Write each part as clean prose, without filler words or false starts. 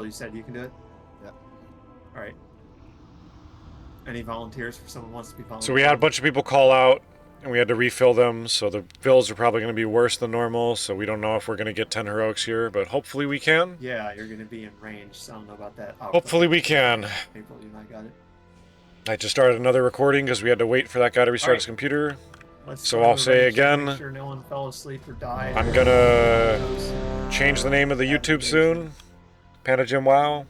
you said you can do it? Yep. All right. Any volunteers for someone who wants to be volunteer? So we had a bunch of people call out, and we had to refill them, so the fills are probably going to be worse than normal, so we don't know if we're going to get 10 heroics here, but hopefully we can. Yeah, you're going to be in range, so I don't know about that. Oh, Hopefully we can. April, you might got it. I just started another recording because we had to wait for that guy to restart his computer. So I'll say again, make sure no one fell asleep or died. I'm gonna change the name of the YouTube soon. Panda Jim WoW.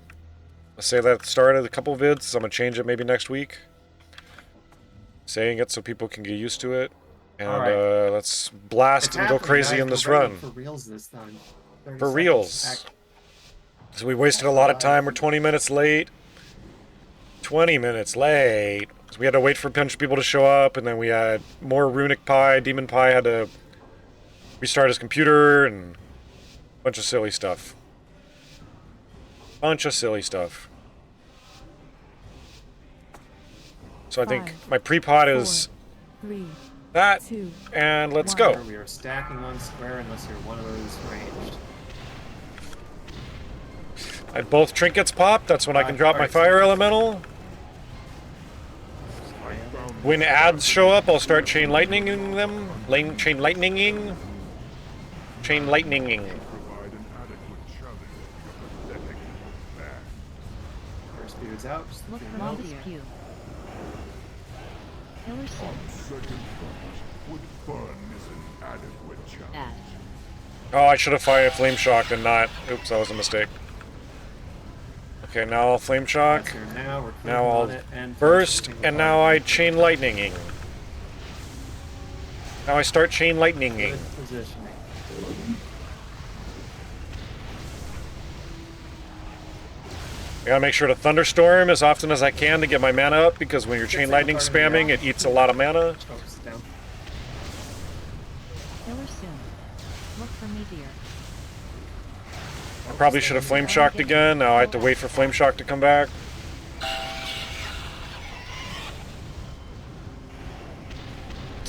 Let's say that started a couple vids, so I'm gonna change it maybe next week. Saying it so people can get used to it. And let's blast and go crazy in this run. For reals this time. For reals. So we wasted a lot of time. We're 20 minutes late. 20 minutes late. So we had to wait for a bunch of people to show up, and then we had more Runic Pie. Demon Pie had to restart his computer, and a bunch of silly stuff. Bunch of silly stuff. So I think my pre-pot is that, and let's go. We are stacking on square unless you're one of those ranged. I had both trinkets pop. That's when I can drop my fire elemental. When ads show up, I'll start chain lightninging them. Chain lightninging. Chain lightninging. First dude's out. Look for Lobby's Pew. Killer Oh, I should have fired Flame Shocked and not. Oops, that was a mistake. Okay, now I'll Flame Shock. Now I'll burst, and now I Chain Lightninging. Now I start Chain Lightninging. I gotta make sure to Thunderstorm as often as I can to get my mana up, because when you're Chain Lightning spamming, it eats a lot of mana. I probably should have Flame Shocked again. Now I have to wait for Flame Shock to come back.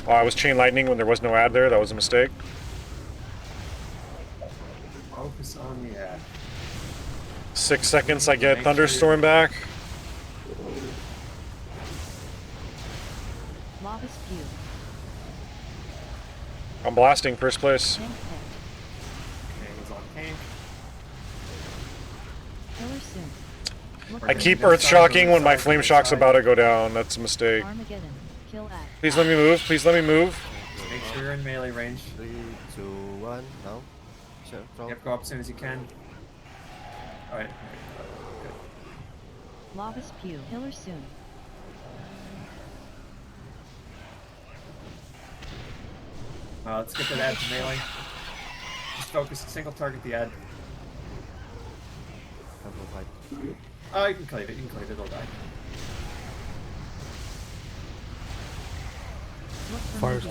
Oh, I was Chain Lightning when there was no ad there. That was a mistake. Focus on the ad. 6 seconds, I get Thunderstorm back. I'm blasting first place. I keep Earth Shocking when my Flame Shock's about to go down. That's a mistake. Please let me move. Please let me move. Just make sure you're in melee range. 3, 2, 1, no. Sure, Yep, go up as soon as you can. Alright. Good. Lobby's Pew. Killer soon. Let's get that ad to melee. Just focus, single target the ad. Oh, you can cleave it, it'll die. Fire Ad.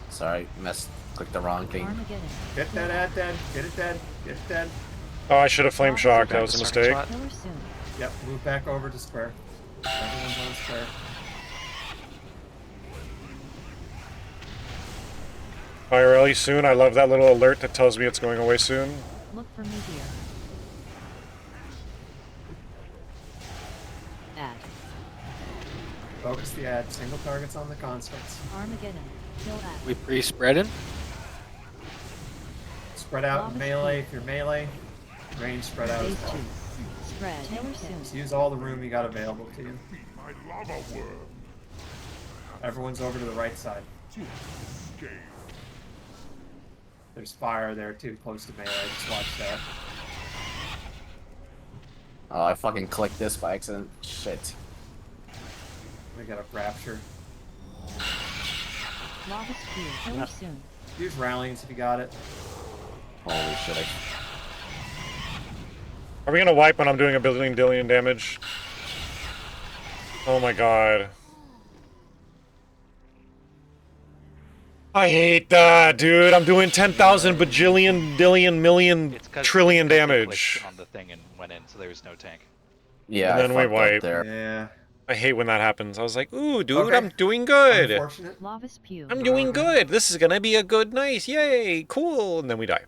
Sorry, clicked the wrong thing. Get that ad dead, get it dead, get it dead. Oh, I should have Flame Shocked. That was a mistake. Yep, move back over to square. Everyone's on square. Fire Ellie soon. I love that little alert that tells me it's going away soon. Look for Meteor. Ad. Focus the ad, single targets on the constructs. Armageddon. Kill ad. We pre-spreading? Spread out in melee if you're melee. Range spread out as well. Spread. Just use all the room you got available to you. Everyone's over to the right side. There's fire there too, close to melee. Just watch that. Oh, I fucking clicked this by accident. Shit. We got a rapture. Lobby's Pew. Killer soon. Use rallies if you got it. Holy shit. Are we gonna wipe when I'm doing a billion damage? Oh my god. I hate that, dude. I'm doing 10,000 bajillion, billion, million, It's 'cause trillion they damage. glitched on the thing and went in, so there was no tank. Yeah, And then I we fucked wipe. up there. Yeah. I hate when that happens. I was like, ooh, dude, Okay. I'm doing good. Unfortunate. Lava's Pew. I'm doing good. This is gonna be a good, nice, yay, cool. And then we die.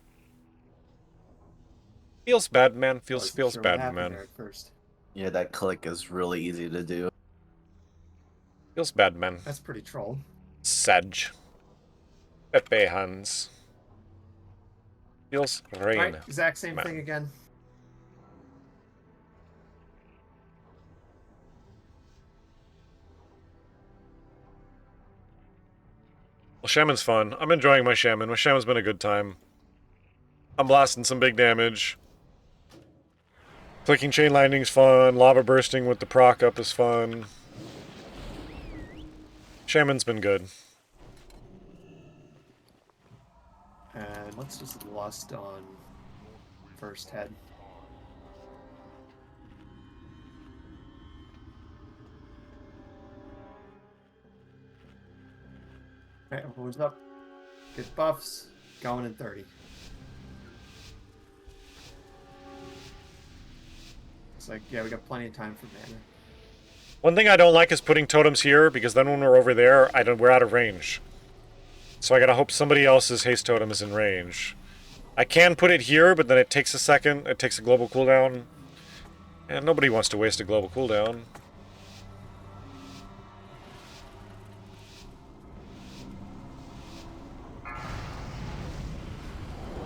Feels bad, man. Feels Wasn't sure what bad, happened man. there at first. Yeah, that click is really easy to do. Feels bad, man. That's pretty troll. Sedge. Pepe hands. Feels rain. Alright, exact same man. thing again. Well, Shaman's fun. I'm enjoying my Shaman. My Shaman's been a good time. I'm blasting some big damage. Clicking Chain Lightning's fun. Lava bursting with the proc up is fun. Shaman's been good. And let's just lust on first head. Alright, everyone's up. Get buffs. Going in 30. It's like, yeah, we got plenty of time for mana. One thing I don't like is putting totems here, because then when we're over there, we're out of range. So I gotta hope somebody else's haste totem is in range. I can put it here, but then it takes a second. It takes a global cooldown. And nobody wants to waste a global cooldown.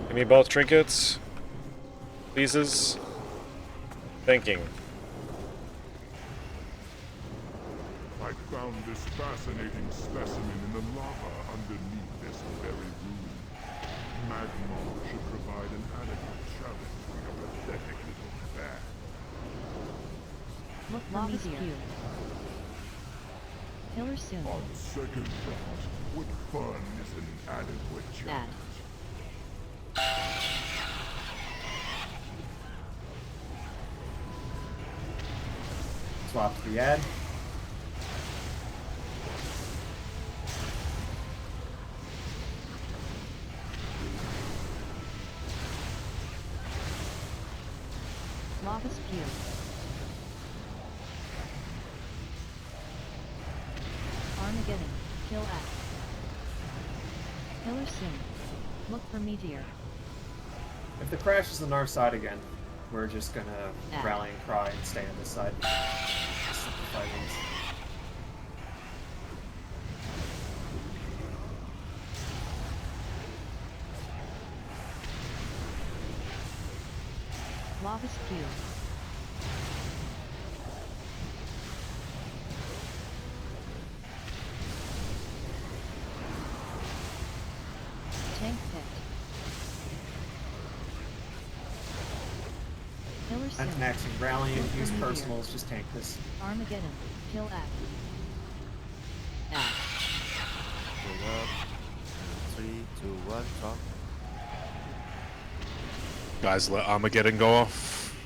Give me both trinkets. Pleases. Thinking. I found this fascinating specimen in the lava underneath this very room. Magma should provide an adequate challenge for your pathetic little bat. Look for Lava's Meteor. Pew. Killer soon. On second thought, what fun is an adequate challenge? Swap to the ad. Lava's Pew. Armageddon. Kill X. Killer soon. Look for Meteor. If the crash is on our side again, we're just gonna Yeah. rally and cry and stay on this side. Just simplify things. Lava's Pew. Tank picked. Killer soon. Anti-maxing, rallying, use personals, just tank this. Armageddon. Kill X. X. Going up. 3, 2, 1, drop. Guys, let Armageddon go off.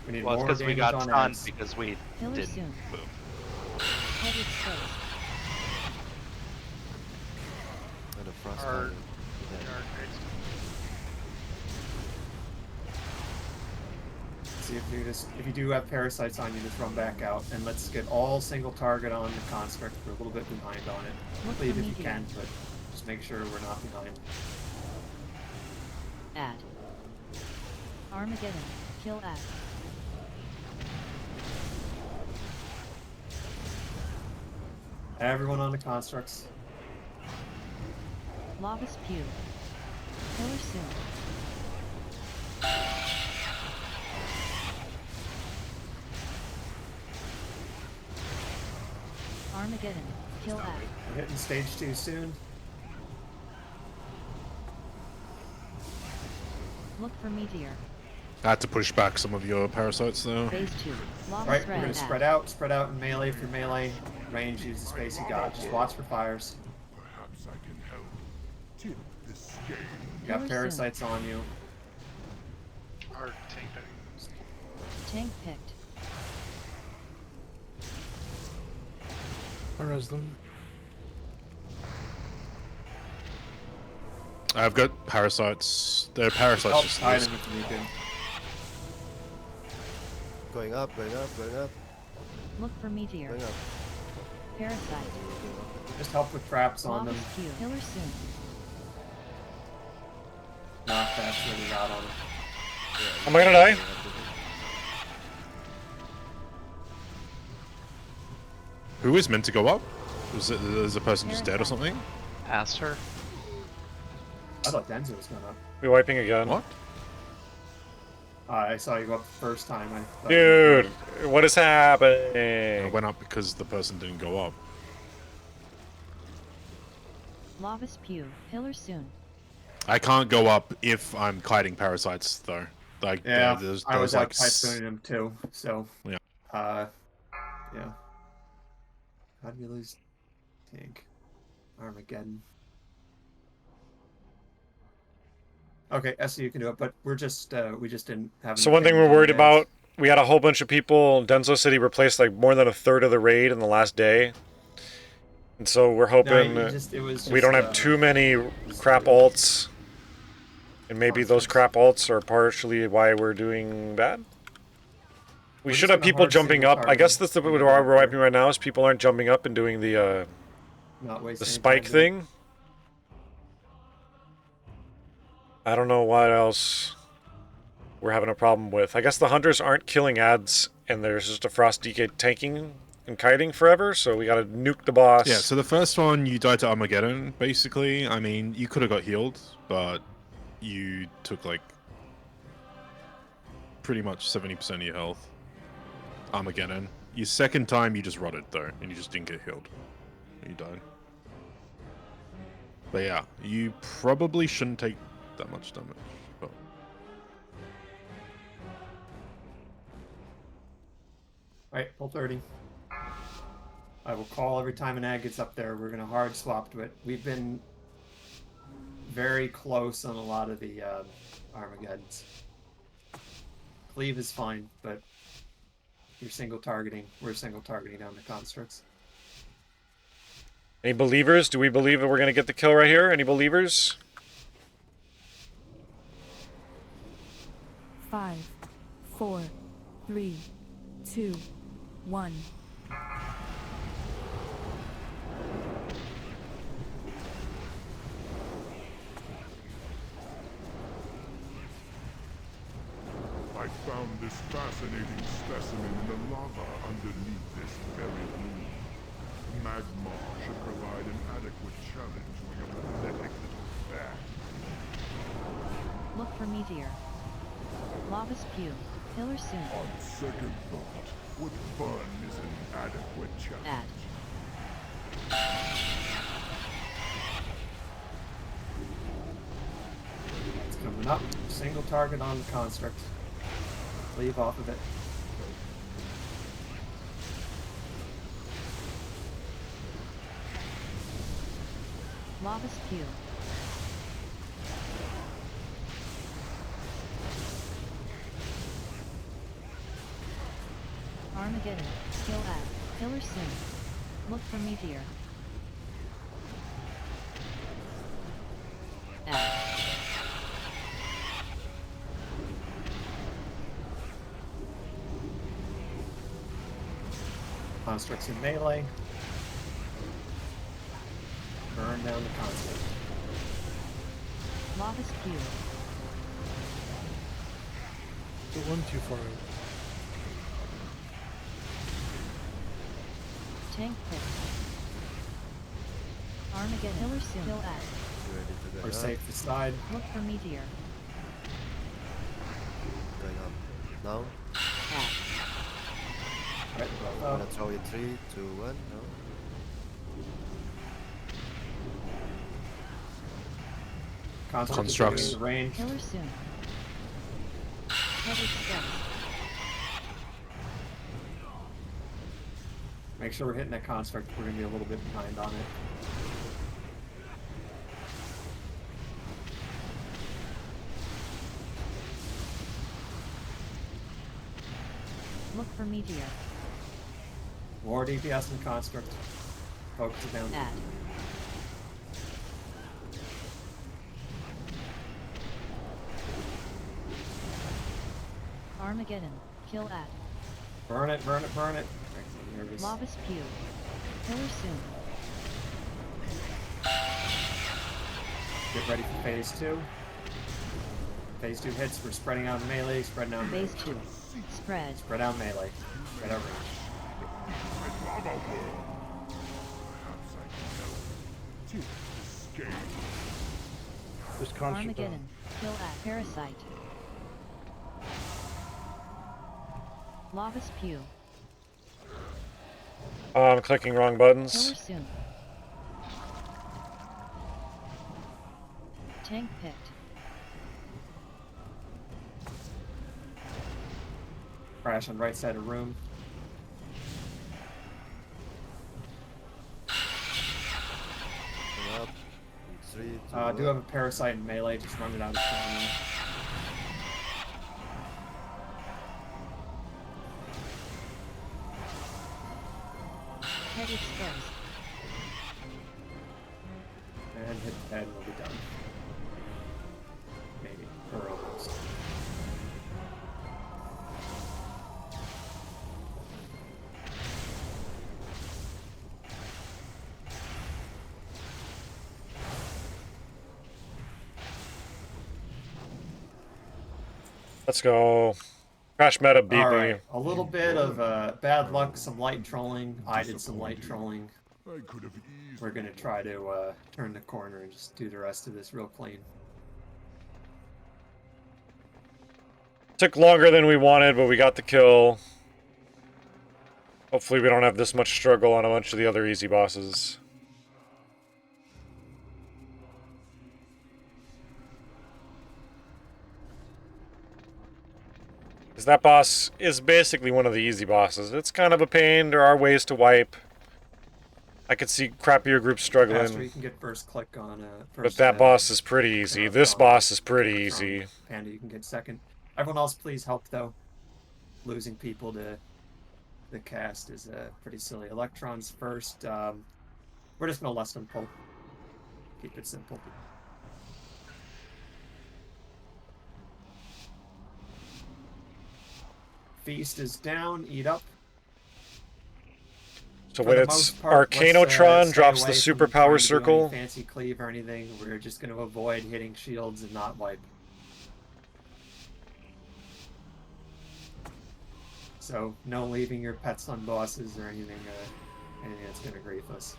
We need Well, it's more because we damage got on stunned ads. because we Killer didn't soon. move. Head exposed. And the frost Our- tiger. See if you do have parasites on you, just run back out and let's get all single target on the construct. We're a little bit behind on it. Look for Leave if you Meteor. can, but just make sure we're not behind. Add. Armageddon. Kill X. Everyone on the constructs. Lava's Pew. Killer soon. Armageddon. Kill X. We're hitting stage 2 soon. Look for Meteor. I had to push back some of your parasites though. Phase 2. Lava Alright, we're thread gonna spread out in melee. For melee, range, use the space you got. Just watch for fires. Perhaps I can help. Tip this scale. You got Killer parasites on you. Our tank pick. Tank picked. I res them. I've got parasites. They're parasites Help just hide loose. him if you can. Going up, going up, going up, Look for meteor. going up. Parasite. Just help with traps on them. Lava spew. Killer soon. Knock that's really loud on them. Am I gonna die? Who is meant to go up? Is the person just dead or something? Asked her. I thought DenZo was going up. We wiping again. What? I saw you go up the first time. I thought Dude, what is I happening? went up because the person didn't go up. Lava spew. Killer soon. I can't go up if I'm kiting parasites though. Like Yeah, there's I was like out typhoning him too, so... Yeah. Yeah. How do you lose tank? Armageddon. Okay, SC you can do it, but we're just, we just didn't have... So one thing we're worried about, we had a whole bunch of people. DenZo City replaced like more than a third of the raid in the last day. And so we're hoping we don't have too many crap alts. And maybe those crap alts are partially why we're doing bad. We should have people jumping up. I guess that's the why we're wiping right now is people aren't jumping up and doing the spike thing. I don't know what else we're having a problem with. I guess the hunters aren't killing ads, and there's just a Frost DK tanking and kiting forever, so we gotta nuke the boss. Yeah, so the first one, you died to Armageddon, basically. I mean, you could have got healed, but you took, like, pretty much 70% of your health. Armageddon. Your second time, you just rotted, though, and you just didn't get healed. You died. But yeah, you probably shouldn't take that much damage. But... Alright, full 30. I will call every time an ad gets up there. We're going to hard swap to it. We've been very close on a lot of the Armageddons. Cleave is fine, but you're single targeting. We're single targeting down the constructs. Any believers? Do we believe that we're gonna get the kill right here? Any believers? 5, 4, 3, 2, 1. I found this fascinating specimen in the lava underneath this very room. Magma should provide an adequate challenge for your pathetic little bat. Look for meteor. Lava spew. Killer soon. On second thought, what fun is an adequate challenge? It's coming up. Single target on the construct. Leave off of it. Lava spew. Armageddon. Kill ad. Killer soon. Look for meteor. Ad. Constructs in melee. Burn down the construct. Lava spew. The one too far out. Tank pit. Armageddon. Killer soon. Kill ad. Ready to go We're up. safe this side. Look for meteor. Going up. Now. Ad. Right, I'm well, gonna throw you 3, 2, 1. No. Constructs. In range. Killer soon. Heavy steps. Make sure we're hitting that construct. We're going to be a little bit behind on it. Look for meteor. More DPS in the construct. Focus it down. Ad. Armageddon. Kill at. Burn it, burn it, burn it. I'm nervous. Lava spew. Killer soon. Get ready for phase 2. Phase 2 hits, we're spreading out melee, spreading out Phase 2. Spread. Spread out melee. Spread out range. Lava world. Perhaps I can help. To escape. There's construct. Armageddon. Kill at. Parasite. Lava spew. I'm clicking wrong buttons. Killer soon. Tank picked. Crash on right side of room. Going up. 3, 2, I do 1. have a parasite in melee, just run it out of stamina. Head exposed. And hit the head and we'll be done. Maybe. Or almost. Let's go. Crash meta beat me. Alright, a little bit of bad luck, some light trolling. I did some light trolling. I could have eased. We're gonna try to turn the corner and just do the rest of this real clean. Took longer than we wanted, but we got the kill. Hopefully we don't have this much struggle on a bunch of the other easy bosses. Because that boss is basically one of the easy bosses. It's kind of a pain. There are ways to wipe. I could see crappier groups Faster, you struggling. can get first click on But that boss is pretty easy. This boss is pretty easy. Pnda, you can get second. Everyone else, please help though. Losing people to the cast is pretty silly. Electrons first. We're just gonna let them pull. Keep it simple. Feast is down. Eat up. So For when the it's most part, Arcanotron let's, drops the stay away from superpower trying to do circle. any fancy cleave or anything. We're just going to avoid hitting shields and not wipe. So no leaving your pets on bosses or anything. Anything that's going to grief us.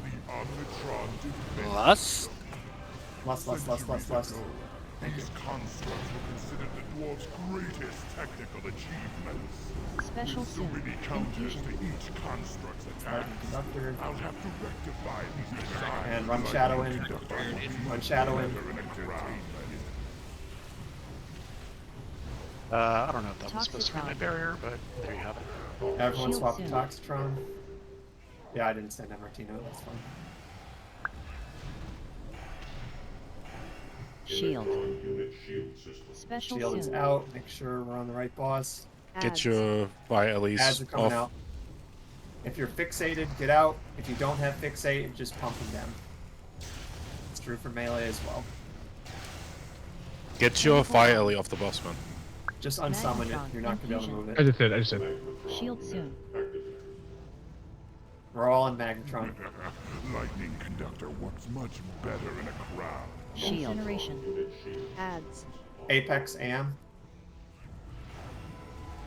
The Omnitron defense. Lust? Lust. Thank you. These constructs were considered the dwarves' greatest technical achievements. Special So soon. many counters Infusion. to each construct's attack. Conductor. I'll have to rectify these designs. And run like Shadow the in. conductor was Run much Shadow in. better a crowd. I don't know if that was supposed to be my Toxitron. barrier, but there you have it. Everyone Shield swap to soon. Toxitron. Yeah, I didn't send Martino. That's fine. Shield. Special Shield is soon. out. Make sure we're on the right boss. Get Ads. your fire Ads Elise are coming off. out. If you're fixated, get out. If you don't have fixate, just pump them down. It's true for melee as well. Get your fire Ellie off the boss, man. Just unsummon it. Magnetron, You're not gonna be able to move I it. just did. I just did. Shield soon. We're all in Magnetron. Lightning conductor works much better in a crowd. Shield. Incineration. Ads. Apex AM.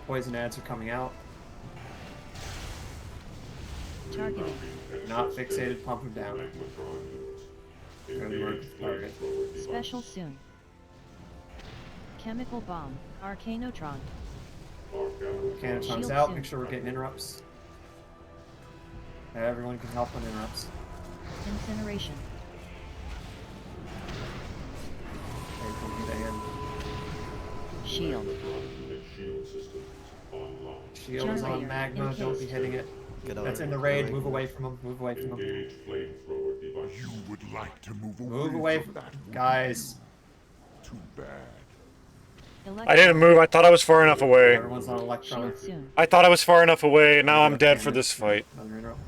Poison ads are coming out. Targeting. Not fixated, pump them down. Good work, target. Special soon. Chemical bomb. Arcanotron. Canatron's Shield out. soon. Make sure we're getting interrupts. Everyone can help on interrupts. Incineration. Everyone get in. Shield. Shield is on Generator Magma. Don't be encased. hitting it. Get out. That's in the raid. Move away from him. Move away from him. You would like to move away, Move away from from that, wouldn't guys. you? Too bad. I didn't move. I thought I was far enough away. Everyone's on Electron. Shield soon. I thought I was far enough away. Now I'm dead for this fight. Another interrupt.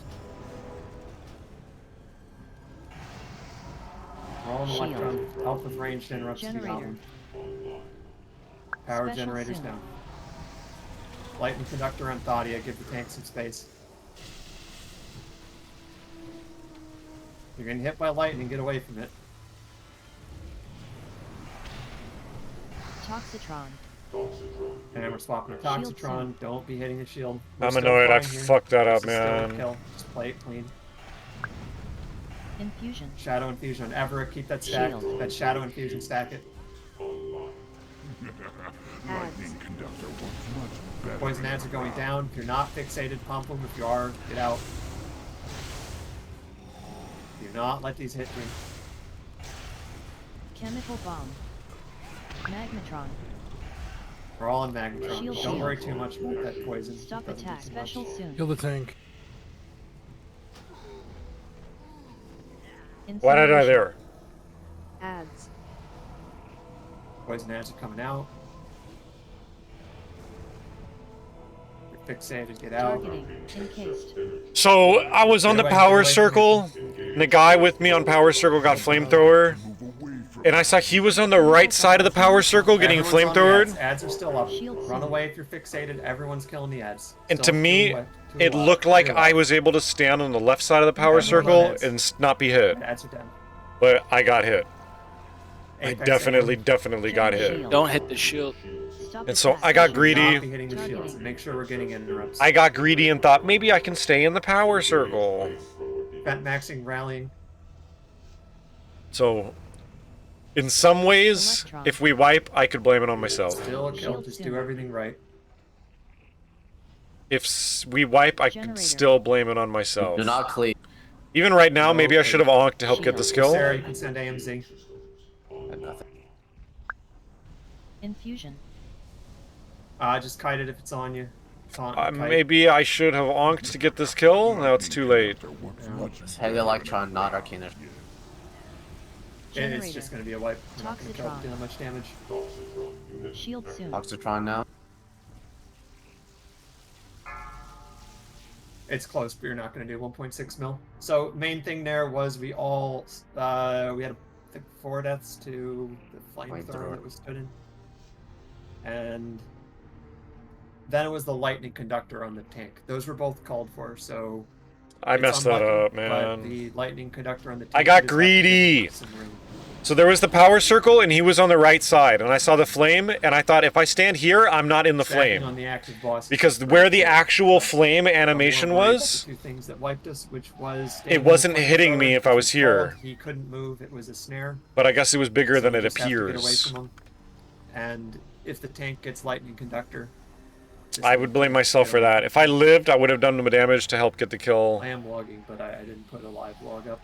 We're all on Shield. Electron. Help with ranged interrupts if you got Generator. one. Power Special generators soon. down. Lightning Conductor on Thadia. Give the tank some space. You're getting hit by lightning. Get away from it. Toxitron. And we're swapping to Shield Toxitron. Don't be hitting the shield. We're I'm still annoyed. I fine here. fucked that up, This is still a man. kill. Just play it clean. Infusion. Shadow Infusion on Everett. Keep that stacked. Shield. That Shadow Infusion, stack it. Lightning Conductor works much better. Poison ads are going down. If you're not fixated, pump them. If you are, get out. Do not let these hit me. Chemical bomb. Magnetron. We're all in Magnetron. Shield, Don't shield. worry too much about that poison. Stop Doesn't do attack. too much. Special soon. Kill the tank. Why did I Incineration. there? Ads. Poison ads are coming out. You're fixated. Get out. Targeting. Encased. So I was on the power circle, and the guy with me on power circle got flamethrower, and I saw he was on the right side of the power circle getting Everyone's on the flamethrowered. ads. Ads are still up. Shield Run soon. away if you're fixated. Everyone's killing the ads. And to Still me, too it low. looked like Too low. I was able to stand on the left side of the power Everyone's on circle ads. and not be hit, Ads are down. but I got hit. I Apex definitely got hit. Shield. Don't hit the shield. Stop And so attack. I got Not greedy. be hitting the shields. Targeting. Make sure we're getting interrupts. I got greedy and thought maybe I can stay in the power circle. Vent maxing, rallying. So, in some ways, Electron. if we wipe, I could blame it on myself. Still a kill. Shield Just soon. do everything right. If we wipe, I could Generator. still blame it on myself. Do not cleave. Even right now, maybe I should have onked to help get the skill. Sarah, you can send AMZ. Got nothing. Infusion. Just kite it if it's on you. It's on, kite. Maybe I should have onked to get this kill. Now it's too late. It's heavy electron, not arcana. It's just going to be a wipe. We're not going to kill Toxitron. do that much damage. Shield soon. Toxitron now. It's close, but you're not going to do 1.6 mil. So main thing there was we all we had I think 4 deaths to the flamethrower that was stood in, and then it was the lightning conductor on the tank. Those were both called for. So I it's messed that unlucky, up, man. But the lightning conductor on the tank. I got just left greedy. some room. So there was the power circle, and he was on the right side, and I saw the flame, and I thought if I stand here, I'm not in the Stacking flame. on the active boss. Because where the actual flame animation One of was, the 2 things that wiped us, which was it wasn't hitting me if I was here. He couldn't move. It was a snare. but I guess it was bigger than So it you just have to get away appears. from him. And if the tank gets lightning conductor, I would blame myself for that. If I lived, I would have done the damage to help get the kill. I am logging, but I didn't put a live log up.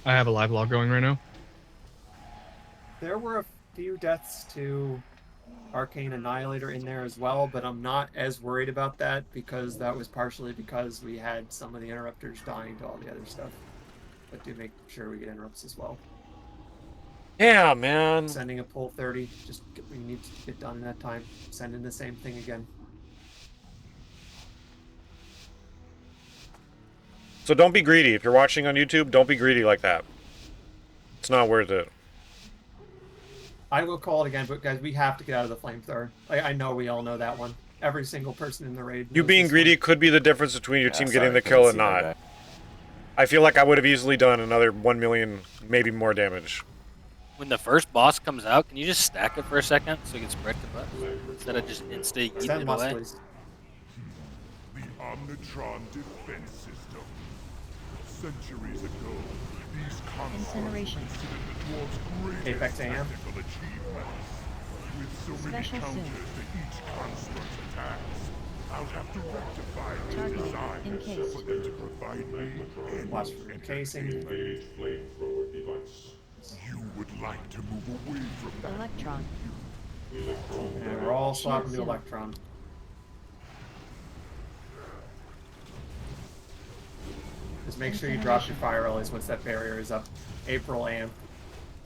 I have a live log going right now. There were a few deaths to Arcane Annihilator in there as well, but I'm not as worried about that because that was partially because we had some of the interrupters dying to all the other stuff. But do make sure we get interrupts as well. Yeah, man. Sending a pull 30, just we need to get done in that time. Send in the same thing again. So don't be greedy. If you're watching on YouTube, don't be greedy like that. It's not worth it. I will call it again, but guys, we have to get out of the flamethrower. I know we all know that one. Every single person in the raid. You knows being this greedy one. could be the difference between your team sorry, getting the couldn't kill and see that not. guy. I feel like I would have easily done another 1 million, maybe more damage. When the first boss comes out, can you just stack it for a second so you can spread the butt instead of just insta yeeting Send it must, away? please. The Omnitron defense system. Centuries ago, these constructs Incineration. considered the dwarves' greatest Apex AM. tactical achievements. With so many Special counters soon. to each construct's attacks, I'll have to rectify the Targeting. design Encased. for them to provide me Watch any for encasing. You would like to move away from that. Electron. And we're all swapping to soon. Electron. Just make sure you drop your fire rallies once that barrier is up. April AM.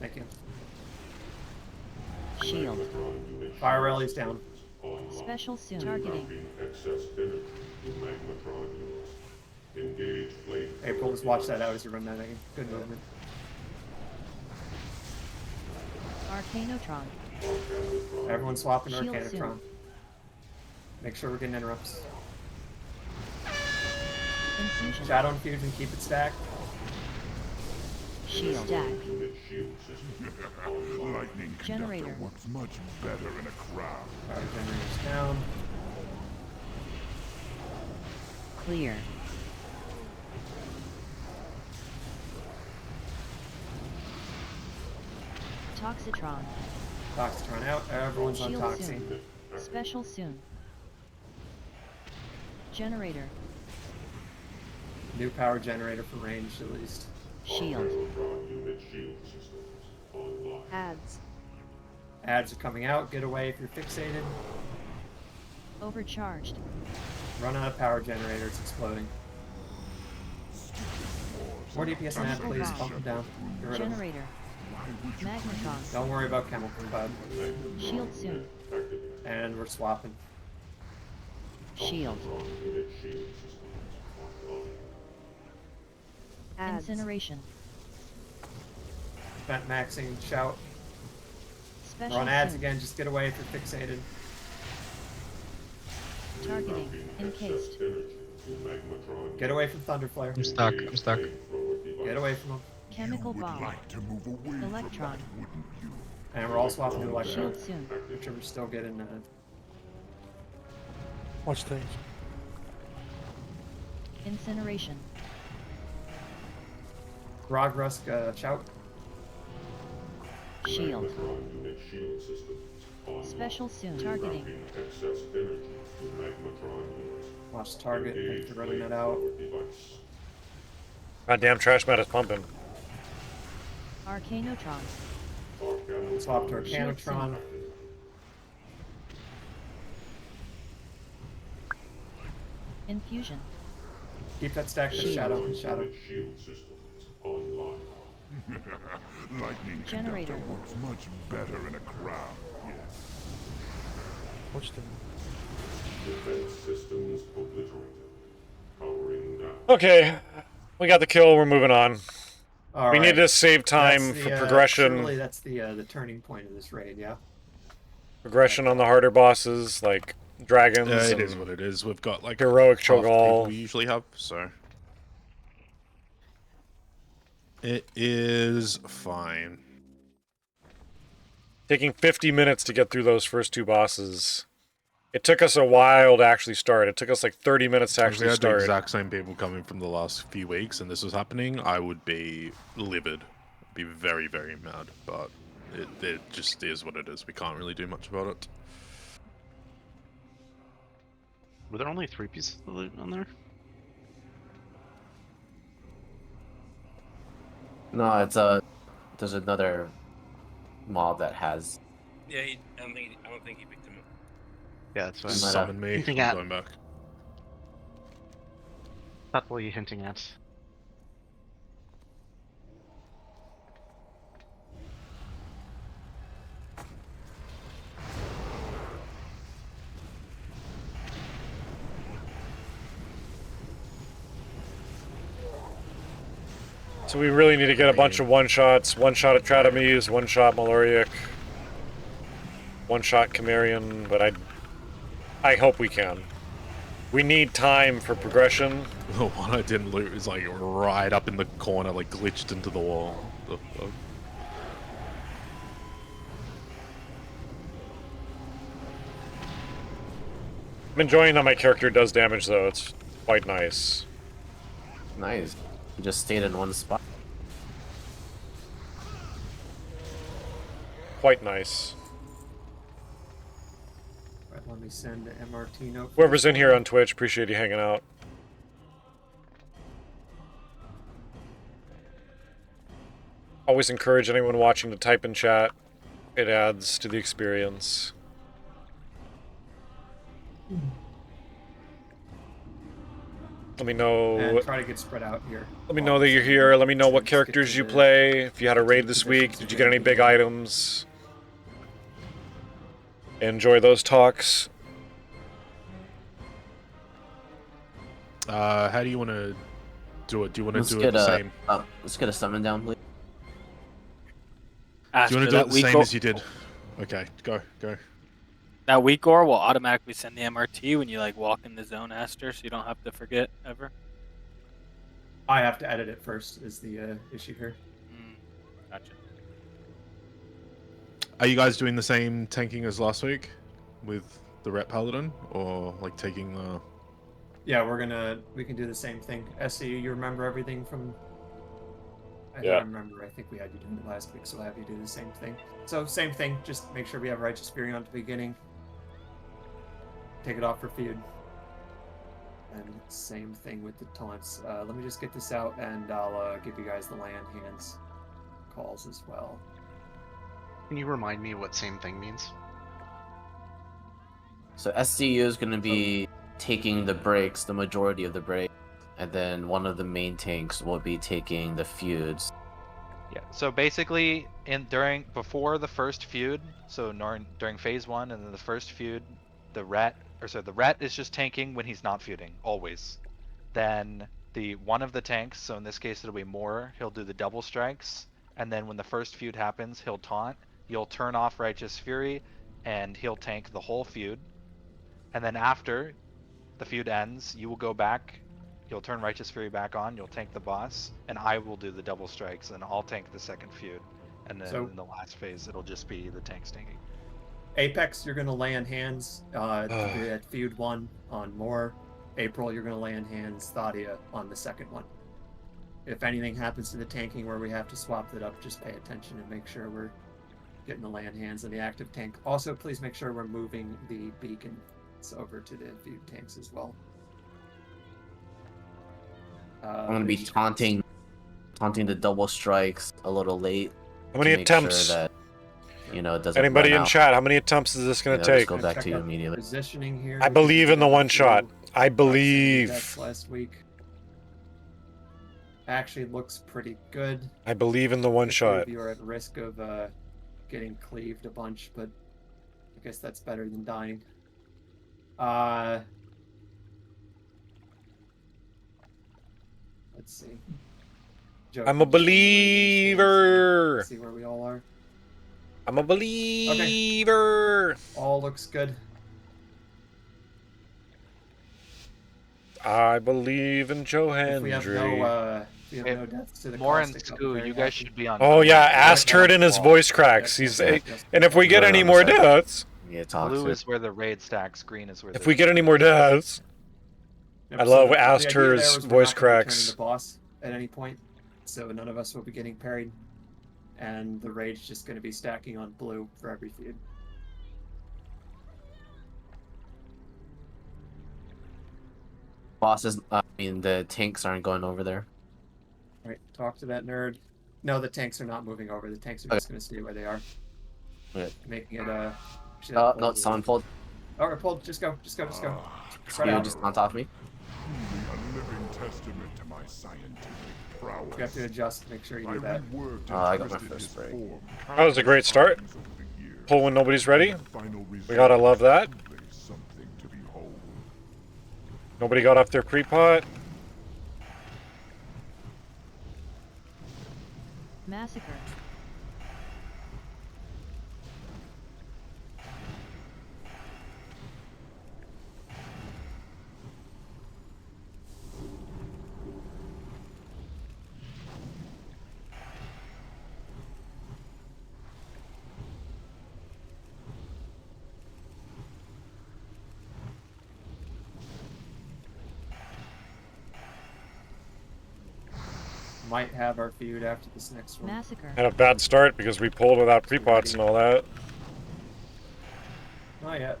Thank you. Shield. Fire rally's down. Special soon. Targeting. April, just watch that out as you run that in. Good movement. Arcanotron. Everyone swapping Shield Arcanotron. soon. Make sure we're getting interrupts. Infusion. Shadow Infusion, keep it stacked. Shield. Stack. Lightning Generator. conductor works much better in a crowd. Fire generator's down. Clear. Toxitron. Toxitron out. Everyone's on Shield Toxie. soon. Special soon. Generator. New power generator for range, at least. Shield. Ads. Ads are coming out. Get away if you're fixated. Overcharged. Run out of power generator. It's exploding. More DPS on ad, please. Bump them down. Get rid of them. Generator. Magnetron. Don't worry about chemical, bud. Shield soon. And we're swapping. Shield. Incineration. Vent maxing. Shout. Special We're on ads soon. again. Just get away if you're fixated. Targeting. Encased. Get away from Thunderflare. I'm stuck. I'm stuck. Get away from them. Chemical bomb. Electron. And we're all swapping to Electron. Shield soon. Make sure we're still getting Watch things. Incineration. Grog Rusk, shout. Shield. Special soon. Targeting. Watch the target. If you're running that out. Goddamn trash mat is pumping. Arcanotron. Swap to Arcanotron. Infusion. Keep that stack to Shadow. Shadow. Lightning Generator. conductor works much better in a crowd. Yes. Watch things. Defense systems obliterated. Powering down. Okay, we got the kill. We're moving on. All We right. need to save time That's for the, progression. Surely that's the turning point of this raid, yeah? Progression on the harder bosses, like dragons. Yeah, it and is what it is. We've got like heroic half the people Cho'Gall. we usually have, so it is fine. Taking 50 minutes to get through those first two bosses. It took us a while to actually start. It took us like 30 minutes to If we actually had the start. exact same people coming from the last few weeks, and this was happening, I would be livid. I'd be very, very mad. But it just is what it is. We can't really do much about it. Were there only 3 pieces of loot on there? No, it's there's another mob that has. Yeah, I don't think he picked him up. Yeah, that's what Might Summon me. hinting I'm at. going back. That's what you're hinting at. So we really need to get a bunch of one-shots. One-shot at Tradames, one-shot Maloriac, one-shot Chimerian, but I hope we can. We need time for progression. The one I didn't loot is like right up in the corner, like glitched into the wall. The fuck? I'm enjoying that my character does damage, though. It's quite nice. Nice. You just stayed in one spot. Quite nice. Right, let me send the MRT note. Whoever's in here on Twitch, appreciate you hanging out. Always encourage anyone watching to type in chat. It adds to the experience. Let me know. And try to get spread out here. Let me know that you're here. Let me know what characters you play. If you had a raid this week, did you get any big items? Enjoy those talks. How do you want to do it? Do you want to Let's do it get the same? let's get a summon down, please. Do you After want to do it that the week same or- as you did? Okay, go. That week or will automatically send the MRT when you like walk in the zone, Aster, so you don't have to forget ever. I have to edit it first. Is the issue here? Gotcha. Are you guys doing the same tanking as last week with the Ret Paladin, or like taking the? Yeah, we can do the same thing. SC, you remember everything from? I Yeah. don't remember. I think we had you doing it last week, so I'll have you do the same thing. So same thing. Just make sure we have Righteous Fury on at the beginning. Take it off for feud. And same thing with the taunts. Let me just get this out, and I'll give you guys the land hands calls as well. Can you remind me what same thing means? So SCU is going to be taking the breaks, the majority of the breaks, and then one of the main tanks will be taking the feuds. Yeah. So basically, before the first feud, so during phase 1 and then the first feud, the rat is just tanking when he's not feuding always. Then one of the tanks, so in this case it'll be Moore, he'll do the double strikes, and then when the first feud happens, he'll taunt. You'll turn off Righteous Fury, and he'll tank the whole feud. And then after the feud ends, you will go back. You'll turn Righteous Fury back on. You'll tank the boss, and I will do the double strikes, and I'll tank the second feud. And then in the last phase, it'll just be the tanks tanking. Apex, you're going to land hands at feud 1 on Moore. April, you're going to land hands Thadia on the second one. If anything happens to the tanking where we have to swap it up, just pay attention and make sure we're getting the land hands in the active tank. Also, please make sure we're moving the beacons over to the feud tanks as well. I'm going to be taunting the double strikes a little late. How many attempts? Sure that, it doesn't. Anybody run in out. chat? How many attempts is this going to take? Just go back to you immediately. Positioning here. I believe in the one shot. I believe. That's last week. Actually looks pretty good. I believe in the one shot. You're at risk of getting cleaved a bunch, but I guess that's better than dying. Let's see. Joe, I'm a believer. see where we all are. I'm a believer. Okay. All looks good. I believe in Joe Hendry. If we have no deaths to the More and caustic, Scoo, you guys should be on. Oh yeah, Ast heard in his voice cracks. He's and if we get any more deaths, Blue is where the raid stacks. Green is where. If we get any more deaths, I love Aster's voice cracks. The boss at any point, so none of us will be getting parried, and the raid's just going to be stacking on blue for every feud. Bosses, the tanks aren't going over there. All right, talk to that nerd. No, the tanks are not moving over. The tanks are just going to stay where they are. Okay. Making it no, it's on pulled. Oh, pulled. Just go. Skew just on top of me. A living testament to my scientific prowess. You have to adjust. Make sure you do that. I got my first break. That was a great start. Pull when nobody's ready. We gotta love that. Nobody got off their pre-pot. Massacre. Might have our feud after this next one. Massacre. Had a bad start because we pulled without pre-pots and all that. Not yet.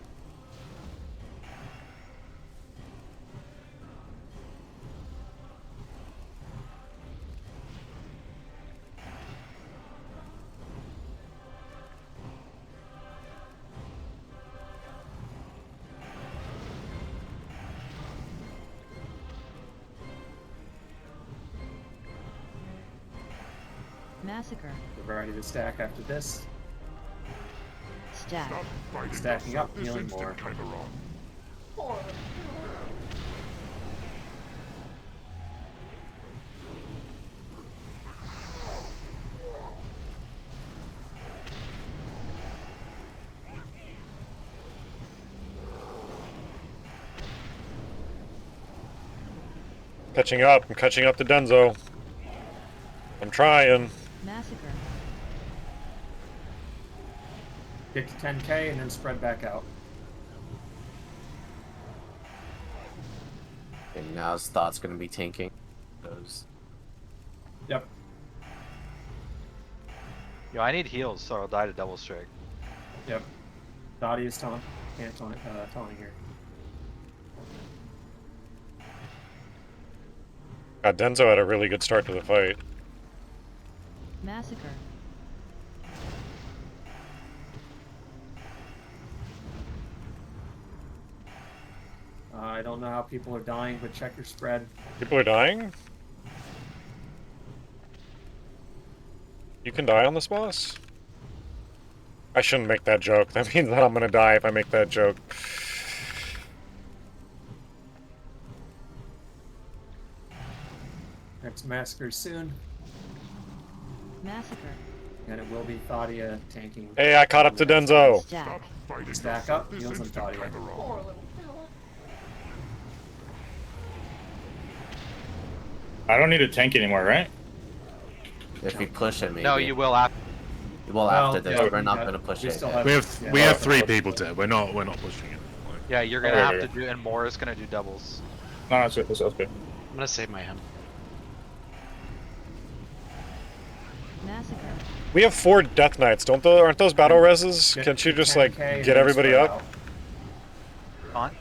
Massacre. We're ready to stack after this. Stack. Stop fighting Stacking yourself up, this healing instant, more. Chimeron. Catching up. I'm catching up to DenZo. I'm trying. Massacre. Get to 10k and then spread back out. And now his thought's gonna be tanking those. Yep. Yo, I need heals, so I'll die to double strike. Yep. Dottie is taunt. Can't taunting here. God, DenZo had a really good start to the fight. Massacre. I don't know how people are dying, but check your spread. People are dying? You can die on this boss? I shouldn't make that joke. That means that I'm gonna die if I make that joke. Next massacre soon. Massacre. And it will be Thadia tanking. Hey, I caught up to DenZo. Stack. Stack up, heals on Thadia. I don't need a tank anymore, right? If we push it, maybe. No, you will after. Well, after this, we're not gonna push it. We have 3 people dead. We're not pushing it. Like, Yeah, you're gonna Okay, have okay. to do, and Mora's gonna do doubles. No, that's good. That's good. I'm gonna save my hem. Massacre. We have 4 Death Knights, aren't those battle reses? Can't you just like 10K and get then everybody spread up? out. On.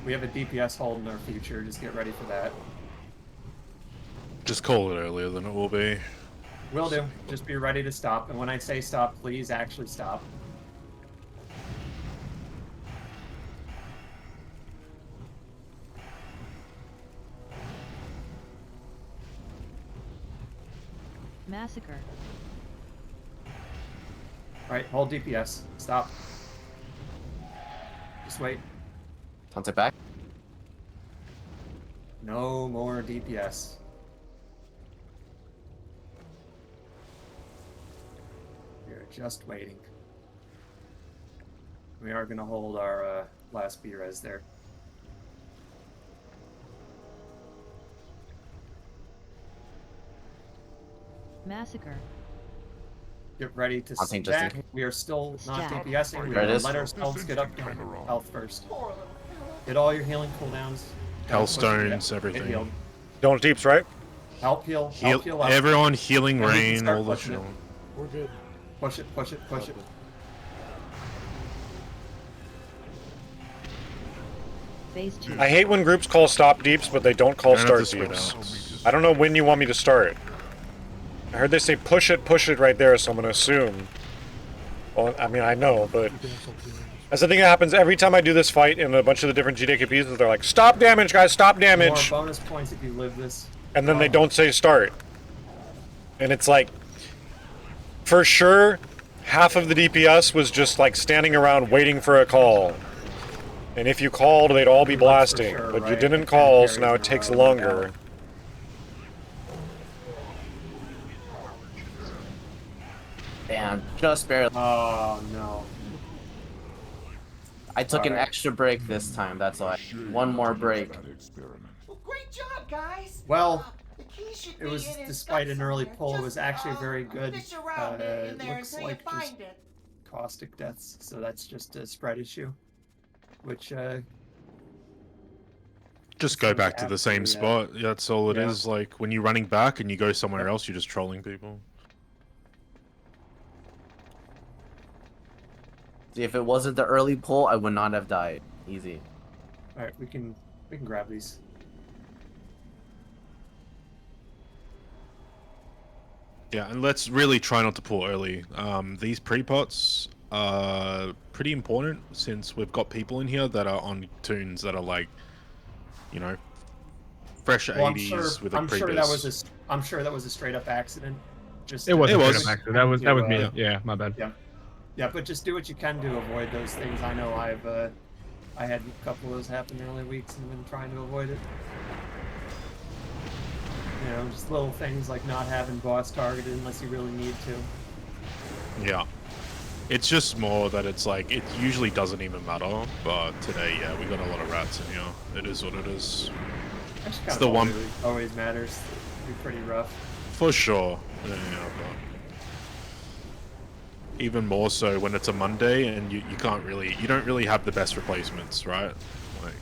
We have a DPS hold in our future. Just get ready for that. just call it earlier than it will be. Will do. Just be ready to stop. And when I say stop, please actually stop. Massacre. Alright, hold DPS. Stop. Just wait. Taunt it back. No more DPS. We're just waiting. We are going to hold our last B-res there. Massacre. Get ready to I think stack. just We are still not Stack. DPSing. We're There it going is. to let ourselves get up to health first. Get all your healing cooldowns. Hellstones, Get everything. healed. Don't deeps, right? Help heal. Heal, Help heal up. everyone healing And we can rain, start all the pushing shit. it. We're good. Push it, push it, push it. Phase 2. I hate when groups call stop deeps, but they don't call You don't have start to spread deeps. I don't know when you want me to start. I heard they say push it right there, so I'm gonna assume. Well, I mean, I know, but that's the thing that happens every time I do this fight in a bunch of the different GDKPs, is they're like, stop damage, guys, stop damage! More bonus points if you live this. And then they don't say start. And it's like, for sure, half of the DPS was just like standing around waiting for a call. And if you called, they'd all be blasting. sure, But you right? didn't The call, 10 so now it carries takes are longer. Damn, just barely. Oh no. I took an Alright. extra break this time, that's why. One more break. Well, great job, guys. Well, The key should it be was, in his despite gut an early somewhere. pull, it Just, was actually very good. Fish around in It there looks until like you just find it. caustic deaths, so that's just a spread issue. Which, Just go back to the same Absolutely, spot. Yeah, that's all it yeah. is. Like, when you're running back and you go somewhere else, you're just trolling people. See, if it wasn't the early pull, I would not have died. Easy. alright, we can grab these. Yeah, and let's really try not to pull early. These pre-pots are pretty important since we've got people in here that are on tunes that are like, you know, fresh Well, 80s with a I'm pre-biz. sure that was a straight up accident. Just It wasn't It straight was. up accident. That was me. Yeah, my bad. Yeah. Yeah, but just do what you can to avoid those things. I know I had a couple of those happen early weeks and been trying to avoid it. You know, just little things like not having boss targeted unless you really need to. Yeah. It's just more that it's like, it usually doesn't even matter, but today, yeah, we got a lot of rats in here. It is what it is. Actually, It's the one... always matters. It'd be pretty rough. For sure. Yeah, but even more so when it's a Monday and you can't really, you don't really have the best replacements, right? Like...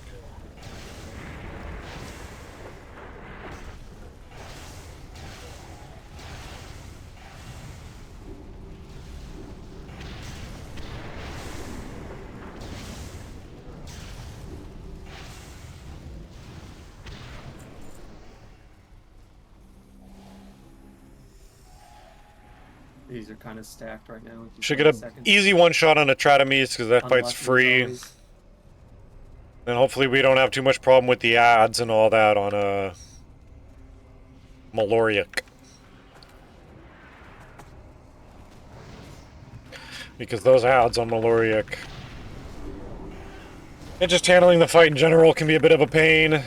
These are kind of stacked right now. Should get an easy one shot on a Tratames because that fight's free. And hopefully we don't have too much problem with the ads and all that on a Maloriac. Because those ads on Maloriac and just handling the fight in general can be a bit of a pain.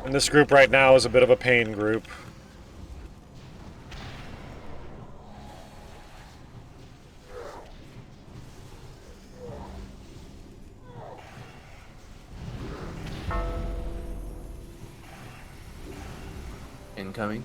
And this group right now is a bit of a pain group. Incoming.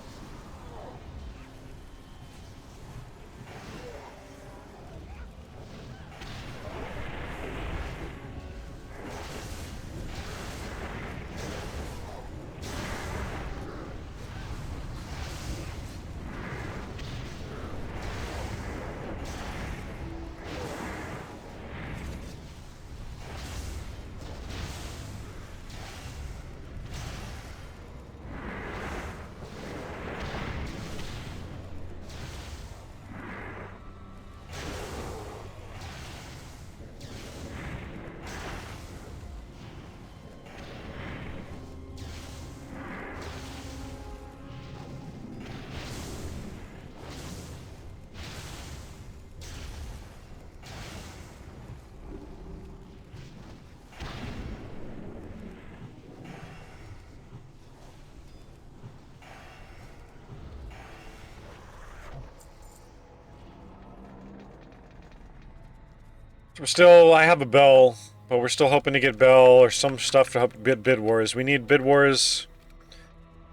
We're still, I have a bell, but we're still hoping to get bell or some stuff to help bid wars. We need bid wars.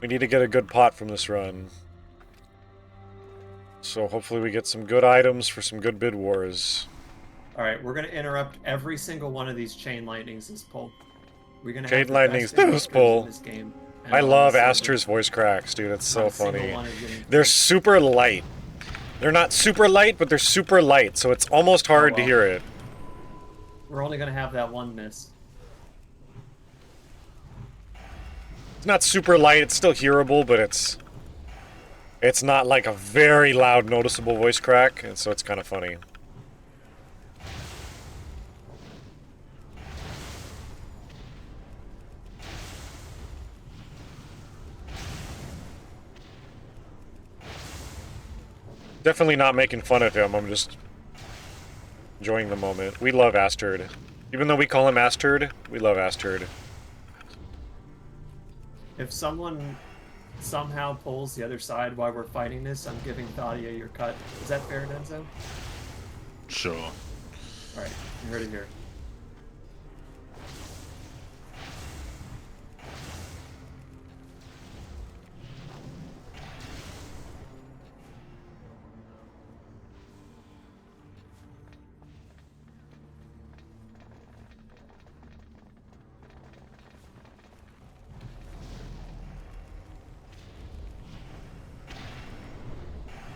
We need to get a good pot from this run. So hopefully we get some good items for some good bid wars. Alright, we're gonna interrupt every single one of these chain lightnings this pull. We're gonna Chain have the lightnings best this pull. in this game. And I all love the Aster's voice cracks, dude. It's so Not a single funny. one is getting They're super light. They're not super light, but they're super light, so it's almost hard to hear it. We're only gonna have that one miss. It's not super light, it's still hearable, but it's not like a very loud, noticeable voice crack, and so it's kind of funny. Definitely not making fun of him, I'm just enjoying the moment. We love Asterd. Even though we call him Asterd, we love Asterd. If someone somehow pulls the other side while we're fighting this, I'm giving Thadia your cut. Is that fair, Denzo? Sure. Alright, you heard it here.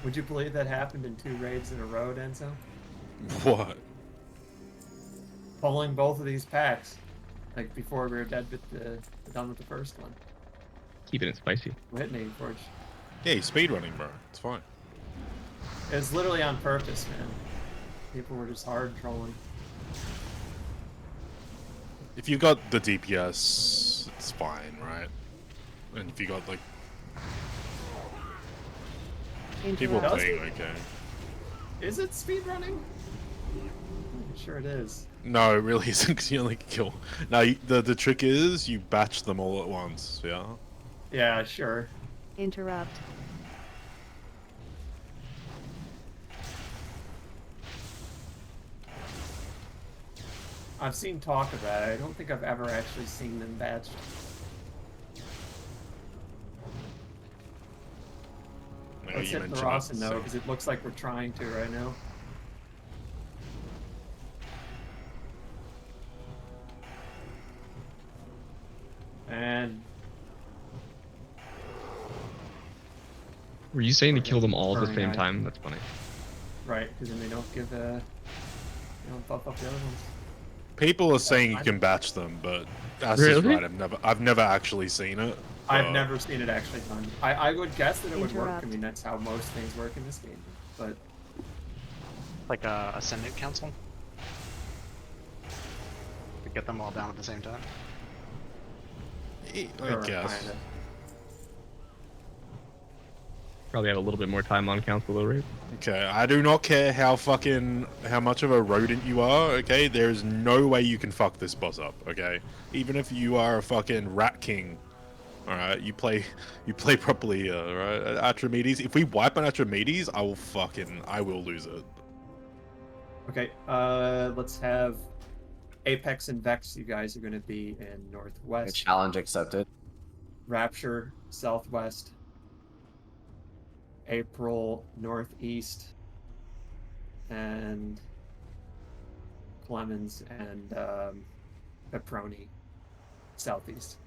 Would you believe that happened in 2 raids in a row, Denzo? What? Pulling both of these packs. Like before we were done with the first one. Keeping it spicy. Whitney, Forge. Yeah, he's speedrunning, bro. It's fine. It was literally on purpose, man. People were just hard trolling. If you got the DPS, it's fine, right? And if you got, like... People Does playing it? okay. Is it speed running? Sure it is. No, it really isn't, because you only kill. No, the trick is you batch them all at once, yeah? Yeah, sure. Interrupt. I've seen talk about it. I don't think I've ever actually seen them batched. No, Let's you hit the mentioned Rawson it, though, so- because it looks like we're trying to right now. And Were you saying to kill them all at the Burning same Eye. time? That's funny. right, because then they don't give they don't buff up the other ones. People are saying you can batch them, but that's just right. I've never actually seen it. I've but- never seen it actually done. I would guess that it would work. I Interrupt. mean, that's how most things work in this game. But Like a Ascendant Council? To get them all down at the same time? I Sure, guess. kinda. Probably have a little bit more time on council though, right? Okay, I do not care how much of a rodent you are, okay? There's no way you can fuck this boss up, okay? Even if you are a fucking rat king, alright? You play properly, alright? Atramedes, if we wipe on Atramedes, I will lose it. Okay, let's have Apex and Vex. You guys are going to be in Northwest. Challenge accepted. Rapture, Southwest. April, Northeast. And Clemens and Pepperoni, Southeast.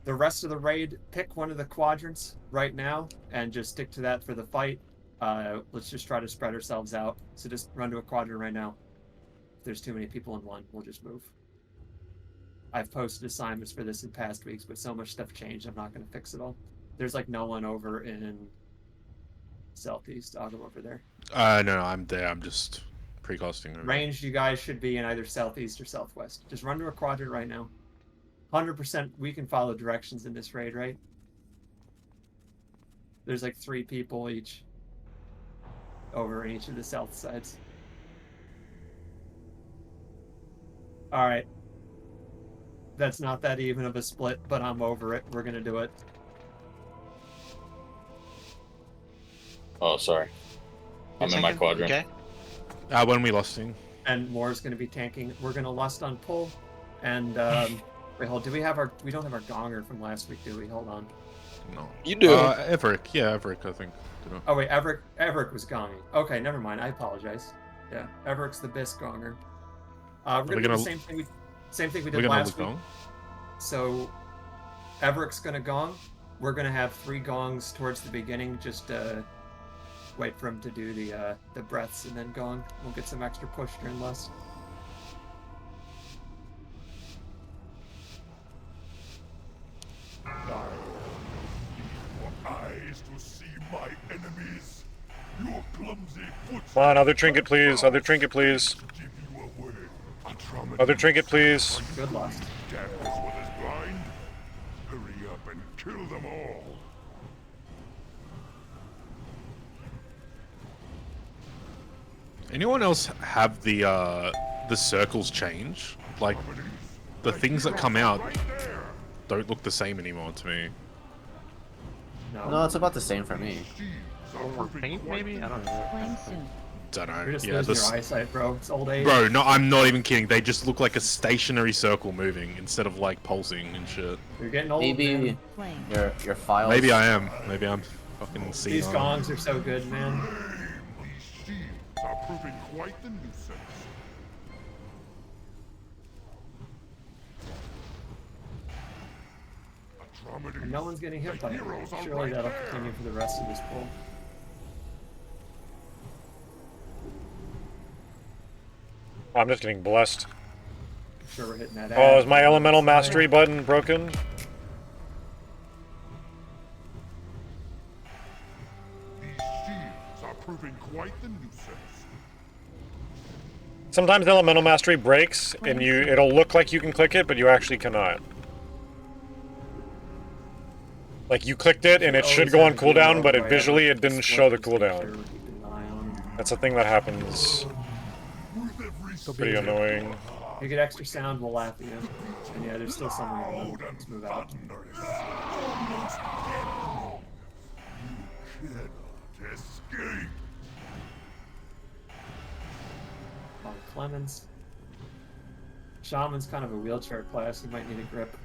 The rest of the raid, pick one of the quadrants right now and just stick to that for the fight. Let's just try to spread ourselves out. So just run to a quadrant right now. If there's too many people in one, we'll just move. I've posted assignments for this in past weeks, but so much stuff changed, I'm not going to fix it all. There's like no one over in Southeast. I'll go over there. No, I'm there. I'm just precasting. Ranged, you guys should be in either Southeast or Southwest. Just run to a quadrant right now. 100% we can follow directions in this raid, right? There's like 3 people each over in each of the south sides. Alright. That's not that even of a split, but I'm over it. We're gonna do it. Oh, sorry. I'm in my quadrant. Okay. When we lost him. And Moore's gonna be tanking. We're gonna lust on pull. And wait, hold. Do we have our? We don't have our gonger from last week, do we? Hold on. No. You do. Everick. Yeah, Everick, I think. Oh wait, Everick was gonging. Okay, never mind. I apologize. Yeah, Everick's the best gonger. We're gonna do the same thing. Same thing we did last week. Gong? So, Everick's gonna gong. We're gonna have 3 gongs towards the beginning. Just wait for him to do the breaths and then gong. We'll get some extra push during lust. Your eyes to see my enemies. Your clumsy foot. Come on, other trinket, please. Other trinket, please. Other trinket, please. Good lust. Death is what is blind. Hurry up and kill them all. Anyone else have the circles change? Like, the things that come out don't look the same anymore to me. No, it's about the same for me. Or paint, maybe? I don't know. Playing soon. Don't know. You're just Yeah, losing your eyesight, bro. It's old age. Bro, no, I'm not even kidding. They just look like a stationary circle moving instead of like pulsing and shit. You're getting old. Maybe Playing. your files. Maybe I am. Maybe I'm fucking seeing. These gongs are so good, man. These shields are proving quite the nuisance. And no one's getting hit by it. Surely that'll continue for the rest of this pull. I'm just getting blessed. I'm sure we're hitting that. Oh, is my elemental mastery button broken? These shields are proving quite the nuisance. Sometimes elemental mastery breaks, and it'll look like you can click it, but you actually cannot. Like you clicked it, and it should go on cooldown, but visually it didn't show the cooldown. That's a thing that happens. Pretty annoying. If you get extra sound, we'll laugh at you. And yeah, there's still someone in the room. Let's move out. Escape. On Clemens. Shaman's kind of a wheelchair class. You might need a grip.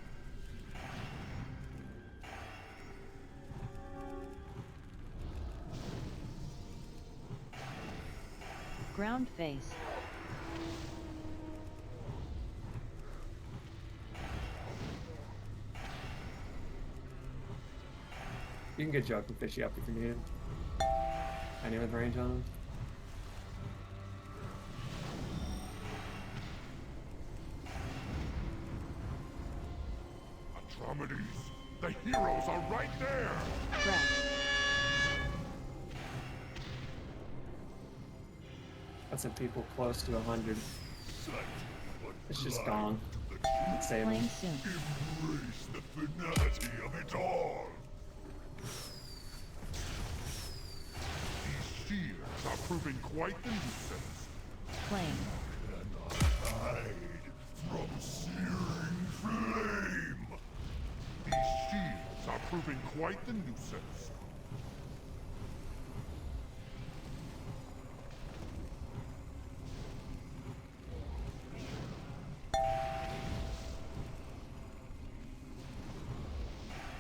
Ground face. You can get Joke and Fishy up if you need him. Any with range on him? Atrocities. The heroes are right there. Got some people close to 100. It's just gone. Save Playing him. soon. Embrace the finality of it all. These shields are proving quite the nuisance. Playing. Cannot hide from searing flame. These shields are proving quite the nuisance.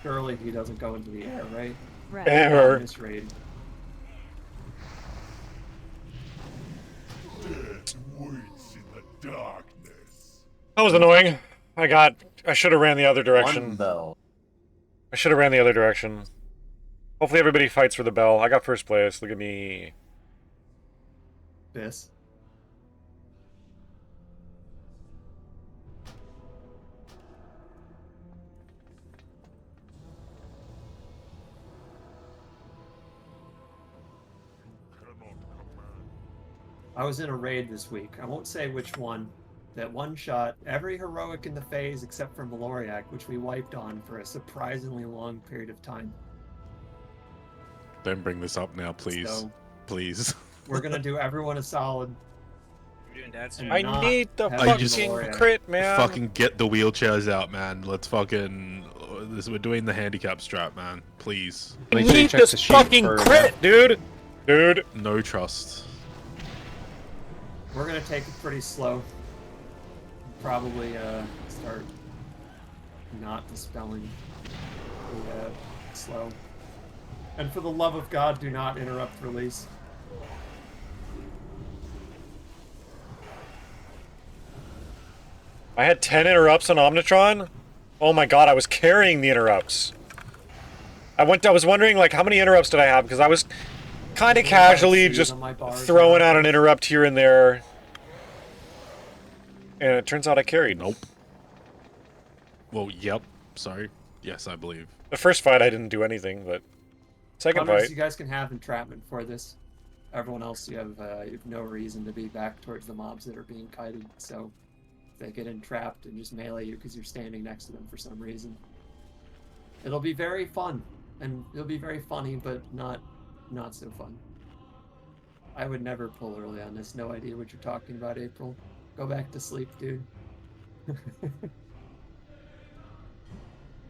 Surely he doesn't go into the air, right? Right. Ever. This raid. Death waits in the darkness. That was annoying. I should have ran the other direction. One bell. I should have ran the other direction. Hopefully everybody fights for the bell. I got first place. Look at me. This. I was in a raid this week. I won't say which one. That one shot every heroic in the phase except for Maloriak, which we wiped on for a surprisingly long period of time. Don't bring this up now, please. So, Please. we're gonna do everyone a solid. We're doing dad's and I not need the have fucking Maloriak. crit, man. Fucking get the wheelchairs out, man. Let's fucking... We're doing the handicap strap, man. Please. I Make sure you need check this the sheet fucking for, crit, dude. Dude. No trust. We're gonna take it pretty slow. Probably start not dispelling the slow. And for the love of God, do not interrupt release. I had 10 interrupts on Omnitron. Oh my god, I was carrying the interrupts. I was wondering, like, how many interrupts did I have? Because I was kind of casually just throwing out an interrupt here and there. And it turns out I carried. Nope. Well, yep. Sorry. Yes, I believe. The first fight I didn't do anything, but second Hunters, fight. you guys can have entrapment for this. Everyone else, you have no reason to be back towards the mobs that are being kited. So if they get entrapped and just melee you because you're standing next to them for some reason, it'll be very fun and it'll be very funny, but not so fun. I would never pull early on this. No idea what you're talking about, April. Go back to sleep, dude.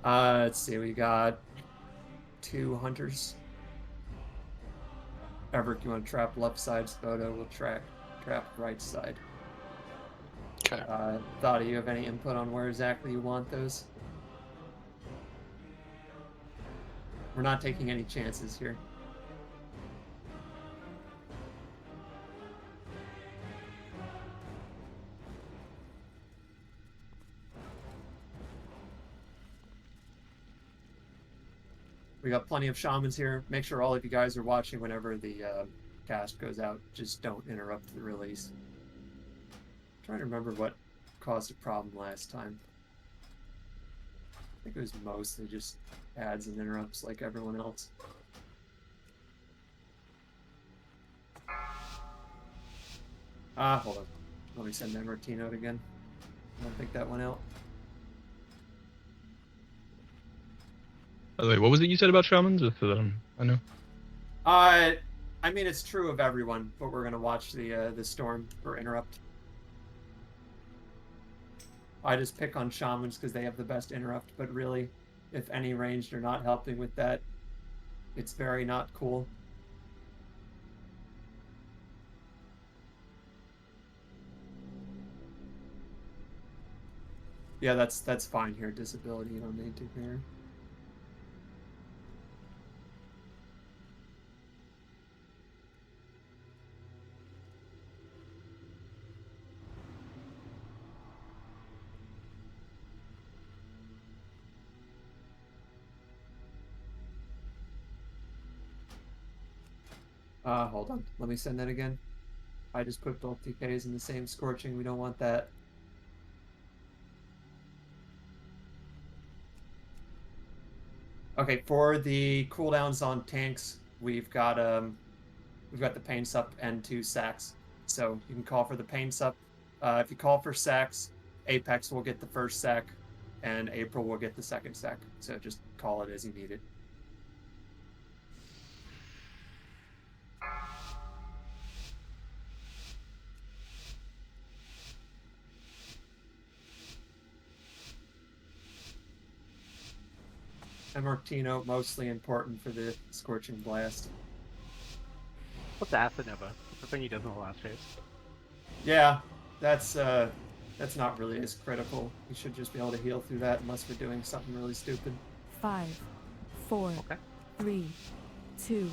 Let's see. We got 2 hunters. Everett, you want to trap left side? Spodo will trap right side. Okay. Thought, do you have any input on where exactly you want those? We're not taking any chances here. We got plenty of shamans here. Make sure all of you guys are watching whenever the cast goes out. Just don't interrupt the release. I'm trying to remember what caused a problem last time. I think it was mostly just ads and interrupts like everyone else. Hold on. Let me send that MRT note again. I don't think that went out. By the way, what was it you said about shamans? Just so that I know. I I mean, it's true of everyone, but we're gonna watch the storm or interrupt. I just pick on shamans because they have the best interrupt, but really, if any ranged are not helping with that, it's very not cool. Yeah, that's fine here. Disability, you don't need to here. Hold on. Let me send that again. I just put both TKs in the same scorching. We don't want that. Okay, for the cooldowns on tanks, we've got the pain sup and 2 sacks. So you can call for the pain sup. If you call for sacks, Apex will get the first sack, and April will get the second sack. So just call it as you need it. And Martino, mostly important for the Scorching Blast. What's Acid Nova? The thing he does in the last phase. Yeah, that's not really as critical. You should just be able to heal through that unless we're doing something really stupid. 5, 4, 3, 2,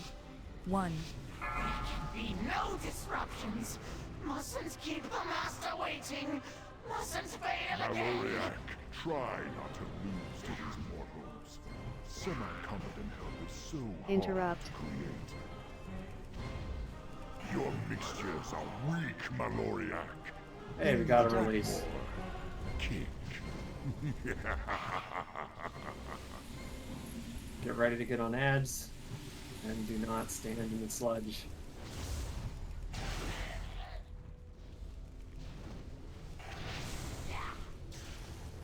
1. There can be no disruptions. Mustn't keep the master waiting. Mustn't fail again. Maloriac, try not to lose to these mortals. Semi-competent help is so Interrupt. hard to create. Your mixtures are weak, Maloriac. Hey, we got a release. Kick. Get ready to get on ads, and do not stand in the sludge.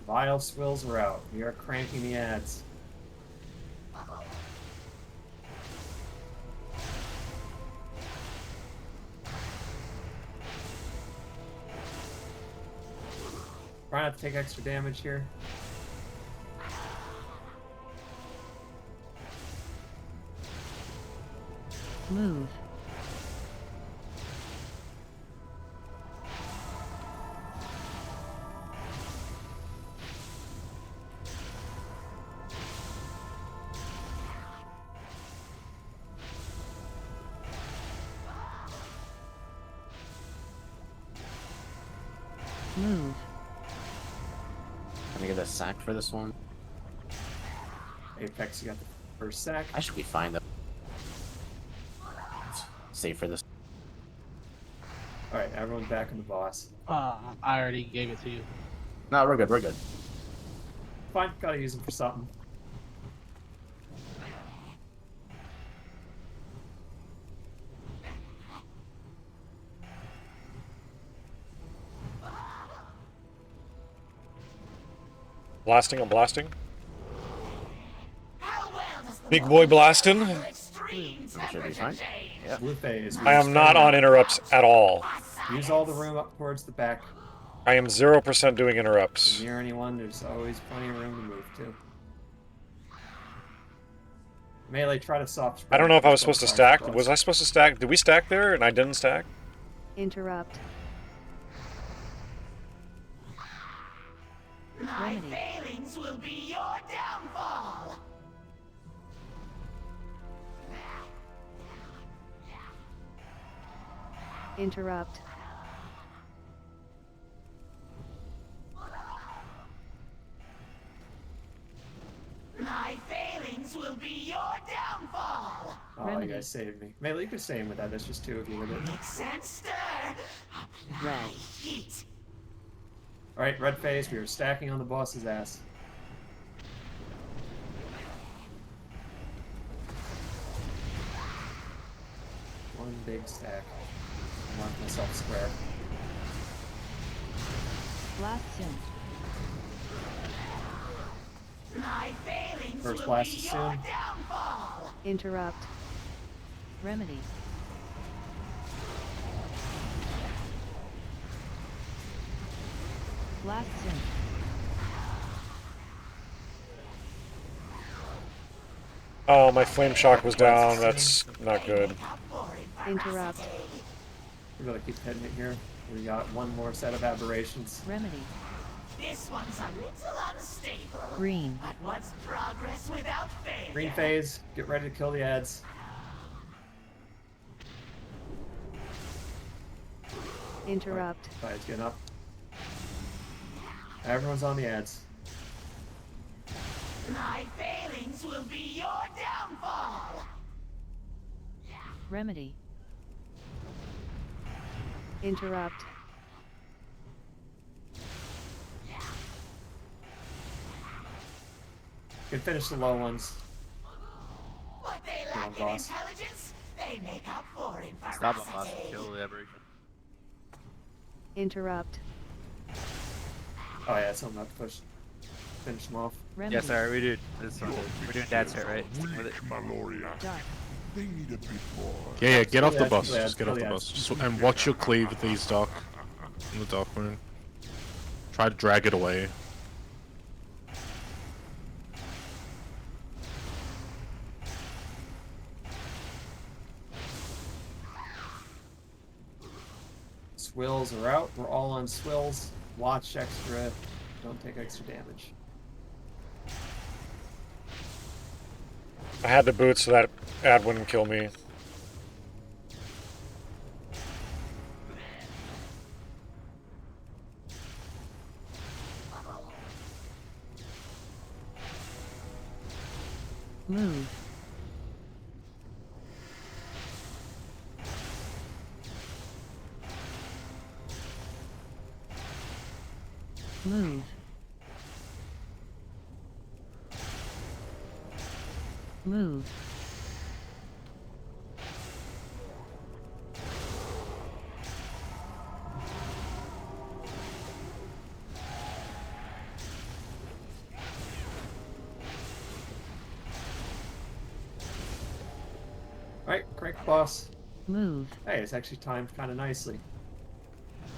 Vile swills are out. We are cranking the ads. Try not to take extra damage here. Move. Move. Can I get a sack for this one? Apex, you got the first sack. I should be fine though. Save for this. Alright, everyone's back in the boss. I already gave it to you. No, we're good, we're good. Fine, gotta use them for something. Blasting, I'm blasting. Big boy blasting. Should be fine. Yeah. Blue phase. I am not on interrupts at all. Use all the room up towards the back. I am 0% doing interrupts. Near anyone, there's always plenty of room to move to. Melee, try to soft spread. I don't know if I was supposed to stack. Was I supposed to stack? Did we stack there and I didn't stack? Interrupt. My failings will be your downfall. Interrupt. My failings will be your downfall. Oh, you guys saved me. Melee, you could stay in with that. That's just 2 of you with it. Mix and stir. Apply heat. Alright, red phase. We are stacking on the boss's ass. One big stack. Mark myself square. Blast soon. My failings First will blast be is your soon. downfall. Interrupt. Remedy. Blast soon. Oh, my flame shock was down. That's not good. Interrupt. We gotta keep hitting it here. We got one more set of aberrations. Remedy. This one's a little unstable. Green. But what's progress without failure? Green phase. Get ready to kill the ads. Interrupt. Tide's getting up. Everyone's on the ads. My failings will be your downfall. Remedy. Interrupt. Can finish the low ones. What they Come on, lack in boss. intelligence, they make up for in Stop him, boss. ferocity. Kill the aberration. Interrupt. Oh yeah, something I have to push. Finish them off. Remedy. Yes, sir. We do. This one. We're doing dad's hit, right? Weak, With it. Maloria. Dark. They need a bit more. Yeah, get off the Yeah, bus. yeah, Just get off the yeah. bus. Just, and watch your cleave with these dark, in the dark moon. Try to drag it away. Swills are out. We're all on swills. Watch extra. Don't take extra damage. I had to boot so that ad wouldn't kill me. Move. Move. Move. Alright, crank boss. Move. Hey, it's actually timed kind of nicely.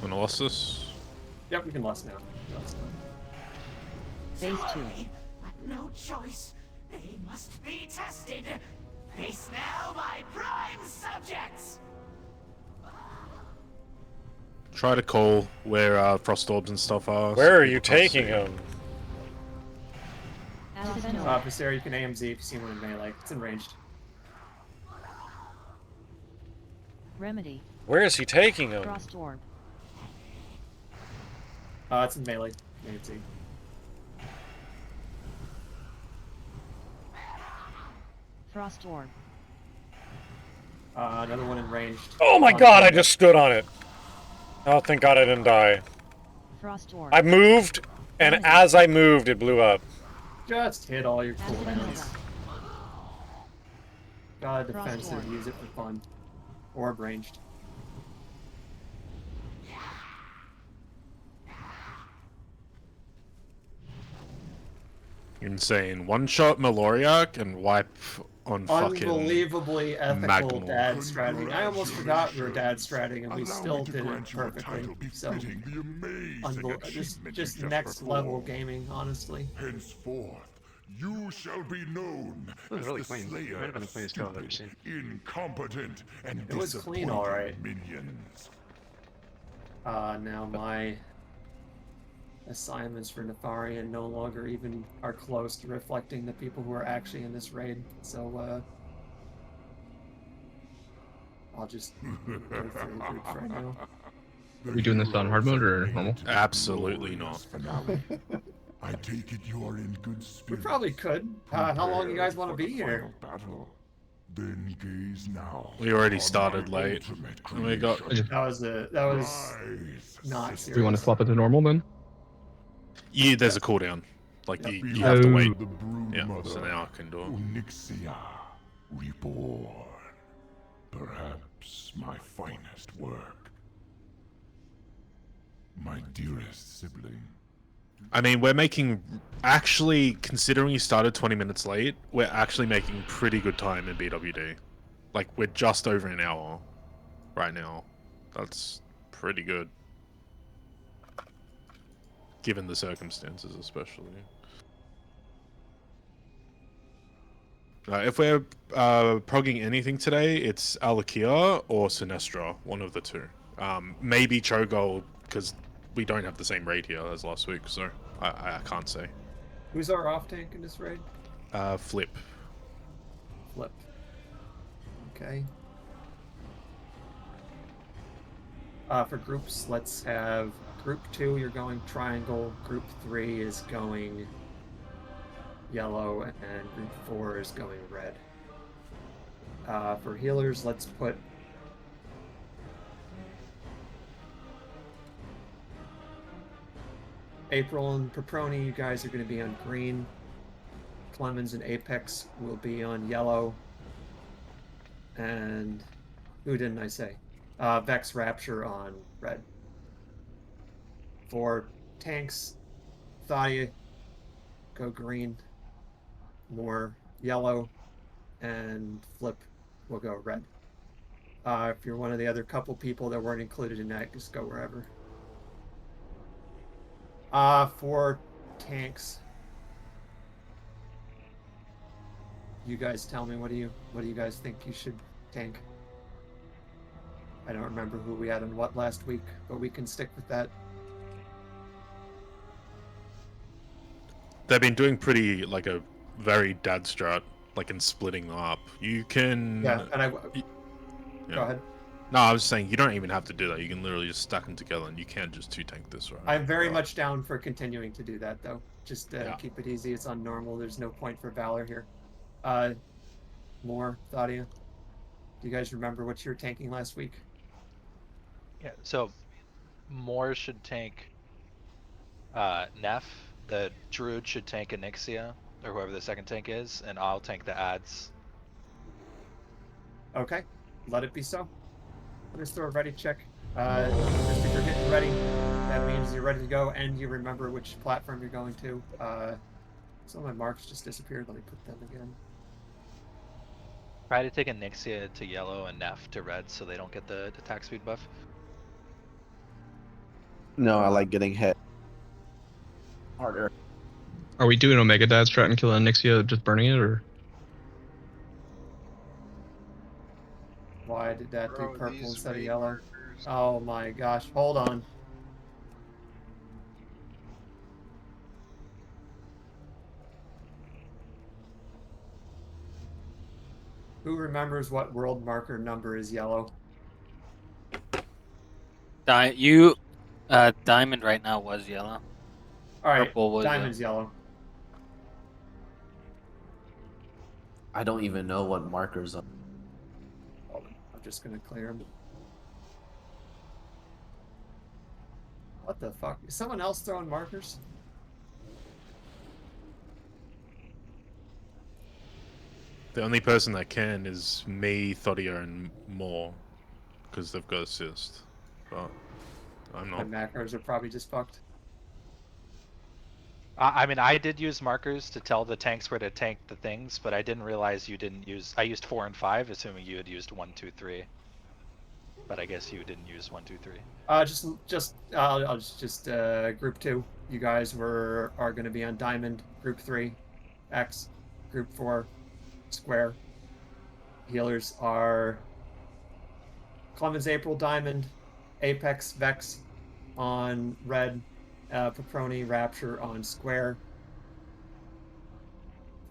Wanna lost this? Yep, we can lust now. Lust now. Phase 2. But no choice. They must be tested. Face now my prime subjects. Try to call where frost orbs and stuff are. Where so are you people can't taking see. him? This area you can AMZ if you see one in melee. It's enraged. Remedy. Where is he taking him? Frost orb. It's in melee. AMZ. Frost orb. Another one in ranged. Oh my god, I just stood on it. Oh, thank god I didn't die. Frost orb. I moved, and as I moved, it blew up. Just hit all your cooldowns. Got a Frost defensive, orb. use it for fun. Orb ranged. Insane. One shot Maloriak and wipe on fucking Unbelievably ethical Magmor. dad strategy. I almost forgot we were dad stratting and we Allow still me to did it grant you a perfectly. title So, befitting the amazing achievement just you next performed. level gaming, honestly. Henceforth, you shall be known was as really the clean. slayer Might have been the of cleanest kill I've ever stupid, seen. incompetent, and It was clean, disappointing alright. minions. Now my assignments for Nefarian no longer even are close to reflecting the people who are actually in this raid. So, I'll just go through the groups right now. Are we doing this on hard mode or normal? Absolutely not. Finale. I take it you are in good We spirits. probably could. How long you guys want to Prepare be for the here? final battle. Then gaze now. We already on started my late. ultimate And we got creation. That was Rise, not sister. Do we want to serious. swap it to normal then? yeah. There's a cooldown. Like you Behold have to wait. the brood Yeah. mother, So now I can do it. Onyxia, reborn. Perhaps my finest work. My dearest sibling. I mean, we're making, actually, considering you started 20 minutes late, we're actually making pretty good time in BWD. Like, we're just over an hour right now. That's pretty good. given the circumstances, especially. If we're progging anything today, it's Alakia or Sinestra, one of the two. Maybe Cho'Gall, because we don't have the same raid here as last week, so I can't say. Who's our off tank in this raid? Flip. Flip. Okay. For groups, let's have group 2, you're going triangle, group 3 is going yellow, and group 4 is going red. For healers, let's put April and Paproni, you guys are going to be on green. Clemens and Apex will be on yellow. And who didn't I say? Vex Rapture on red. For tanks, Thadia, go green. More yellow. And Flip will go red. If you're one of the other couple people that weren't included in that, just go wherever. For tanks, you guys tell me, what do you guys think you should tank? I don't remember who we had on what last week, but we can stick with that. They've been doing pretty, like, a very dad strat, like in splitting them up. You can... Yeah, and yeah. Go ahead. No, I was saying you don't even have to do that. You can literally just stack them together, and you can just 2-tank this, right? I'm very much down for continuing to do that, though. Just keep it easy. It's on normal. There's no point for Valor here. More, Thadia? Do you guys remember what you were tanking last week? Yeah, so Moore should tank Neff. The Druid should tank Anixia, or whoever the second tank is, and I'll tank the ads. Okay, let it be so. Let's throw a ready check. Just if you're getting ready, that means you're ready to go and you remember which platform you're going to. Some of my marks just disappeared. Let me put them again. Try to take Anixia to yellow and Neff to red so they don't get the attack speed buff. No, I like getting hit harder. Are we doing Omega Dad strat and killing Nixia, just burning it, or? Why did that do purple instead of yellow? Oh my gosh, hold on. Who remembers what world marker number is yellow? Diamond right now was yellow. Alright, Purple was diamond's yellow. I don't even know what markers are. I'm just gonna clear them. What the fuck? Is someone else throwing markers? The only person that can is me, Thodia, and Moore, because they've got assist. But I'm not. My macros are probably just fucked. I mean, I did use markers to tell the tanks where to tank the things, but I didn't realize you didn't use... I used 4 and 5, assuming you had used 1, 2, 3. But I guess you didn't use 1, 2, 3. I'll just group 2. You guys are going to be on diamond. Group 3, X. Group 4, square. Healers are Clemens, April, diamond. Apex, Vex on red. Paproni, Rapture on square.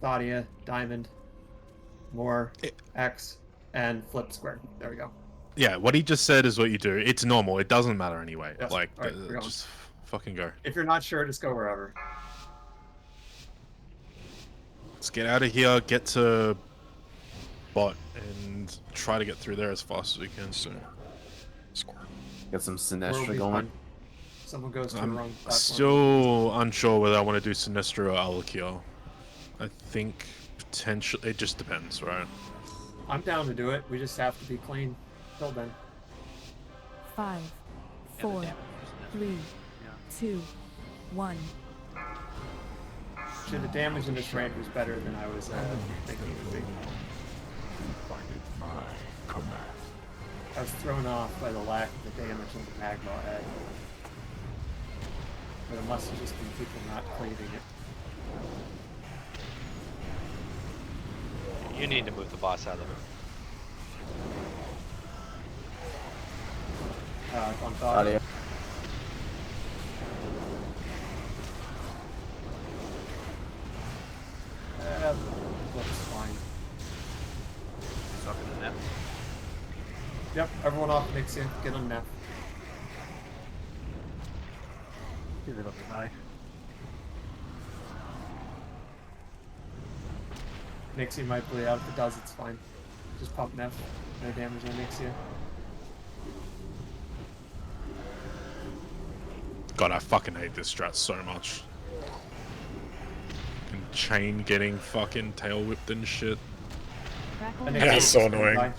Thadia, diamond. Moore, X, and flip square. There we go. Yeah, what he just said is what you do. It's normal. It doesn't matter anyway. Yes. Like, All right, just fucking go. If you're not sure, just go wherever. Let's get out of here, get to bot, and try to get through there as fast as we can soon. Get some We'll Sinestra be going. fine. Someone goes to the wrong platform. Still unsure whether I want to do Sinestra or Alakia. I think potentially it just depends, right? I'm down to do it. We just have to be clean. Till then. 5, 4, 3, 2, 1. Shit, the damage in this raid was better than I was thinking it would be. I was thrown off by the lack of the damage on the Magma head. But it must have just been people not cleaving it. You need to move the boss out of it. On audio. Looks fine. Suck in the net. Yep, everyone off Nixie. Get on Neff. He's a little nice. Nixie might bleed out. If it does, it's fine. Just pump Neff. No damage on Nixie. God, I fucking hate this strat so much. And chain getting fucking tail whipped and shit. That's so annoying.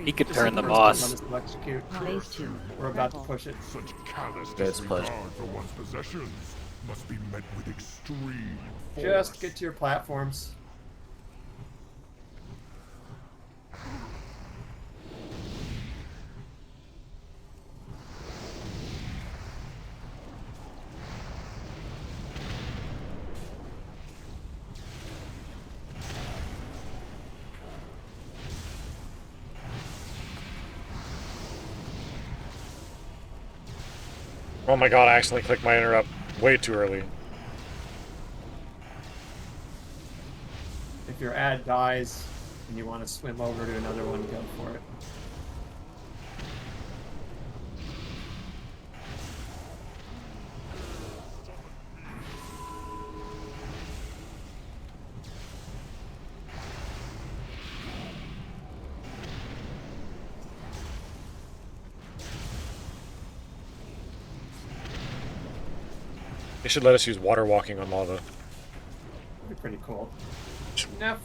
He could turn the boss. Phase 2. We're about to push it. Such callous It's pushed. disregard for one's possessions must be met with extreme force. Just get to your platforms. Oh my god, I accidentally clicked my interrupt way too early. If your ad dies and you want to swim over to another one, go for it. They should let us use water walking on lava. That'd be pretty cool. Neff.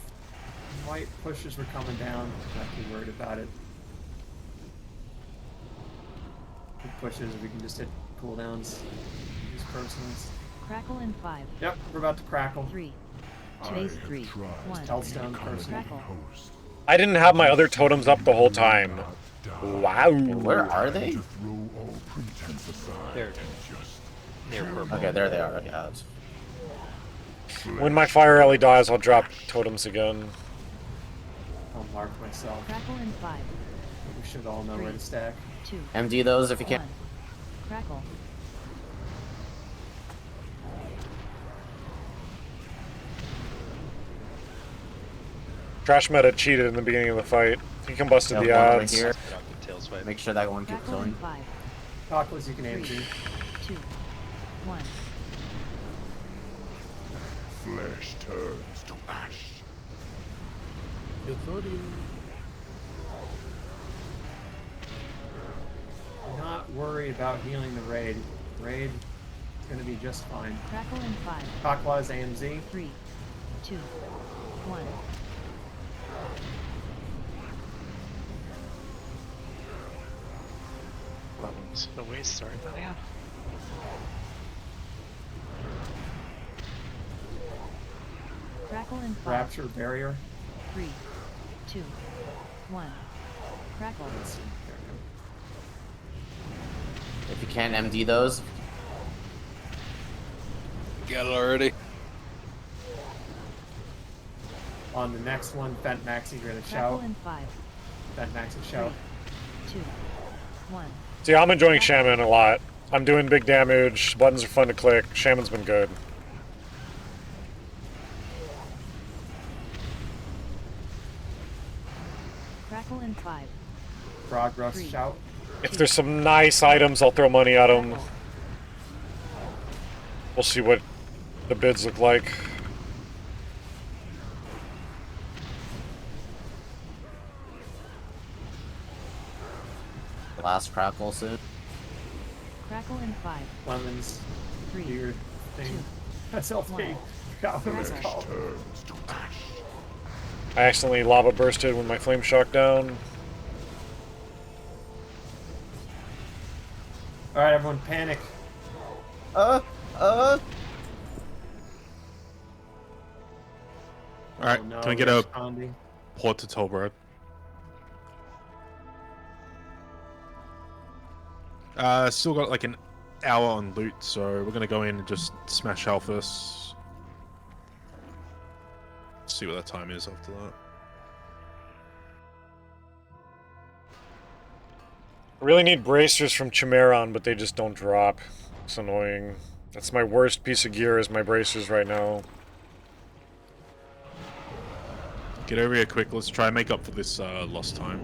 White pushes were coming down. Not too worried about it. Big pushes, we can just hit cooldowns. Use personals. Crackle in 5. Yep, we're about to crackle. 3. Phase 3. 1. Hellstone personal. Crackle. I didn't have my other totems up the whole time. Wow. Where are they? There. Okay, there they are. Yeah. When my fire alley dies, I'll drop totems again. I'll mark myself. Crackle in 5. We should all know where to stack. 2. MD those if you can. 1. Crackle. Trash Meta cheated in the beginning of the fight. He combusted the odds. Here. Make sure that one keeps Crackle in going. 5. Cataclysm, you can aim 3, to. 2. 1. Flesh turns to ash. Not worry about healing the raid. Raid is going to be just fine. Crackle in 5. Clockwise AMZ. 3, 2, 1. The waste, sorry, buddy. Crackle in 5. Rapture barrier. 3, 2, 1. Crackle. If you can MD those. Got it already. On the next one, Fent Maxi, you're going to Crackle shout. in 5. Fent Maxi, shout. 3, 2, 1. See, I'm enjoying Shaman a lot. I'm doing big damage, buttons are fun to click, Shaman's been good. Crackle in 5. Progress, 3, shout. If there's some nice items, I'll throw money at them. We'll see what the bids look like. Last crackle soon. Crackle in 5. Lemons. 3, Weird thing. 2, That's LP. Forgot what it was Crackle. called. Turns to ash. I accidentally lava bursted when my flame shock down. Alright, everyone, panic. Alright, Oh, no, can I get we're a responding. port to Toll Road? Still got like an hour on loot, so we're gonna go in and just smash Alphas. See what that time is after that. I really need bracers from Chimeron, but they just don't drop. It's annoying. That's my worst piece of gear is my bracers right now. Get over here quick. Let's try and make up for this lost time.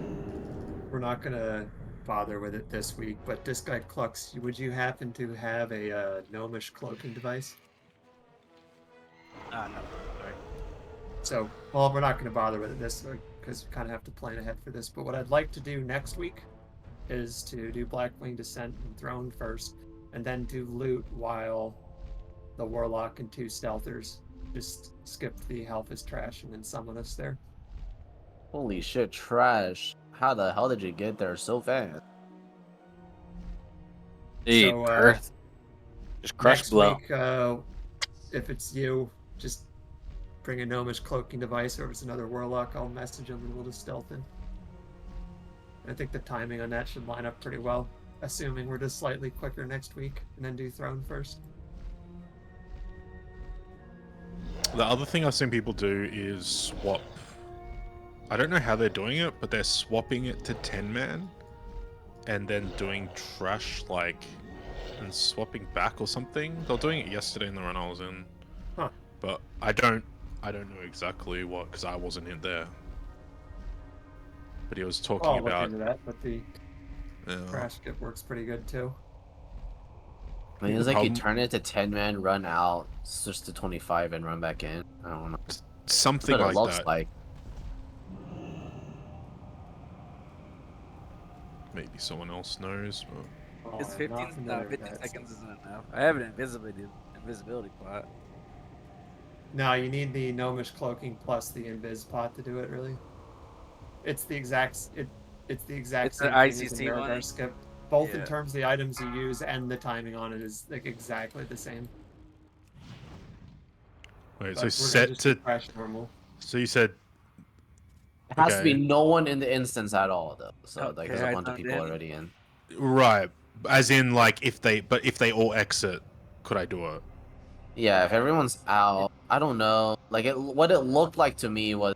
We're not gonna bother with it this week, but this guy Clux, would you happen to have a gnomish cloaking device? No, sorry. So, well, we're not gonna bother with it this week because we kind of have to plan ahead for this. But what I'd like to do next week is to do Blackwing Descent and Throne first, and then do loot while the Warlock and 2 Stealthers just skip the Halfist trash and then summon us there. Holy shit, trash. How the hell did you get there so fast? So, just crush next blow. week, if it's you, just bring a gnomish cloaking device, or if it's another Warlock, I'll message him and we'll just stealth in. I think the timing on that should line up pretty well, assuming we're just slightly quicker next week, and then do Throne first. The other thing I've seen people do is swap. I don't know how they're doing it, but they're swapping it to 10-man and then doing trash, like, and swapping back or something. They were doing it yesterday in the run I was in. Huh. But I don't know exactly what, because I wasn't in there. But he was talking I'll about... look into that, but the trash skip works pretty good too. I mean, it's like you turn it to 10-man, run out, switch to 25, and run back in. I don't know. Something That's what like it looks that. like. Maybe someone else knows, but... It's I'm 15, not familiar with 50 that, seconds so- isn't enough. I have an invisibility pot. No, you need the gnomish cloaking plus the invis pot to do it. Really, it's the exact it's the exact It's same the thing as the ICC one? Marigar skip. Both in Yeah. terms of the items you use and the timing on it is like exactly the same. Wait, But so we're set gonna just do to... crash normal. So you said... It has to be Okay. no one in the instance at all, though. So, like, Okay, there's a I bunch of don't people know. already in. Right. As in, like, if they all exit, could I do it? Yeah, if everyone's out, I don't know. Like, what it looked like to me was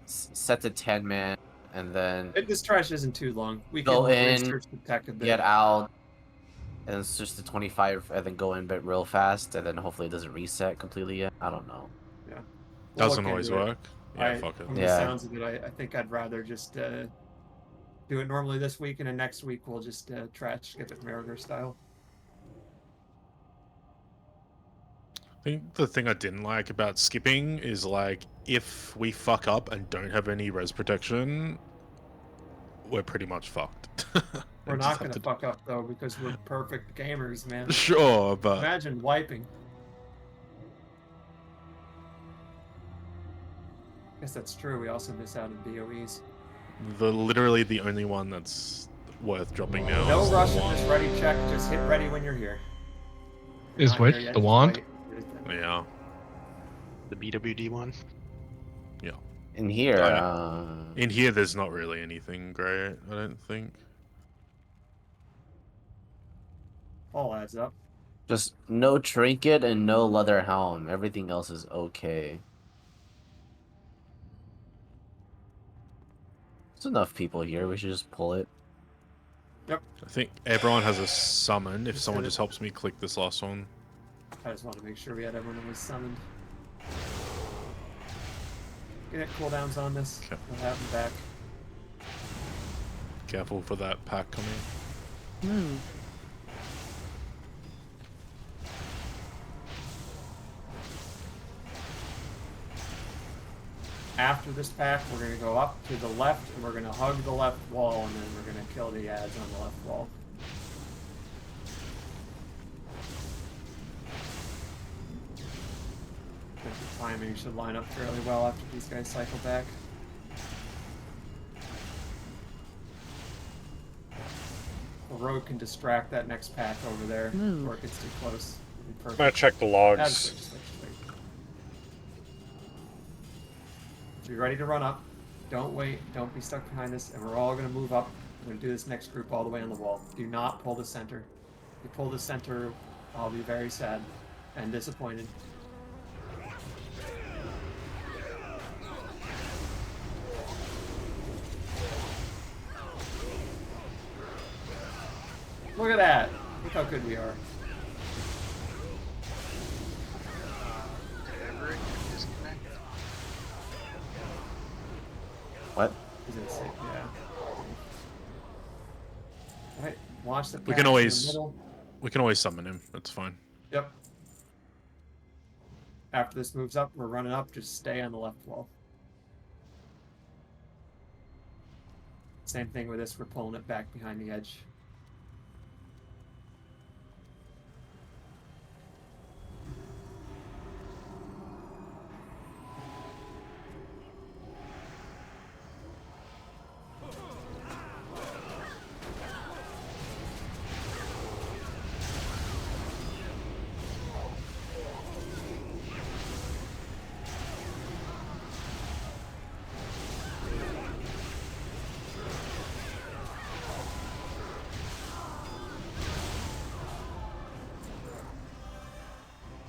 set to 10-man, and then This trash isn't too long. We go can in, research the tech a bit. get out, and then switch to 25, and then go in but real fast, and then hopefully it doesn't reset completely yet. I don't know. Yeah. Doesn't look always into it. work. Yeah, fuck it. From the sounds of it, I think I'd rather just do it normally this week, and then next week we'll just trash skip it Marigar style. I think the thing I didn't like about skipping is, like, if we fuck up and don't have any res protection, we're pretty much fucked. We're not gonna fuck up though because we're perfect gamers, man. Sure, but... Imagine wiping. I guess that's true. We also miss out on BOEs. Literally the only one that's worth dropping now. No is the rush, one. just ready check. Just hit ready when you're here. Is Not which? here yet, The just wand? wait. Yeah. The BWD one? Yeah. In here, In here, there's not really anything great, I don't think. All adds up. just no trinket and no leather helm. Everything else is okay. There's enough people here. We should just pull it. Yep. I think everyone has a summon. If Just someone did it. just helps me click this last one. I just want to make sure we had everyone that was summoned. Get cooldowns on this. Okay. We'll have them back. Careful for that pack coming. Move. After this pack, we're going to go up to the left, and we're going to hug the left wall, and then we're going to kill the ads on the left wall. I think the timing should line up fairly well after these guys cycle back. The rogue can distract that next pack over there before it gets too close. I'm gonna check the logs. Switch. Be ready to run up. Don't wait. Don't be stuck behind this. And we're all going to move up. We're going to do this next group all the way on the wall. Do not pull the center. you pull the center, I'll be very sad and disappointed. Look at that! Look how good we are. What? Is it sick? Yeah. Alright, watch the We pack can in always the middle. summon him. That's fine. Yep. After this moves up, we're running up, just stay on the left wall. Same thing with this, we're pulling it back behind the edge.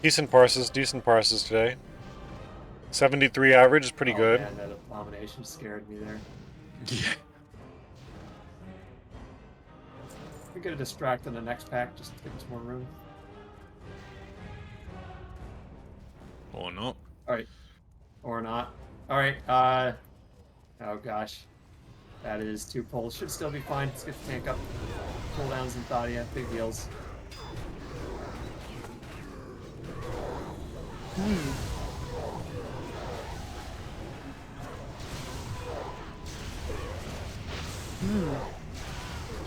Decent parses today. 73 average is pretty good. Man, that abomination scared me there. Yeah. We get a distract on the next pack, just to give us more room. Or not. Alright. Or not. Alright, oh gosh. That is 2 pulls. Should still be fine. Let's get the tank up. Cooldowns and Thadia. Big deals.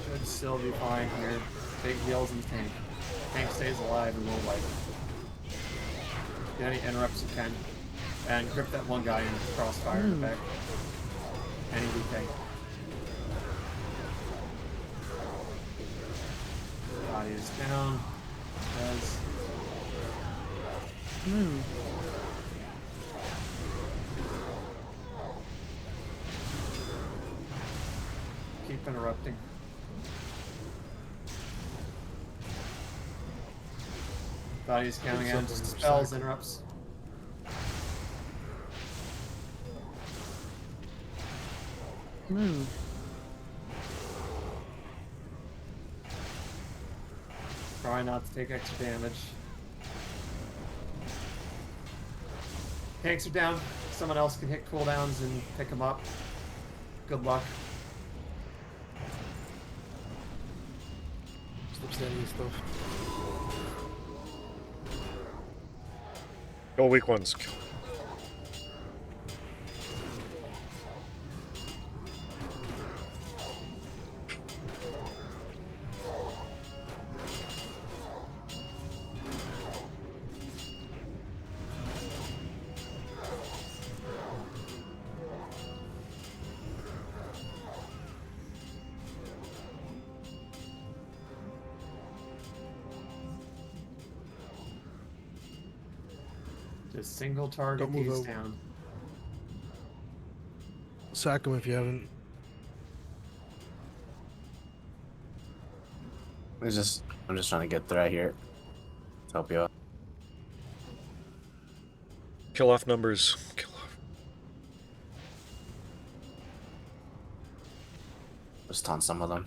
Should still be fine here. Big heals in the tank. Tank stays alive and we'll wipe. Get any interrupts you can. And grip that one guy in crossfire in the back. Any DK. Body is down. Does. Keep interrupting. Body's counting out. Spells, interrupts. Try not to take extra damage. Tanks are down. Someone else can hit cooldowns and pick them up. Good luck. Stop standing stuff. Go weak ones. Just single target Don't move these over. down. Sack him if you haven't. I'm just trying to get through here. To help you out. Kill off numbers. Kill off. Just taunt some of them.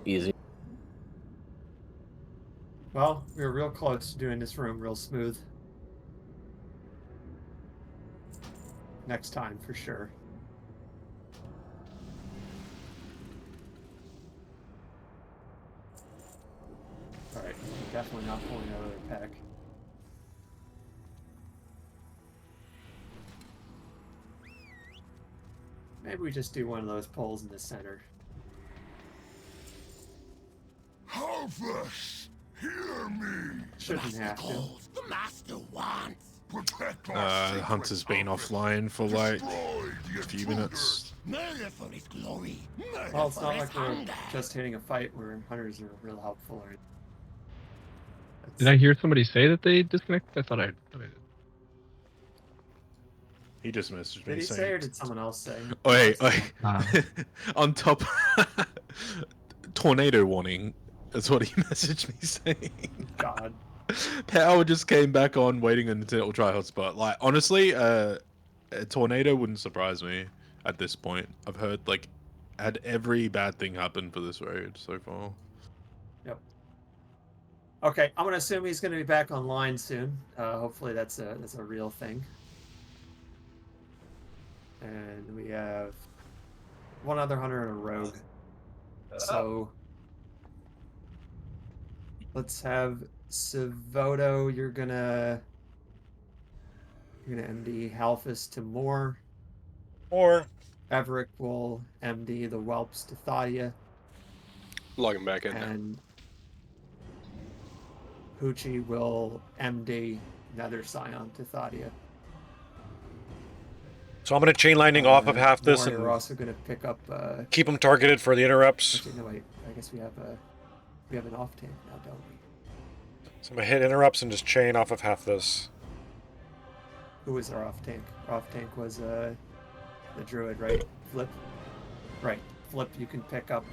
Easy. Well, we were real close to doing this room real smooth. Next time, for sure. Alright, definitely not pulling out of their pack. Maybe we just do one of those pulls in the center. Harvest! Here! Shouldn't have to. The master wants. Protect Hunter's been offline for like a few minutes. Murder for his glory. Murder Well, it's for not his like we're hunger. just hitting a fight where hunters are real helpful. Or... Did I hear somebody say that they disconnected? I thought I did. He just messaged me Did he saying. say or did someone else say? Oh, hey, on top, tornado warning. That's what he messaged me saying. God. Power just came back on, waiting until it'll try hotspot. Like honestly, a tornado wouldn't surprise me at this point. I've heard like had every bad thing happen for this road so far. Yep. Okay, I'm gonna assume he's gonna be back online soon. Hopefully that's a real thing. And we have one other hunter and a rogue. So let's have Savoto. You're gonna MD Halphus to Moore. Everick will MD the Whelps to Thadia. Log him back in. And Poochie will MD Nether Scion to Thadia. So I'm going to chain lightning off of half this We're and also going to pick up. keep them targeted for the interrupts. Actually, no, wait. I guess we have an off tank now, don't we? So I'm going to hit interrupts and just chain off of half this. Who was our off tank? Our off tank was the druid, right? Flip. Right. Flip. You can pick up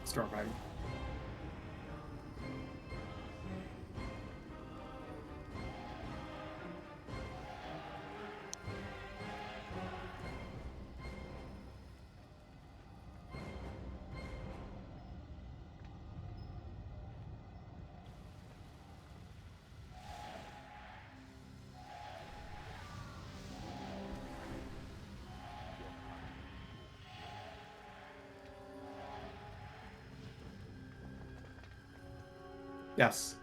Storm Rider. Yes.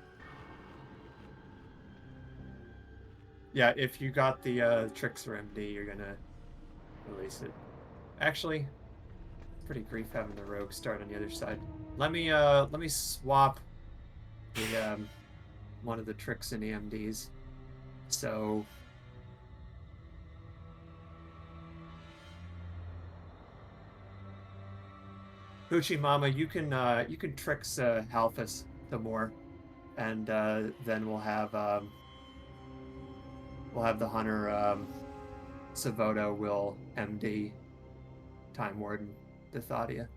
Yeah, if you got the Trickster MD, you're gonna release it. Actually, pretty grief having the rogue start on the other side. Let me swap the one of the tricks in the MDs. So Hoochie Mama, you can tricks Halphus the more, and then we'll have the hunter Savoto will MD Time Warden to Thadia.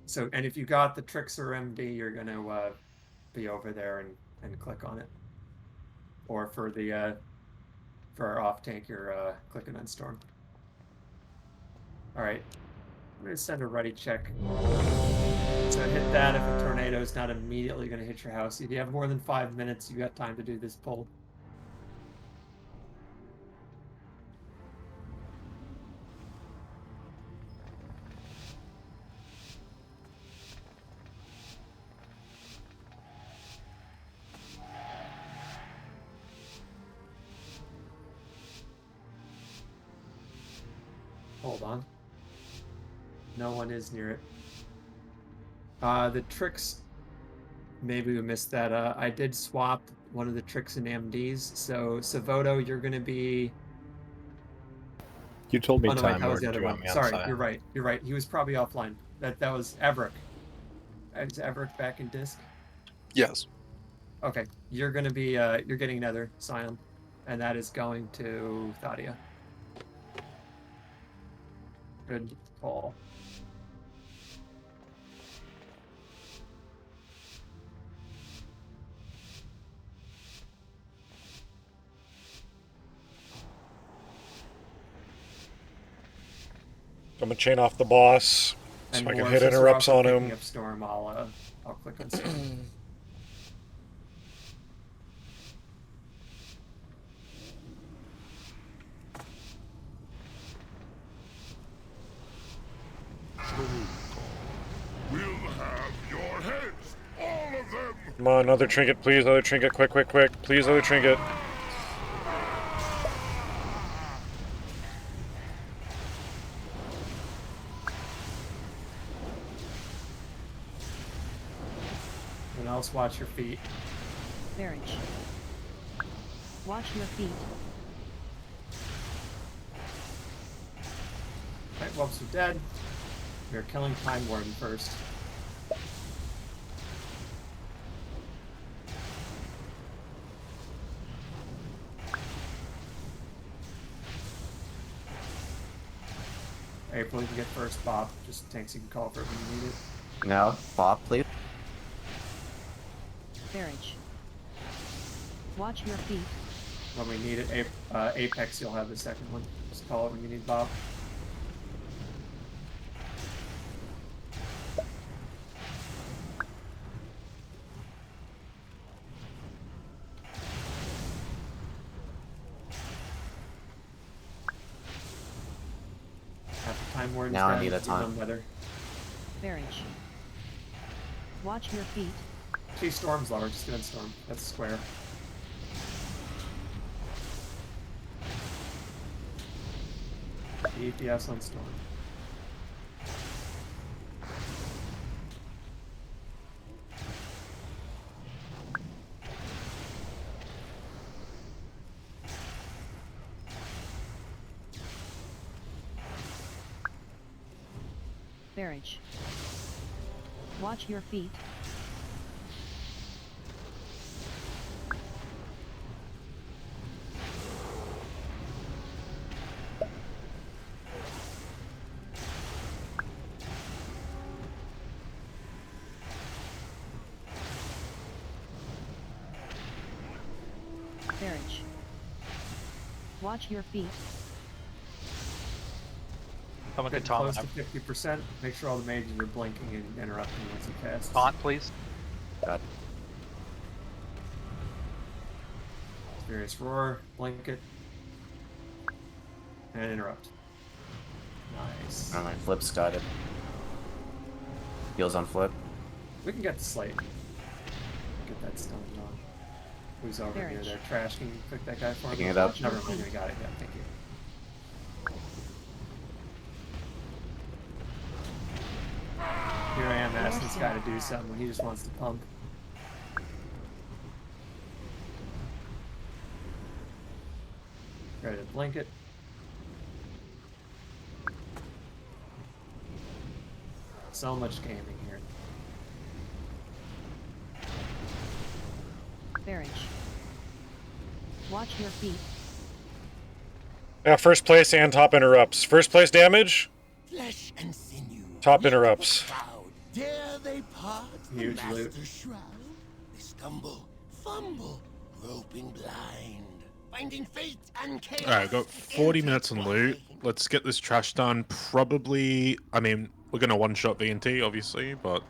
So, and if you got the Trickster MD, you're gonna be over there and click on it. Or for the for our off tank, you're clicking on Storm. All right, I'm gonna send a ready check. So hit that if a tornado is not immediately going to hit your house. If you have more than 5 minutes, you got time to do this pull. Hold on. No one is near it. The tricks, maybe we missed that. I did swap one of the tricks in MDs. So Savoto, you're going to be. You told me oh, no, time. wait, that was the other one. Sorry, outside. you're right. You're right. He was probably offline. That was Everick. Is Everick back in disc? Yes. Okay, you're going to be. You're getting another Scion, and that is going to Thadia. Good call. I'm gonna chain off the boss so And I can more, hit since we're interrupts also on picking him. up Storm, I'll click on Storm. We'll have your heads, all of them. Come on, another trinket, please. Another trinket, quick, quick, quick. Please, another trinket. Everyone else, watch your feet. Marriage. Watch your feet. Alright, whelps are dead. We're killing Time Warden first. April, you can get first BoT. Just tanks you can call for it when you need it. Now, BoT, please. Marriage. Watch your feet. When we need it, Apex, you'll have the second one. Just call it when you need BoT. Time Warden's now I down, need a do time. Weather. Marriage. Watch your feet. Gee, Storm's lower, just get in Storm. That's a square. EPS on Storm. Marriage. Watch your feet. Marriage. Watch your feet. Someone Get could taunt. close to 50%. Make sure all the mages are blinking and interrupting once you cast. Taunt, please. Got Furious Roar, blink it, and interrupt. Nice. Alright, Flip's got it. Heals on Flip. We can get the slate. Get that stun on. Who's over here? Marriage. They're trash. Can you click that guy for me? Picking it up. Never mind, we got it. Yeah, thank you. Here I am asking this guy to do something when he just wants to pump. Ready to blink it. So much gaming here. Marriage. Watch your feet. Yeah, first place and top interrupts. First place damage, Flesh and sinew. top interrupts. Dare they part from Huge loot. Master Shroud? They stumble, fumble, groping blind, finding fate and chaos. Alright, got 40 minutes on loot. Let's get this trash done. Probably, I mean, we're gonna one-shot VNT, obviously, but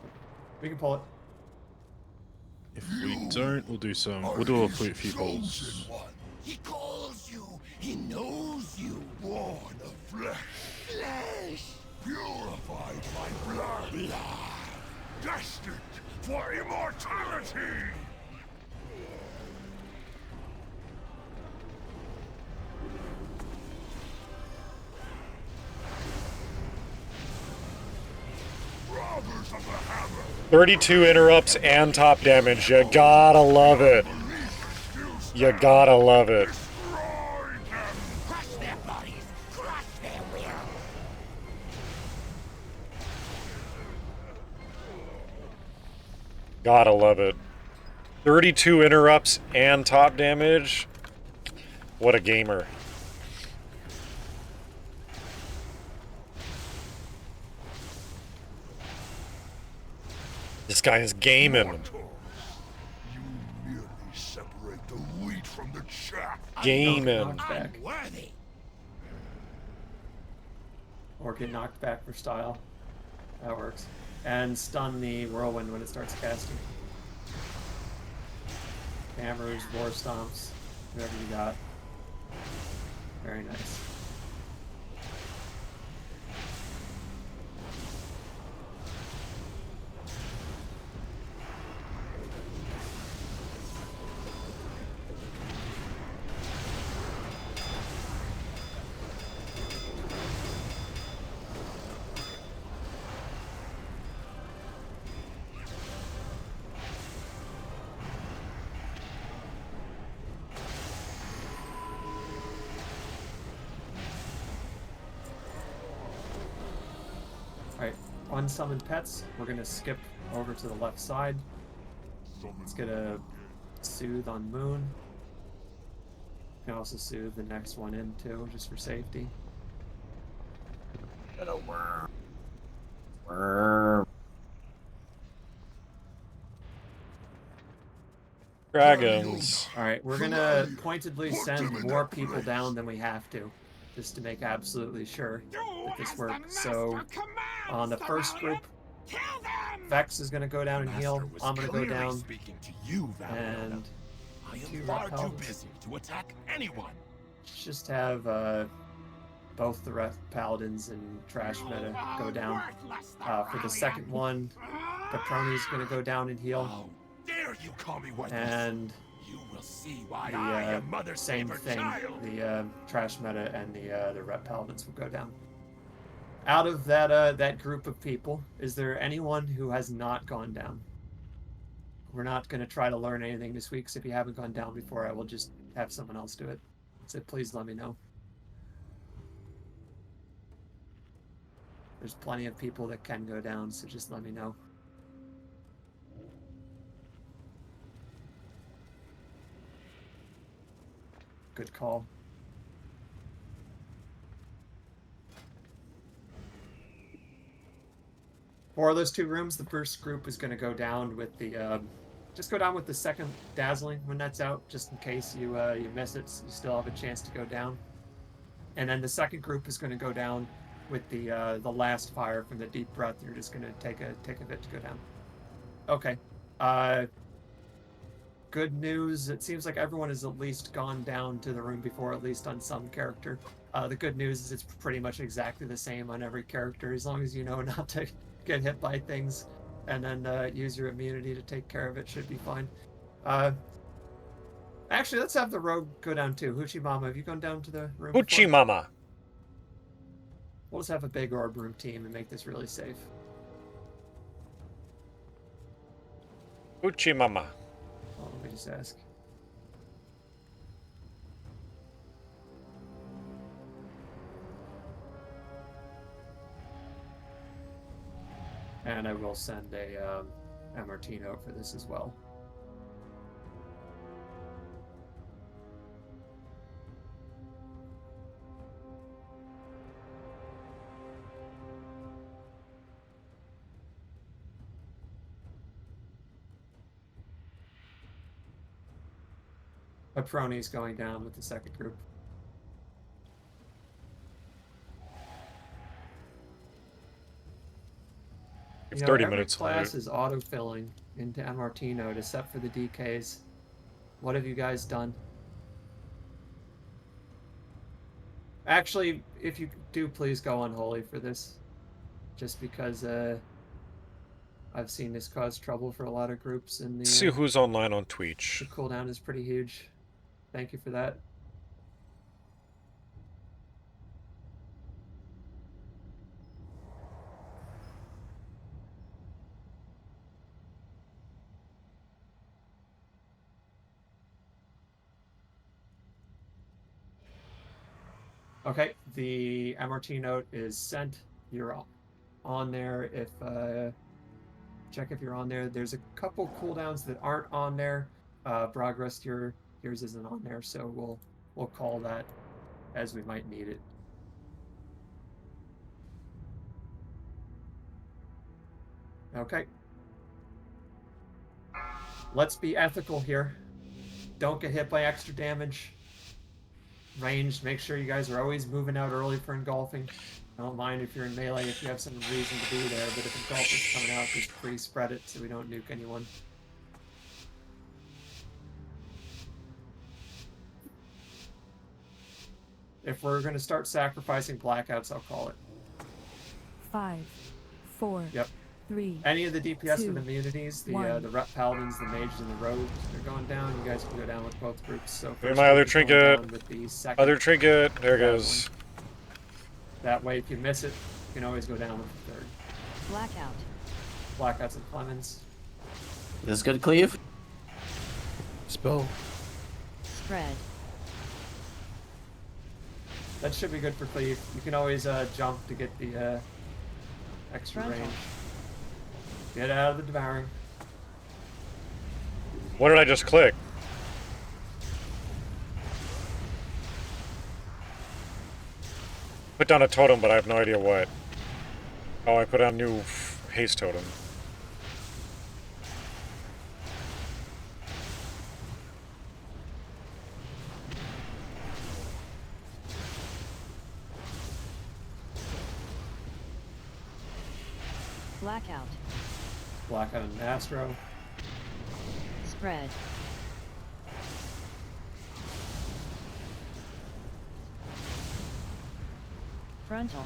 We can pull it. if we don't, we'll do a few pulls. He calls you. He knows you. Born of flesh. Flesh. Purified by blood. Destined for immortality. Brothers of the hammer. 32 interrupts and top damage. You gotta love it. You gotta love it. Crush their bodies. Crush their will. Gotta love it. 32 interrupts and top damage. What a gamer. This guy is gaming. You merely separate the wheat from the chaff. Gaming. Worthy. Or get knocked back for style. That works. And stun the whirlwind when it starts casting. Hammers, war stomps, whatever you got. Very nice. unsummoned pets, we're gonna skip over to the left side. Let's get a soothe on Moon. You can also soothe the next one in too, just for safety. Get a worm. Worm. Dragons. Alright, we're gonna pointedly send more people down than we have to, just to make absolutely sure that this works. So, on the first group, Vex is gonna go down and heal. I'm gonna go down. And I two am far too Paladins. busy to attack anyone. Let's just have both the Paladins and Trash Meta go down. For the second one, Patroni's gonna go down and heal. Dare you call me what And you will see why I am mother's same favorite thing. child. The Trash Meta and the Ret Paladins will go down. Out of that group of people, is there anyone who has not gone down? We're not going to try to learn anything this week, so if you haven't gone down before, I will just have someone else do it. So please let me know. There's plenty of people that can go down, so just let me know. Good call. For those two rooms, the first group is going to go down with the just go down with the second Dazzling when that's out, just in case you you miss it, so you still have a chance to go down. And then the second group is going to go down with the last fire from the Deep Breath. You're just going to take a bit to go down. Okay. Good news. It seems like everyone has at least gone down to the room before, at least on some character. The good news is it's pretty much exactly the same on every character, as long as you know not to get hit by things, and then use your immunity to take care of it. Should be fine. Actually, let's have the rogue go down too. Hoochie Mama, have you gone down to the room? Hoochie Mama. We'll just have a big orb room team and make this really safe. Hoochie Mama. Oh, let me just ask. And I will send a MRT note for this as well. Aproni's going down with the second group. It's You know, 30 every minutes class later. is auto-filling into MRT node except for the DKs. What have you guys done? Actually, if you do, please go unholy for this. Just because I've seen this cause trouble for a lot of groups in the... Let's see who's online on Twitch. The cooldown is pretty huge. Thank you for that. Okay, the MRT note is sent. You're on there. If check if you're on there. There's a couple cooldowns that aren't on there. Progress, yours isn't on there, so we'll call that as we might need it. Okay. Let's be ethical here. Don't get hit by extra damage. Ranged, make sure you guys are always moving out early for engulfing. I don't mind if you're in melee if you have some reason to be there, but if engulfing's coming out, just pre-spread it so we don't nuke anyone. If we're going to start sacrificing blackouts, I'll call it. 5, 4, Yep. 3. Any of the DPS 2, with immunities, the 1. Ret Paladins, the Mages, and the Rogues, they're going down. You guys can go down with both groups. So Here's first my other group is going trinket. down with the second Other trinket. There it Dazzling. goes. That way, if you miss it, you can always go down with the third. Blackout. Blackouts and Clemens. This good, Cleve? Spell. Spread. That should be good for Cleve. You can always jump to get the Extra Frontal. range. Get out of the devouring. What did I just click? Put down a totem, but I have no idea what. Oh, I put down new haste totem. Blackout. Blackout and Astro. Spread. Frontal.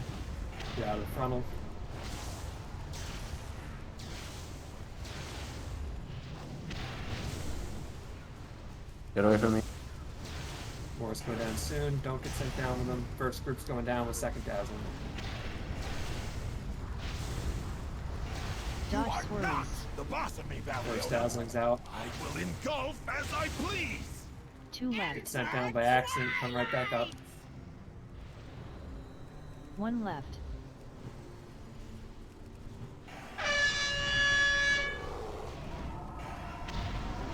Get out of the frontal. Get away from me. Morris go down soon. Don't get sent down with them. First group's going down with second dazzling. Dodge swirlies. The boss of me, First dazzling's out. I will engulf as I please. 2 Get left. sent down by accident. Come right back up. 1 left.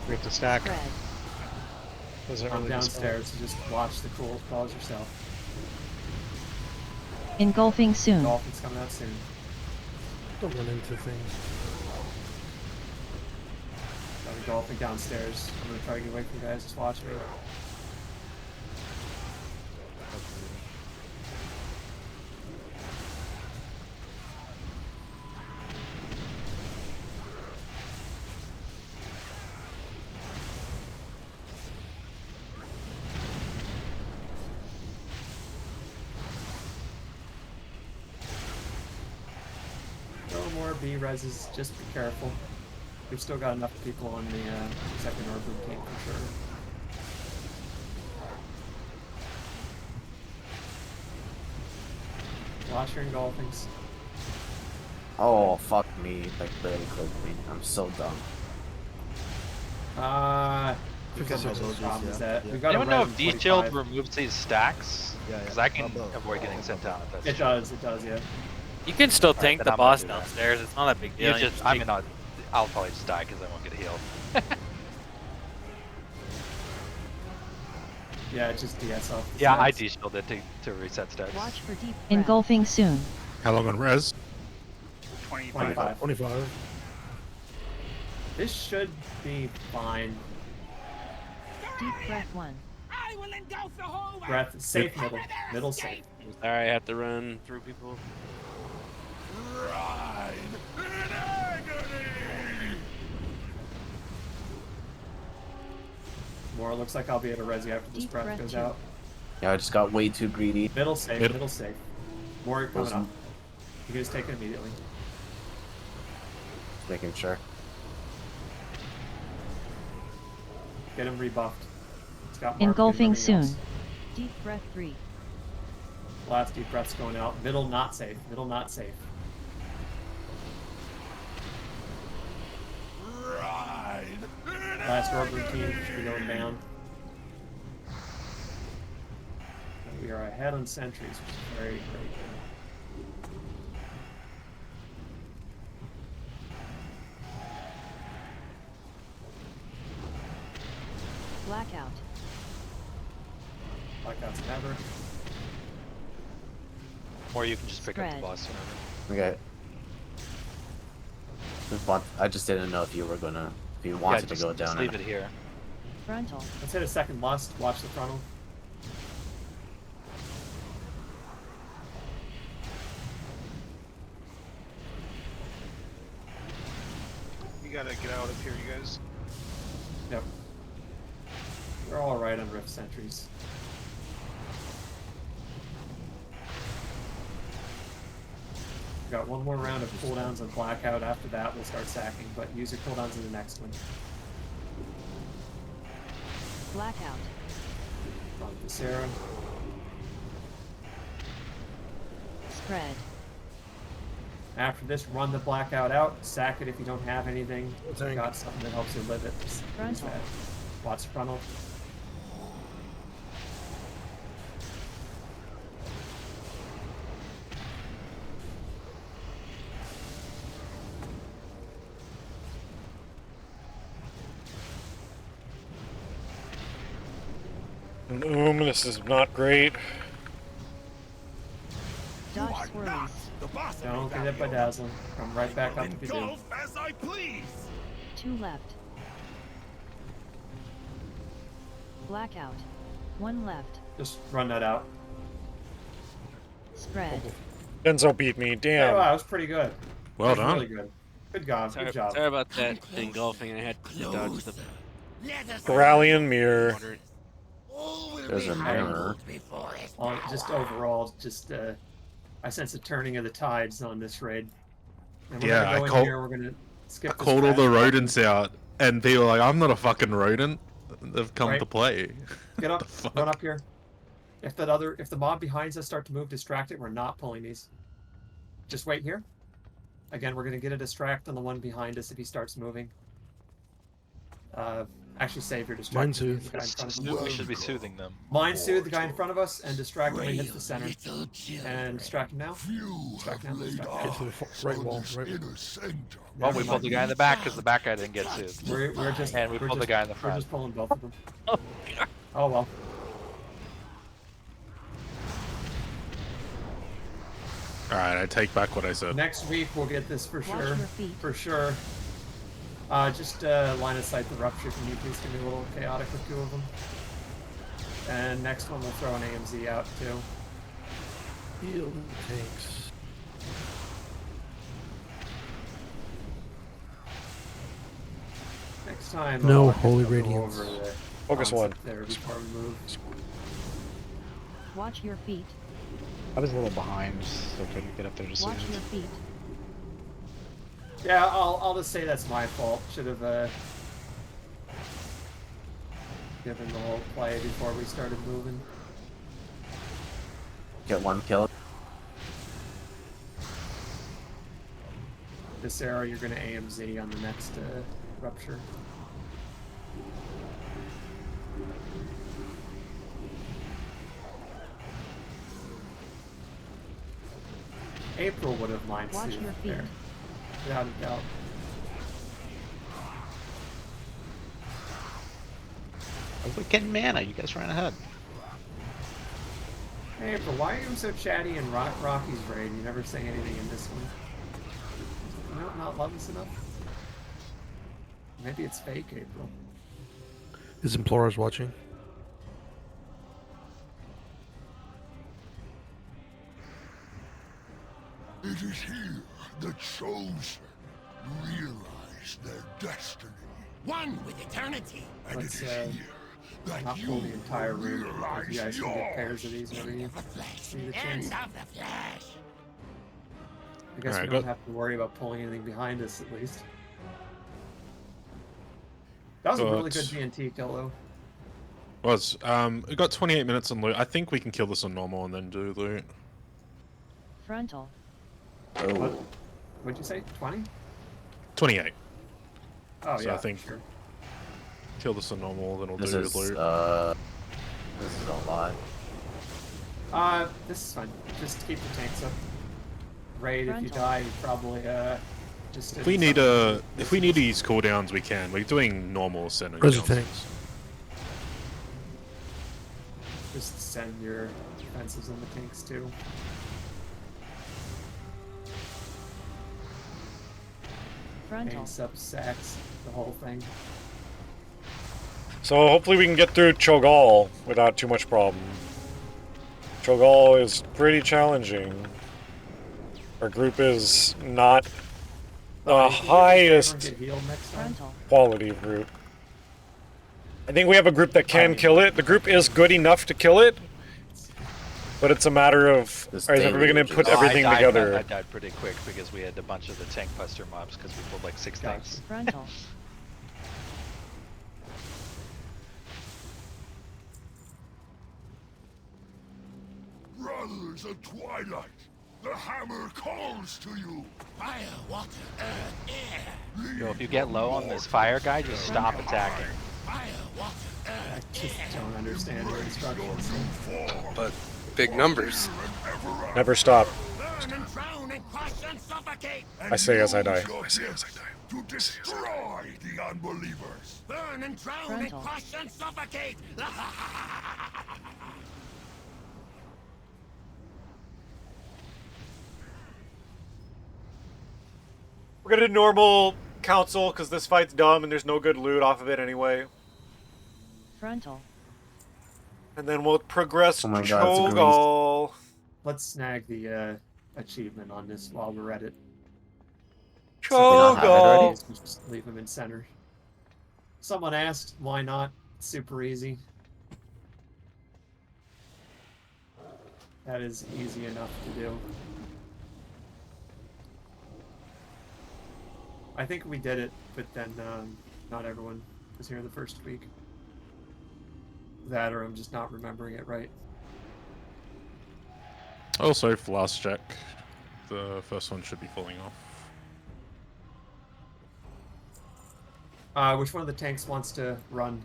We have to stack. Spread. Doesn't Come really downstairs and just watch the cool calls yourself. Engulfing soon. Dolphin's coming out soon. Don't run into things. Got a dolphin downstairs. I'm gonna try to get away from you guys. Just watch me. No more B-reses, just be careful. We've still got enough people on the second order team for sure. Watch your engulfings. Oh, fuck me. Like, literally clicked me. I'm so dumb. Because of those problems that Yeah. we've got. Anyone know if D-Shield removes these stacks? Yeah, Because I can avoid getting sent down at this. It does, yeah. You can still tank then the I'm gonna boss do that. downstairs. It's not that big deal. You just, I mean, I'll probably just die because I won't get healed. Yeah, it just DS off. the Yeah, I stacks. D-Shielded to reset stacks. Watch for deep. Engulfing soon. How long on res? 25. 25. This should be fine. Deep breath 1. I will engulf the whole way. Breath safe middle. Middle safe. Sorry, I have to run through people. Ride in agony. More looks like I'll be able to res you after this Deep breath breath goes 2. out. Yeah, I just got way too greedy. Middle safe, middle safe. More coming Awesome. up. You can just take it immediately. Just making sure. Get him rebuffed. It's got Mark Engulfing and everything soon. else. Deep breath 3. Last deep breath's going out. Middle not safe. Middle not safe. Ride in Last orb routine should be going down. We are ahead on sentries, which is very, very good. Blackout. Blackout's never. Or you can just pick up Spread. the boss whenever. Okay. I just didn't know if you were gonna, if you wanted to go down. Just leave it here. Frontal. Let's hit a second lust. Watch the frontal. You gotta get out of here, you guys. Yep. We're all right on rift sentries. We've got one more round of cooldowns on blackout. After that, we'll start sacking, but use your cooldowns in the next one. Blackout. On the Sarah. Spread. After this, run the blackout out. Sack it if you don't have anything. If you've got something that helps you live it. Just use Frontal. that. Watch frontal. This is not great. Dodge swirlies. Don't get hit by dazzling. Come right back up if you do. As I please. 2 left. Blackout. 1 left. Just run that out. Spread. DenZo beat me. Damn. Oh, wow, that was pretty good. Well That was done. Really good. Good job. Sorry, Good job. sorry about that engulfing. I had to dodge the. Corallian mirror. There's a mirror. Just overall, just I sense a turning of the tides on this raid. And we're Yeah, gonna go in here. We're gonna skip. I called all the rodents out, and they were like, "I'm not a fucking rodent." They've come Right. to play. Get up. Run up here. If the mob behind us start to move distracted, we're not pulling these. Just wait here. Again, we're gonna get a distract on the one behind us if he starts moving. Actually, save your distract. Mind soothe. The guy in front of us. We should be soothing them. Mind soothe the guy in front of us and distract when he hits the center. And distract him now. Distract now. Distract now. Get to the right wall. Right. Well, we pulled the guy in the back because the back guy didn't get soothed. We're just and we pulled the guy in the We're front. just pulling both of them. Oh well. All right, I take back what I said. Next week we'll get this for Watch sure. your feet. For sure. Just line of sight the rupture if you need to. It's gonna be a little chaotic with 2 of them. And next one we'll throw an AMZ out too. Heal tanks. Next time. No I'll holy go radiance. over the Focus one. concept there before we move. Watch your feet. I was a little behind, so couldn't get up there to see Watch it. your feet. Yeah, I'll just say that's my fault. Should have given the whole play before we started moving. Get 1 kill. This arrow you're gonna AMZ on the next rupture. April would have mind Watch soothed your feet. there, without a doubt. I was like getting mana. You guys ran ahead. Hey April, why are you so chatty in Rocky's raid? You never say anything in this one. You don't not love us enough? Maybe it's fake, April. Is Implorers watching? It is here the chosen realize their destiny. One with eternity. And Let's it is here that not you pull the entire room. If realize you guys can get yours. pairs of these whenever you see the chance. End of the flash. I guess Alright, we don't go- have to worry about pulling anything behind us, at least. That was a really good TNT kill, though. Was we got 28 minutes on loot. I think we can kill this on normal and then do loot. Frontal. What? What'd you say? 20? 28. Oh, So yeah. I think Sure. kill this on normal, then we'll This do is loot. this is a lot. This is fine. Just keep the tanks up. Raid, if you Frontal. die, you probably just. If we need to use cooldowns, we can. We're doing normal center. Where's the kills. tanks? Just send your defenses on the tanks too. Frontal. Tanks up, sacks, the whole thing. So hopefully we can get through Cho'Gall without too much problem. Cho'Gall is pretty challenging. Our group is not the highest Get healed next time. Frontal. quality group. I think we have a group that can kill it. The group is good enough to kill it, but it's a matter of This is everybody going deluge to put is- everything I together? died pretty quick because we had a bunch of the tank buster mobs because we pulled like 6 tanks. Frontal. Brothers of Twilight, the hammer calls to you. Fire, water, earth, air. Yo, if you get low on this fire guy, just stop attacking. Fire, water, I earth, just don't understand your instructions. But big numbers. Never stop. burn and drown and crush and suffocate. I say as I die. I say as I die. To destroy the unbelievers. Burn and drown and Frontal. crush and suffocate. We're gonna do normal council because this fight's dumb and there's no good loot off of it anyway. Frontal. And then we'll progress Oh my God, it's a Cho'Gall. Let's snag the achievement on this while we're at it. Cho'Gall. Just leave him in center. Someone asked, why not? It's super easy. That is easy enough to do. I think we did it, but then not everyone was here the first week. That or I'm just not remembering it right. Also, for last check, the first one should be falling off. Which one of the tanks wants to run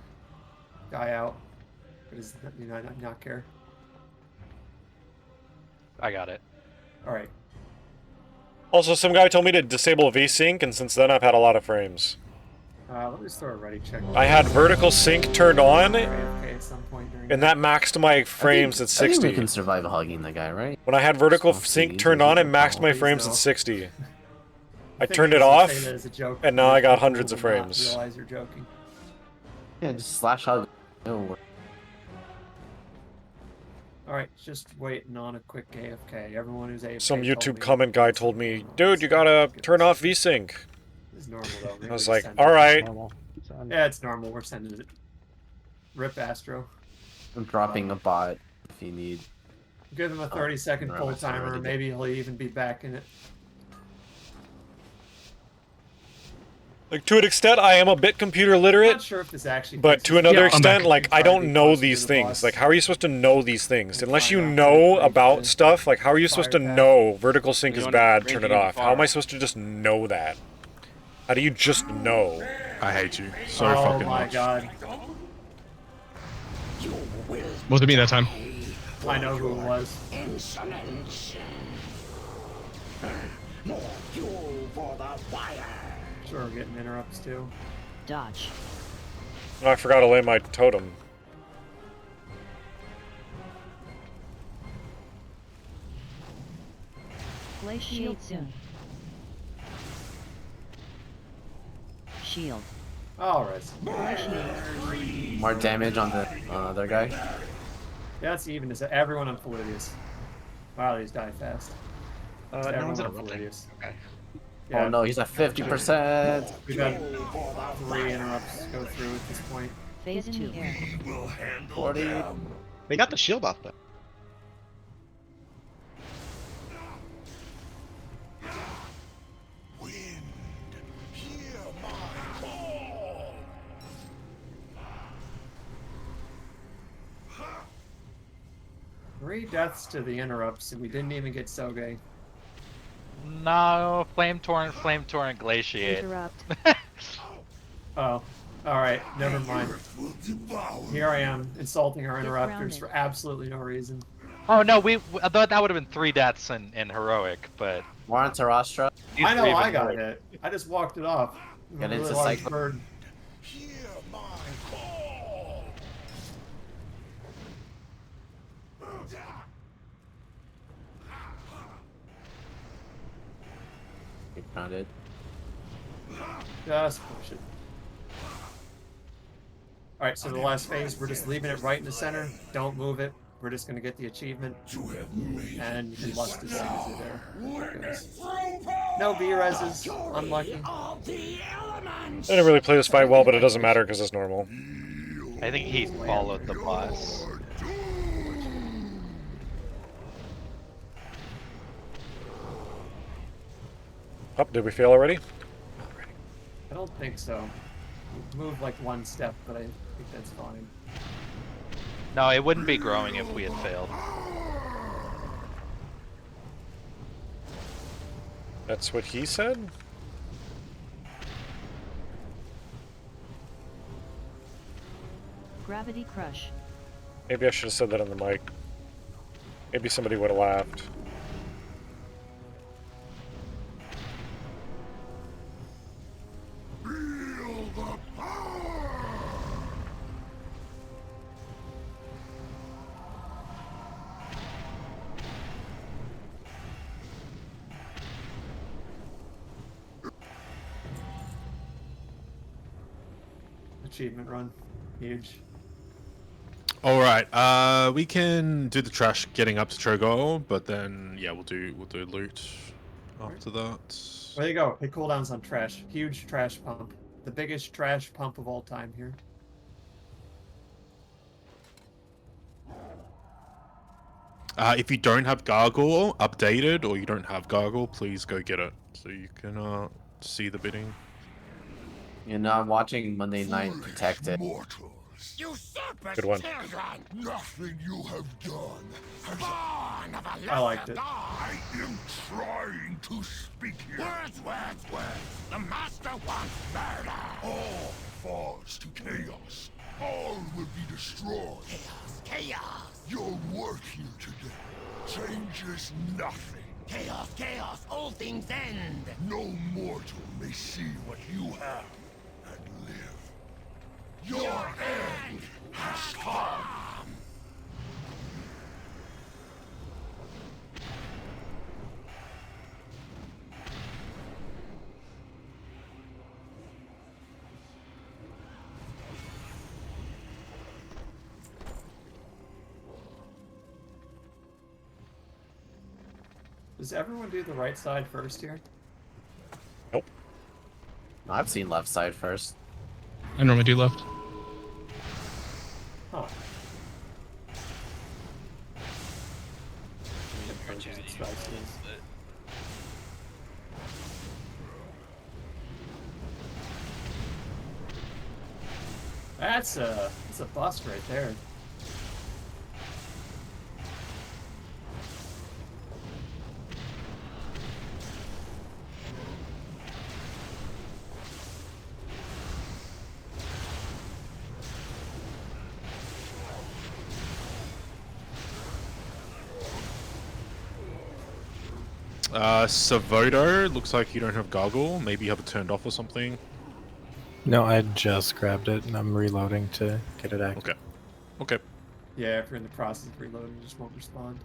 guy out? Or does not care? I got it. Alright. Also, some guy told me to disable VSync, and since then I've had a lot of frames. Let me just throw a ready check. I had vertical sync turned on, AFK at some point during and that maxed my frames at I think 60. we can survive hugging the guy, right? When I had vertical sync turned on, it maxed my frames at 60. I turned it off, and now I got hundreds of frames. Realize you're joking. Yeah, just slash hug. No. Alright, just waiting on a quick AFK. Everyone who's AFK. Some told YouTube me comment guy told me, dude, you gotta turn off VSync. It's normal though. Maybe I was we like, send it. alright. Yeah, it's normal. We're sending it. Rip Astro. I'm dropping a bot if you need. Give him a 30-second no, pull it's timer. already Maybe he'll even be back in it. Like, to an extent, I am a bit computer I'm literate, not sure if this actually but fixes to it. another Yeah, extent, like, I don't know closer to these the things. boss. Like, how are you supposed to know these things? Unless you know about stuff, like, how are you supposed to know vertical sync is bad, turn it off? How am I supposed to just know that? How do you just know? I hate you so Oh fucking my much. god. Was it me that time? I know who it was. Insolence. More fuel for the fire. Sure, we're getting interrupts too. Dodge. Oh, I forgot to lay my totem. Glaciate soon. Shield. Alright. More damage on the other guy. Yeah, it's even. Is everyone on Palladius? Wow, these die fast. No Everyone one's on interrupting. Palladius. Okay. Oh no, he's at 50%. We've had 3 interrupts go through at this point. Phase 2. 40. They got the shield off though. Three deaths to the interrupts, and we didn't even get Soge. No, Flame Torrent, Glaciate. Interrupt. Oh, alright, never mind. Here I am, insulting our interrupters for absolutely no reason. Oh no, I thought that would have been 3 deaths in Heroic, but... More on Terastra. I know I got hit. I just walked it off. Get A into really large cycle. bird. Found it. Just push it. Alright, so the last phase, we're just leaving it right in the center. Don't move it. We're just gonna get the achievement. And you can lust as long as you're there. There it goes. No B-reses. Unlucky. I didn't really play this fight well, but it doesn't matter because it's normal. I think he followed the boss. Oh, did we fail already? I don't think so. Move like 1 step, but I think that's fine. No, it wouldn't be growing if we had failed. That's what he said? Gravity Crush. Maybe I should have said that on the mic. Maybe somebody would have laughed. achievement run. Huge. All right. We can do the trash getting up to Cho'Gall, but then yeah, we'll do loot after that. There you go. Hit cooldowns on trash. Huge trash pump. The biggest trash pump of all time here. If you don't have Gargle updated, or you don't have Gargle, please go get it so you can see the bidding. You know, I'm watching Monday Night Protected. Good one. Nothing you have done has... Born of a I liked lesser it. god. I am trying to speak here. Words. The master wants murder. All falls to chaos. All will be destroyed. Chaos. Your work here today changes nothing. Chaos. All things end. No mortal may see what you have and live. Your end has come. Does everyone do the right side first here? Nope. I've seen left side first. I normally do left. Huh. That's a bust right there. Savodo, looks like you don't have Gargle. Maybe you have it turned off or something. No, I just grabbed it and I'm reloading to get it active. Okay. Yeah, if you're in the process of reloading, it just won't respond.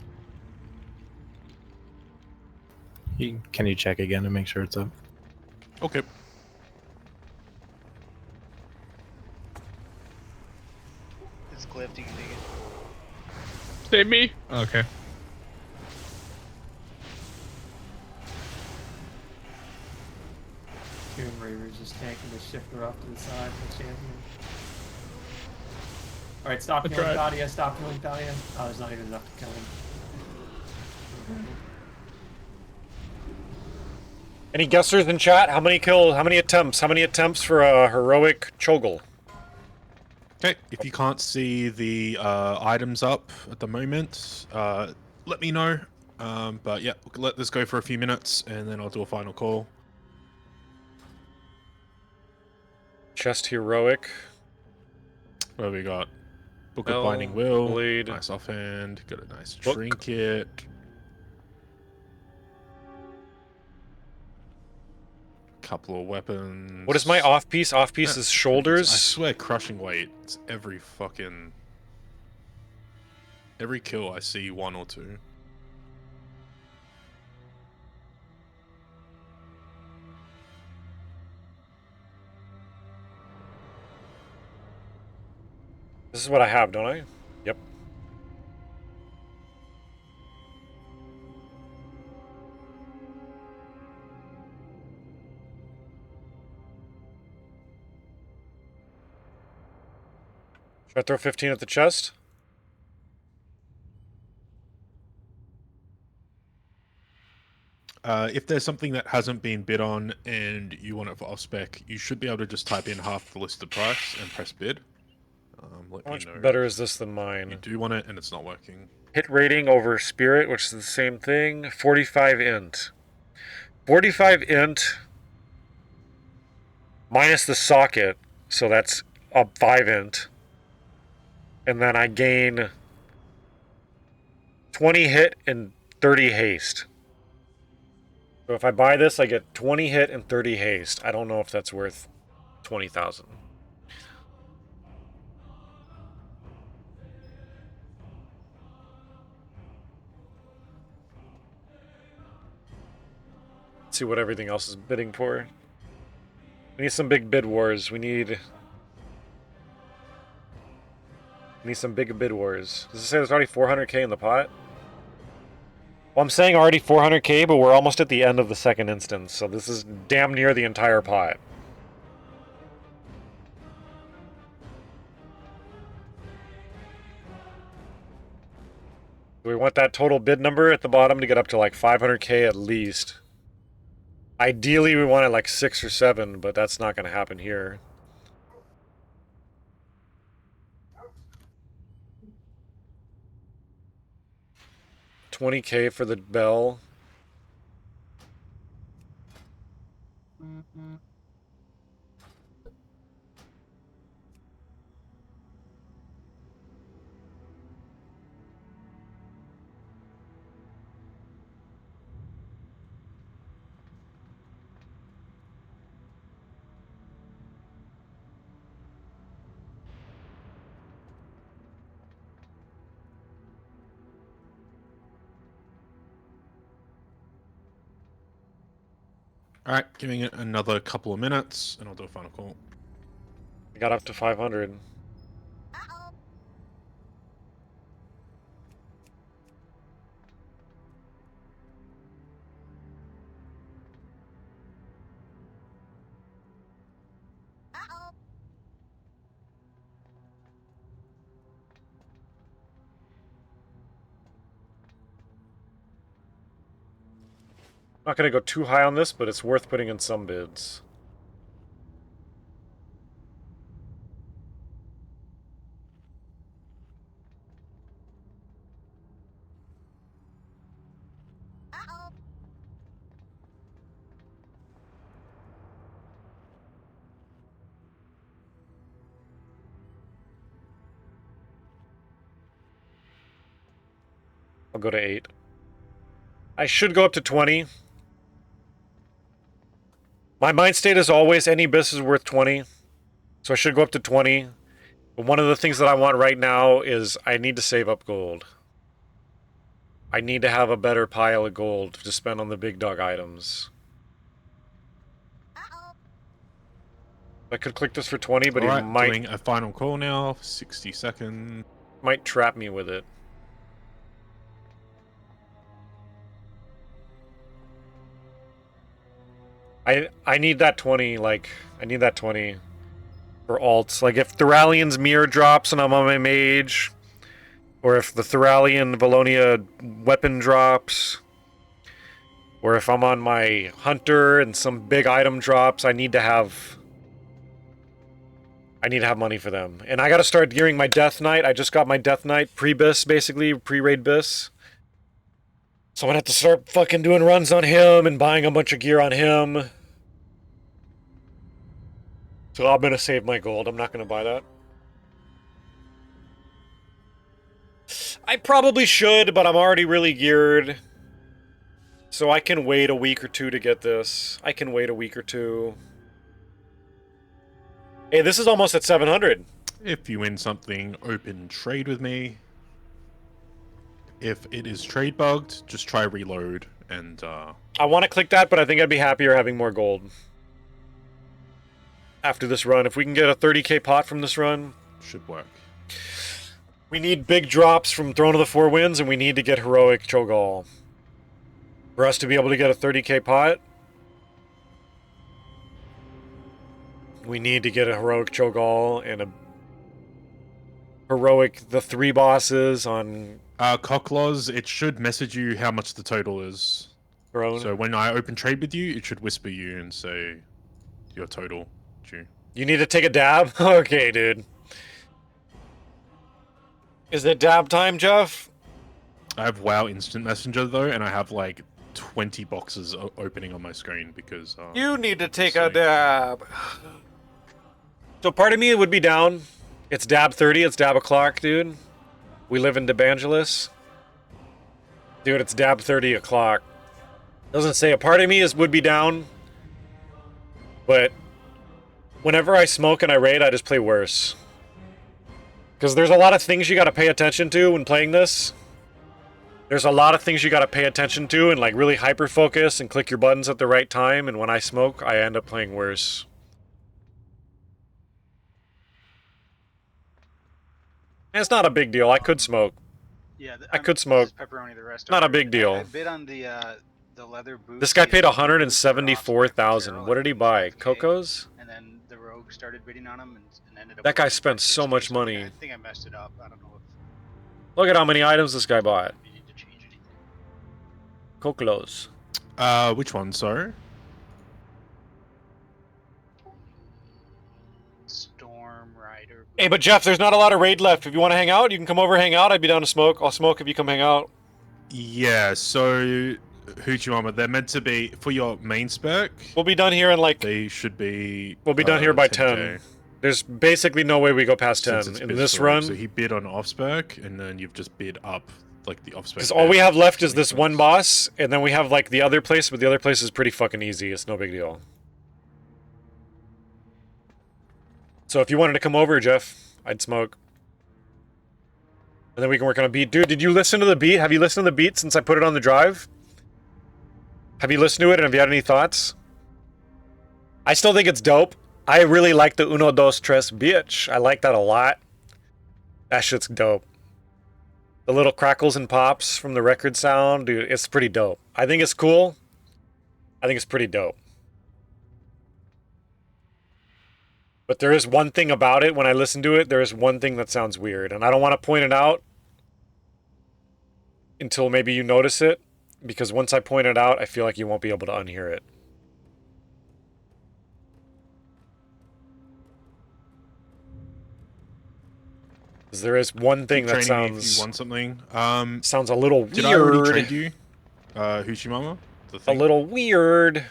Can you check again to make sure it's up? Okay. It's glyphed, you can take it. Save me. Okay. Tomb Raider's just tanking the shifter off to the side for the champion. Alright, stop killing Thadia, stop killing Thadia. Oh, there's not even enough to kill him. Any guessers in chat? How many kills? How many attempts for a heroic Cho'Gall? Okay, if you can't see the items up at the moment, let me know. But yeah, let this go for a few minutes and then I'll do a final call. Chest heroic. What have we got? Book Bell, of Binding Will. Blade. Nice offhand. Got a nice Book. trinket. Couple of weapons. What is my off piece? Off piece is shoulders. I swear, crushing weight. It's every kill I see one or two. This is what I have, don't I? Yep. Should I throw 15 at the chest? If there's something that hasn't been bid on and you want it for off spec, you should be able to just type in half the listed price and press bid. How much better is this than mine? You do want it and it's not working. Hit rating over spirit, which is the same thing. 45 int. 45 int minus the socket, so that's up 5 int. And then I gain 20 hit and 30 haste. So if I buy this, I get 20 hit and 30 haste. I don't know if that's worth 20,000. See what everything else is bidding for. We need some big bid wars. We need Need some big bid wars. Does it say there's already 400k in the pot? Well, I'm saying already 400k, but we're almost at the end of the second instance, so this is damn near the entire pot. We want that total bid number at the bottom to get up to like 500k at least. Ideally, we want it like 6 or 7, but that's not going to happen here. $20k for the bell. Alright, giving it another couple of minutes, and I'll do a final call. I got up to 500. Not going to go too high on this, but it's worth putting in some bids. I'll go to 8. I should go up to 20. My mind state is always any bis is worth 20. So I should go up to 20. But one of the things that I want right now is I need to save up gold. I need to have a better pile of gold to spend on the big dog items. I could click this for 20, but he might... doing a final call now for 60 seconds. Might trap me with it. I need that 20, like, I need that 20 for alts. Like, if Thuralian's mirror drops and I'm on my mage, or if the Thuralian Valonia weapon drops, or if I'm on my hunter and some big item drops, I need to have money for them. And I gotta start gearing my Death Knight. I just got my Death Knight pre-bis, basically, pre-raid bis. So I'm gonna have to start fucking doing runs on him and buying a bunch of gear on him. So I'm gonna save my gold. I'm not gonna buy that. I probably should, but I'm already really geared. So I can wait a week or two to get this. I can wait a week or two. Hey, this is almost at 700. If you win something, open trade with me. If it is trade bugged, just try reload and I want to click that, but I think I'd be happier having more gold. After this run, if we can get a 30k pot from this run, should work. We need big drops from Throne of the Four Winds, and we need to get heroic Cho'Gall. For us to be able to get a 30k pot, we need to get a heroic Cho'Gall and a heroic the 3 bosses on Cocklaws. It should message you how much the total is. Throne. So when I open trade with you, it should whisper you and say your total. You need to take a dab? Okay, dude. Is it dab time, Jeff? I have WoW Instant Messenger though, and I have like 20 boxes opening on my screen because you need to take a dab. So part of me would be down. It's dab 30, it's dab o'clock, dude. We live in Debangelis. Dude, it's dab 30 o'clock. Doesn't say a part of me would be down. But whenever I smoke and I raid, I just play worse. Because there's a lot of things you gotta pay attention to when playing this. There's a lot of things you gotta pay attention to and like really hyper focus and click your buttons at the right time, and when I smoke, I end up playing worse. It's not a big deal. I could smoke. Yeah, I could smoke. Pepperoni. The rest. Not a are- big I deal. bid on the leather boots. This guy the paid leather boots for 174,000. What did he buy? Cocos? And then the rogue started bidding on them and ended up. That guy winning for spent so 6K, much so money. I think I messed it up. I don't know if Look at how many items this guy bought. you need to change anything. Cocos. Which one? Sorry. Storm Rider. Hey, but Jeff, there's not a lot of raid left. If you want to hang out, you can come over and hang out. I'd be down to smoke. I'll smoke if you come hang out. Yeah. So, Hoochie Mama, they're meant to be for your main spec. We'll be done here in like. They should be. We'll be done here by 10K. 10. There's basically no way we go past 10 Since it's in bid this for- run. So he bid on off spec, and then you've just bid up like the off spec. Because all we have left is this one boss, and then we have like the other place, but the other place is pretty fucking easy. It's no big deal. So if you wanted to come over, Jeff, I'd smoke. And then we can work on a beat. Dude, did you listen to the beat? Have you listened to the beat since I put it on the drive? Have you listened to it, and have you had any thoughts? I still think it's dope. I really like the Uno, Dos, Tres, bitch. I like that a lot. That shit's dope. The little crackles and pops from the record sound, dude, it's pretty dope. I think it's cool. I think it's pretty dope. But there is one thing about it, when I listen to it, there is one thing that sounds weird. And I don't want to point it out until maybe you notice it. Because once I point it out, I feel like you won't be able to unhear it. Because there is one thing that Training me if sounds... you want something. Sounds a little Did I already weird. trade you, Hoochie Mama? The A thing? little weird.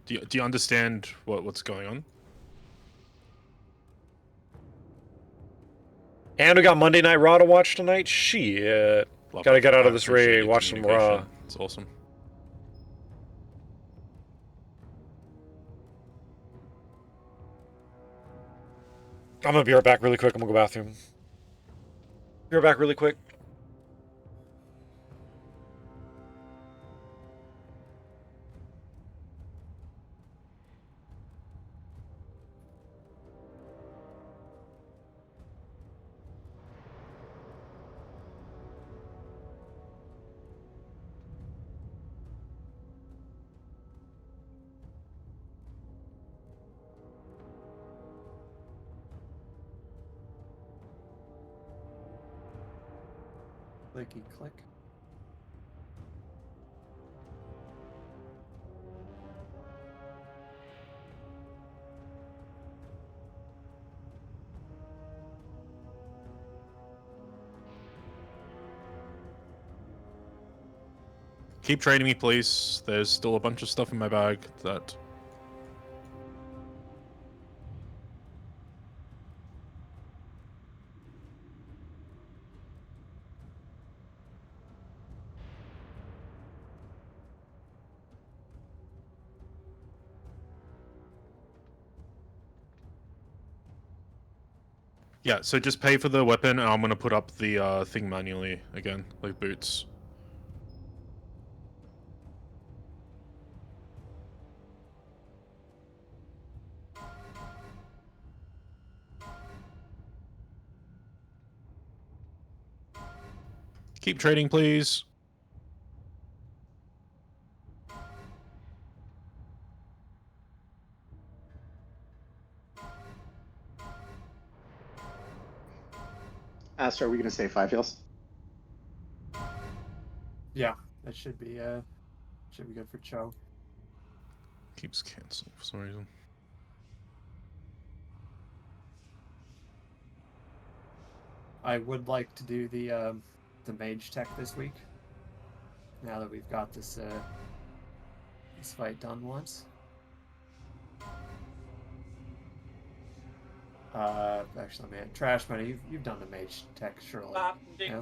Do you understand what's going on? And we got Monday Night Raw to watch tonight. Shit. Love Gotta it. get out I of this appreciate raid, your watch some Raw. communication. It's awesome. I'm gonna be right back really quick. I'm gonna go bathroom. Be right back really quick. Clicky click. Keep trading me, please. There's still a bunch of stuff in my bag that... Yeah, so just pay for the weapon, and I'm gonna put up the thing manually again, like boots. Keep trading, please. Astro, are we gonna say 5 heals? Yeah, that should be good for Cho. Keeps canceling for some reason. I would like to do the mage tech this week. Now that we've got this this fight done once. Actually, man, Trash Money, you've done the mage tech, surely. Yeah?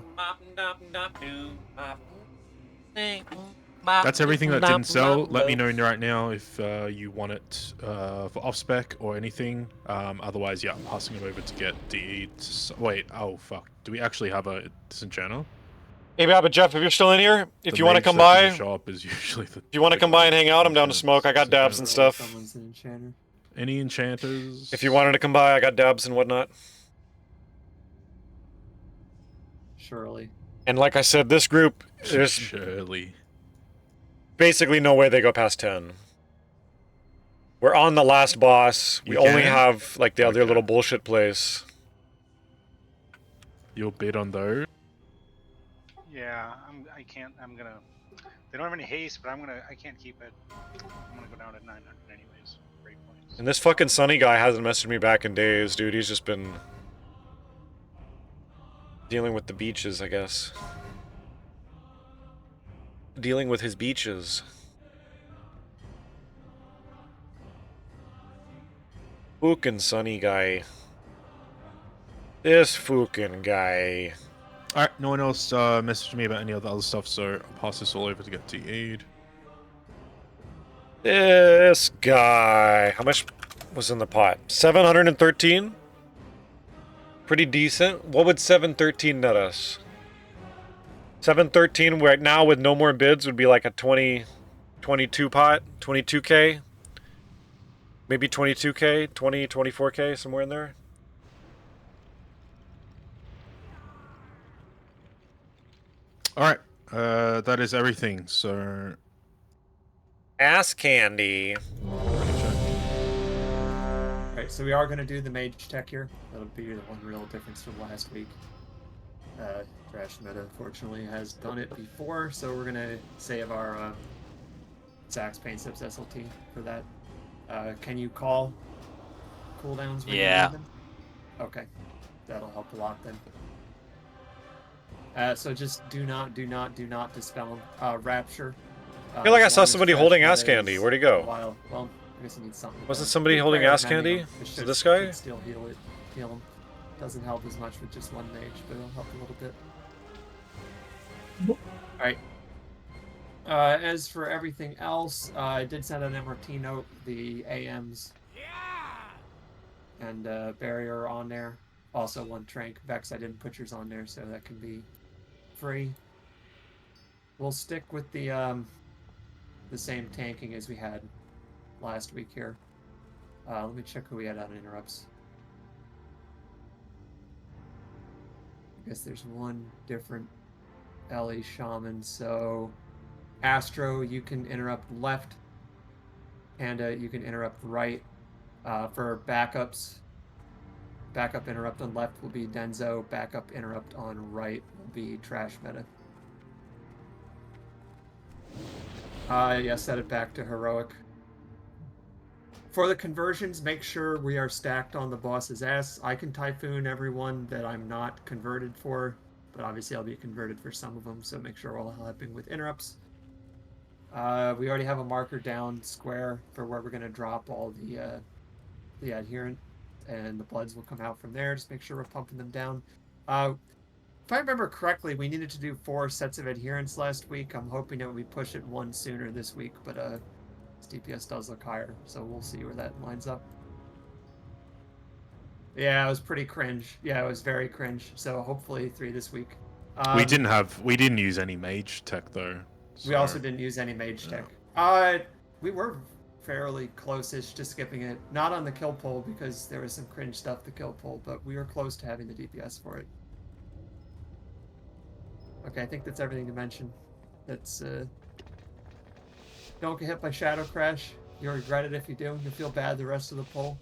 That's everything that didn't sell. Let me know right now if you want it for off spec or anything. Otherwise, yeah, I'm passing it over to get DE. Wait, oh fuck. Do we actually have a disenchanter? Hey, but Jeff, if you're still in here, if The you want to mage come that by, doesn't show up is usually the... if you want to come by and hang out, I'm down to smoke. I got dabs and stuff. Someone's an enchanter. Any enchanters? If you wanted to come by, I got dabs and whatnot. Shirley. And like I said, this group, there's Surely. basically no way they go past 10. We're on the last boss. We You only can? have like the other Okay. little bullshit place. You'll bid on those? Yeah, I can't. I'm gonna. They don't have any haste, but I can't keep it. I'm gonna go down to 900 anyways. Great points. And this fucking Sunny guy hasn't messaged me back in days, dude. He's just been dealing with the beaches, I guess. Dealing with his beaches. Fucking Sunny guy. This fucking guy. Alright, no one else messaged me about any of the other stuff, so I'll pass this all over to get TE'd. This guy. How much was in the pot? 713? Pretty decent. What would 713 net us? 713 right now with no more bids would be like a 22 pot, 22k. Maybe 22k, 24k, somewhere in there. Alright, that is everything, so... Ass candy. Alright, so we are going to do the mage tech here. That'll be the one real difference from last week. Trash Meta, unfortunately, has done it before, so we're going to save our Zax Pain Sips SLT for that. Can you call cooldowns when you need them? Okay, that'll help a lot then. So just do not dispel Rapture. I feel like I as saw long as somebody Trash holding Meta ass candy. is Where'd he go? Well, I guess he needs something. Wasn't somebody holding ass candy? Is it this guy? Still heal him. Doesn't help as much with just one mage, but it'll help a little bit. Alright. As for everything else, I did send an MRT note. The AMs and barrier on there. Also one Trank. Vex, I didn't put yours on there, so that can be free. We'll stick with the same tanking as we had last week here. Let me check who we had on interrupts. I guess there's one different LE Shaman, so Astro, you can interrupt left. Pnda, you can interrupt right. For backups, backup interrupt on left will be DenZo, backup interrupt on right will be Trash Meta. Yeah, set it back to heroic. For the conversions, make sure we are stacked on the boss's ass. I can Typhoon everyone that I'm not converted for, but obviously I'll be converted for some of them, so make sure we're all helping with interrupts. We already have a marker down square for where we're going to drop all the adherent, and the bloods will come out from there. Just make sure we're pumping them down. If I remember correctly, we needed to do 4 sets of adherents last week. I'm hoping that we push it one sooner this week, but DPS does look higher, so we'll see where that lines up. Yeah, it was pretty cringe. Yeah, it was very cringe. So hopefully 3 this week. We didn't use any mage tech though. We also didn't use any mage tech. We were fairly close-ish to skipping it. Not on the kill poll because there was some cringe stuff to kill poll, but we were close to having the DPS for it. Okay, I think that's everything to mention. That's don't get hit by Shadow Crash. You'll regret it if you do. You'll feel bad the rest of the poll.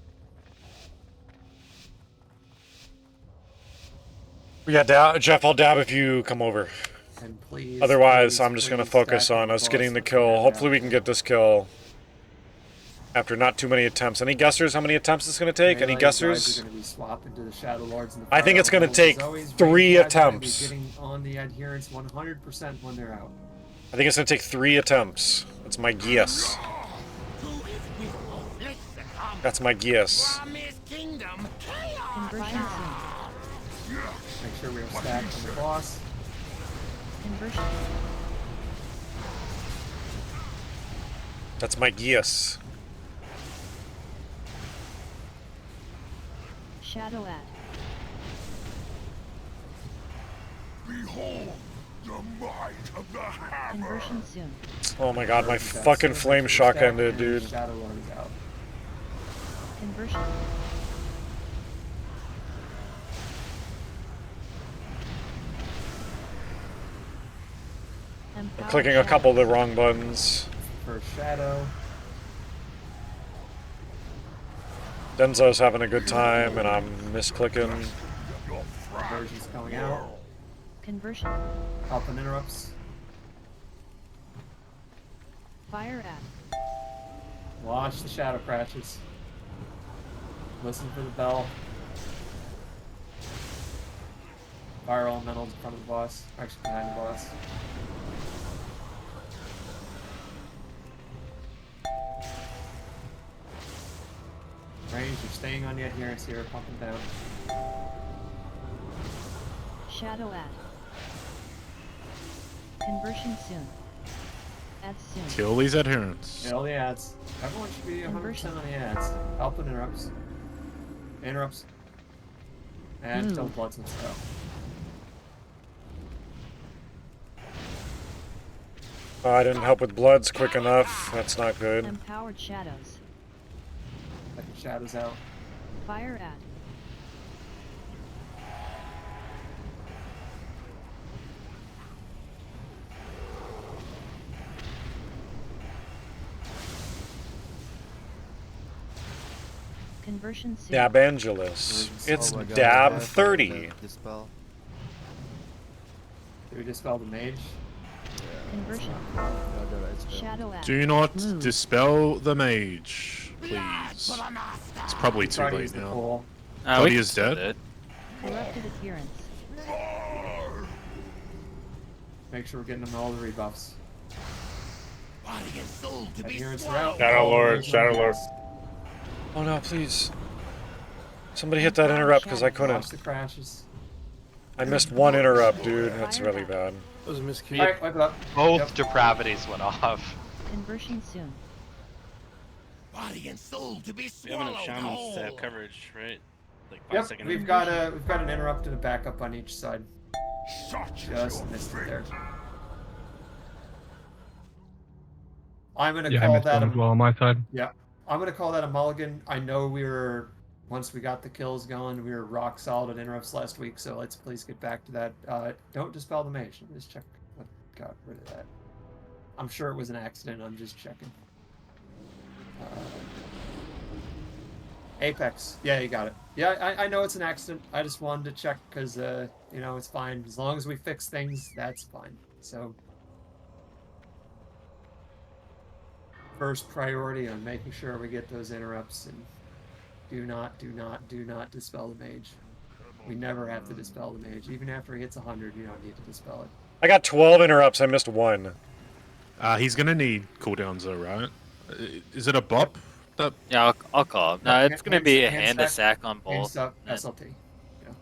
Yeah, Jeff, I'll dab if you come over. And please, otherwise, I'm just going to focus on us getting the kill. Hopefully we can get this kill after not too many attempts. Any guessers how many attempts it's going to take? Any guessers? I think it's going to take 3 attempts. Getting on the adherents 100% when they're out. I think it's going to take 3 attempts. That's my guess. That's my guess. Conversion soon. Make sure we're stacked on the boss. Conversion. That's my guess. Shadow at. Behold the might of the hammer. Conversion soon. Oh my god, my fucking flame shock ended, dude. Shadow Lord is out. Conversion. I'm clicking a couple of the wrong buttons. First shadow. DenZo's having a good time, and I'm misclicking. Conversion's coming out. Conversion. Help and interrupts. Fire at. Watch the shadow crashes. Listen for the bell. Fire elementals in front of the boss. Actually, behind the boss. Range, you're staying on the adherence here, pumping down. Shadow at. Conversion soon. Add soon. Kill these adherents. Kill the ads. Everyone should be 100% on the ads. Help and interrupts. Interrupts. And kill bloods and stuff. Oh, I didn't help with bloods quick enough. That's not good. Empowered shadows. Let the shadows out. Fire at. Conversion soon. Dabangelus. It's Dab 30. Dispel. Do we dispel the mage? Conversion. Shadow at. Do not dispel the mage, please. It's probably too late now. Body is dead. Corrupted adherence. Make sure we're getting them all the rebuffs. Adherence are out. Shadow Lord, Shadow Lord. Oh no, please. Somebody hit that interrupt because I Watch couldn't. the crashes. I missed one interrupt, dude. That's really bad. That was a miscue. Alright, wipe it up. Both depravities went off. Conversion soon. Body and soul to be We have enough swallowed shamans to have whole. coverage, right? Like 5 Yep, seconds. we've got an interrupt and a backup on each side. Just missed it there. I'm gonna Yeah, I call missed that one as well on my side. Yeah, I'm gonna call that a mulligan. I know once we got the kills going, we were rock solid at interrupts last week, so let's please get back to that. Don't dispel the mage. Let me just check what got rid of that. I'm sure it was an accident. I'm just checking. Apex. Yeah, you got it. Yeah, I know it's an accident. I just wanted to check because, you know, it's fine. As long as we fix things, that's fine. So, first priority on making sure we get those interrupts, and do not dispel the mage. We never have to dispel the mage. Even after he hits 100, you don't need to dispel it. I got 12 interrupts. I missed one. He's gonna need cooldowns though, right? Is it a bop? That... Yeah, I'll call him. No, it's gonna be a hand of sack on both. SLT. Yeah.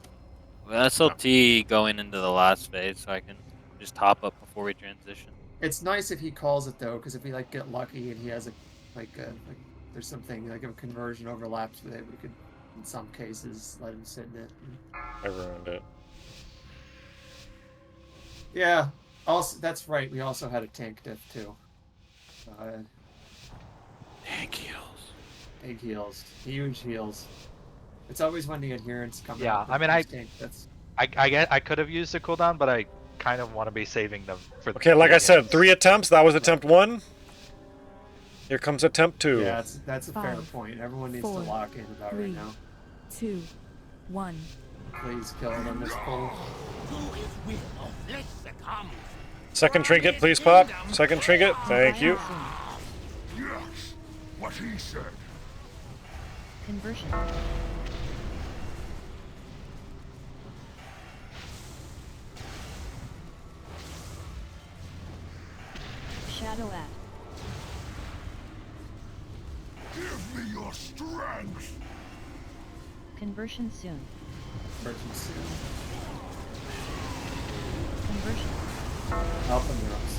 Well, SLT going into the last phase, so I can just top up before we transition. It's nice if he calls it though, because if we like get lucky and he has there's something like if a conversion overlaps with it, we could, in some cases, let him sit in it. I ruined it. Yeah. Also, that's right. We also had a tank diff too. Tank heals. Tank heals. Huge heals. It's always when the adherents come Yeah, out. I mean, I could have used a cooldown, but I kind of want to be saving them for. Okay, like I said, 3 attempts. That was attempt 1. Here comes attempt 2. Yeah, that's a fair 5, point. Everyone needs 4, to lock in about 3, right now. 2, 1. Please kill it on this pull. Second trinket, please pop. Second trinket, thank you. Yes, what he said. Conversion. Shadow at. Give me your strength. Conversion soon. Conversion soon. Conversion. Help him, Ross.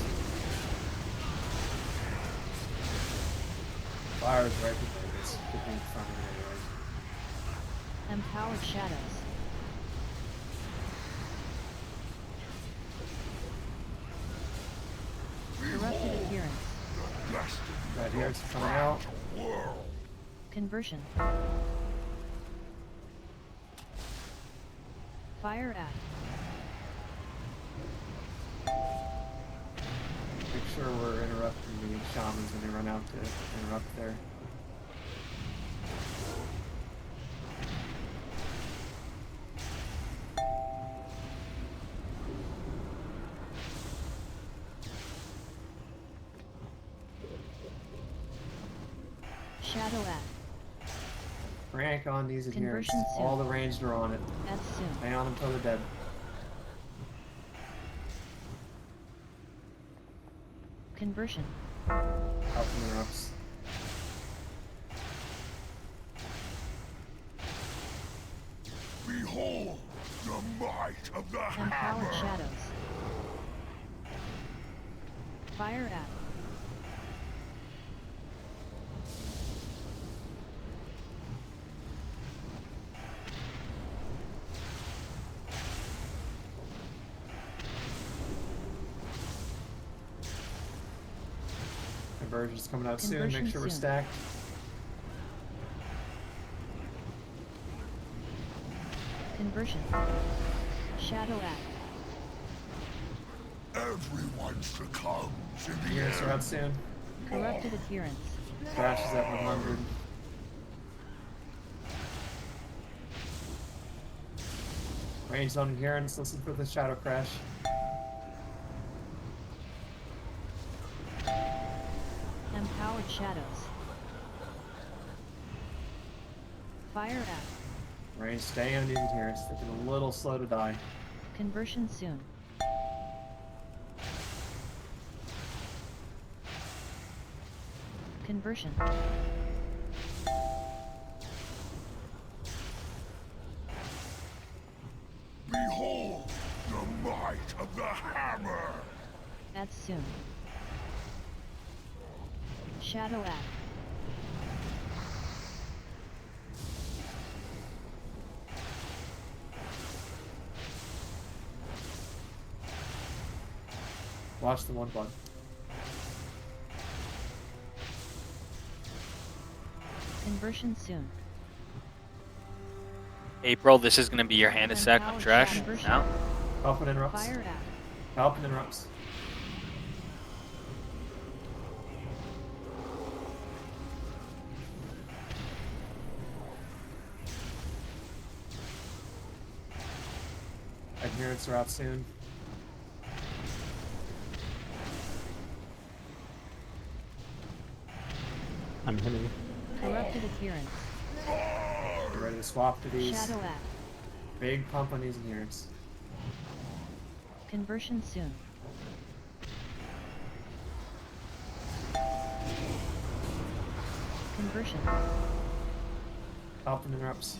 Fire's right behind us. Could be in front of it anyway. Empowered shadows. Corrupted adherence. Right here, it's coming out. Conversion. Fire at. sure we're interrupting the shamans when they run out to interrupt there. Shadow Act. Rank on these adherents. Conversion soon. All the ranged are on it. That's soon. Stay on them till they're dead. Conversion. Help interrupts. Behold the might of the Empowered hammer. shadows. Fire Act. Conversion's coming out soon. Conversion Make sure we're soon. stacked. Conversion. Shadow Act. Everyone succumbs in the Adherents are out end. soon. Corrupted adherents. Crash is at 100. Ranged on adherents. Listen for the shadow crash. Empowered shadows. Fire Act. Range stay on these adherents. They're getting a little slow to die. Conversion soon. Conversion. Behold the might of the hammer. That's soon. Shadow Act. Watch the one blood. Conversion soon. April, this is going to be your hand attack on trash. Now. Help and interrupts. Fire Act. Help and interrupts. Adherents are out soon. I'm hitting. Corrupted adherents. Get ready to swap to these. Shadow Act. Big pump on these adherents. Conversion soon. Conversion. Help and interrupts.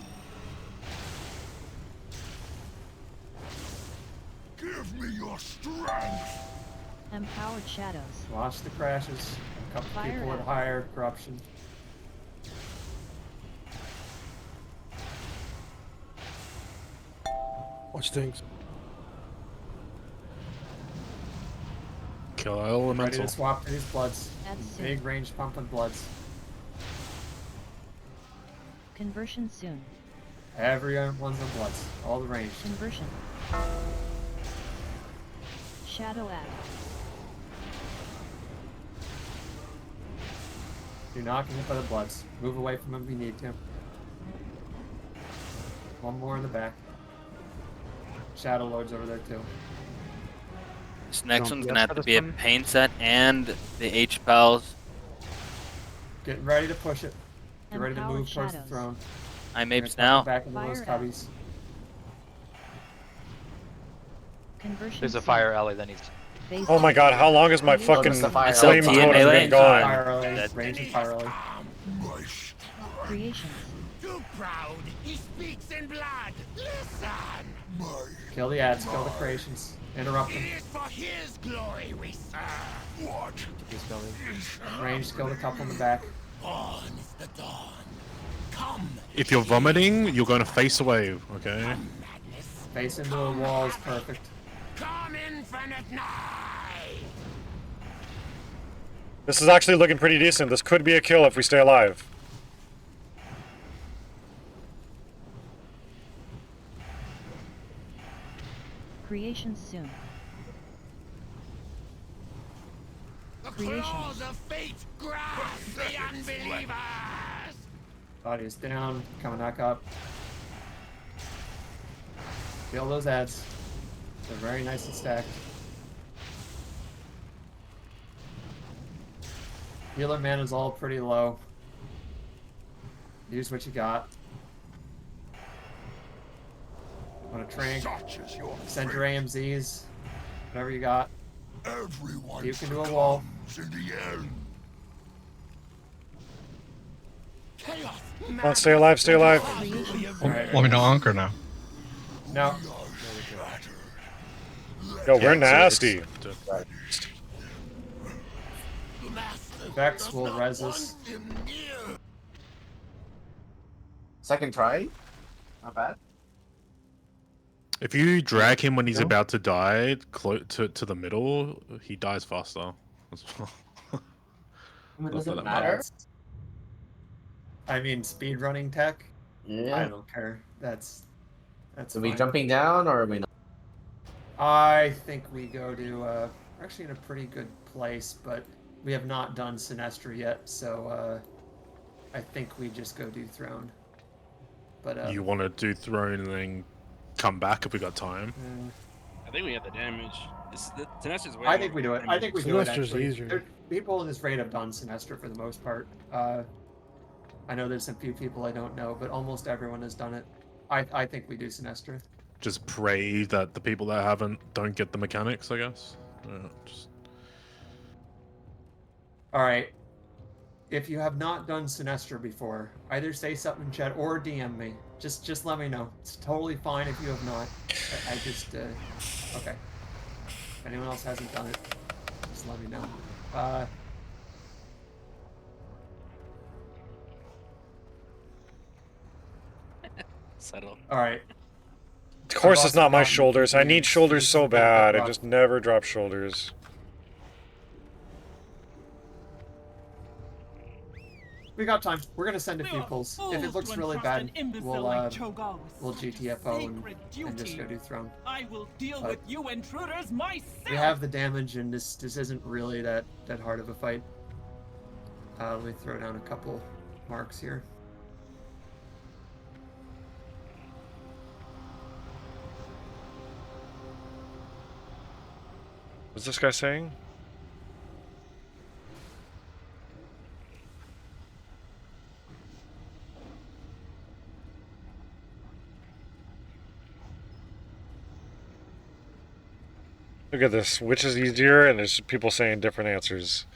Give me your strength. Empowered shadows. Watch the crashes. A couple Fire people with out. higher corruption. Watch things. Kill Ready elemental. to swap to these bloods. That's soon. Big range pumping bloods. Conversion soon. Everyone's on bloods. All the range. Conversion. Shadow Act. Do not get hit by the bloods. Move away from them if you need to. One more in the back. Shadow Lord's over there too. This next Don't one's be going to have to be a upset, pain set and the H-Pals. Getting ready to push it. Get ready to Empowered move towards the shadows. throne. I'm You're apes gonna now. Back into those Fire out. cubbies. Conversion There's a soon. fire alley that needs. Base Oh my god, how long is my Creation fucking soon. fire flame SLT totem melee? been gone? Fire alley. Dead. Range and fire alley. My strength. Creations. Too proud. He speaks in blood. Listen. My Kill the ads. Kill the creations. Interrupt It them. is for his glory we serve. what? He's going. Range. Kill the couple in the back. Born is the dawn. Come. If you're vomiting, you're going to face away, okay? Madness. Face into a wall is perfect. Come infinite night. This is actually looking pretty decent. This could be a kill if we stay alive. Creations soon. Creation. claws of fate grasp the unbelievers! Body is down, coming back up. Feel those ads. They're very nice and stacked. Healer mana's all pretty low. Use what you got. Want to trank? Send your AMZs. Whatever you got. Everyone You can do a wall. in the end. Come on, stay alive, stay alive. Alright. Want me to anchor now? No. Yo, we're nasty. Vex will res us. Second try? Not bad. If you drag him when he's about to die to the middle, he dies faster. As well. Does Not it that matter? I mean, speed running tech. Yeah. I don't care. That's. Are we fine. jumping down or are we not? I think we go to. We're actually in a pretty good place, but we have not done Sinestra yet, so I think we just go do Throne. But You want to do throne and then come back if we got time? I think we have the damage. Sinestra's way I think we do it. I think we do it. Sinestra's Actually, easier. People in this raid have done Sinestra for the most part. I know there's a few people I don't know, but almost everyone has done it. I think we do Sinestra. Just pray that the people that haven't don't get the mechanics, I guess. Just... All right. If you have not done Sinestra before, either say something in chat or DM me. Just let me know. It's totally fine if you have not. I just okay. If anyone else hasn't done it, just let me know. Settle. All right. Of course, it's not my shoulders. I need shoulders so bad. I just never drop shoulders. We got time. We're gonna send a few pulls. If it looks really bad, we'll GTFO and just go do Throne. I will deal with you intruders myself. We have the damage, and this isn't really that hard of a fight. Let me throw down a couple marks here. What's this guy saying? Look at this. Which is easier? And there's people saying different answers.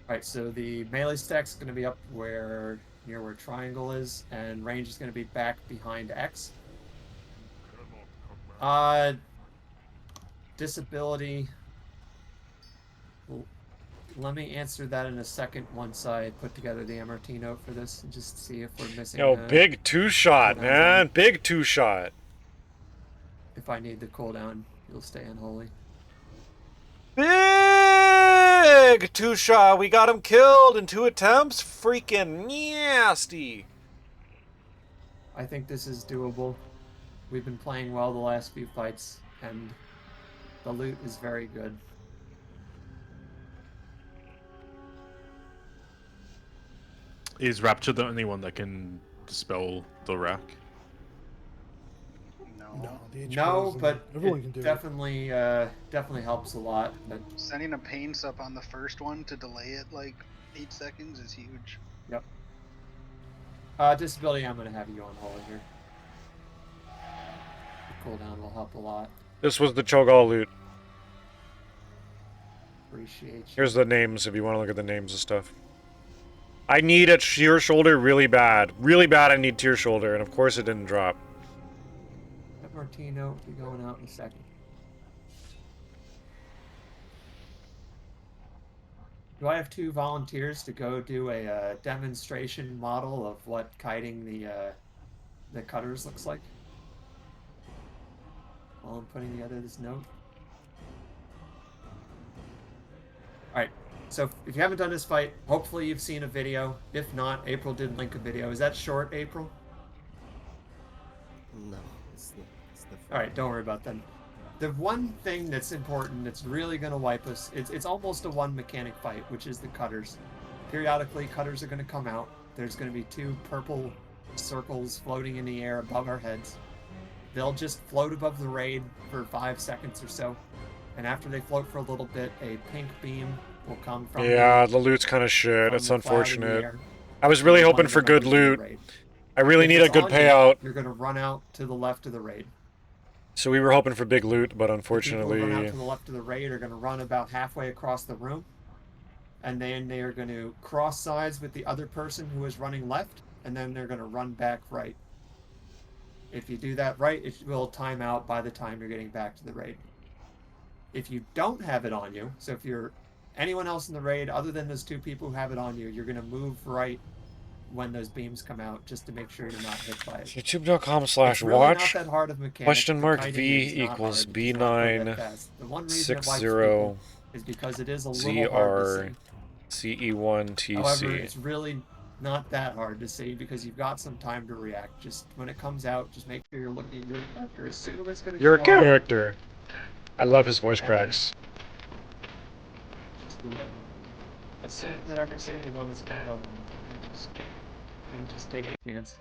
Alright, so the melee stack's going to be up near where triangle is, and range is going to be back behind X. Disability. Let me answer that in a second once I put together the MRT note for this and just see if we're missing. Yo, big two-shot, man. Big two-shot. If I need the cooldown, you'll stay unholy. Big two-shot. We got him killed in 2 attempts. Freaking nasty. I think this is doable. We've been playing well the last few fights, and the loot is very good. Is Rapture the only one that can dispel the rack? No, but everyone can do it it. definitely helps a lot. But Sending a pain sup on the first one to delay it like 8 seconds is huge. Yep. Disability, I'm gonna have you on hold here. The cooldown will help a lot. This was the Cho'Gall loot. Appreciate you. Here's the names if you want to look at the names and stuff. I need a tear shoulder really bad. Really bad I need tear shoulder, and of course it didn't drop. That Martino will be going out in a second. Do I have 2 volunteers to go do a demonstration model of what kiting the cutters looks like? While I'm putting together this note. Alright, so if you haven't done this fight, hopefully you've seen a video. If not, April did link a video. Is that short, April? No. Alright, don't worry about that. The one thing that's important that's really going to wipe us, it's almost a one mechanic fight, which is the cutters. Periodically, cutters are going to come out. There's going to be 2 purple circles floating in the air above our heads. They'll just float above the raid for 5 seconds or so. And after they float for a little bit, a pink beam will come from the loot's kind of shit. from It's the cloud in the unfortunate. air. I was really One hoping of for the good members of the loot. raid. I really If need a it's good on you, payout. You're going to run out to the left of the raid. So we were hoping for big loot, but The people who run out unfortunately... to the left of the raid are going to run about halfway across the room. And then they are going to cross sides with the other person who is running left. And then they're going to run back right. If you do that right, it will time out by the time you're getting back to the raid. If you don't have it on you, so if you're anyone else in the raid other than those 2 people who have it on you, you're going to move right when those beams come out, just to make sure you're not hit by it. YouTube.com/watch that hard of a mechanic. question mark The kiting V is not equals hard. It's not quite that B9 fast. The one reason it wipes 60 people is because it is a little hard to see. CE1 However, TC. it's really not that hard to see because you've got some time to react. Just when it comes out, just make sure you're looking at your character as soon as it's going to Your show up. character. I love his voice cracks. As soon as that opportunity moment's coming up, just take a chance.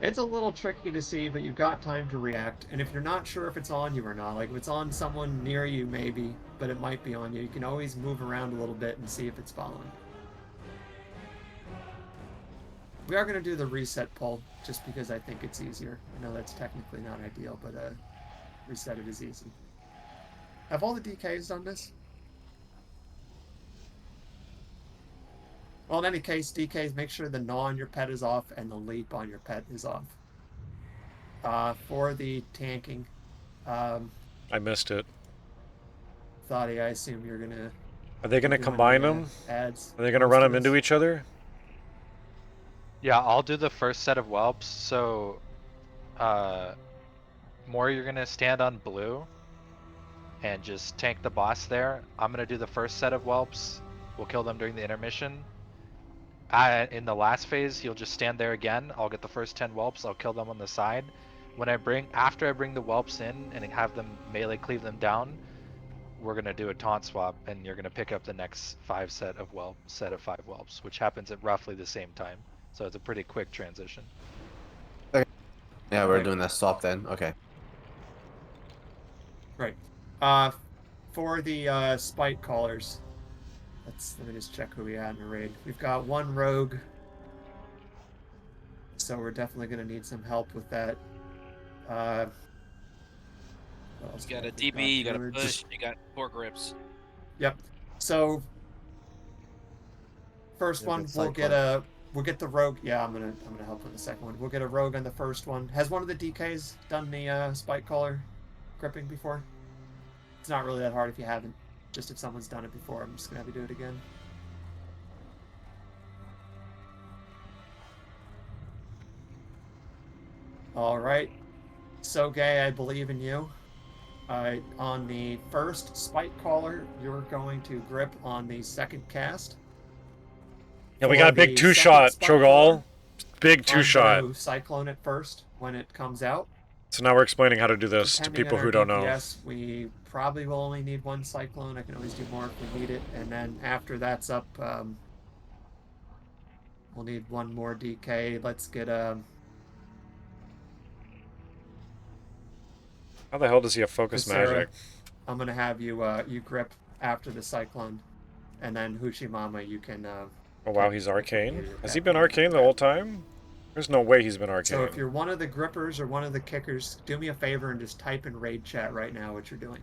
It's a little tricky to see, but you've got time to react. And if you're not sure if it's on you or not, like if it's on someone near you maybe, but it might be on you, you can always move around a little bit and see if it's following. We are going to do the reset poll, just because I think it's easier. I know that's technically not ideal, but reset it is easy. Have all the DKs done this? Well, in any case, DKs, make sure the gnaw on your pet is off and the leap on your pet is off. For the tanking, I missed it. Thoughty, I assume you're gonna... Are they gonna combine them? Ads. Are they gonna run them into each other? Yeah, I'll do the first set of whelps. So, More, you're gonna stand on blue and just tank the boss there. I'm gonna do the first set of whelps. We'll kill them during the intermission. In the last phase, you'll just stand there again. I'll get the first 10 whelps. I'll kill them on the side. After I bring the whelps in and have them melee cleave them down, we're gonna do a taunt swap, and you're gonna pick up the next 5 set of 5 whelps, which happens at roughly the same time. So it's a pretty quick transition. Okay. Yeah, we're doing that swap then. Okay. Right. For the spite callers, let me just check who we had in the raid. We've got 1 rogue, so we're definitely going to need some help with that. You got a DB, you got a push, you got 4 grips. Yep. So first one, we'll get the rogue. Yeah, I'm gonna help with the second one. We'll get a rogue on the first one. Has one of the DKs done the spite caller gripping before? It's not really that hard if you haven't. Just if someone's done it before, I'm just gonna have you do it again. All right. So gay, I believe in you. On the first spite caller, you're going to grip on the second cast. Yeah, we got a big 2-shot, Cho'Gall. Big 2-shot. Cyclone it first when it comes out. So now we're explaining how to do this to people who don't know. Yes, we probably will only need 1 cyclone. I can always do more if we need it. And then after that's up, we'll need 1 more DK. Let's get a... How the hell does he have focus magic? I'm gonna have you you grip after the cyclone, and then Hushimama you can. Oh wow, he's arcane. Has he been arcane the whole time? There's no way he's been arcane. So if you're one of the grippers or one of the kickers, do me a favor and just type in raid chat right now what you're doing.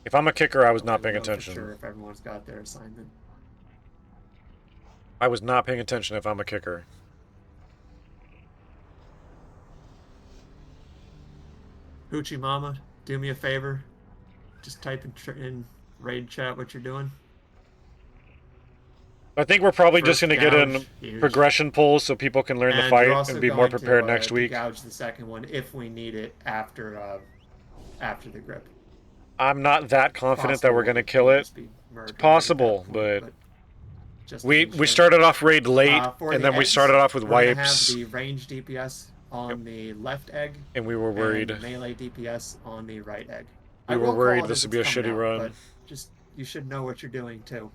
If I'm a kicker, I was not paying attention. Sure, if everyone's got their assignment. I was not paying attention if I'm a kicker. Hoochie Mama, do me a favor. Just type in raid chat what you're doing. I think we're probably just going to get in huge. progression pulls so people can learn the fight and be more prepared next week. Gouge the second one if we need it after the grip. I'm not that confident that we're going to kill it. It's possible, but we started off raid late, and then we started off with wipes. Have the range DPS on the left egg. And we were worried. And melee DPS on the right egg. We I were will call worried it this as would be a it's coming shitty out, run. But just, you should know what you're doing too.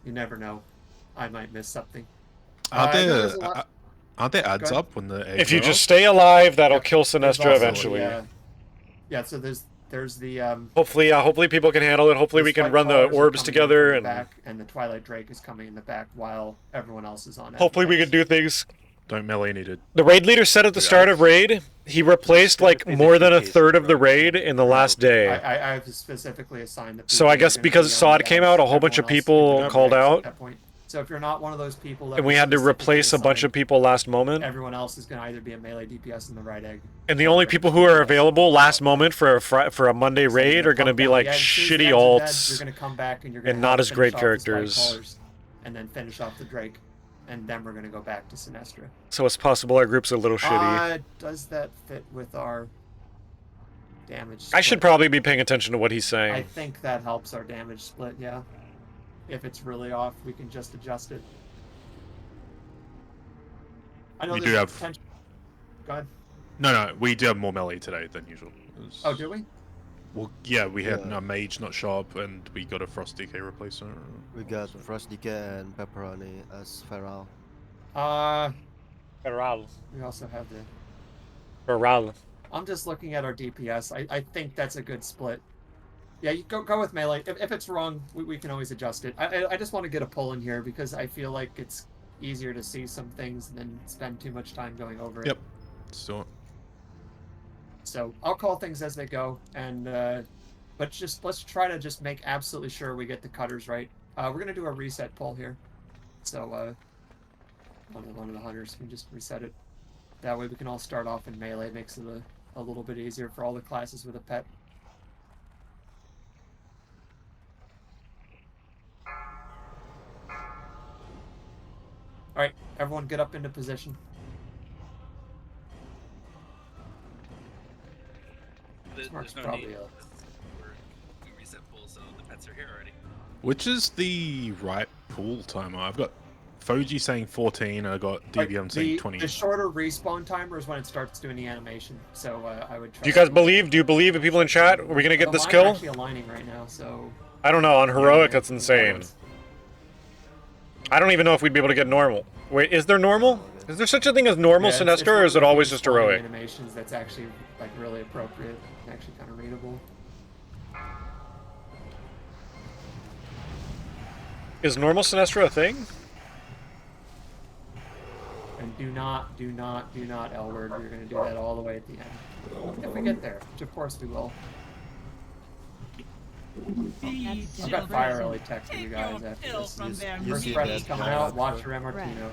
You never know. I might miss something. Aren't there's a lot- there Go ads ahead. up when the eggs If you are just up? stay alive, that'll kill There's Sinestra also eventually. yeah, so there's the Hopefully people can handle it. Hopefully we These can white run the collars are orbs coming in together, from the and back, and the Twilight Drake is coming in the back while everyone else is on it. hopefully we can do things. Don't melee needed. The raid leader said at the start of raid, he replaced like more than a third of the raid in the last day. I have specifically assigned the people So I that are guess gonna because be on SOD the came decks, out, a whole bunch of everyone else people can be called on decks at out. that point. So if you're not one of those people that And we was had to specifically replace a bunch of assigned, people last moment. everyone else is going to either be a melee DPS in the right egg. And the only people who are available last moment for a Monday raid are going to be like shitty alts You're going to come back and you're and not as great characters. And then finish off the Drake. And then we're going to go back to Sinestra. So it's possible our group's a little shitty. Does that fit with our damage I should split? probably be paying attention to what he's I saying. think that helps our damage split, yeah. If it's really off, we can just adjust it. I know We there's do a have- potential... Go ahead. No, we do have more melee today than usual. Oh, do we? Well, yeah, we had Yeah. a mage not show up, and we got a Frost DK replacer. We got Frost DK and Pepperoni as Feral. Feral. We also have the... Feral. I'm just looking at our DPS. I think that's a good split. Yeah, you go with melee. If it's wrong, we can always adjust it. I just want to get a pull in here because I feel like it's easier to see some things than spend too much time going over it. Yep. So. So I'll call things as they go, and but let's try to just make absolutely sure we get the cutters right. We're gonna do a reset pull here. So one of the hunters can just reset it. That way we can all start off in melee. Makes it a little bit easier for all the classes with a pet. All right, everyone, get up into position. There's no probably need. We reset pool, so the pets are here already. Which is the right pool timer? I've got Foji saying 14, I got DBM saying 20. The shorter respawn timer is when it starts doing the animation. So I would try. Do you guys believe? Do you believe in people in chat? Are we going to get this Mine are kill? actually aligning right now, so. I don't know. On heroic, that's insane. I don't even know if we'd be able to get normal. Wait, is there normal? Is there such a thing as normal Yeah, Sinestra, or is it always just respawning heroic? Animations that's actually like really appropriate, and actually kind of readable. Is normal Sinestra a thing? And do not L word. We're gonna do that all the way at the end. If we get there, which of course we will. I've got fire early tech for you guys after this. First breath is coming out. Watch your MRT note.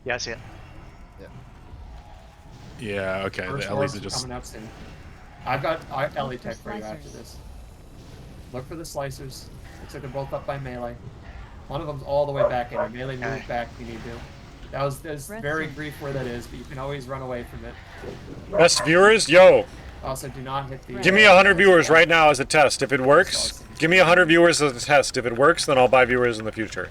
Yeah, I see it. Yeah, okay. First The orbs LEs are just. coming up soon. I've got LE tech for you after this. Look for the slicers. Looks like they're both up by melee. One of them's all the way back in. Melee move back if you need to. There's very brief where that is, but you can always run away from it. Best viewers, yo. Also, do not hit the. Give me 100 viewers right now as a test. If it works, give me 100 viewers as a test. If it works, then I'll buy viewers in the future.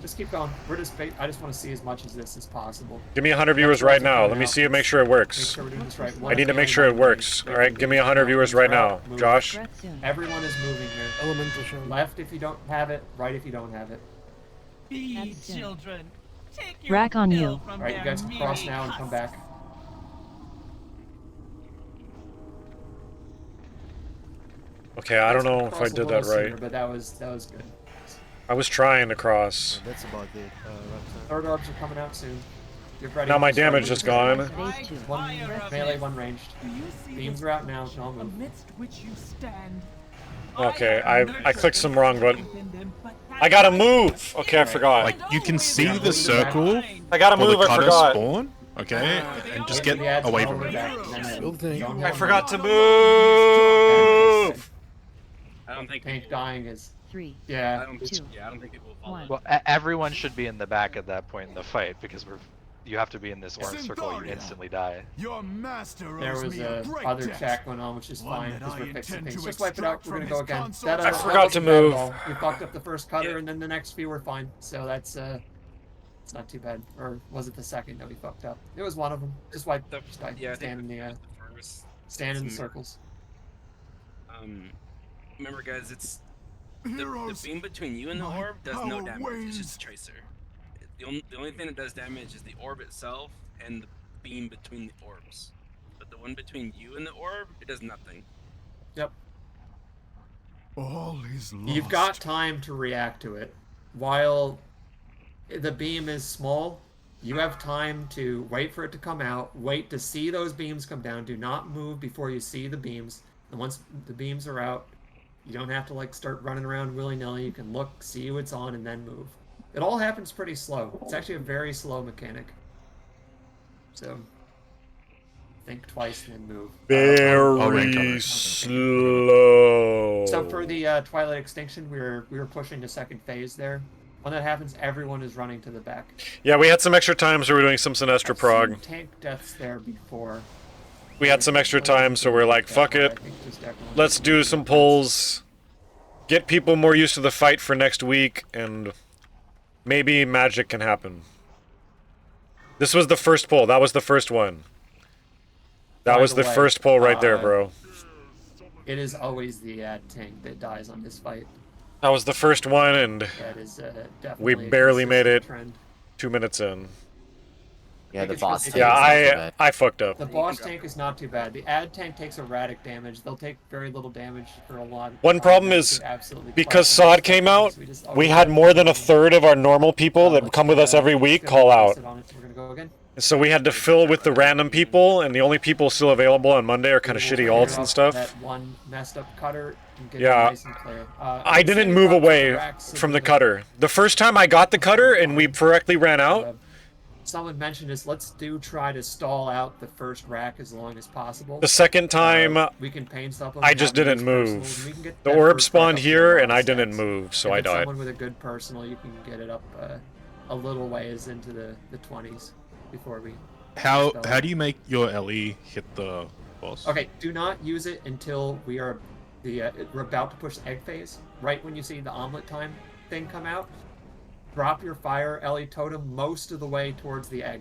Just keep going. I just want to see as much of this as possible. Give me 100 viewers right now. Let me see it. Make sure it works. Make sure we're doing this right. I need to make sure it works. All right, give me 100 viewers right now, Josh. Everyone is moving here. Elemental Shaman. Left if you don't have it. Right if you don't have it. Be children. Take your Rack on fill you. from All right, you their guys can cross mealy now and come back. Okay, I don't know if I Cross a did little that right. sooner, but that was good. I was trying to cross. That's about it. Third orbs are coming out soon. Get ready. Now my Start damage moving. is gone. One melee, one ranged. Beams are out now. So I'll move. amidst which you stand. Okay, I clicked some wrong button. I gotta move. Okay, I forgot. Like, you can see the circle. I gotta for move. the I cutter forgot. Spawn, okay, and just get away from it. I forgot to move. I don't think Pink dying is 3. yeah. I don't think people will follow. Well, everyone should be in the back at that point in the fight because you have to be in this orange circle. You instantly die. Your master There was a other chat going on, which is fine because we're fixing things. Just wipe it out. We're gonna go again. I forgot to move. We fucked up the first cutter, and then the next few were fine. So that's It's not too bad. Or was it the second that we fucked up? It was one of them. Just wipe. Just Yeah, I stand in think the the first. stand in the It's- circles. Remember, guys, it's the beam between you and the orb does no damage. It's just a tracer. The only thing that does damage is the orb itself and the beam between the orbs. But the one between you and the orb, it does nothing. Yep. All is lost. You've got time to react to it. While the beam is small, you have time to wait for it to come out, wait to see those beams come down. Do not move before you see the beams. And once the beams are out, you don't have to like start running around willy-nilly. You can look, see what's on, and then move. It all happens pretty slow. It's actually a very slow mechanic. So think twice and then move. Very slow. So for the Twilight Extinction, we were pushing to second phase there. When that happens, everyone is running to the back. Yeah, we had some extra time, so we're doing some Sinestra Prog. I've seen tank deaths there before. We had some extra time, so we're like, fuck it. Let's do some pulls. Get people more used to the fight for next week, and maybe magic can happen. This was the first pull. That was the first one. That was the first pull right there, bro. It is always the ad tank that dies on this fight. That was the first one, and That is we definitely a barely made it consistent trend. 2 minutes in. Yeah, the boss tank. Yeah, I fucked up. The boss tank is not too bad. The ad tank takes erratic damage. They'll take very little damage for a lot. One problem is, because SOD came out, we had more than a third of our normal people that come with us every week call out. And so we had to fill with the random people, and the only people still available on Monday are kind of shitty alts and stuff. That one messed up cutter and get it Yeah. nice and clear. I didn't move away from the cutter. The first time I got the cutter and we correctly ran out, Someone mentioned this. Let's try to stall out the first rack as long as possible. the second time, we can pain stuff. I just didn't move. The orb spawned here, and I didn't move, so I died. Someone with a good personal, you can get it up a little ways into the 20s before we. How do you make your LE hit the boss? Okay, do not use it until we're about to push egg phase. Right when you see the omelet time thing come out, drop your fire LE totem most of the way towards the egg.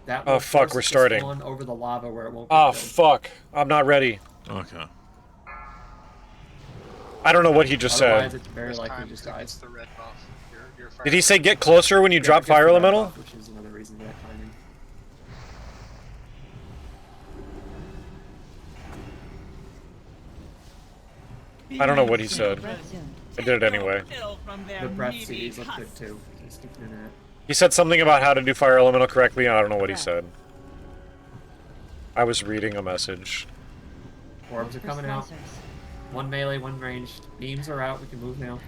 That will Oh fuck, force we're it to starting. spawn over the lava where it won't. Oh be killed. fuck, I'm not ready. Okay. I don't know what he just Otherwise, said. it's very likely just dies. The red buff. Your fire Did he say get closer when you drop fire elemental? Which is another reason for that timing. I don't know what he said. I did it anyway. The breath CDs look good too. Just keep doing that. He said something about how to do fire elemental correctly, and I don't know what he said. I was reading a message. Orbs are coming out. One melee, one ranged. Beams are out. We can move now.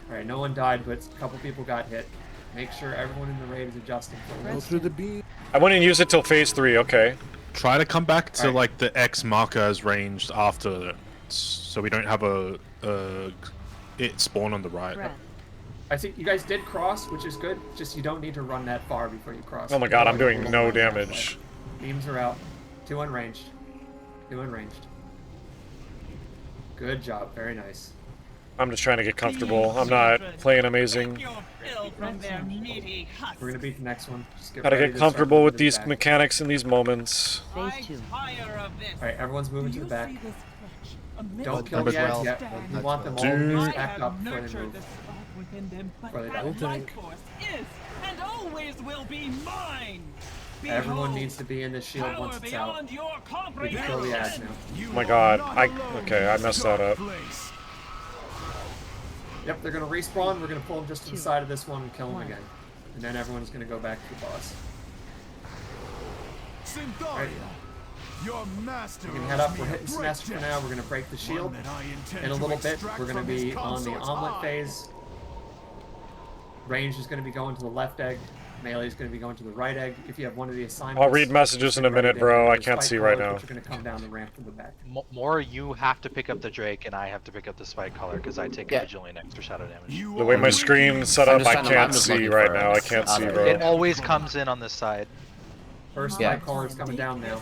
Alright, no one died, but a couple people got hit. Make sure everyone in the raid is adjusting for Go this. through the beam. I wouldn't use it till phase 3, okay. Try to come back to Alright. like the X marker as ranged after, so we don't have it spawn on the right. I think you guys did cross, which is good. Just you don't need to run that far before you cross. Oh my god, I'm doing no damage. Beams are out. 2 unranged. 2 unranged. Good job. Very nice. I'm just trying to get comfortable. I'm not playing amazing. We're gonna beat the next one. Just Gotta ready get to comfortable start with moving these back. mechanics in these moments. Phase 2. Alright, everyone's moving to the back. Don't kill Number the eggs 12. yet. You want them all Dude. stacked up before they move. Before they die. And always will be mine. Everyone needs to be in the shield once it's out. We can kill the ads now. Oh my god, okay, I messed that up. Yep, they're gonna respawn. We're gonna pull them just to the side of this one and kill them again. And then everyone's gonna go back to the boss. Alright. Your master. We can head up. We're hitting Sinestra for now. We're gonna break the shield. In a little bit, we're gonna be on the omelet phase. Range is gonna be going to the left egg. Melee is going to be going to the right egg. If you have one of the assignments, I'll read messages in a minute, bro. I can't see right now. You're going to come down the ramp from the back. More you have to pick up the Drake, and I have to pick up the Spike Collar because I take a Vigilante extra shadow damage. The way my screen's set up, I can't see right now. I can't see, It bro. always comes in on this side. First Spike Collar is coming down now.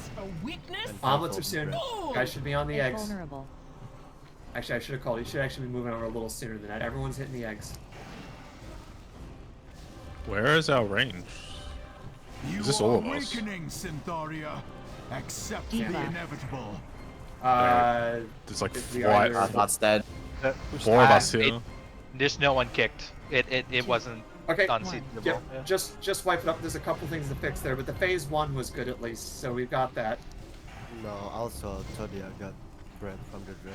Omelets are soon. Guys should be on the eggs. Vulnerable. Actually, I should have called. You should actually be moving over a little sooner than that. Everyone's hitting the eggs. Where is our range? Is this all of us? Awakening, Syntharia. Accept Diva. the inevitable. There's like we five, either- Bot's dead. four of us here. Just no one kicked. It wasn't Okay. unseatable. Yep. Yeah. Just wipe it up. There's a couple things to fix there, but the phase 1 was good at least, so we've got that. No, also Todia got breath from the drain.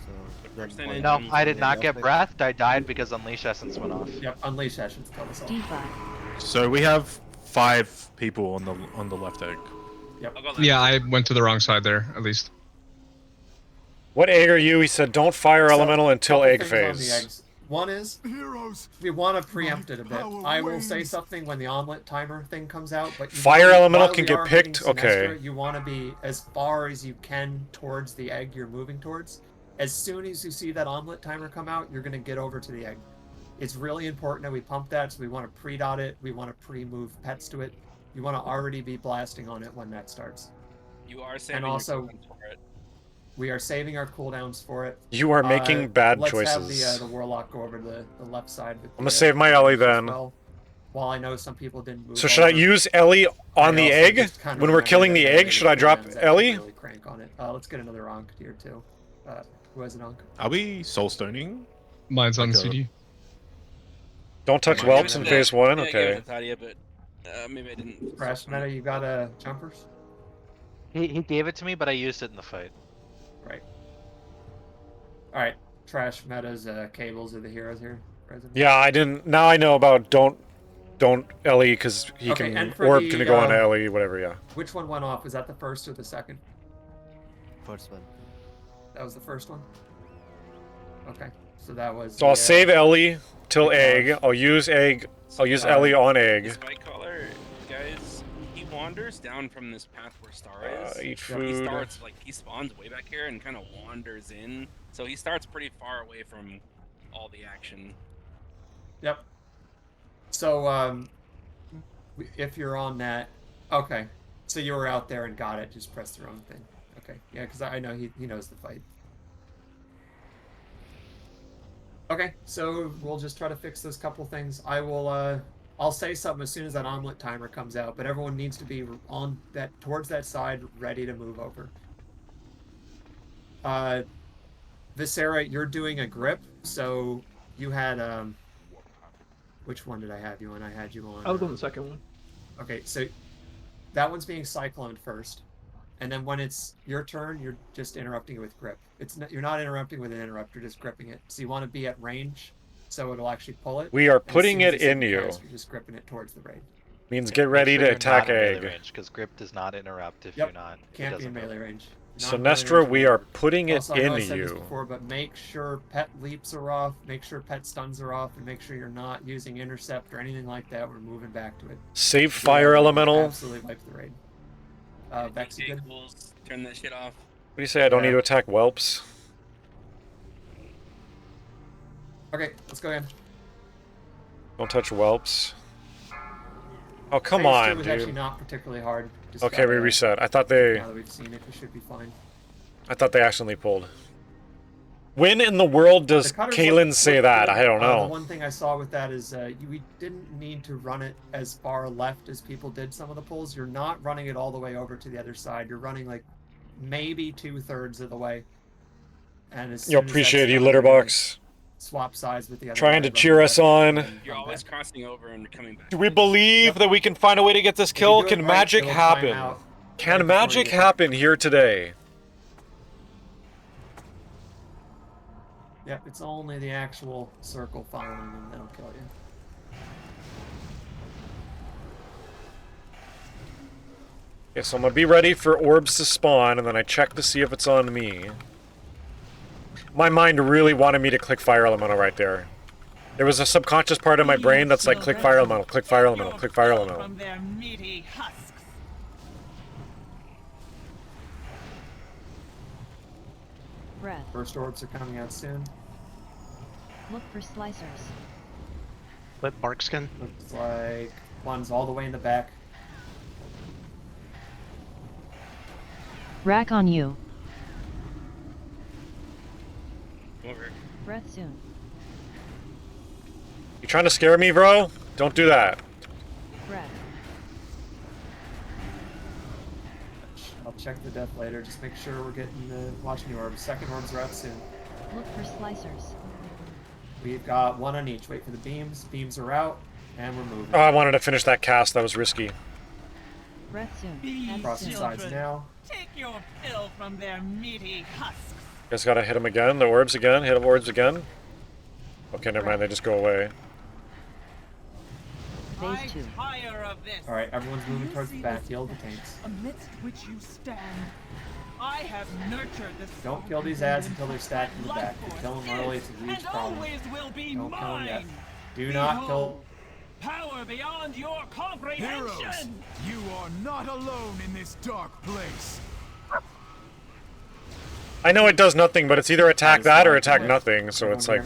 So first then thing No, point I did from not the get left. breathed. I died because Unleash Essence went off. Yep, Unleash Essence killed us all. D5. So we have 5 people on the left egg. Yep. Yeah, I went to the wrong side there, at least. What egg are you? He said, don't fire So, elemental until couple egg things on the phase. eggs. One is, we want to preempt it a bit. I will say something when the omelet timer thing comes out, but Fire elemental while can we get are hitting picked? Okay. Sinestra, you want to be as far as you can towards the egg you're moving towards. As soon as you see that omelet timer come out, you're going to get over to the egg. It's really important that we pump that, so we want to pre-dot it, we want to pre-move pets to it. You want to already be blasting on it when that starts. You are saving And also, your cooldowns for it. we are saving our cooldowns for it. You are making bad let's choices. have the Warlock go over to the left side. With I'm gonna save my Ellie then. Well, while I know some people didn't move So should I over, use Ellie on I the also egg? just kind of When we're remember killing that the the egg, should I drop cooldowns Ellie? actually really crank on it. Let's get another Ankh here too. Who has an Ankh? Are we soulstoning? Mine's on Like a- CD. Don't touch I whelps in Yeah, phase 1? yeah, I gave Okay. it to Tadia, but maybe I didn't. Crash Meta, you got jumpers? He gave it to me, but I used it in the fight. Right. Alright. Trash Meta's cables are the heroes here. Present. Yeah, I didn't. Now I know about don't Ellie because he Okay, can and for orb the, can go on Ellie, whatever. Yeah. Which one went off? Was that the first or the second? First one. That was the first one? Okay. So that was So I'll the, save Ellie till the egg. couch. I'll use egg. I'll use Ellie on egg. This white collar, guys, he wanders down from this path where Star is. Eat He food. starts he spawns way back here and kind of wanders in. So he starts pretty far away from all the action. Yep. So, if you're on that, okay. So you were out there and got it. Just press the wrong thing. Okay. Yeah, because I know he knows the fight. Okay, so we'll just try to fix those couple things. I'll say something as soon as that omelet timer comes out, but everyone needs to be on that towards that side, ready to move over. Viscera, you're doing a grip, so you had which one did I have you on? I had you on. I was on the second one. Okay, so that one's being cycloned first, and then when it's your turn, you're just interrupting it with grip. You're not interrupting with an interrupt, you're just gripping it. So you want to be at range, so it'll actually pull it. We are and as putting soon as it it's in you. cast, you're just gripping it towards the range. Means get ready to attack egg. Because grip does not interrupt if Yep. you're not. it Can't be in doesn't melee move. range. Not in melee Sinestra, range we anymore. are putting it Also, I know I in said this you. before, but make sure pet leaps are off, make sure pet stuns are off, and make sure you're not using intercept or anything like that. We're moving back to it. Save fire elemental. Absolutely wipe the raid. Vex, you good? Turn that shit off. What do you say? I don't Yeah. need to attack whelps. Okay, let's go again. Don't touch whelps. Oh come Phase two on, was dude. actually not particularly hard. Just Okay, we gotta- reset. I thought they. Now that we've seen it, we should be fine. I thought they accidentally pulled. When in the world does The cutters Kalen look say good. that? I don't The know. one thing I saw with that is we didn't need to run it as far left as people did some of the pulls. You're not running it all the way over to the other side. You're running like maybe 2/3 of the way. And as You'll soon as appreciate that's you, done, Litterbox. swap sides with the other Trying guy, to run cheer left, us on. and You're come always back. crossing over and coming back. Do we believe that we can find a way to get this If you kill? do it Can right, magic it'll time happen? out Can right before magic you get happen here today? Yep, it's only the actual circle following them that'll kill you. Okay, so I'm gonna be ready for orbs to spawn, and then I check to see if it's on me. My mind really wanted me to click fire elemental right there. There was a subconscious part of my brain that's like, click fire elemental, click fire elemental, click fire elemental. From their meaty husks. Breath. First orbs are coming out soon. Look for slicers. Let Barkskin. Looks like one's all the way in the back. Rack on you. Over. Breath soon. You trying to scare me, bro? Don't do that. check the death later. Just make sure we're getting watching the orbs. Second orbs are out soon. Look for slicers. We've got one on each. Wait for the beams. Beams are out, and we're moving. Oh, I wanted to finish that cast. That was risky. Breath soon. Crossing sides now. Take your fill from their meaty husks. Guys gotta hit them again. The orbs again. Hit them orbs again. Okay, never mind. They just go away. Phase 2. Alright, everyone's moving towards the backfield. The tanks. Amidst which you stand. I have nurtured this. Don't kill these ads until they're stacked in the back. If you kill them early, it's a huge problem. Don't kill them yet. Do not kill. Power beyond your comprehension. Heroes, you are not alone in this dark place. I know it does nothing, but it's either attack that or attack nothing, so it's like...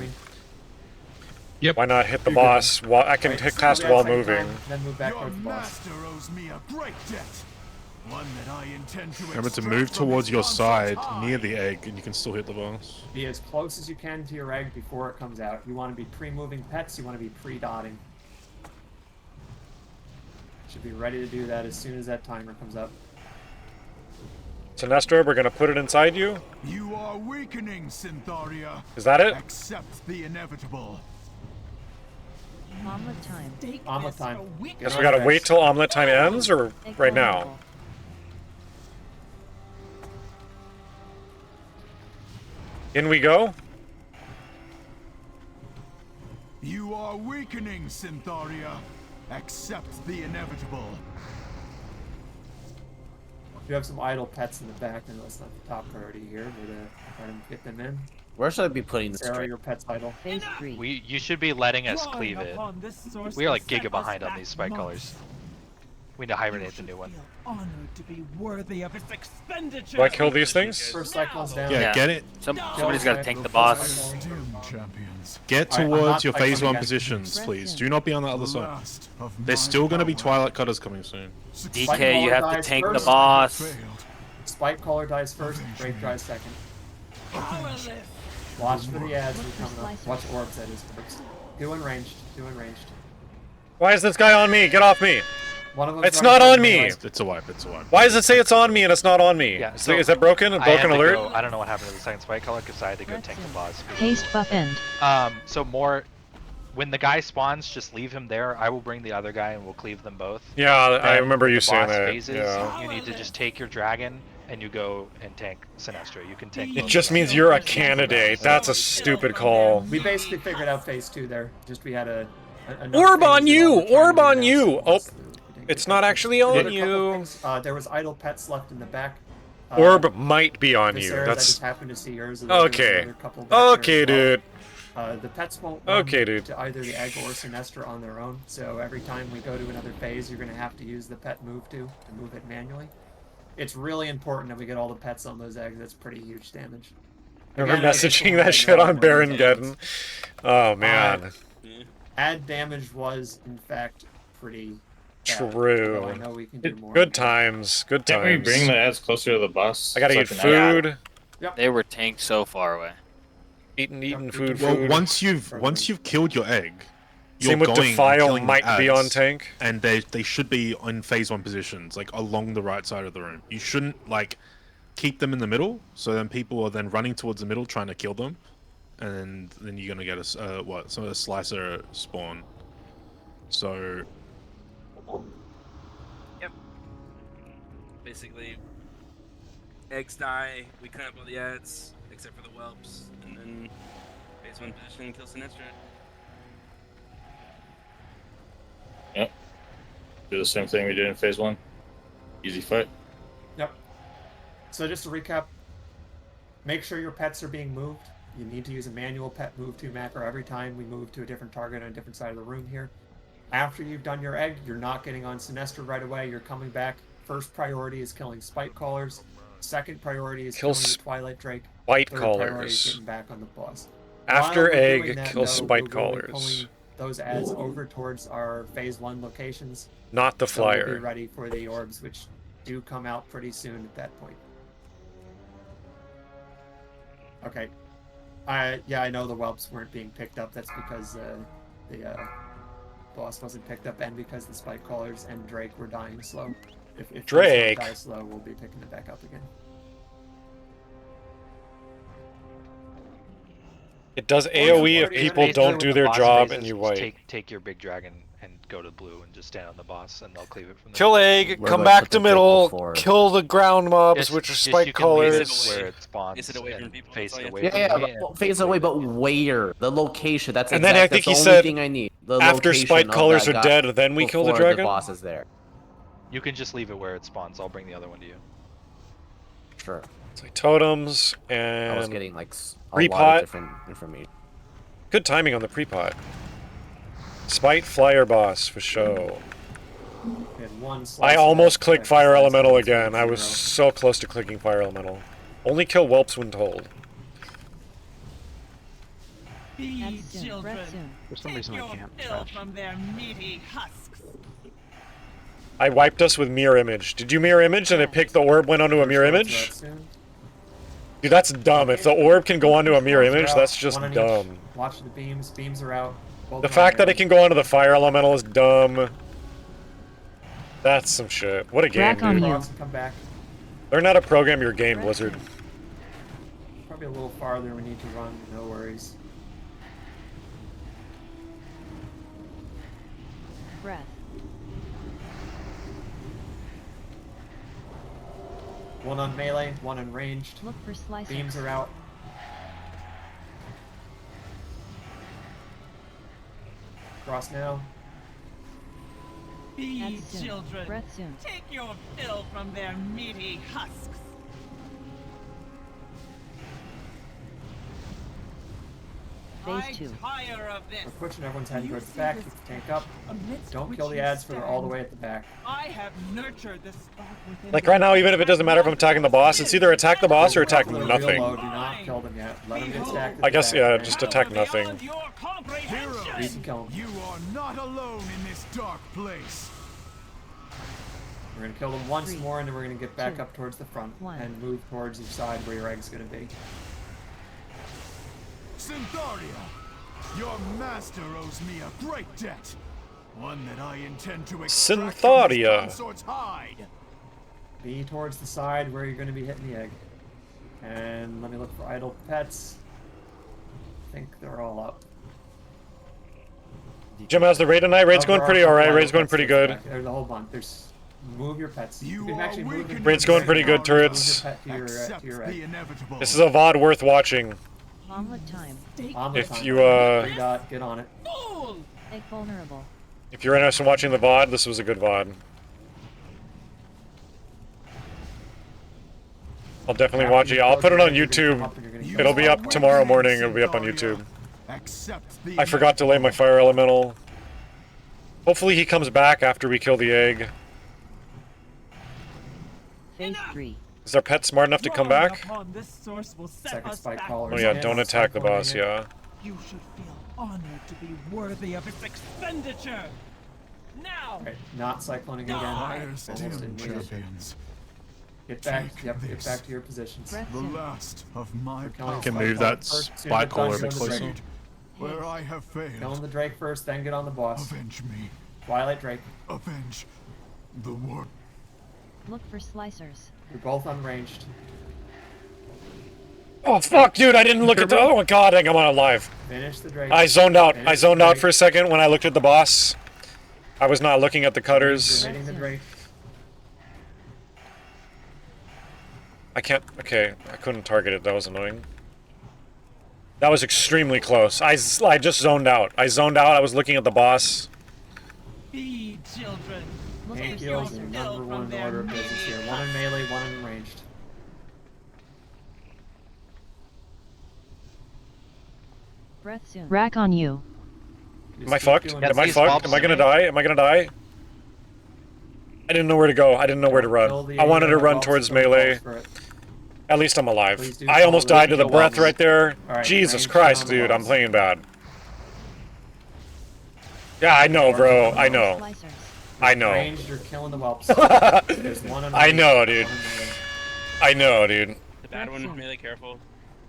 Yep. Why not hit the boss? I can hit cast while moving. Then move back Your towards the boss. master owes me a great debt. One that I intend to Remember to extract move from towards his your conscious side eye. near the egg, and you can still hit the boss. Be as close as you can to your egg before it comes out. You want to be pre-moving pets. You want to be pre-dotting. Should be ready to do that as soon as that timer comes up. Sinestra, we're gonna put it inside you. You are weakening, Syntharia. Is that it? Accept the inevitable. Omelet time. Omelet time. Guess we gotta wait till omelet time ends, or right now? In we go. You are weakening, Syntharia. Accept the inevitable. You have some idle pets in the back, and that's not the top priority here. We're gonna try to get them in. Where should I be putting this? Sarah, your pet's idle. Phase 3. You should be letting us cleave it. We are like giga behind on these spike colors. We need to hibernate the new one. Honored to be worthy of its expenditure. Do I kill these things? First cycle's down. Yeah, get it. Somebody's got to tank the boss. Get Alright, I'm towards not your fighting phase 1 again. positions, please. Do not be on the other side. There's still going to be Twilight Cutters coming soon. DK, you have to tank the boss. Spike caller dies first, Drake dies second. Watch for the ads that are coming up. Watch orbs, that is first. Doing ranged. Why is this guy on me? Get off me! One of them's It's running not on towards me! melee. It's a wipe, it's a wipe. Why does it say it's on me and it's not on me? Yeah, Is that broken? A broken alert? I don't know what happened to the second spike color because I had to go tank the boss. Haste buff end. So more, when the guy spawns, just leave him there. I will bring the other guy and we'll cleave them both. Yeah, I Then remember when you the saying boss that. Phases, Yeah. You need to just take your dragon and you go and tank Sinestra. You can tank. It both just of them. means you're a candidate. That's a stupid call. We basically figured out phase 2 there. Just we had a Orb on you! Orb on you! Oh, it's not actually on Did a couple you. things. There was idle pets left in the back. Orb might be on Miss you. Sarah's, I That's just happened to see yours. And there was okay. another couple back there Okay, as well. dude. The pets won't run Okay, dude. to either the egg or Sinestra on their own. So every time we go to another phase, you're going to have to use the pet move to move it manually. It's really important that we get all the pets on those eggs. That's pretty huge damage. Remember Again, messaging that shit on Baron Geddon? Oh man. Ad damage was in fact pretty bad, True. although I know we can do more. Good times. Good times. Can't we bring the ads closer to the boss? I gotta so eat can food. Yep. They were tanked so far away. Eating food. Well, once you've killed your egg, you're Same with going Defile killing might the be on ads, tank. and they should be in phase 1 positions, like along the right side of the room. You shouldn't like keep them in the middle, so then people are then running towards the middle trying to kill them, and then you're gonna get a slicer spawn. So Yep. Basically, eggs die, we clean up all the ads, except for the whelps, and then phase 1 position kill Sinestra. Yep. Do the same thing we did in phase 1. Easy fight. Yep. So just to recap, make sure your pets are being moved. You need to use a manual pet move to macro every time we move to a different target on a different side of the room here. After you've done your egg, you're not getting on Sinestra right away. You're coming back. First priority is killing spike callers. Second priority is Kill killing the Twilight Drake. spike Third priority is callers. getting back on the boss. After While we're egg, doing that, kill though, spike we're going to be callers. pulling those ads over towards our phase 1 locations. Not the So we'll flyer. be ready for the orbs, which do come out pretty soon at that point. Okay. Yeah, I know the whelps weren't being picked up. That's because the boss wasn't picked up, and because the spike callers and Drake were dying slow. If Drake. dies slow, we'll be picking it back up again. It does AoE if Basically, people don't when do the their boss job phases, and you just wipe. Take your big dragon and go to blue and just stand on the boss, and they'll cleave it from there. Kill egg, come back to middle, kill the ground mobs, which are spike you can colors. leave it where it spawns. Is it away from and people? Face That's it all away you from Yeah, me. but face away, but where? The location. That's And then I think that's he the said, only thing I need. The after location spike of colors that are guy dead, then we kill the before dragon? The boss is there. You can just leave it where it spawns. I'll bring the other one to you. Sure. It's like totems and I was getting like a lot pre-pot. of different information. Good timing on the pre-pot. Spite flyer boss for show. We had one I slice almost of clicked that, fire slice elemental of again. I was so close to clicking fire elemental. Only kill whelps when told. Be children. For some reason I can't. Fill from their meaty husks. I wiped us with mirror image. Did you mirror image and it picked the orb went onto a mirror image? Dude, that's dumb. If the orb can go onto a mirror image, that's just One on each. dumb. Watch the beams. Beams are out. Both The on fact that there. it can go onto the fire elemental is dumb. That's some shit. What a game, Rack on dude. you. Come back. Learn how to program your game, Blizzard. Probably a little farther we need to run. No worries. Breath. One on melee, one on ranged. Look for slicers. Beams are out. Cross now. Be That's soon. children. Breath soon. Take your fill from their meaty husks. Phase 2. Tire of this. We're pushing everyone's head towards the back. Keep the tank up. Don't kill the ads for they're all the way at the back. I have nurtured the spark within Like right now, even if it doesn't matter if I'm attacking the boss, it's either attack the boss or attack Real nothing. low, do not kill them yet. Let them get stacked. I guess, yeah, just attack nothing. You can kill them. You are not alone in this dark place. We're gonna kill them once 3, more, and then we're gonna get back 2, up towards the front 1. and move towards each side where your egg's gonna be. Syntharia, your master owes me a great debt. One that I intend to extract from his Syntharia. consort's hide. Be towards the side where you're gonna be hitting the egg. And let me look for idle pets. I think they're all up. Jim, how's the raid tonight? Raid's Oh, going there are pretty a couple alright. idle Raid's going pets pretty towards the good. back. There's a whole bunch. There's move your pets. You can actually move your Raid's going pretty good, Move your turrets. pet to your The egg. inevitable. This is a VOD worth watching. Omelet time. Omelet If time. you, Green dot, get on it. Egg vulnerable. If you're interested in watching the VOD, this was a good VOD. I'll definitely watch it. I'll put it on YouTube. It'll be up tomorrow morning. It'll be up on YouTube. Accept the I forgot to lay my fire elemental. Hopefully he comes back after we kill the egg. Phase 3. Is our pet smart enough to come back? Upon this source will set Second us spike back. caller. Oh yeah, don't attack the boss, yeah. You should feel honored to be worthy of its expenditure. Now. Alright, not cycloning again. Highest Almost tuned didn't need it. champions. Get back, Take yep, get this. back to your positions. Breath The soon. last of my killing Can spike move caller that first, soon spike as caller a done, bit kill the closer. Drake. where I have failed. Killing the Drake first, then get on the boss. Avenge me. Twilight Drake. Avenge the world. Look for slicers. You're both unranged. Oh fuck, dude! I didn't look at the other one. God dang, I'm on it live. Finish the Drake. I zoned out. Finish I the zoned out Drake. for a second when I looked at the boss. I was not looking at the cutters. You're hitting the Drake. I can't. Okay, I couldn't target it. That was annoying. That was extremely close. I just zoned out. I zoned out. I was looking at the boss. Be children. Tank heals are number one in the order of business here. One in melee, one in ranged. Breath soon. Rack on you. Am I fucked? Am I fucked? Am I gonna die? Am I gonna die? I didn't know where to go. I didn't know where to run. I wanted to run towards melee. At least I'm alive. I almost died to the breath right there. Jesus Christ, dude, I'm playing bad. Yeah, I know, bro. I know. I know. Ranged, you're killing the whelps. There's one in I know, ranged, dude. one in melee. I know, dude. The bad one, melee careful.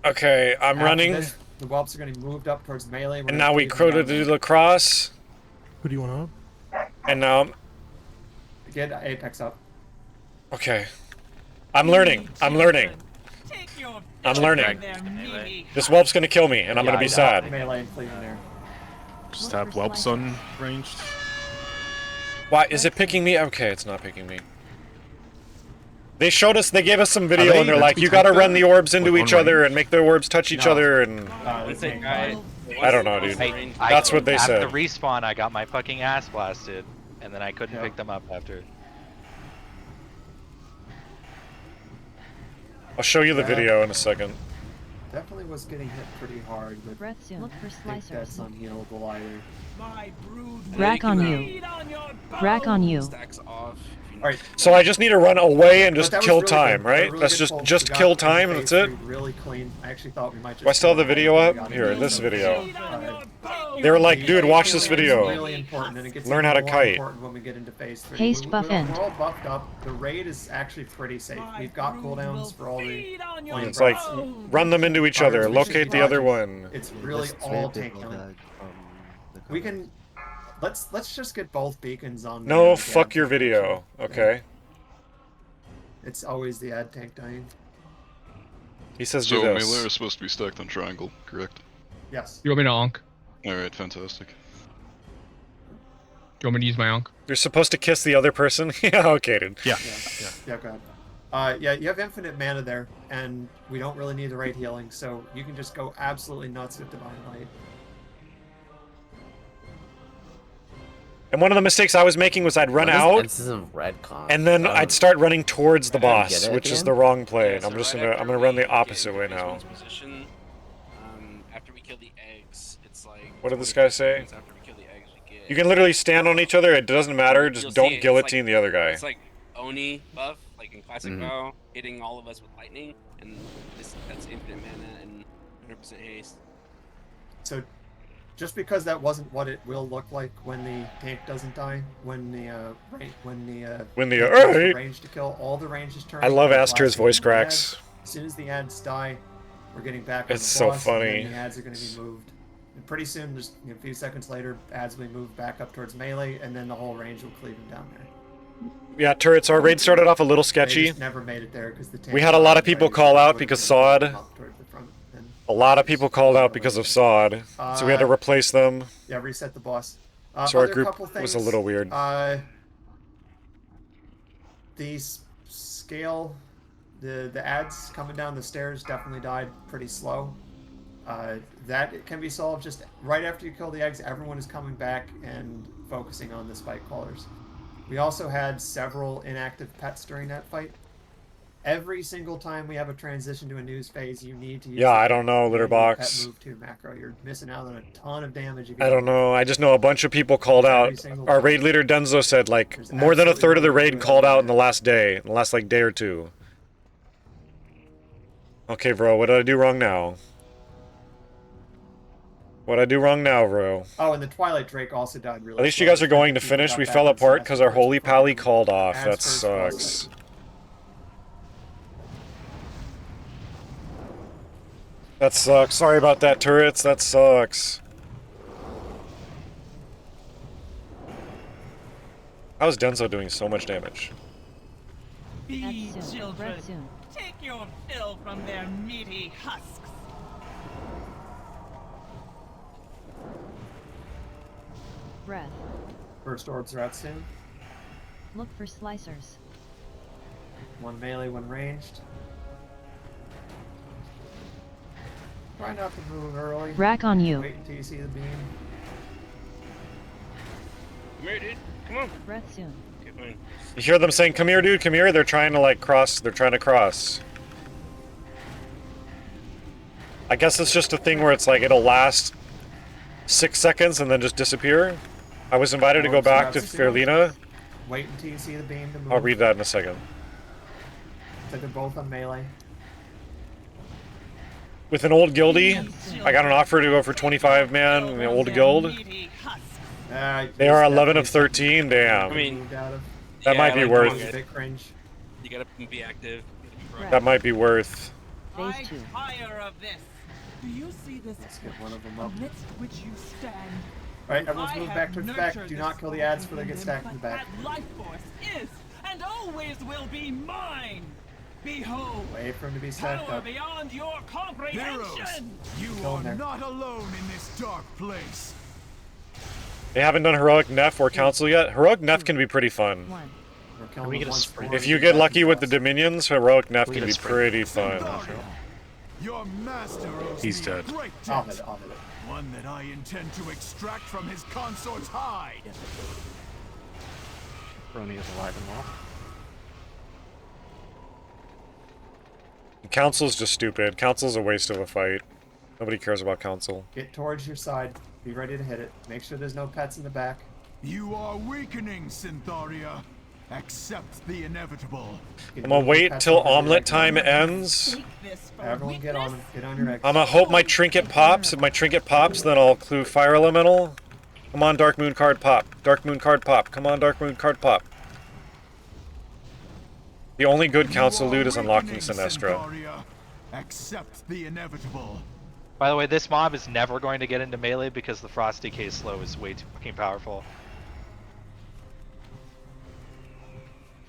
Okay, I'm After running. this, the whelps are going to be moved up towards melee. We're And gonna now we leave them crowed to down do the cross. Who do you want up? And now there. Get Apex up. Okay. I'm learning. I'm learning. I'm learning. This whelp's gonna kill me, and I'm gonna be sad. Melee and fleet in there. Just have whelps on ranged. Why is it picking me? Okay, it's not picking me. They showed us, they gave us some video, and they're like, you gotta run the orbs into each other and make the orbs touch each other, and I don't know, dude. That's what they said. At the respawn, I got my fucking ass blasted, and then I couldn't pick them up after. I'll show you the video in a second. Definitely was getting hit pretty hard, but Breath soon. Look for I think that's slicers. unhealable either. Rack on you. Rack on you. Stacks off. Alright. So I just need to run away and But just that was kill really time, good. right? Really That's good pulls. just We got kill into time, phase and that's it? three Really clean. I actually thought we might just. Do I still have the video We up? got Here, into this it. video. They were like, dude, watch this video. Really important, and it gets Learn how to more kite. important when we get into phase 3. Haste buff end. We're all buffed up. The raid is actually pretty safe. We've got cooldowns for all the. It's like, run them into each other, locate the other one. It's really all tank killing. We can. Let's just get both beacons on. No, fuck your video. Okay. It's always the ad tank dying. He says So do this. melee is supposed to be stacked on triangle, correct? Yes. You want me to onk? Alright, fantastic. Do you want me to use my onk? You're supposed to kiss the other person? Yeah, okay, dude. Yeah. Yeah, go ahead. Yeah, you have infinite mana there, and we don't really need the right healing, so you can just go absolutely nuts with Divine Light. And one of the mistakes I was making was I'd run out, and then I'd start running towards the boss, which is the wrong play. And I'm just gonna run the opposite way now. Position, after we kill the eggs, it's like. What did this guy say? After we kill the eggs, we get. You can literally stand on each other. It doesn't matter. Just don't guillotine the other guy. It's like Oni buff, like in Classic WoW, hitting all of us with lightning, and that's infinite mana and 100% haste. So, just because that wasn't what it will look like when the tank doesn't die, when the range to kill, all the ranges turn. I love Aster's voice cracks. As soon as the ads die, we're getting back. It's so funny. And the ads are going to be moved. And pretty soon, just a few seconds later, ads will be moved back up towards melee, and then the whole range will cleave them down there. Yeah, turrets. Our raid started off a little They sketchy. just never made it there because the tank. We had a lot of people call out because Sod. A lot of people called out because of Sod, so we had to replace them. Yeah, reset the boss. So our other group couple was a things, little weird. The scale, the ads coming down the stairs definitely died pretty slow. That can be solved just right after you kill the eggs. Everyone is coming back and focusing on the spike callers. We also had several inactive pets during that fight. Every single time we have a transition to a news phase, you need to use Yeah, I don't know, Litterbox. pet move to macro. You're missing out on a ton of damage. I don't know. I just know a bunch of people called out. Our raid leader DenZo said like more than a third of the raid called out in the last day, in the last like day or two. Okay, bro, what did I do wrong now? What I do wrong now, bro? Oh, and the Twilight Drake also died really. At least you slow. guys are going to finish. We fell apart because our holy pally called off. As That first sucks. That sucks. Sorry about that, turrets. That sucks. How is DenZo doing so much damage? Be That's soon. children. Breath soon. Take your fill from their meaty husks. Breath. First orbs are out soon. Look for slicers. One melee, one ranged. Try not to move early. Rack on you. Wait until you see the beam. Come here, dude. Come on. Breath soon. Okay, fine. You hear them saying, "Come here, dude, come here." They're trying to like cross. They're trying to cross. I guess it's just a thing where it's like it'll last 6 seconds and then just disappear. I was invited to go back to Fairlina. Wait until you see the beam to move. I'll read that in a second. So they're both on melee. With an old guildie, I got an offer to go for 25 man in the old guild. They are 11 of 13. Damn. I mean, that might be like, worth. come on, guys. Cringe. You gotta be active. That might be worth. Phase 2. Tire of this. Do you see this? Let's get one of them up. Amidst which you stand. Alright, everyone's I moved have back towards the back. nurtured Do this not kill the ads before they get stacked in the back. that life force is and and always will be mine. Behold, Wait for him to be stacked power up. beyond your Heroes, comprehension. you Go are in there. not alone in this dark place. They haven't done Heroic Neff or Council yet. Heroic Neff can be pretty fun. We're killing we them get a once sprint? more, If you get get back lucky to with the boss. Dominions, Heroic Neff We can get a be sprint. pretty fun. Your master owes He's me a dead. great I'll debt. hit it, I'll hit it. One that I intend to extract from his consort's hide. Roni is alive and well. Council's just stupid. Council's a waste of a fight. Nobody cares about Council. Get towards your side. Be ready to hit it. Make sure there's no pets in the back. You are weakening, Syntharia. Accept the inevitable. Get I'm gonna your wait pets till over there. omelet time ends. Everyone get on him. Get on your eggs. I'm gonna hope my trinket pops. If my trinket pops, then I'll clue Fire Elemental. Come on, Dark Moon card pop. Dark Moon card pop. Come on, Dark Moon card pop. The only good Council loot is unlocking Sinestra. Syntharia. Accept the inevitable. By the way, this mob is never going to get into melee because the Frost DK slow is way too fucking powerful.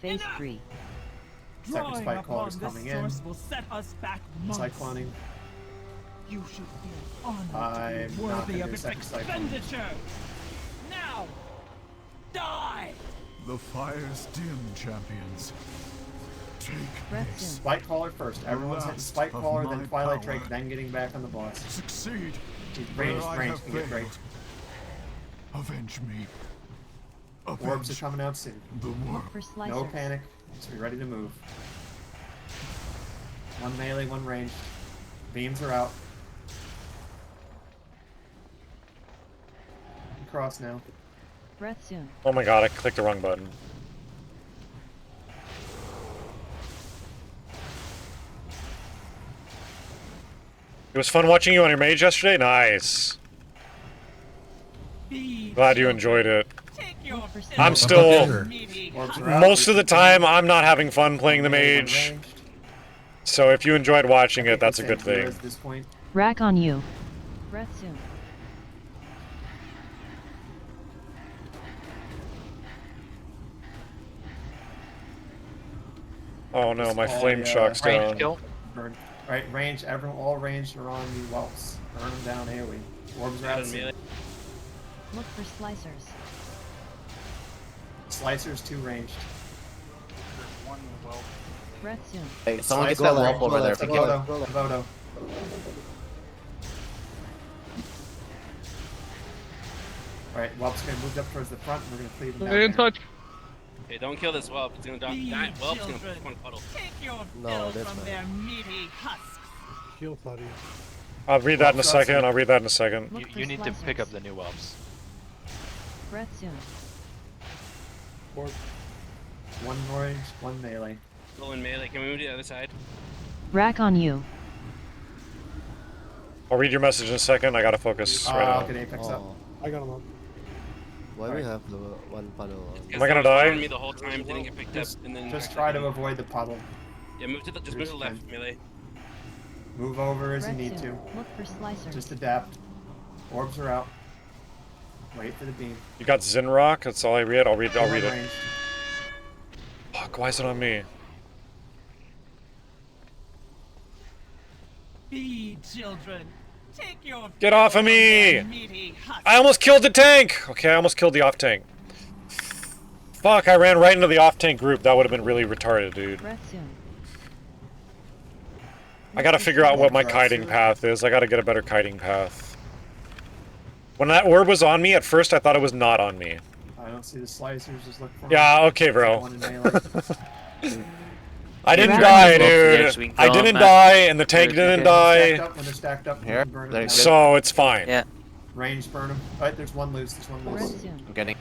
Phase 3. Second Drawing spike upon caller's this coming in. source will set us back months. Cycloning. You should feel honored I'm to be not worthy gonna of do its second cyclone. expenditure. Now, die. The fire's dim, champions. Take Breath this. soon. Spike caller first. Everyone's hitting last spike of caller, my then Twilight power. Drake, then getting back on the boss. Succeed. Range, where I range, have can get failed. break. Avenge me. Orbs Avenge are coming out soon. the world. For slicers. No panic. Just be ready to move. One melee, one ranged. Beams are out. Cross now. Breath soon. Oh my god, I clicked the wrong button. It was fun watching you on your mage yesterday? Nice. Glad you enjoyed it. I'm still... Most of the time, I'm not having fun playing the mage. So if you enjoyed watching it, that's a good thing. At this point. Rack on you. Breath soon. Oh no, my All flame the, shock's Range down. kill. Burn. Right, range. Everyone, all ranged are on the whelps. Burn them down AoE. Orbs are out soon. Look for slicers. Slicers 2 ranged. One well. Breath soon. Hey, someone gets Go that left, whelp go over there. left, If you go get left, it. go left. Voto. Alright, whelps gonna move up towards the front and we're gonna cleave them down. Stay in there. touch. Hey, don't kill this whelp. It's gonna die. Whelp's gonna put one puddle. Take your No, fill that's from fine. their meaty husks. Heal Thoughty. I'll read that in a second. I'll read that in a second. Look for You need to pick slicers. up the new whelps. Breath soon. Orb. One range, one melee. Go in melee. Can we move to the other side? Rack on you. I'll read your message in a second. I gotta focus right I'll now. get Apex up. Oh, I got him up. why we have the one puddle on? Am I gonna That was die? on me the whole time. Didn't get picked Just, up, and then just try to avoid the puddle. Yeah, move to the just move to the left melee. Move over as you Breath need soon. to. Look for slicers. Just adapt. Orbs are out. Wait for the beam. You got Zinrock? That's all I read? I'll read One it. ranged. Fuck, why is it on me? Be children. Take your Get off of fill from their me! meaty husks. I almost killed the tank! Okay, I almost killed the off-tank. Fuck, I ran right into the off-tank group. That would have been really retarded, dude. Breath soon. I gotta figure out what my kiting path is. I gotta get a better kiting path. When that orb was on me, at first I thought it was not on me. I don't see the slicers. Just look for Yeah, okay, bro. one in melee. I didn't Right. die, Yeah, so we dude. can I go on didn't that. die, and the tank Very didn't good. die. Stacked up, when they're stacked up, you Here, can burn there them you down. So it's fine. Yeah, Range, burn them. Alright, there's one loose. There's one loose. Breath soon. I'm getting.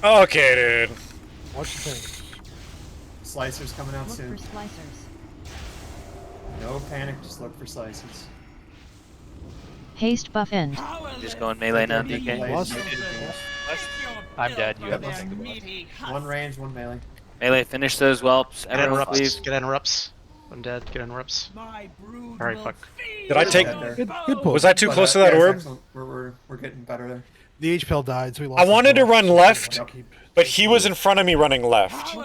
Okay, dude. Watch the tanks. Slicers coming out Look soon. for slicers. No panic, just look for slicers. Haste buff end. Just going melee now, Take DK. your Lost. blade, take your blade. I'm dead. You have Their nothing to do. meaty husks. One range, one melee. Melee, finish those whelps. Get Everyone interrupts. leave. Get interrupts. I'm dead. Get interrupts. My brood Alright, will fuck. feed Did I take- on Good- good bones. pull. Was I too But, close to that yeah, it's orb? excellent. We're getting better there. The HPL died, so we lost. I the wanted to ball. run left. Keep But he was in front of me running left.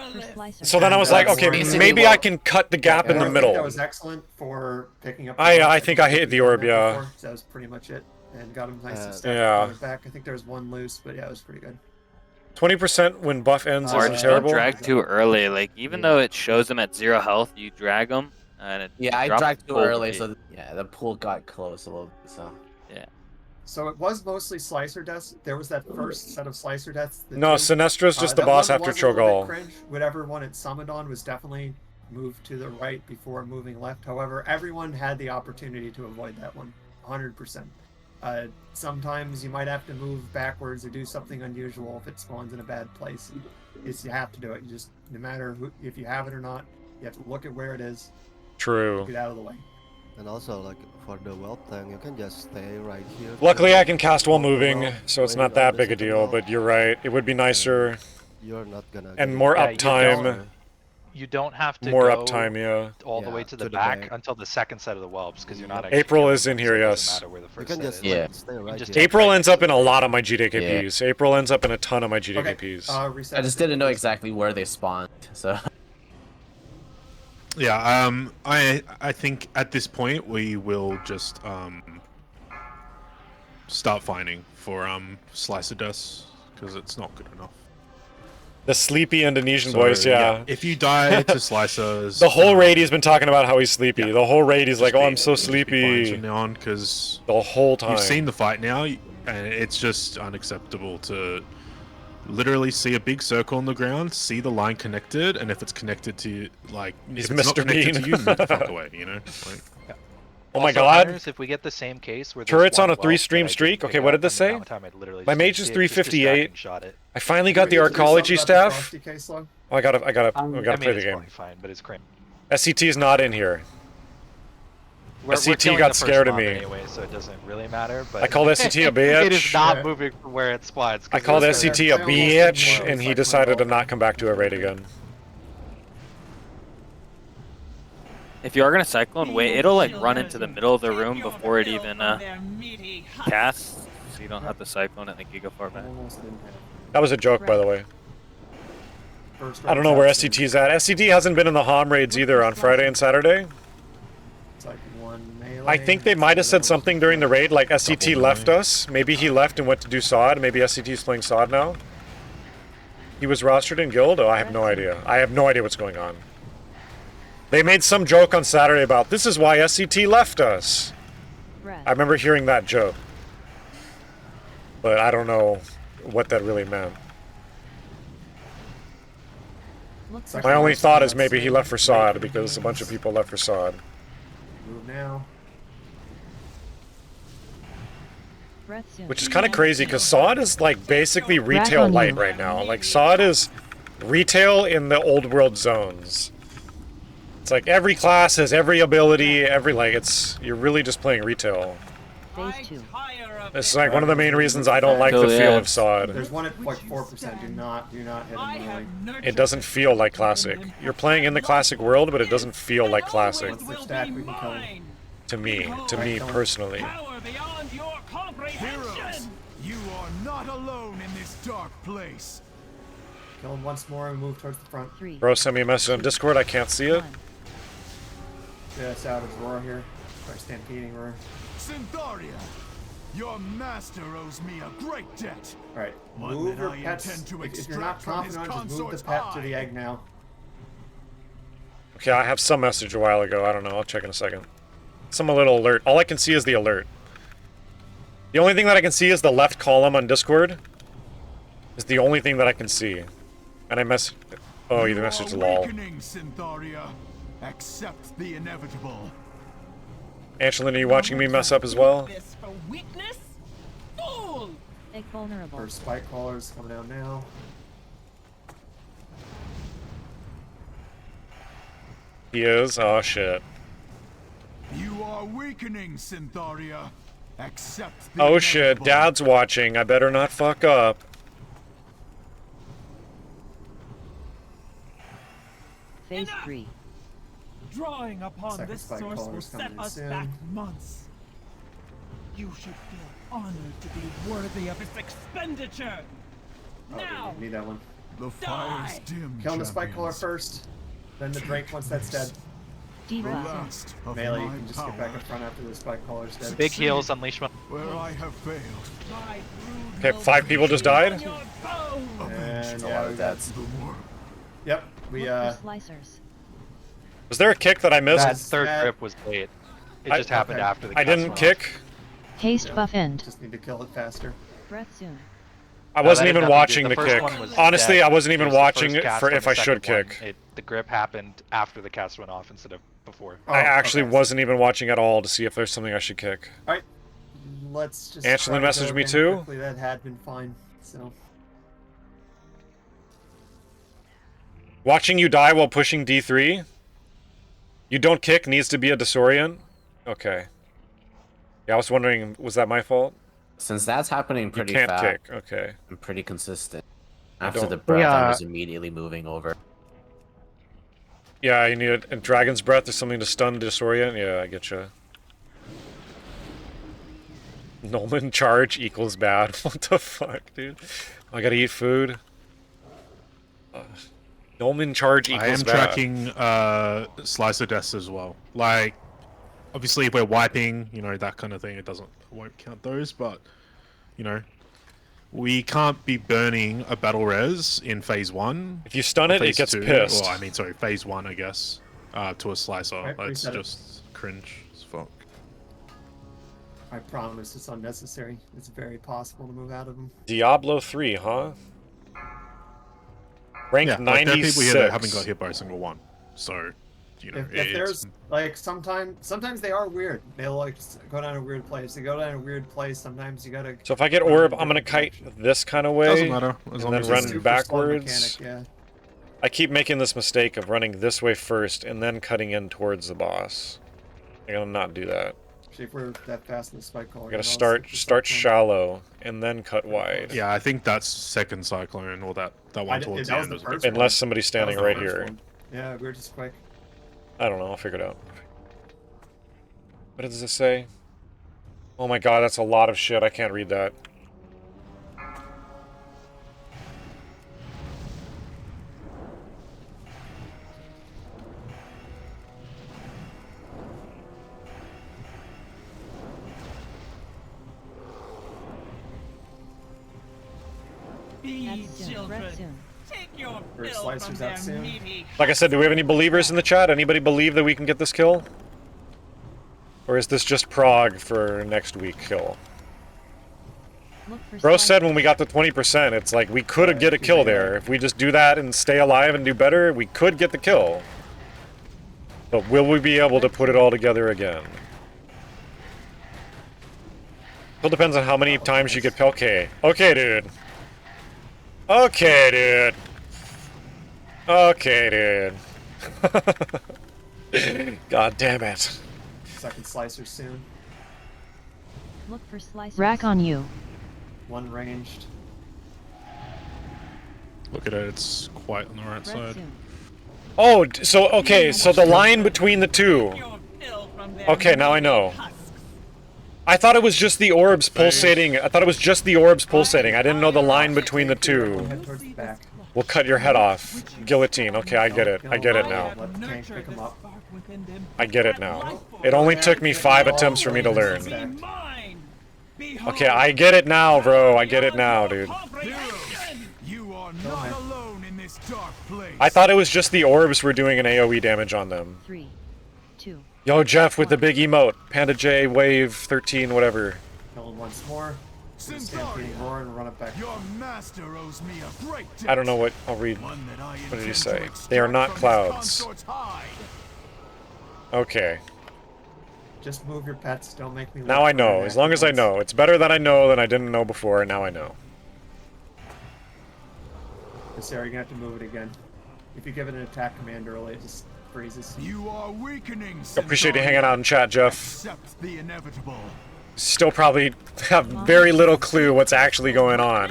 So then I was like, okay, maybe I can cut the gap in the middle. That was excellent for picking up. I think I hit the orb, yeah. Before, so that was pretty much it, and got him nice and stacked yeah. back. I think there was one loose, but yeah, it was pretty good. 20% when buff ends Or isn't just terrible. don't drag too early. Like even though it shows him at 0 health, you drag him, and it Yeah, I drops dragged too the early, pool. so yeah, the pool got close a little bit. So yeah. So it was mostly slicer deaths. There was that first set of slicer deaths. No, Sinestra's just the boss after Cho'Gall. Whatever one it summoned on was definitely moved to the right before moving left. However, everyone had the opportunity to avoid that one, 100%. Sometimes you might have to move backwards or do something unusual if it spawns in a bad place. You have to do it. You just, no matter who, if you have it or not, you have to look at where it is. True. Get out of the way. And also, like, for the whelp thing, you can just stay right here. Luckily, I can cast while moving, so it's not that big a deal, but you're right. It would be nicer. You're not gonna and more uptime. You don't have to more go uptime, yeah. all the way to the back until the second set of the whelps, because you're not actually April is in so here, it doesn't yes. matter where the first can set just, is. like, stay right just here. April ends up in a lot of my GDKPs. April ends up in a ton of my GDKPs. I just didn't know exactly where they spawned, so. Yeah, I think at this point we will just start finding for Slicer Dust, because it's not good enough. The sleepy Indonesian voice, yeah. If you die to Slicers, the whole raid he's been talking about how he's sleepy. The whole raid he's like, oh, I'm so sleepy. Because the whole time. You've seen the fight now, and it's just unacceptable to literally see a big circle on the ground, see the line connected, and if it's connected to, like, He's if it's not Mr. connected Bean. to you, move the fuck away, you know? Like, Oh my Also, god. Hunters, if we get the same case where there's Turret's one on a whelp 3-stream that I streak. didn't Okay, pick what up did this on the say? downtime, I'd literally My just mage is see it, just distract 358. and shot it. I finally got the arcology staff. Oh, I gotta I play mean, the it's game. probably fine, but it's crazy. SCT is not in here. We're SCT killing got the first scared of mob me. anyway, so it doesn't really matter. But I called SCT a bitch. It is not moving from where it spawns. I called SCT a bitch, and he decided to not come back to a raid again. If you are gonna cyclone, wait, it'll like run into the middle of the room before it even casts, so you don't have to cyclone it like you go far back. That was a joke, by the way. I don't know where SCT's at. SCT hasn't been in the HOM raids either on Friday and Saturday. I think they might have said something during the raid, like SCT left us. Maybe he left and went to do SOD. Maybe SCT's playing SOD now. He was rostered in guild? Oh, I have no idea. I have no idea what's going on. They made some joke on Saturday about, this is why SCT left us. I remember hearing that joke. But I don't know what that really meant. My only thought is maybe he left for SOD, because a bunch of people left for SOD. Move now. Which is kind of crazy, because SOD is like basically retail light right now. Like SOD is retail in the old world zones. It's like every class has every ability, you're really just playing retail. Phase 2. It's like one of the main reasons I don't like the feel of SOD. There's one at like 4%. Do not hit him early. It doesn't feel like classic. You're playing in the classic world, but it doesn't feel like classic. Once they're stacked, we can kill them. To me personally. Heroes, you are not alone in this dark place. Kill him once more and move towards the front. Bro, send me a message on Discord, I can't see it. Yeah, Savage Roar here. Or Stampeding Roar. Syntharia, your master owes me a great debt. Alright, One move that your I pets. intend to If you're not extract from his confident, just move the consort's pet to the eye. egg now. Okay, I have some message a while ago, I don't know, I'll check in a second. Some little alert. All I can see is the alert. The only thing that I can see is the left column on Discord. Is the only thing that I can see. And I mess. Oh, you messaged lol. Syntharia, accept the inevitable. Angelina, are you watching me mess up as well? Egg vulnerable. First spike callers coming out now. He is? Oh shit. You are weakening, Syntharia. Accept the Oh shit, Dad's watching. I better not fuck up. Phase 3. Drawing upon Second this spike source will caller's set coming us soon. back months. You should feel honored to be worthy of its expenditure. Oh, now, need that one. The fire's dim. Killing the spike caller first, then the Drake once that's dead. Debuff. Melee, you can just get back in front after the spike caller's dead. Big heals, unleash one. Where I have failed. Okay, 5 people just died. And A lot yeah, of deaths. yep, we Slicers. Was there a kick that I missed? That third grip was late. It just happened after the I cast didn't went kick. Haste buff end. just need to kill it faster. Breath soon. I No, wasn't that had even nothing to do- watching the first kick. one was Honestly, dead. I wasn't It even was the watching first it cast for on if the I should second one. kick. The grip happened after the cast went off instead of before. I actually wasn't even watching at all to see if there's something I should kick. Alright, let's just. Angelin try to messaged go me again too? quickly. That had been fine, so. Watching you die while pushing D3? You don't kick needs to be a disorient? Okay. Yeah, I was wondering, was that my fault? Since that's happening pretty can't fast, kick, okay. and pretty consistent. I After don't- the breath, Yeah. I was immediately moving over. Yeah, you need a Dragon's Breath or something to stun disorient? Yeah, I get you. Nolan charge equals bad. What the fuck, dude? I gotta eat food. Nolan charge equals I am bad. tracking slicer deaths as well. Like, obviously, if we're wiping, you know, that kind of thing, it won't count those. But, you know, we can't be burning a battle res in phase 1. If you stun it, it gets pissed. Well, I mean, sorry, phase 1, I guess, to a slicer. Right, That's reset it. just cringe as fuck. I promise it's unnecessary. It's very possible to move out of them. Diablo 3, huh? Rank Yeah, 96. like, there are people here that haven't got hit by a single one. So, you know, If there's like sometimes they are weird. They'll like go down a weird place. They go down a weird place. Sometimes you gotta. So if I get orb, I'm gonna kite this kind of way. Doesn't matter, as and long then as run it's super backwards. Mechanic, yeah. I keep making this mistake of running this way first and then cutting in towards the boss. I gotta not do that. Actually, if we're that fast in the spike caller, I gotta start shallow and then cut wide. Yeah, I think that's second cyclone or that one towards the end. Was a bit Unless somebody's standing right here. Yeah, we're just quick. I don't know. I'll figure it out. What does this say? Oh my god, that's a lot of shit. I can't read that. Be children. Take your First fill slicer's from out their soon. meaty Like I said, do we have any believers in the chat? Anybody believe that we can get this kill? Or is this just prog for next week kill? Bro said when we got to 20%, it's like we could get a kill there. If we just do that and stay alive and do better, we could get the kill. But will we be able to put it all together again? Still depends on how many times you get Pelk. Okay, dude. Okay, dude. Okay, dude. God damn it. Second slicer soon. Look for slicers. Rack on you. One ranged. Look at it, it's quite on the right side. Oh, so, okay, so the line between the two. Okay, now I know. I thought it was just the orbs pulsating. I thought it was just the orbs pulsating. I didn't know the line between the two. Head towards the back. We'll cut your head off. Guillotine. Okay, I get it. I get it now. Let the tank pick him up. I get it now. It only took me 5 attempts for me to learn. Okay, I get it now, bro. I get it now, dude. You are not alone in this dark place. I thought it was just the orbs were doing an AoE damage on them. 3, 2. Yo, Jeff with the big emote. Panda J, wave 13, whatever. Kill him once more. Stampeding roar and run it back. Your master owes me a great debt. I don't know what I'll read. What did he say? They are not clouds. Okay. Just move your pets. Don't make me. Now I know. As long as I know. It's better that I know than I didn't know before, and now I know. Sarah, you're gonna have to move it again. If you give it an attack command early, it just freezes. You are weakening. Appreciate you hanging out in chat, Jeff. Accept the inevitable. Still probably have very little clue what's actually going on.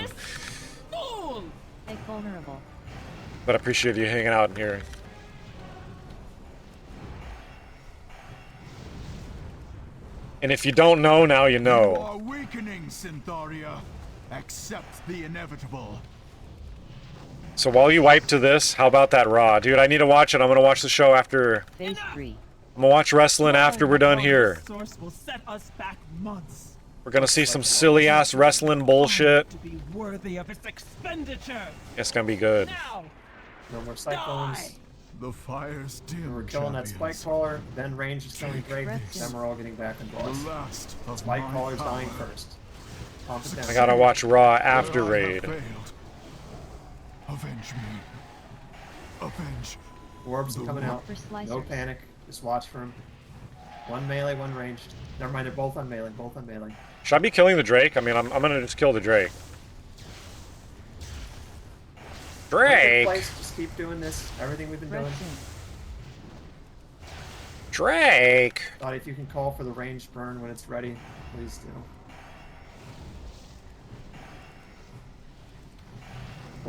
Make vulnerable. But I appreciate you hanging out in here. And if you don't know, now you You know. are weakening, Syntharia. Accept the inevitable. So while you wipe to this, how about that Raw? Dude, I need to watch it. I'm gonna watch the show after. Phase 3. I'm gonna watch wrestling after we're done here. Source will set us back months. We're gonna see some silly ass wrestling bullshit. To be worthy of its expenditure. It's gonna be good. Now, No more cyclones. The fire's dim. We're killing that spike caller, then range is killing Drake, then we're all getting back in boss. The last of Spike my caller's power. dying first. Pump it down. I gotta watch Raw after I have raid. failed. Avenge me. Avenge. Orbs the coming out. For slicers. No panic. Just watch for him. One melee, one ranged. Never mind, they're both on melee. Both on melee. Should I be killing the Drake? I mean, I'm gonna just kill the Drake. Perfect Drake! place. Just keep doing this. Everything we've been doing. Drake! Thought if you can call for the ranged burn when it's ready, please do.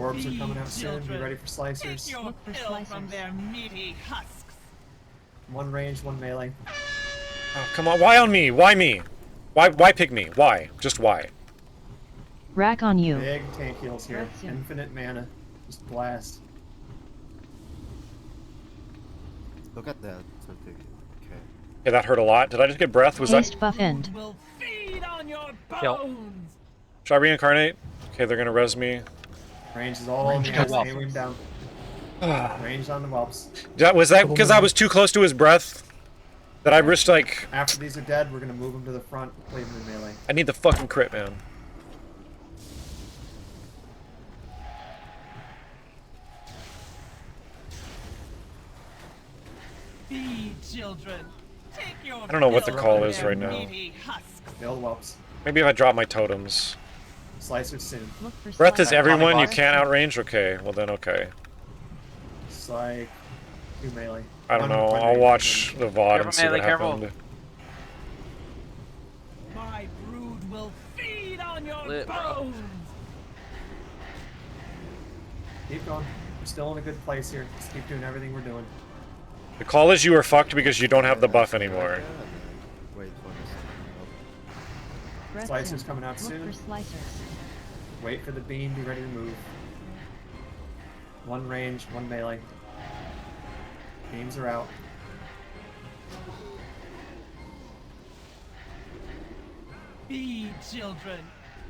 Orbs are coming out soon. Be ready for slicers. Take your fill from their meaty husks. One range, one melee. Oh, come on, why on me? Why me? Why pick me? Why? Just why? Rack on you. Big tank heals here. Right soon. Infinite mana. Just blast. Look at that. Something. Okay. Yeah, that hurt a lot. Did I just get breath? Was that... Haste buff end. Will feed on your Yo. bones. Should I reincarnate? Okay, they're gonna res me. Range is all on the axe. Aim him down. Range on the whelps. Was that because I was too close to his breath? That I risked, like... After these are dead, we're gonna move them to the front, play them in melee. I need the fucking crit, man. Feed children. Take your I don't know what the fill call from is their right now. meaty husks. Kill the whelps. Maybe if I drop my totems. Slicers soon. Look for Breath is slicers. everyone, you can't outrange? Okay, well then okay. It's like 2 melee. I don't One- know, one I'll range, watch one the melee. VOD and see Careful, what melee, careful. happened. My brood will feed on your Lit, bro. bones. Keep going. We're still in a good place here. Just keep doing everything we're doing. The call is you are fucked because you don't have the buff anymore. Wait for this. Breath Slicers in. coming out Look soon. for slicers. Wait for the beam, be ready to move. One range, one melee. Beams are out. Feed children.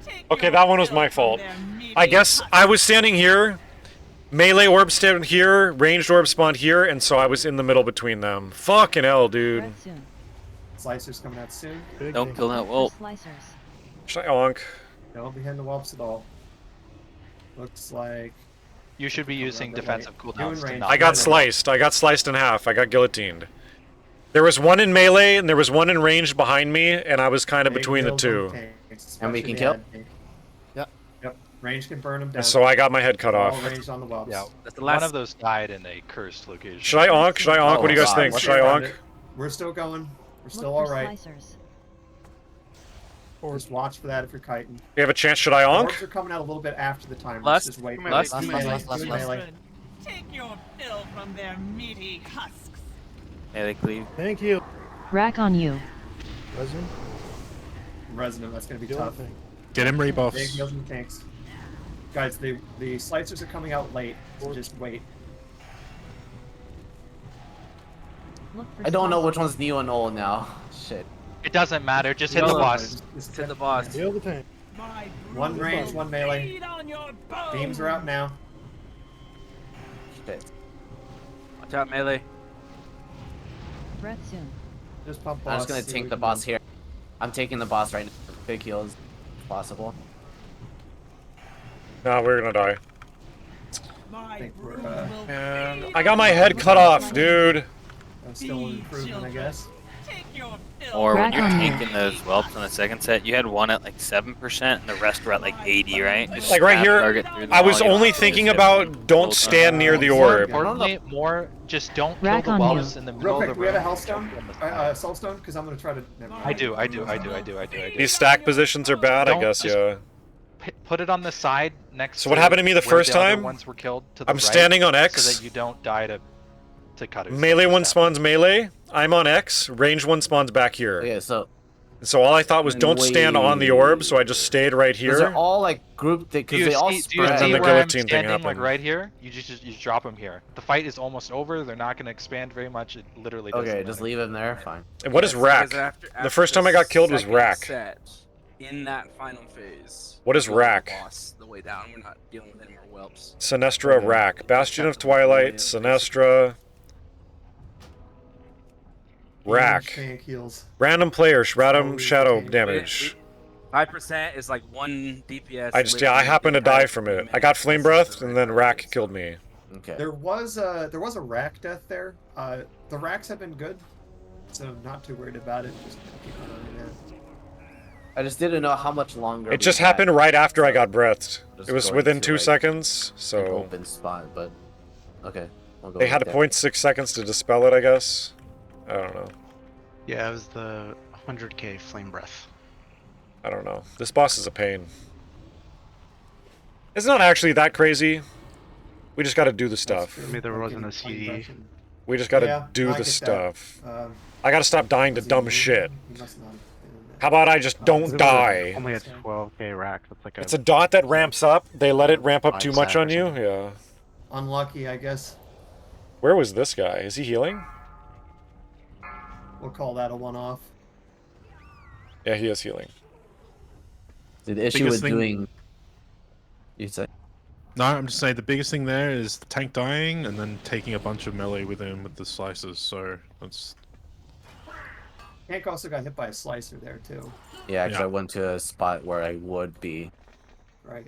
Take Okay, your that one was fill my from fault. their meaty I guess husks. I was standing here, melee orb stand here, ranged orb spawned here, and so I was in the middle between them. Fucking hell, dude. Breath soon. Slicers coming out soon. Don't kill that Look whelp. for slicers. Should I onk? Don't behind the whelps at all. Looks like You should be using Doing defensive cooldowns to range. not. I got sliced. I got sliced in half. I got guillotined. There was one in melee, and there was one in range behind me, and I was kind of big between the heals on two. tanks, And we especially can the kill? ad tank. Yep. Yep. Range can burn them down. And so I got my head cut All off. ranged on the whelps. Yeah, That's the one last. of those died in a cursed location. Should I onk? Should I onk? Oh, What do you guys God. think? Once Should I we found onk? it, we're still going. We're still Look for alright. slicers. Just watch for that if you're kiting. We have a chance. Should I Orbs onk? are coming out a little bit after the timer. Last- Just wait. last- Do last- melee, last- do last- melee. Children, take your fill from their meaty husks. Melee cleave. Thank you. Rack on you. Resin. Resonant, that's gonna be Do tough. anything. Get him Big rebuffs. heals and tanks. Guys, the slicers are coming out late, so just wait. Look for I don't know which slicers. one's Neo and old now. Shit. It doesn't matter. Just hit the No. boss. Just Hit the boss. Heal the tank. My One brood range, will one melee. feed on your bones. Beams are out now. Shit. Watch out, melee. Breath soon. Just pump boss. I'm just gonna see tank what the we can boss do. here. I'm taking the boss right now. Big heals, if possible. No, we're gonna die. My think we're, brood will Man, feed I got on my your head cut off, bones. dude. That's still an improvement, I guess. Take your fill Or when Rack you're on you. tanking those whelps on the second set, you had one at like 7% and the rest were at like 80, right? Just Like right stab here, target through the I was wall, you only don't have to thinking hit about them the don't whole stand time. near the More orb. importantly, More, just don't Rack kill on the you. whelps in the Real middle quick, of the do we have a room. Hellstone? Soulstone? Because I'm gonna try to. Never mind. I do. These stack positions are bad, I Don't guess, just- yeah. Put it on the side next. So what to happened to me the where first the other time? Ones were killed to the I'm right, standing on X. so that you don't die to cutters. Melee one spawns melee. I'm on X. Range one spawns back here. Okay, so So all I thought was don't stand on the orb, so I just stayed right here. They're all like grouped because they all Do you spread. see the where I'm guillotine thing standing like happened. right here? You just drop them here. The fight is almost over. They're not going to expand very much. It literally doesn't Okay, just matter. leave them there. Fine. And what is Yes, rack? because The first time I got killed was second rack. set, in that final phase. What is we go to the rack? boss the way down. We're not dealing with any more whelps. Sinestra rack. Bastion of Twilight. Sinestra. Rack. Tank heals. Random players. Random shadow damage. 5% is like 1 DPS. I happened to die from it. I got flame breathed and then rack killed me. Okay. There was a rack death there. The racks have been good, so not too worried about it. Just keep an eye on it. I just didn't know how much longer. It just happened right after I got breathed. Just It was going within to, 2 like, seconds, An so open spot, but okay. I'll go they with had a that. 0.6 seconds to dispel it, I guess. I don't know. Yeah, it was the 100k flame breath. I don't know. This boss is a pain. It's not actually that crazy. We just gotta do the stuff. Maybe there wasn't a CD. We just gotta Yeah, do I the get that. stuff. Um, I gotta stop dying to dumb shit. You must not. How about I just don't die? Only a 12k rack. That's like It's a dot that ramps up. They let it ramp up Five too much stack on or you? something. Yeah. Unlucky, I guess. Where was this guy? Is he healing? We'll call that a one-off. Yeah, he is healing. The issue Biggest with thing- doing. You say? No, I'm just saying the biggest thing there is the tank dying and then taking a bunch of melee with him with the slices. So that's Tank also got hit by a slicer there too. Yeah, because Yeah. I went to a spot where I would be. Right.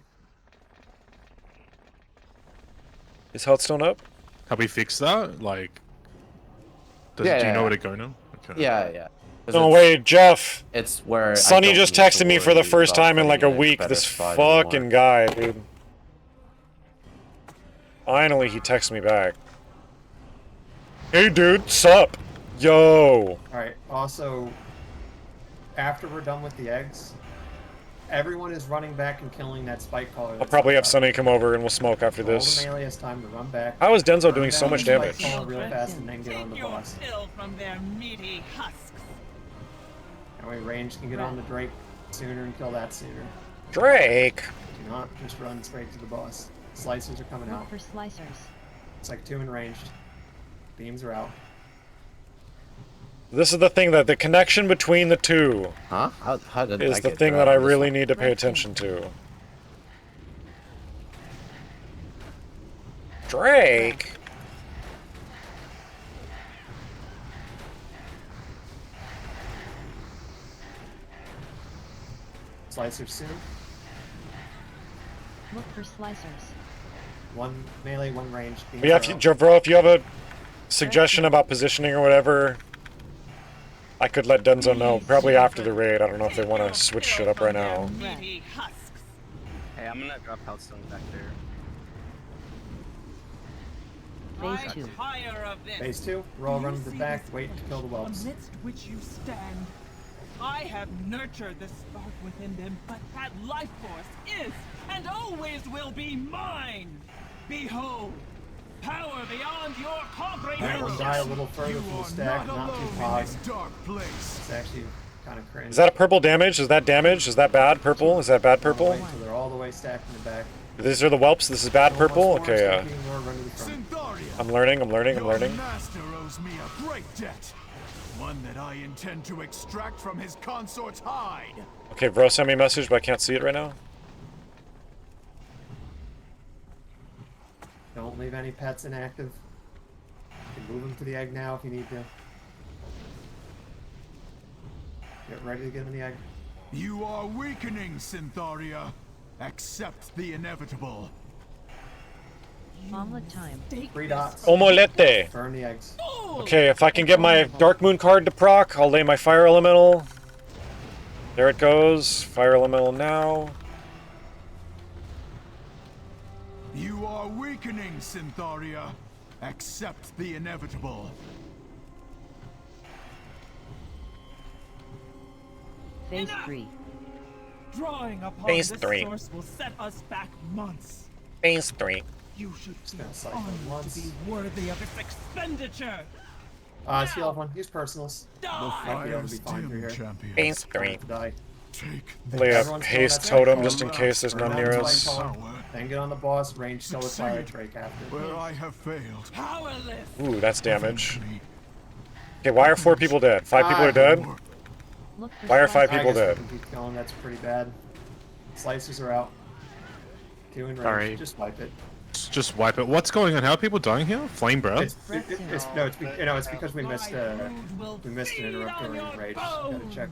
Is Healthstone up? have we fixed that? Like, do Yeah, you yeah, know yeah. where to go now? Okay. Yeah. 'Cause No it's- way, Jeff. It's where. I Sonny don't just need to texted me for the worry first about time in like a putting week. better This spot fucking anymore. guy, dude. Finally, he texts me back. Hey, dude, sup? Yo. Alright, also, after we're done with the eggs, everyone is running back and killing that spike caller. I'll probably have Sonny come over and we'll smoke after All the this. melee has time to run back. How is Denzo run doing so down much the spike damage? caller real fast and then get on the Take your boss. fill from their meaty husks. That way range can get on the Drake sooner and kill that sooner. Drake. Do not just run straight to the boss. Slicers are coming out. Look for slicers. It's like 2 in ranged. Beams are out. This is the thing that the connection between the two Huh? How did is I the get thing there that I on this really one? need to pay attention to. Drake. Slicers soon. Look for slicers. 1 melee, 1 ranged. Beams Yeah, are if you, out. Javro, if you have a suggestion about positioning or whatever, I could let Denzo know. Probably after the raid. I don't know if they want to switch shit up right now. Meaty husks. Hey, I'm gonna drop Healthstone back there. Phase 2. Tire of this. Phase 2. We're all running to the back, waiting to kill the whelps. Amidst which you stand. I have nurtured the spark within them, but that life force is and always will be mine. Behold, power beyond your Alright, comprehension. we'll die a little further from the stack, not too high. Dark place. It's actually kind of cringe. Is that a purple damage? Is that damage? Is that bad purple? Is that bad purple? So they're all the way stacked in the back. These are the whelps. This is bad purple? Once more, Okay, yeah. stacking more, run to the front. Syntharia, I'm learning. your master owes me a great debt. One that I intend to extract from his consort's hide. Okay, bro, sent me a message, but I can't see it right now. Don't leave any pets inactive. You can move them to the egg now if you need to. Get ready to get in the egg. You are weakening, Syntharia. Accept the inevitable. Omelet time. 3 dots. Omelette. Burn the eggs. Okay, if I can get my Dark Moon card to proc, I'll lay my Fire Elemental. There it goes. Fire Elemental now. You are weakening, Syntharia. Accept the inevitable. Phase 3. Drawing upon Phase this 3. source will set us back months. Phase 3. You should be cycle honored once. to be worthy of its expenditure. Steal off one. Use personals. Might be able to be fine through here. Haste three. Die. Lay up Everyone's haste going totem that just in spike case there's color. none Burn near that us. spike color. Then get on the boss. Range still with Twilight Drake after. Where I have failed. Powerless. Ooh, that's damage. Okay, why are 4 people dead? 5 people are dead? Why are 5 people dead? Keep going. That's pretty bad. Slicers are out. 2 in range. Sorry. Just wipe it. Just wipe it. What's going on? How are people dying here? Flame breath? It's because we missed an interruptory rage. Gotta check.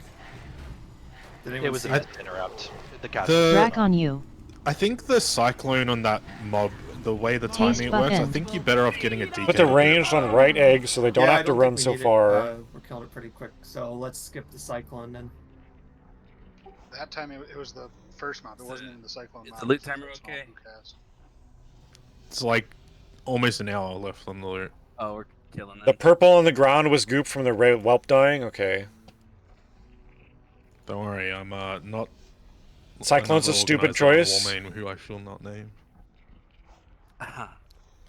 Did anyone It was see a it? interrupt. The cast. Rack on you. I think the cyclone on that mob, the way the Taste timing works, I button. think you're better off getting a DK. Put the ranged on right egg so they don't Yeah, I have to don't run think we so need it. far. We're killing it pretty quick, so let's skip the cyclone then. That time it was the first mob. It wasn't even the cyclone mob. Is the loot It was the timer first okay? mob who cast. It's like almost an hour left on the loot. Oh, we're killing The them. purple on the ground was goop from the whelp dying? Okay. Don't worry, I'm not. Cyclone's a another stupid organizer choice. on Warmane who I shall not name.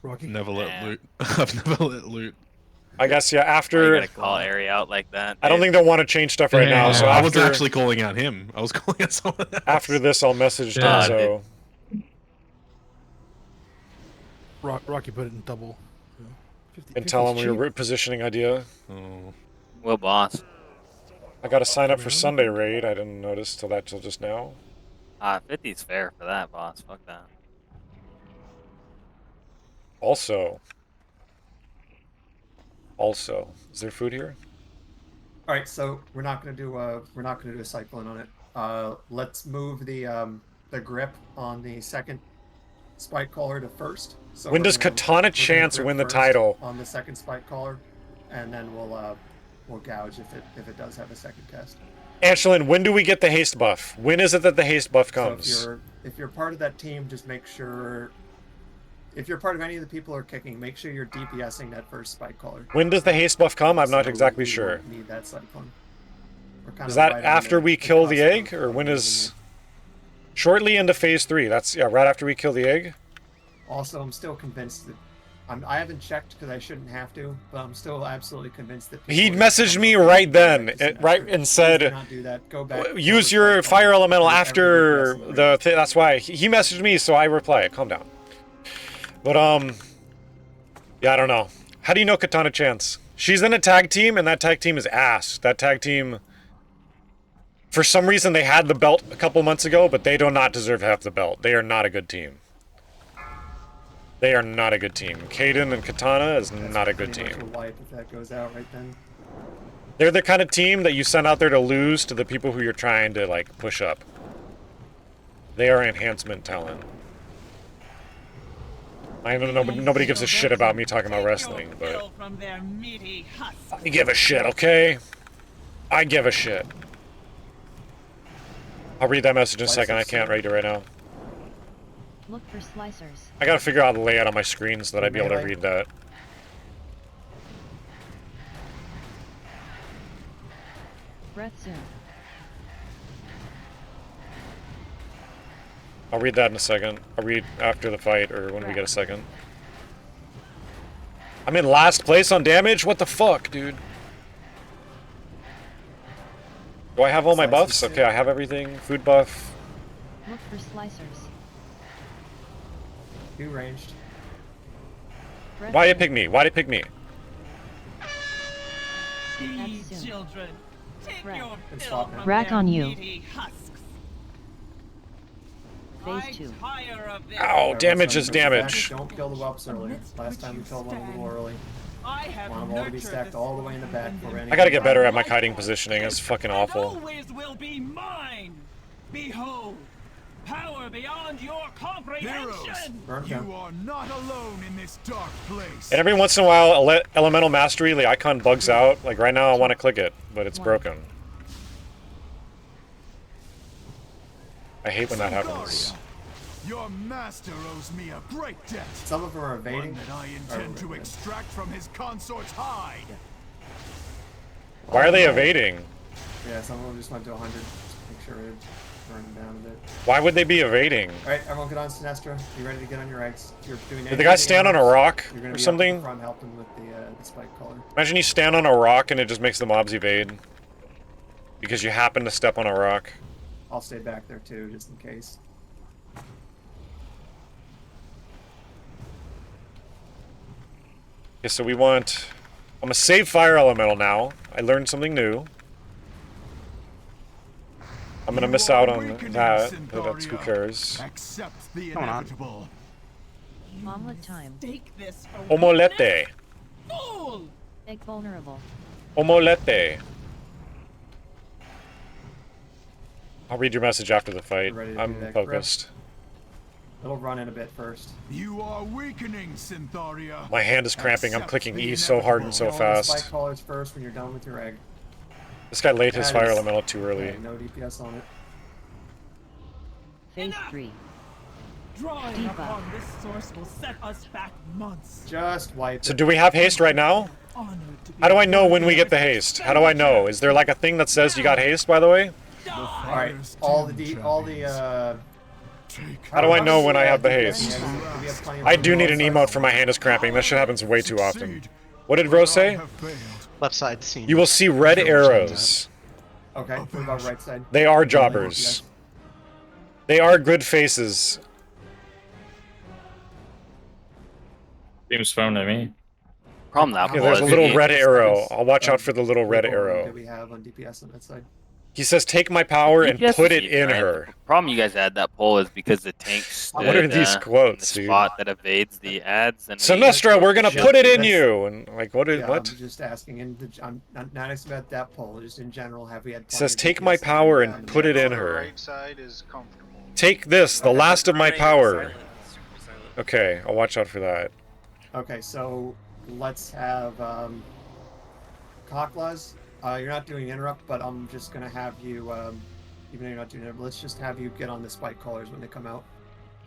Rocky. Never let Yeah. loot. I've never let loot. I guess, yeah, Why you after... gotta call area out like that? I don't think they'll want to change stuff right now, so I after... wasn't actually calling out him. I was calling out someone else. After this, I'll message Yeah. DenZo. Rocky put it in double. And tell him 50's your cheap. positioning idea. Oh. Well, boss. I gotta sign up for Sunday raid. I didn't notice till just now. 50's fair for that, boss. Fuck that. Also, is there food here? All right, so we're not gonna do a cyclone on it. Let's move the grip on the second spike caller to first. So When we're does gonna- Katana we're gonna Chance grip win the first title? on the second spike caller, and then we'll gouge if it does have a second cast. Anshelin, when do we get the haste buff? When is it that the haste buff comes? So if you're part of that team, just make sure. If you're part of any of the people who are kicking, make sure you're DPSing that first spike caller. When does the haste buff come? I'm not So exactly we sure. won't Need that cyclone. We're kind Is of that right on after the we kill the cusp egg, or of when moving is... Shortly into phase 3. That's, yeah, right after we kill the egg. it. Also, I'm still convinced that I haven't checked because I shouldn't have to, but I'm still absolutely convinced that He people are messaged coming me up with right the then, practice and right, after. and Please said, do not do that. Go back. use forward, your cycle. fire elemental Do after every DPS in that's why. He messaged me, so I replied. Calm down. But, yeah, I don't know. How do you know Katana Chance? She's in a tag team, and that tag team is ass. That tag team... For some reason, they had the belt a couple months ago, but they do not deserve to have the belt. They are not a good team. They are not a good team. Kaden and Katana is not a good Pretty much team. a wipe if that goes out right then. They're the kind of team that you send out there to lose to the people who you're trying to, like, push up. They are enhancement talent. I don't know, nobody gives a shit about me talking about wrestling, but... From their meaty husks. I give a shit, okay? I give a shit. I'll read that message in a second. I can't read it right now. Look for slicers. I gotta figure out the layout on my screen so that I'd be able to read that. Breath soon. I'll read that in a second. I'll read after the fight or when we get a second. I'm in last place on damage? What the fuck, dude? Do I have all my buffs? Okay, I have everything. Food buff. Look for slicers. 2 ranged. Breath Why did it soon. pick me? Why did it pick me? Be soon. children. Take Rack. your It's fill swap from now. Rack their on you. meaty husks. Phase 2. Tire of this. Ow, damage is Back. damage. Don't kill the whelps early. Last time we killed one a little early. I have Want them all to be nurtured stacked this all the way in the back for any. I gotta get better at my hiding positioning. It's fucking awful. always will be mine. Behold, power beyond your comprehension. Burn You down. are not alone in this dark place. And every once in a while, Elemental Mastery, the icon bugs out. Like right now, I want to click it, but it's broken. I hate when that happens. Your master owes me a great debt. Some of them are evading. One that I intend to extract from his consort's hide. Why are they evading? Yeah, some of them just went to 100. Just make sure it. burn them down a bit. Why would they be evading? Alright, everyone get on Sinestra. Be ready to get on your eggs. If you're doing Did the guy stand on a rock you're gonna or be something? Up in front helping with the spike collar. Imagine you stand on a rock and it just makes the mobs evade. Because you happen to step on a rock. I'll stay back there too, just in case. Okay, so we want... I'm gonna save Fire Elemental now. I learned something new. I'm gonna miss out on that, but that's who cares. Accept the Come on. inevitable. Omelet time. Take this Omelette. fool! Egg vulnerable. Omelette. I'll read your message after the fight. Ready to I'm do that, focused. It'll run in a bit first. You are weakening, Syntharia. My hand is cramping. I'm Accept clicking the E so hard and so Get all the fast. spike collars first when you're done with your egg. This guy laid his That Fire is- Elemental too early. Yeah, no DPS on it. Phase 3. Drawing Debuff. upon this source will set us back months. Just wipe So it. do we have haste right now? How do I know when we get the haste? How do I know? Is there like a thing that says you got haste, by the way? Alright, all the How do I know when I have the haste? Yeah, we have plenty of I do need an room. emote for my hand is cramping. That shit happens way too often. What did Rose say? Left side scene. You will see red arrows. Okay, what about right side? They are jobbers. They are good faces. Seems fun to me. Problem that Okay, there's a little red arrow. I'll watch out for the little red What do arrow. we have on DPS on that side? He says, take my power and DPS put is it easy, in right? her. The problem you guys had that poll is because the tank stood What are these quotes, in the dude? spot that evades the ads. And Sinestra, we're gonna put it in you! And like, what is, Yeah, what? I'm just asking, I'm not asking about that poll, just in general, have we had It says, plenty of take my DPS power on and the put it in The her. right side is comfortable. Take this, the last of my power. Okay, I'll watch out for that. Okay, so let's have Cocklas. You're not doing interrupt, but I'm just gonna have you, even though you're not doing interrupt, let's just have you get on the spike collars when they come out.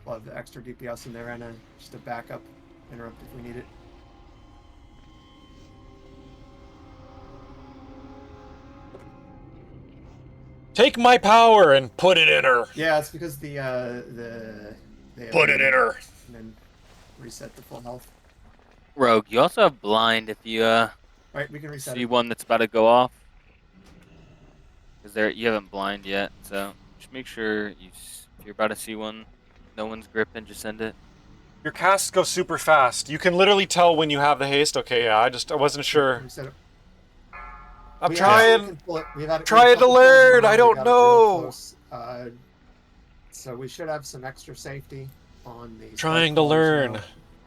We'll have the extra DPS in there and just a backup interrupt if we need it. Take my power and put it in her. Yeah, it's because they Put it in her. And then reset the full health. Rogue, you also have blind if you Right, we can reset see it. one that's about to go off. Because there you haven't blind yet, so just make sure if you're about to see one, no one's gripping, just send it. Your casts go super fast. You can literally tell when you have the haste. Okay, yeah, I wasn't sure. Reset it. I'm We trying. can pull it. We've had Trying to learn. I don't We got it real know. close. So we should have some extra safety on these. Trying to learn.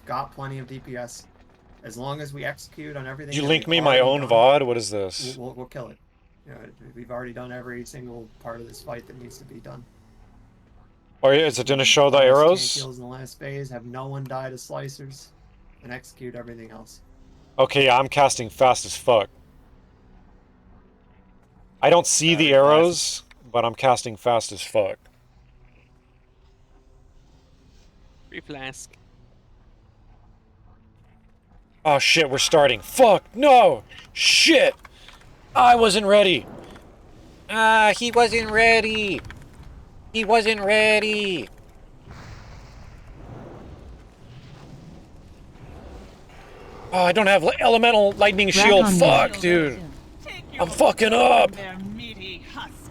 Got plenty of DPS. As long as we execute on everything. Did you that link we've me my already own done, VOD? What is this? We'll kill it. You know, we've already done every single part of this fight that needs to be done. Or is it gonna show the Tank arrows? kills in the last phase. Have no one die to slicers, and execute everything else. Okay, yeah, I'm casting fast as fuck. I don't see the arrows, but I'm casting fast as fuck. Free flask. Oh shit, we're starting. Fuck, no! Shit! I wasn't ready! Ah, he wasn't ready! He wasn't ready! Oh, I don't have elemental lightning shield. Fuck, dude! I'm fucking up! Their meaty husks.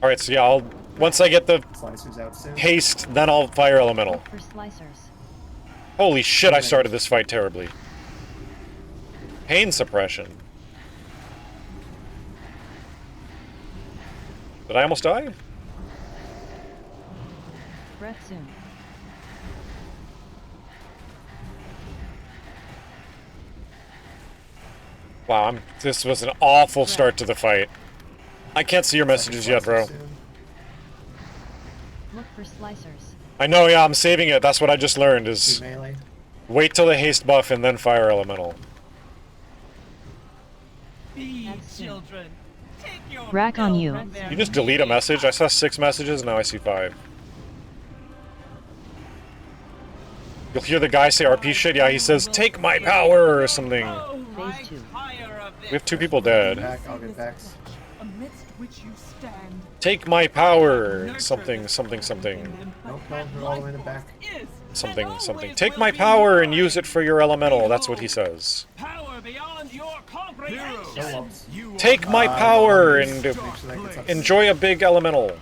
Alright, so yeah, once I get the Slicers out soon. haste, then I'll fire elemental. For slicers. Holy shit, I started this fight terribly. Pain suppression. Did I almost die? Breath soon. Wow, this was an awful start to the fight. I can't see your messages yet, bro. Look for slicers. I know, yeah, I'm saving it. That's what I just learned is Melee. wait till the haste buff and then fire elemental. Be children. Take your Rack on you. from their You just delete a message? I saw 6 messages, now I see 5. You'll hear the guy say RP shit, yeah, he says, take my power or something. Phase 2. We have 2 people dead. I'll get back. Amidst which you stand. Take my power! Something, something, something. Nope, no, we're all the way in the back. Something, something. Take my power and use it for your elemental. That's what he says. Power beyond your comprehension. Take my power and enjoy a big elemental.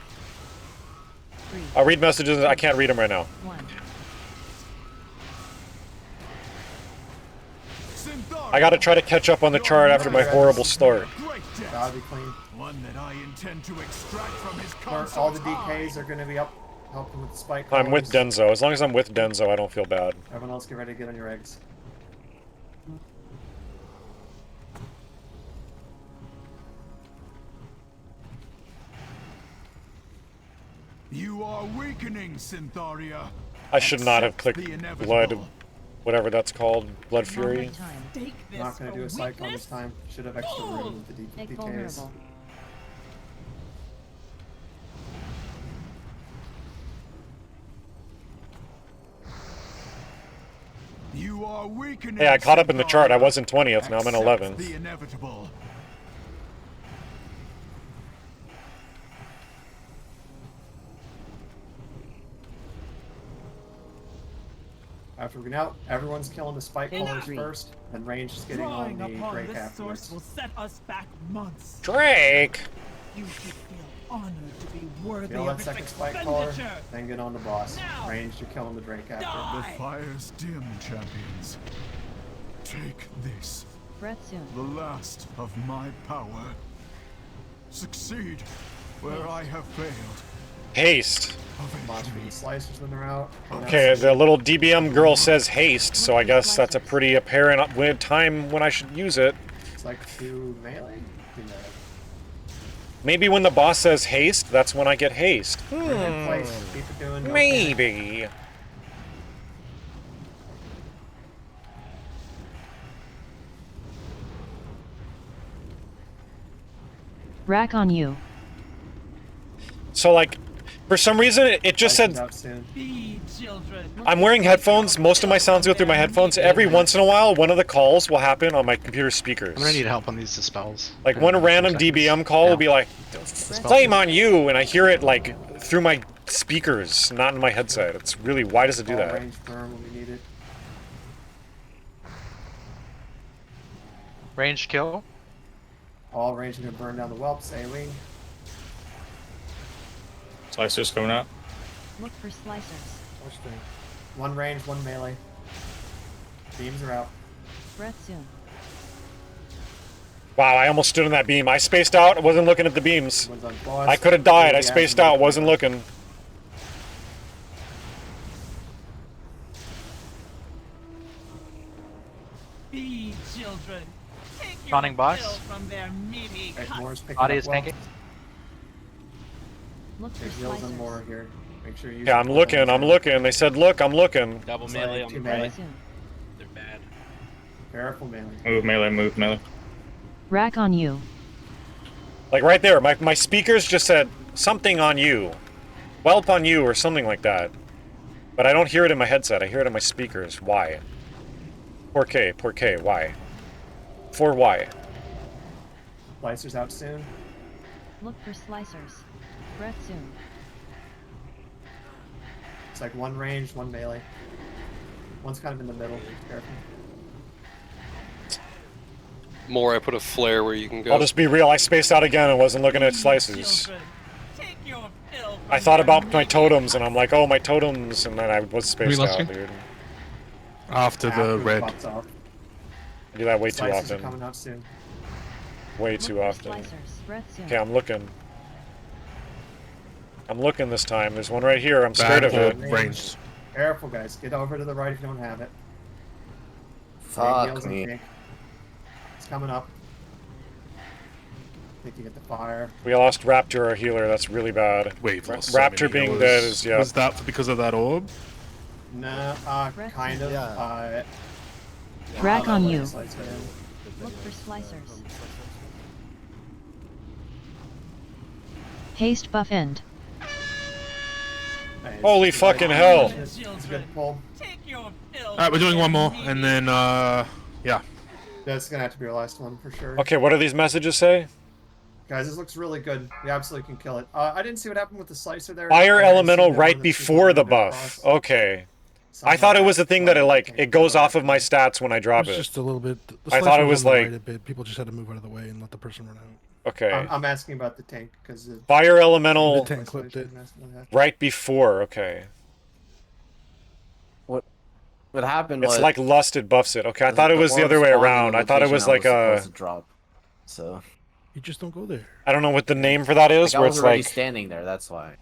I'll read messages. I can't read them right now. I gotta try to catch up on the chart after my horrible start. Gotta be clean. One that I intend to extract from his All the DKs are gonna be up, helping with the spike. I'm with colors. DenZo. As long as I'm with DenZo, I don't feel bad. Everyone else get ready to get on your eggs. You are weakening, Syntharia. I should not have clicked blood, whatever that's called, blood fury. I'm not gonna do a cyclone this time. Should have extra room with the DKs. You are weakening. Hey, I caught up in the chart. I was in 20th. Now I'm in 11th. The inevitable. After we out, everyone's killing the spike colors first, and range is getting on the Drake this afterwards. source will set us back months. Drake! You should feel honored to be worthy Kill of that its second spike color, expenditure. then get on the boss. Range, you're killing the Drake after. The fire's dim, champions. Take this. Breath soon. The last of my power. Succeed where I have failed. Haste. Launch being slicers when they're out. Okay, the little DBM girl says haste, so I guess that's a pretty apparent time when I should use it. It's like 2 melee? Maybe when the boss says haste, that's when I get haste. We're in good place. Keep it doing. Don't Maybe. Rack on you. So, like, for some reason, it just said... I'm wearing headphones. Most of my sounds go through my headphones. Every once in a while, one of the calls will happen on my computer speakers. I'm gonna need help on these dispels. Like, one random DBM call will be like, flame on you, and I hear it, like, through my speakers, not in my headset. It's really... Why does it do that? Range firm when we need it. Range kill. All range gonna burn down the whelps, A-wing. Slicers coming out. Look for slicers. One range, one melee. Beams are out. Breath soon. Wow, I almost stood in that beam. I spaced out, wasn't looking at the beams. One's on boss. I could have died. I spaced out, wasn't looking. Be children. Take your Spawning boss. fill from their meaty Body is tanking. Look for There's heals slicers. and more here. Make sure you use Yeah, I'm looking, I'm looking. They said, look, I'm looking. Double Sorry, melee on 2 the melee. right. They're bad. Careful melee. Move melee, move melee. Rack on you. Like right there, my speakers just said something on you. Whelp on you or something like that. But I don't hear it in my headset, I hear it in my speakers. Why? 4K, why? For why? Slicers out soon. Look for slicers. Breath soon. It's like one range, one melee. One's kind of in the middle. Careful. More, I put a flare where you can go. I'll just be real, I spaced out again and wasn't looking at slices. I thought about my totems and I'm like, oh, my totems, and then I was spaced out, dude. After the red. Pops off. I do that way too Slices are often. coming out soon. Way too often. Slicers. Breath soon. Okay, I'm looking. I'm looking this time. There's one right here. I'm scared of it. Ranged. Careful, guys. Get over to the right if you don't have it. Fuck Heals and me. tank. It's coming up. I think you get the fire. We lost Raptor, our healer. That's really bad. Wait, Raptor being dead is, yeah. Was that because of that orb? No, kind of. Rack on you. Slice it in. Look for slicers. Haste buff end. Nice. Holy fucking hell. It's a good pull. Alright, we're doing one more, and then, yeah. That's gonna have to be our last one for sure. Okay, what do these messages say? Guys, this looks really good. We absolutely can kill it. I didn't see what happened with the slicer there. Fire I assumed elemental that right one that's just before the moved buff. across. Okay. I Somehow thought it was got the thing that flooded. it goes off of my stats when I drop It's it. just a little bit. The I thought it slicer was on the like right a bit. People just had to move out of the way and let the person run out. okay. I'm asking about the tank because Fire elemental The tank clipped it. right before. Okay. What happened It's was like lusted buffs it. Okay, I the- thought it the was the orb other way spawned in around. the I thought it location was I like supposed to drop. So You just don't go there. I don't know what the name for that is. like, I Where was it's already like standing there. That's why.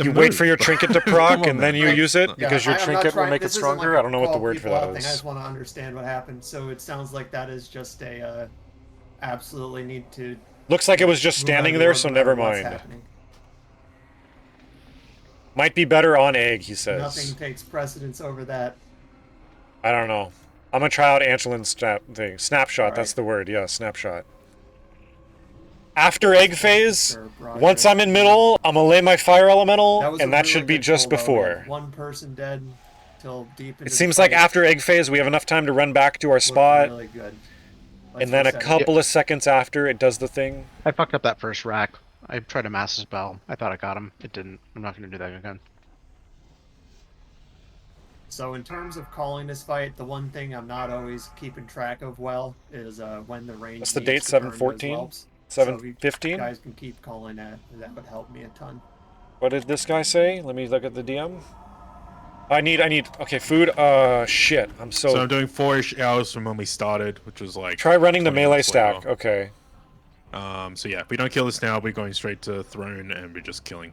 you wait for your trinket to proc and then you use it Yeah, because your I'm not trinket will trying- make it this isn't like stronger. a I don't know what the call word for people out that thing. I is. just want to understand what happened. So it sounds like that is just a absolutely need to. Looks like it was just move out of standing the there, orb so no never matter what's mind. happening. Might be better on egg, he says. Nothing takes precedence over that. I don't know. I'm gonna try out Angelin's snapshot. That's the word. Yeah, snapshot. After egg phase, once I'm in middle, I'm gonna lay my fire elemental, was and a that really should be good just pull, though. We had before. one person dead till deep into It the seems like fight. after egg phase, we have enough time to run back to our Looked spot, really good. Let's and then a reset it. couple of seconds after, it does the thing. I fucked up that first rack. I tried a master spell. I thought I got him. It didn't. I'm not going to do that again. So in terms of calling this fight, the one thing I'm not always keeping track of well is when the range. What's the needs date? to burn those 7/14? whelps. 7/15? So you guys can keep calling that. That would help me a ton. What did this guy say? Let me look at the DM. I need, okay, food. Shit, I'm so... So I'm doing 4-ish hours from when we started, which was like... Try running the 20 melee minutes later. stack, okay. So yeah, if we don't kill this now, we're going straight to throne and we're just killing.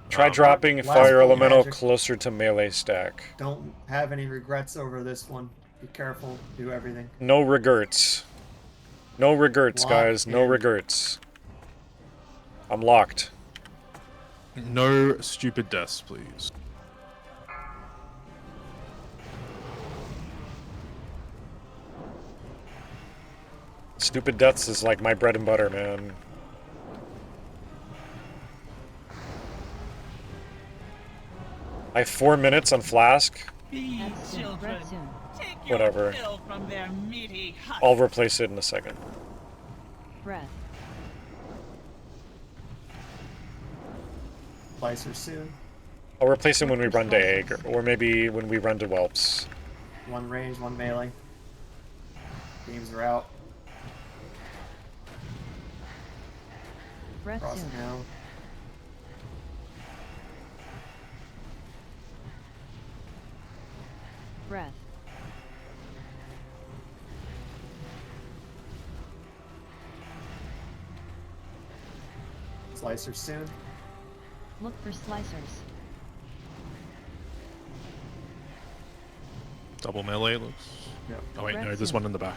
Try dropping last fire point, elemental magic. closer to melee stack. Don't have any regrets over this one. Be careful. Do everything. No regrets. No regrets, Lock guys. No in. regrets. I'm locked. No stupid deaths, please. Stupid deaths is like my bread and butter, man. I have 4 minutes on Flask. These children, take Whatever. your fill from their meaty husks. I'll replace it in a second. Breath. Slicer soon. I'll replace him when we run to egg, or maybe when we run to whelps. One range, one melee. Beams are out. Breath Crossing soon. now. Breath. Slicer soon. Look for slicers. Double melee looks. Yep. Oh wait, no, there's one in the back.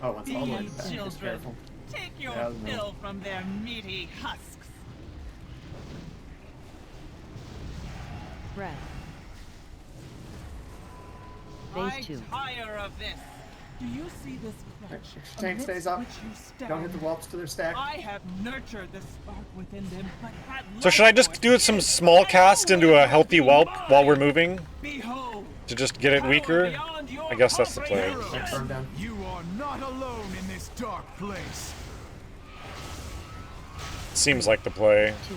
Oh, it's all the way These back. Just children, careful. take your Yeah, no. fill from their meaty husks. Breath. I Phase 2. tire of this. Do you see this flesh? Tank stays up. Don't hit the whelps to their stack. I have nurtured the spark within them, but that So should I just do some small cast into a healthy whelp while we're moving? To just get it weaker? I guess that's the play. You are not alone in this dark place. Seems like the play. 2,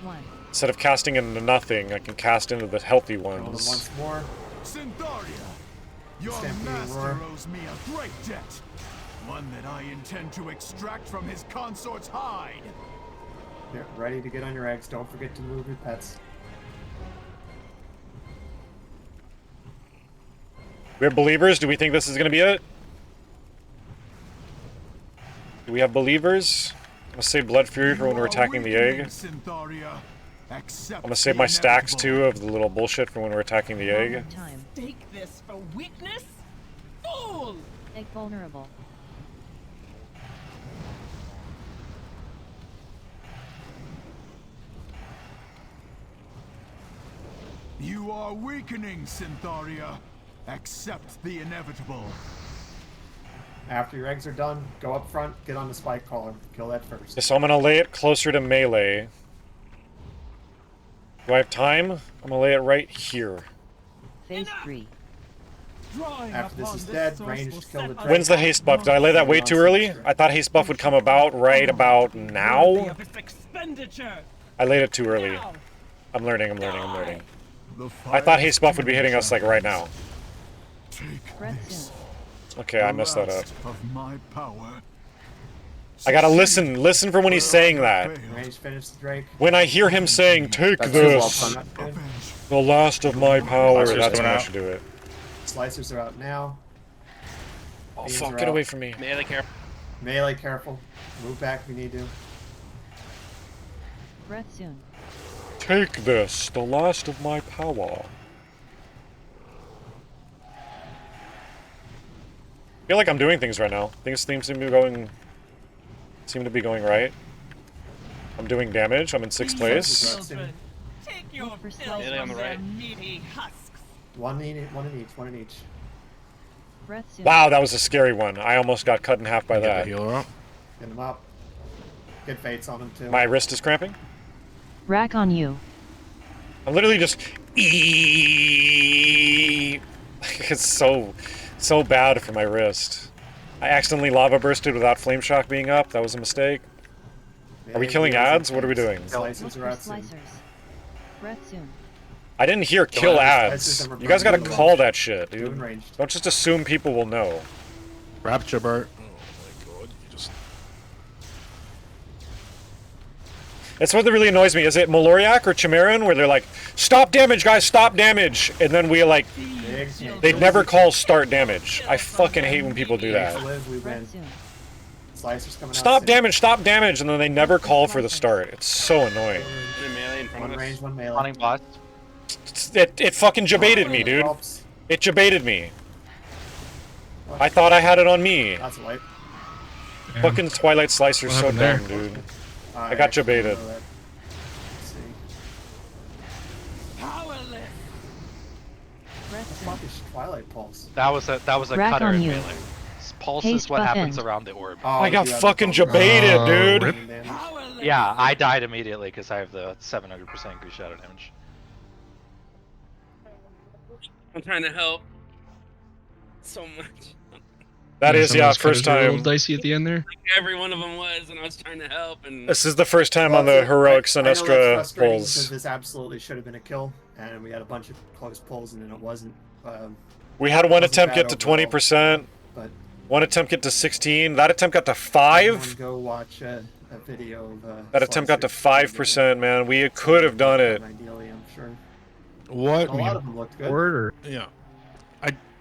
1. Instead of casting into nothing, I can cast into the healthy Roll them ones. once more. Syntharia, your Stampede master roar. owes me a great debt. One that I intend to extract from his consort's hide. Get ready to get on your eggs. Don't forget to move your pets. We have believers? Do we think this is going to be it? Do we have believers? I'm going to save Blood Fury for when we're attacking the egg. Syntharia, I'm going to save my stacks too of the little bullshit for when we're attacking the egg. Time. Take this for weakness? Fool! Egg vulnerable. You are weakening, Syntharia. Accept the inevitable. After your eggs are done, go up front, get on the spike collar. Kill that first. So I'm going to lay it closer to melee. Do I have time? I'm going to lay it right here. Phase 3. After this is dead, ranged kill the Drake. When's the haste buff? Did I lay that way too early? I thought haste buff would come about right about now. I laid it too early. I'm learning. I thought haste buff would be hitting us like right now. Okay, I messed that up. I gotta listen for when he's saying that. Range finish the Drake. When I hear him saying, "Take this, the last of my power," that's when I should do it. Slicers are out now. Oh Beams fuck, are get out. away from me. Melee careful. Melee careful. Move back if you need to. Breath soon. Take this, the last of my power. I feel like I'm doing things right now. Things seem to be going right. I'm doing damage. I'm in 6th place. Take your Melee on the right. meaty husks. One in each. Breath soon. Wow, that was a scary one. I almost got cut in half by that. Healer up. Get him up. Good fates on him too. My wrist is cramping. Rack on you. I'm literally just It's so bad for my wrist. I accidentally lava bursted without flame shock being up. That was a mistake. Are we killing ads? What are we doing? Slicers are out soon. Breath soon. I didn't hear kill ads. You guys gotta call that shit, dude. Don't just assume people will know. Rapture, Bert. Oh my god, you just... That's what really annoys me. Is it Maloriak or Chimeran where they're like, "Stop damage, guys, stop damage," and then we like, they never call start damage. I fucking hate when people do that. Slicers coming out Stop soon. damage, and then they never call for the start. It's so annoying. Melee in front One of us. range, one melee. Spawning bots. It fucking jebaited me, dude. It jebaited me. I thought I had it on me. That's white. Fucking Twilight Slicer's so dumb, dude. I got jebaited. Fuck is Twilight Pulse? That was a Rack cutter on in you. melee. Pulse Haste is what buff happens end. around the orb. I got fucking jebaited, dude. Yeah, I died immediately because I have the 700% increase shadow damage. I'm trying to help. So much. That is, some of yeah, those cutters first were a little time. dicey at the end there. Like every one of them was, and I was trying to help. And This is the first time on the heroic I know that's Sinestra frustrating pulls. because this absolutely should have been a kill, and we had a bunch of close pulls, and then it wasn't. We had one wasn't attempt bad get to overall, 20%. But One attempt get to 16. That attempt got to 5. go watch a video of. That attempt got to 5%, man. We could have done it. Ideally, I'm sure. What? A lot of them looked good. Or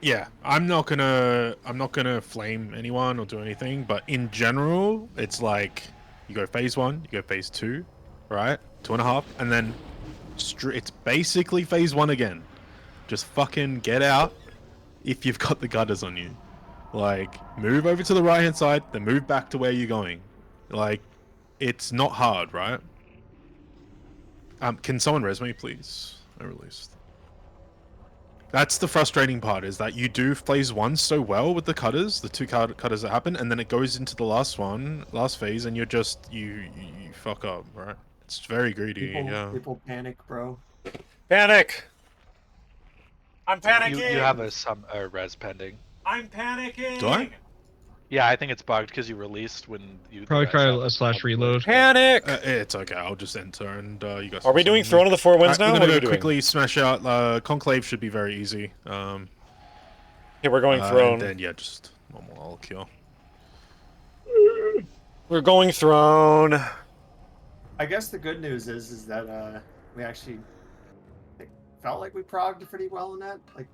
Yeah, I'm not gonna flame anyone or do anything, but in general, it's like you go phase 1, you go phase 2, right? 2.5, and then it's basically phase 1 again. Just fucking get out if you've got the gutters on you. Like, move over to the right hand side, then move back to where you're going. Like, it's not hard, right? Can someone res me, please? I released. That's the frustrating part, is that you do phase 1 so well with the cutters, the 2 cutters that happen, and then it goes into the last phase, and you're just, you fuck up, right? It's very greedy, yeah. People panic, bro. Panic! I'm panicking! You have a res pending. I'm panicking! Do I? Yeah, I think it's bugged because you released when you. probably try a slash reload. Panic! It's okay, I'll just enter and you guys... Are we doing Throne of the Four Winds now? We're What are gonna we go doing? quickly smash out, Conclave should be very easy. Okay, we're going And Throne. then, yeah, just normal all kill. We're going Throne. I guess the good news is that we actually felt like we progged pretty well in that. Like,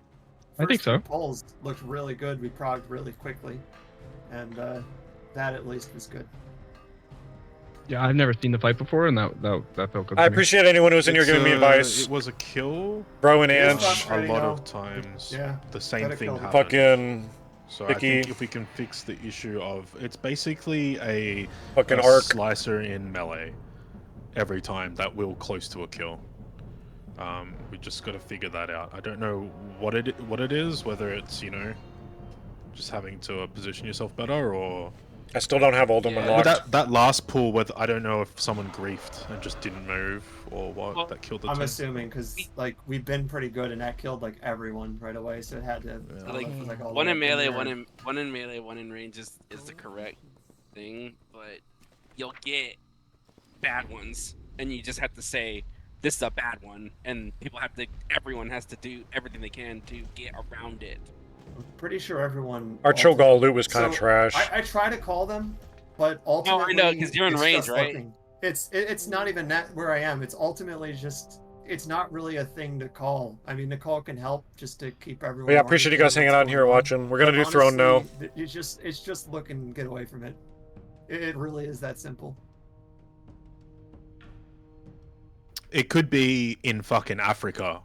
I think so. Pulls looked really good. We progged really quickly, and that at least was good. Yeah, I've never seen the fight before, and that felt good. I to me. appreciate anyone who's in here giving me advice. It was a kill. Bro and It was Ange. frustrating, A lot though. of times, Yeah, the same gotta thing kill them. happened. Fucking So I Vicky. think if we can fix the issue of, it's basically a Fucking arc. slicer in melee every time that will close to a kill. We just got to figure that out. I don't know what it is, whether it's, you know, just having to position yourself better, or I still don't have Oldham Well, unlocked. that last pull with I don't know if someone griefed and just didn't move or what that killed the I'm team. assuming because like we've been pretty good and that killed like everyone right away, so it had to. So, like, all the one way in up melee, there. one in melee, one in range is the correct thing, but you'll get bad ones, and you just have to say this is a bad one, and everyone has to do everything they can to get around it. I'm pretty sure everyone. Our Cho'Gall loot was kind of So, trash. I try to call them, but ultimately, know, 'cause you're in it's range, just right? looking. It's not even that where I am. It's ultimately just it's not really a thing to call. I mean, Nicole can help just to keep everyone. But yeah, appreciate you guys hanging out here watching. We're gonna do Throne now. It's just look and get away from it. It really is that simple. It could be in fucking Africa,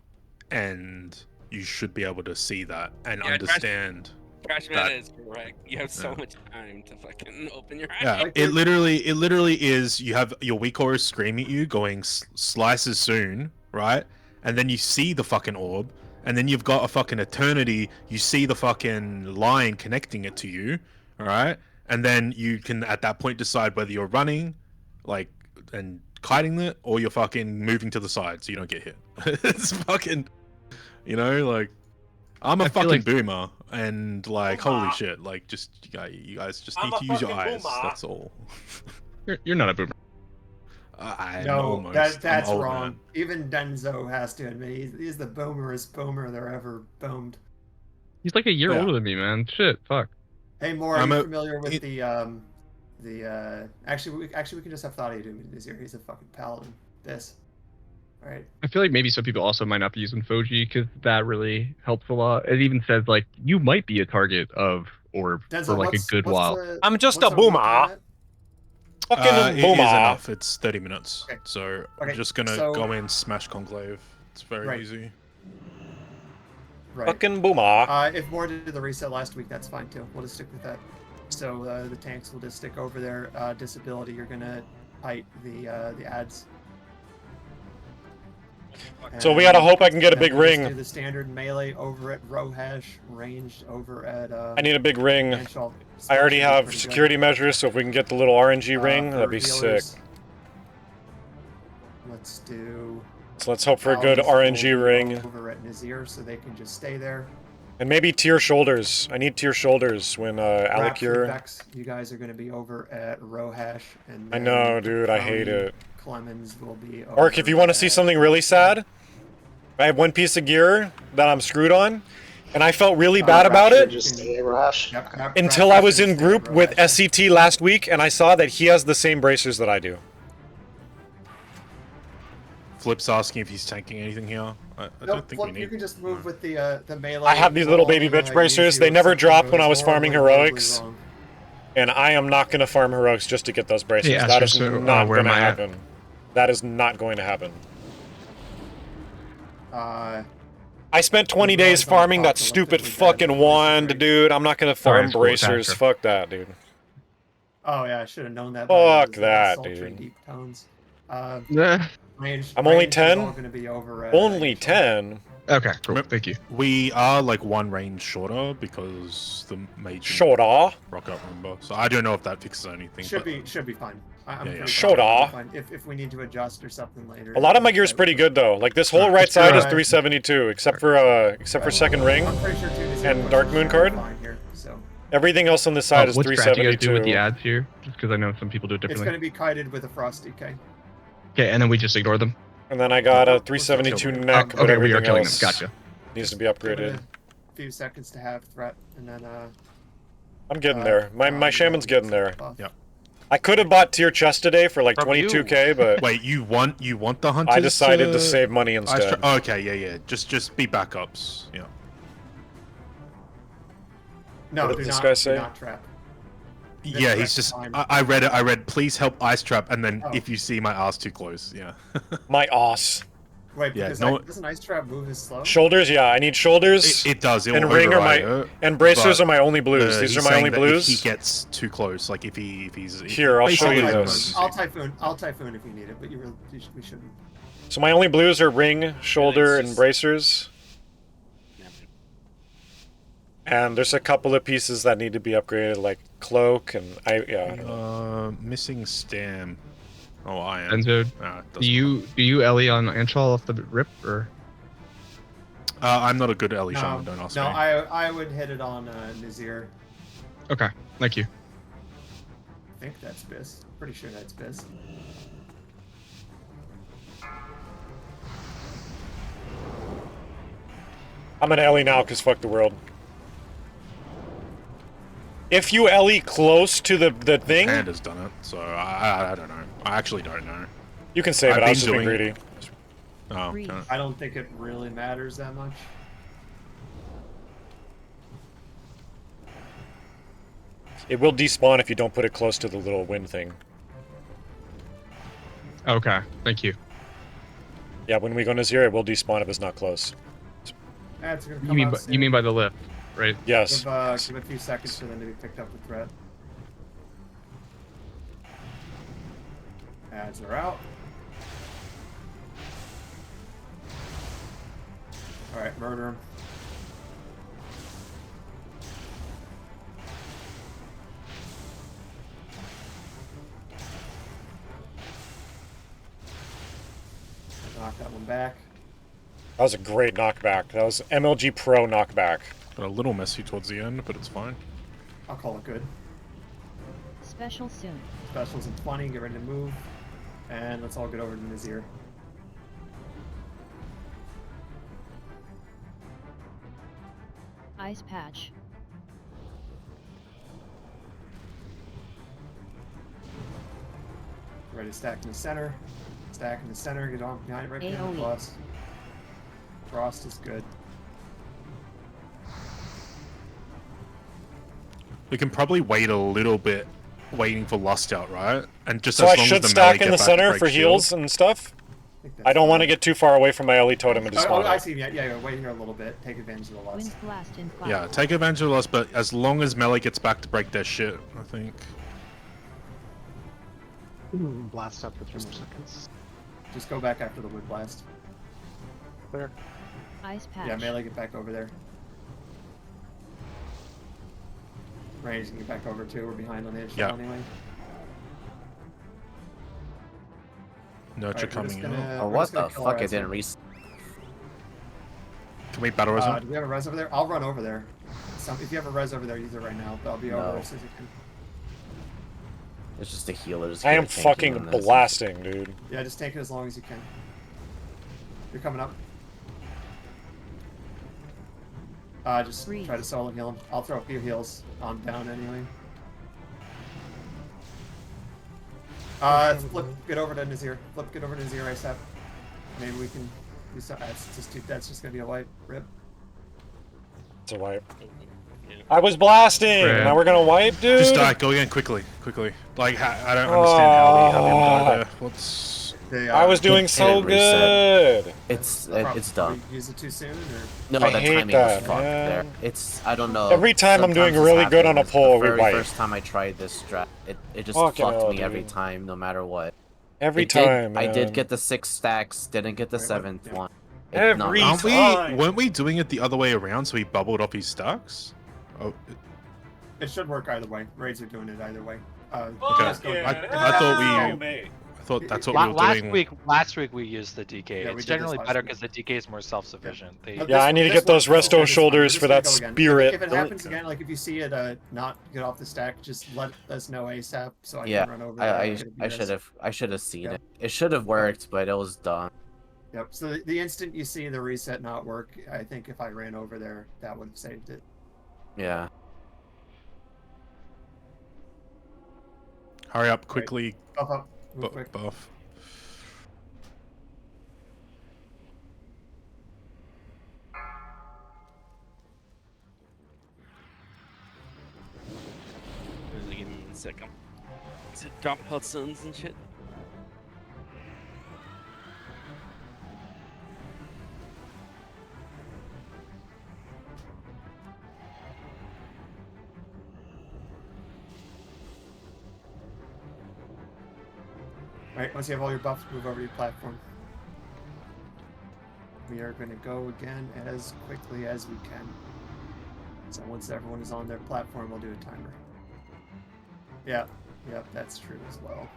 and you should be able to see that and understand. Crash that. meta is correct. You have so much time to fucking open your eyes. Yeah, it literally is. You have your weak aura screaming at you, going slices soon, right? And then you see the fucking orb, and then you've got a fucking eternity. You see the fucking line connecting it to you, all right? And then you can at that point decide whether you're running, like, and kiting it, or you're fucking moving to the side so you don't get hit. It's fucking, you know, like, I'm a fucking boomer, and like, holy shit, like, just you guys just need to use your eyes. That's all. You're not a boomer. I'm No, almost. that's I'm old, wrong. man. Even DenZo has to admit he's the boomerest boomer there ever boomed. He's like a year older than me, man. Shit, fuck. Hey, Moore, are you familiar with actually we can just have Thadia do this here. He's a fucking paladin. This. All right. I feel like maybe some people also might not be using Foji because that really helps a lot. It even says like you might be a target of orb DenZo, for like a good while. I'm just a boomer. Fucking It is boomer. enough. It's 30 minutes. Okay. So Okay, I'm just gonna so- go in, smash Conclave. It's very Right. easy. Right. Fucking boomer. If Moore did the reset last week, that's fine too. We'll just stick with that. So the tanks will just stick over their disability. You're gonna fight the ads. So we gotta hope I can get a And big we'll just ring. Do the standard melee over at Rohash, ranged over at. I need a big ring. Manshal. I already Should be have pretty good. security measures, so if we can get the little RNG ring, For that'd be sick. healers, Let's do. So let's hope for a good RNG ring. Over at Nazir, so they can just stay there. And maybe tier shoulders. I need tier shoulders when Raps and Alakir. Vex, you guys are going to be over at Rohash, and I then know, dude. I hate Tony it. Clemens will be. Ark, if you want to see something really sad, I have one piece of gear that I'm screwed on, and I felt really bad about it until I was in group with SCT last week, and I saw that he has the same bracers that I do. Flip's asking if he's tanking anything here. I don't think we You need. can just move with the melee. I have these little baby bitch bracers. They never dropped when I was farming heroics, and I am not going to farm heroics just to get those bracers. Yeah, that is so, not where going to am I at? happen. That is not going to happen. I spent 20 days farming that stupid fucking wand, dude. I'm not going to farm bracers. Fuck that, dude. Oh yeah, I should have known that. Fuck that, sultry dude. Deep tones. I'm only 10? Only 10? Okay, cool. Thank you. We are like one range shorter because the mage. Shorter? Rock up, remember. So I don't know if that fixes anything. Should but be fine. I'm Yeah, pretty Shorter? confident it'll be fine. If we need to adjust or something later. A lot of my gear's pretty good though. Like this whole right side is 372, except for second ring I'm pretty sure too, this and is Dark Moon card. fine here, so. Everything else on this side is what strat do you guys do with the 372. ads here? Just because I know some people do it It's differently. going to be kited with a frost DK. Okay, and then we just ignore them. And then I got a 372 neck, but okay, we are everything killing them. else Gotcha. needs to be Give upgraded. it a few seconds to have threat, and then I'm getting there. My shaman's getting there. Yeah. I could have bought tier chest today for like From 22k, but wait, you want the hunters? I decided to save money instead. Okay, yeah. Just be backups. Yeah. no, What do did this not, guy do say? not trap. Yeah, he's just. I read it. I read. Please help ice trap, and then Oh. if you see my ass too close, yeah. My ass. Wait, Yeah, because no- doesn't ice trap move as slow? Shoulders, yeah, I need shoulders. It does. It and will ring are my override it, and bracers but, are my only blues. These he's are my saying only that blues. If he gets too close, like if he's Here, I'll show you basically this. I'll typhoon if you need it, but we shouldn't. So my only blues are ring, shoulder, and bracers. And there's a couple of pieces that need to be upgraded, like cloak, and yeah. Missing Stam. Oh, I am. DenZo, do you Ellie on Anshal off the rip, or? I'm not a good Ellie shaman, don't ask me. No, I would hit it on Nazir. Okay, thank you. I think that's Biss. Pretty sure that's Biss. I'm an Ellie now, because fuck the world. If you Ellie close to the thing... Pnda's done it, so I don't know. I actually don't know. You can save it, I was just being greedy. Oh, I don't think it really matters that much. It will despawn if you don't put it close to the little wind thing. Okay, thank you. Yeah, when we go Nazir, it will despawn if it's not close. That's gonna come You mean out soon. you mean by the lift, right? Yes. Give a few seconds for them to be picked up with threat. Ads are out. Alright, murder him. Knock that one back. That was a great knockback. That was MLG Pro knockback. Got a little messy towards the end, but it's fine. I'll call it good. Special soon. Specials in 20, get ready to move. And let's all get over to Nazir. Ice patch. Ready to stack in the center. Stack in the center, get on behind it right behind the boss. Frost is good. We can probably wait a little bit, waiting for Lust out, right? And just So as I long should as the melee stack in get the back to center break for shield. heals and stuff? I don't want to get too far away from my Ellie totem and Oh, despawn I it. see. Yeah, wait here a little bit. Take advantage of the lust. Wind blast in 5. Yeah, take advantage of Lust, but as long as melee gets back to break their shit, I think. Blast up for 3 more seconds. Just go back after the wood blast. Clear. Ice patch. Yeah, melee, get back over there. Range can get back over too. We're behind on the edge Yeah. anyway. Nurture Alright, we're just coming gonna- in. Oh, we're what just gonna the kill fuck? our It ass didn't here. reset. Can we battle res him? Do we have a res over there? I'll run over there. If you have a res over there, use it right now. But I'll be over No. there as soon as I can. It's just a healer. Just I am tanking fucking on this. blasting, dude. Yeah, just take it as long as you can. You're coming up. Just try to solo heal him. I'll throw a few heals on down anyway. Flip, get over to Nazir. Flip, get over to Nazir ASAP. Maybe we can do something. That's just gonna be a wipe. Rip. It's a wipe. I was blasting! Right. Now we're gonna wipe, dude? Just die. Go again quickly. Like, I don't understand how they died there. What's... I was doing so good! It's done. Use it too soon, or No, I the hate timing that, was fucked man. there. It's I don't know. Every time I'm doing sometimes really this good on a happens. pull, The we very wipe. first time I tried this strat, it just Fucking fucked hell, me every dude. time, no matter what. Every It time, I man. did get the 6 stacks, didn't get the 7th one. Every Weren't we doing it the other way around so he bubbled up his stacks? Oh, it should work either way. Raids are doing it either way. okay. just go- I thought that's what we were doing. Last week we used the DK. Yeah, we It's did this generally last better week. because the DK is more self-sufficient. Yeah, I need to get those resto shoulders for that spirit. If it happens again, like if you see it not get off the stack, just let us know ASAP so I Yeah, can run over. there and get a I should have seen Yep. it. It should have worked, but it was done. Yep. So the instant you see the reset not work, I think if I ran over there, that would have saved it. Yeah. Hurry up, quickly. Buff up. Move quick. Buff. Really give me a second. To drop Hudsons and shit. Alright, once you have all your buffs, move over to your platform. We are going to go again as quickly as we can. So once everyone is on their platform, we'll do a timer. Yeah, yep, that's true as well.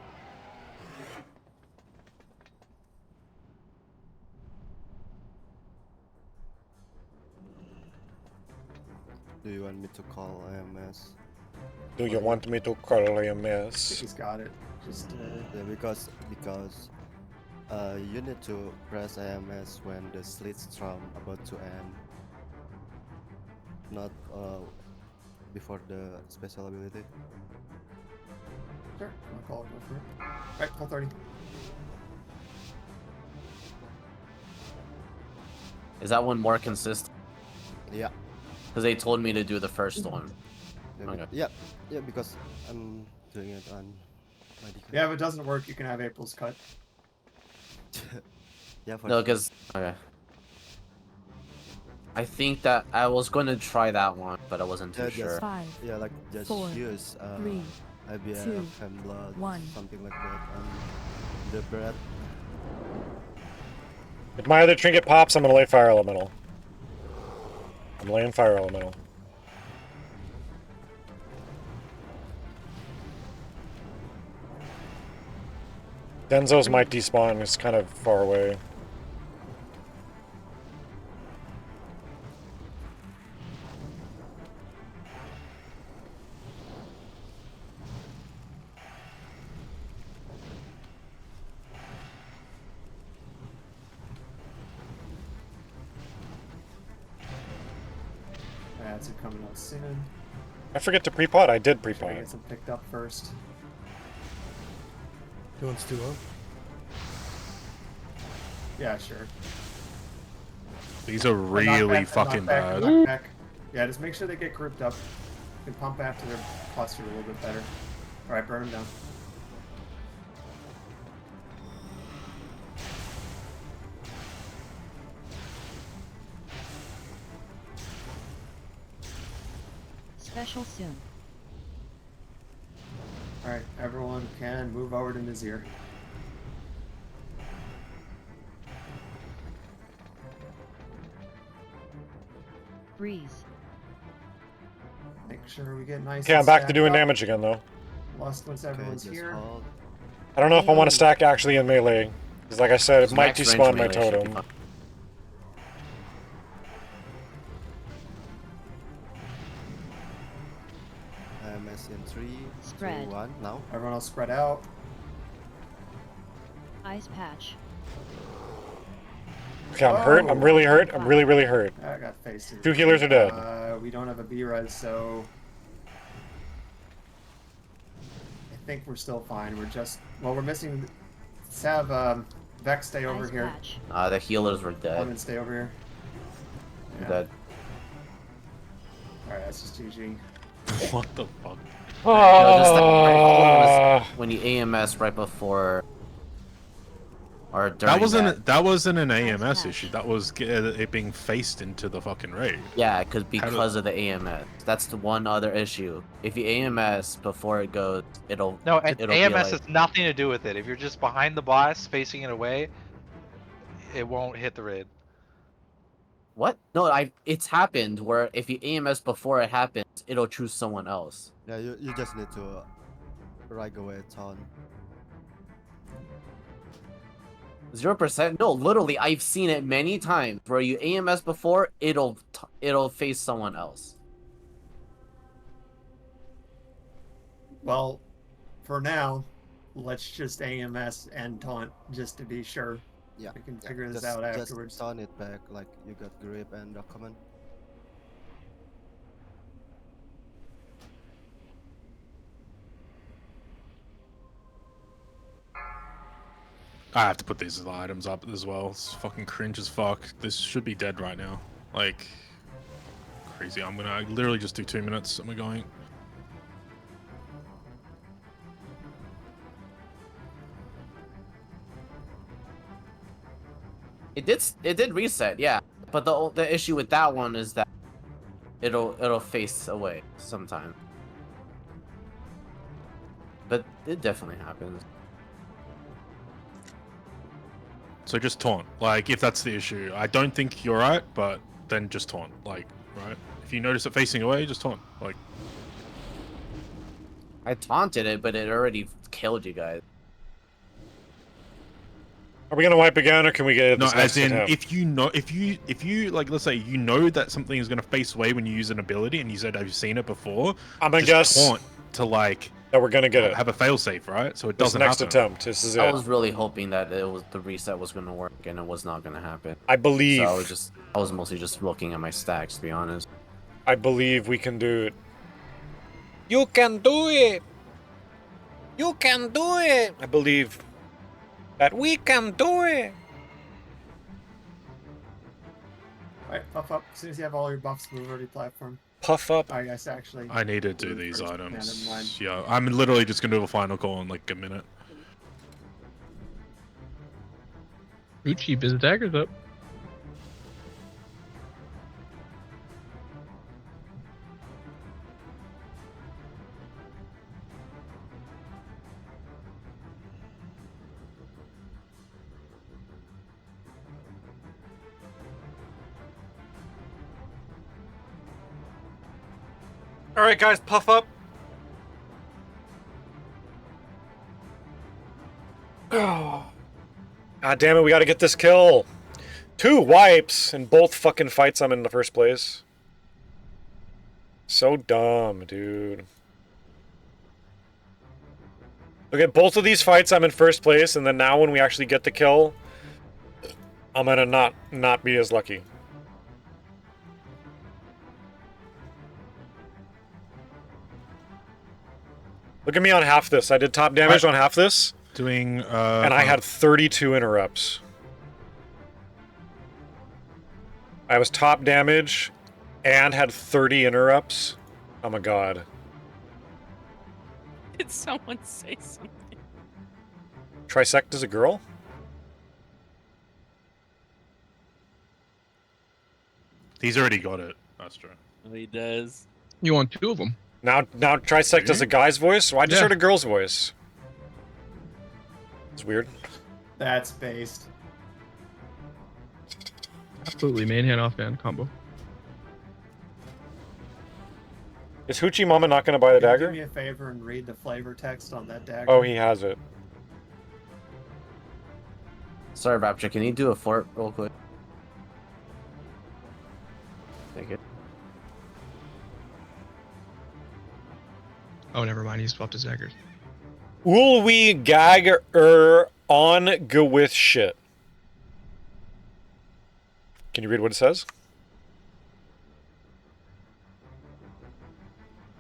Do you want me to call IMS? Do you want me to call I think IMS? he's got it. Just Yeah, because you need to press IMS when the Slitstrom about to end, not before the special ability. sure. I'll call it. Go for it. All right, full 30. Is that one more consistent? Yeah. Because they told me to do the first one. Yeah, Okay. yeah, because I'm doing it on my DK. Yeah, if it doesn't work, you can have April's cut. Yeah, for No, sure. because okay. I think that I was going to try that one, but I wasn't too sure. Yeah, like just use IBF and blood, something like that, and the bread. If my other trinket pops, I'm gonna lay Fire Elemental. I'm laying Fire Elemental. DenZo's might despawn, it's kind of far away. Ads are coming out soon. I forget to pre-pot, I did Try pre-pot. to get some picked up first. Who wants to go? Yeah, sure. These are really fucking bad. Yeah, just make sure they get grouped up. You can pump after they're clustered a little bit better. Alright, burn them down. Special soon. Alright, everyone can move over to Nazir. Breeze. Make sure we get nice. Okay, I'm and back to stacked doing up. damage again though. Lust once everyone's just here. hold. I don't know if I want to stack actually in melee. Because like I said, it might Max range despawn my melee should be totem. fine. IMS in 3, Spread. 2, 1, now. Everyone else spread out. Ice patch. Okay, I'm hurt. I'm really hurt. I'm really, really hurt. I got faced. 2 healers are dead. We don't have a B-res, so I think we're still fine. We're just we're missing. Let's have Vex stay over Ice here. patch. The healers were dead. Lemon stay over here. Yeah. Dead. Alright, that's just GG. What the fuck? When you AMS right before or during That wasn't an AMS issue. That was it being faced into the fucking raid. Yeah, because of the AMS. That's the one other issue. If you AMS before it goes, it'll No, and it'll AMS be like, has nothing to do with it. If you're just behind the boss, facing it away, it won't hit the raid. what? No, it's happened where if you AMS before it happens, it'll choose someone else. Yeah, you just need to right away taunt. 0%? No, literally, I've seen it many times where you AMS before, it'll face someone else. Well, for now, let's just AMS and taunt just to be sure. Yeah, We can figure this just, out just afterwards. taunt it back like you got grip and document. I have to put these items up as well. It's fucking cringe as fuck. This should be dead right now. Like, crazy. I'm gonna literally just do 2 minutes and we're going. It did reset, yeah. But the issue with that one is that it'll face away sometime. But it definitely happens. So just taunt. Like, if that's the issue. I don't think you're right, but then just taunt. Like, right? If you notice it facing away, just taunt. Like, I taunted it, but it already killed you guys. Are we gonna wipe again, or can we get No, this next as in, attempt? if you like, let's say you know that something is gonna face away when you use an ability, and you said I've seen it before. I'm gonna just guess taunt to like that we're gonna get it. Have a failsafe, right? So it This doesn't next happen. attempt. This is it. I was really hoping that the reset was gonna work, and it was not gonna happen. I believe. So I was mostly just looking at my stacks, to be honest. I believe we can do it. You can do it. You can do it. I believe that we can do it. Alright, puff up. As soon as you have all your buffs, move over to the platform. Puff up. I guess actually. I need to do these first. items. Yeah, never mind. Yeah, I'm literally just gonna do a final call in like a minute. Uchi, his dagger's up. All right, guys, puff up. God damn it, we gotta get this kill. 2 wipes in both fucking fights I'm in the first place. So dumb, dude. Look at both of these fights I'm in first place, and then now when we actually get the kill, I'm gonna not be as lucky. Look at me on half this. I did top damage on half this. Doing and I had 32 interrupts. I was top damage and had 30 interrupts. Oh my god. Did someone say something? Trisect is a girl? He's already got it, Astra. Oh, he does. You want 2 of them. Now Trisect does a guy's voice? Well, I just Yeah. heard a girl's voice. It's weird. That's based. Absolutely, main hand, off hand combo. Is Hoochie Mama not gonna buy the Can you dagger? Do me a favor and read the flavor text on that dagger. Oh, he has it. Sorry, Rapture, can you do a fort real quick? Thank you. Oh, never mind. He swapped his daggers. Will we gag on go with shit? Can you read what it says?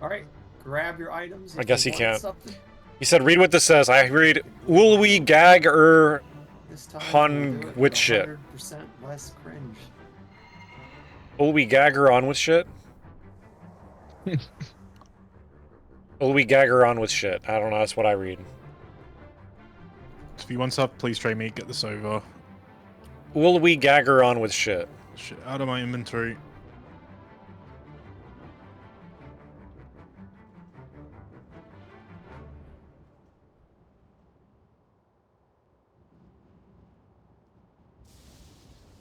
Alright, grab your items. I if guess you he want can't. something. He said, read what this says. I read, will we gag This time on we'll do it with shit? 100% less cringe. Will we gag her on with shit? Will we gag her on with shit? I don't know, that's what I read. If you want sub, please trade me, get this over. Will we gag her on with shit? Shit out of my inventory.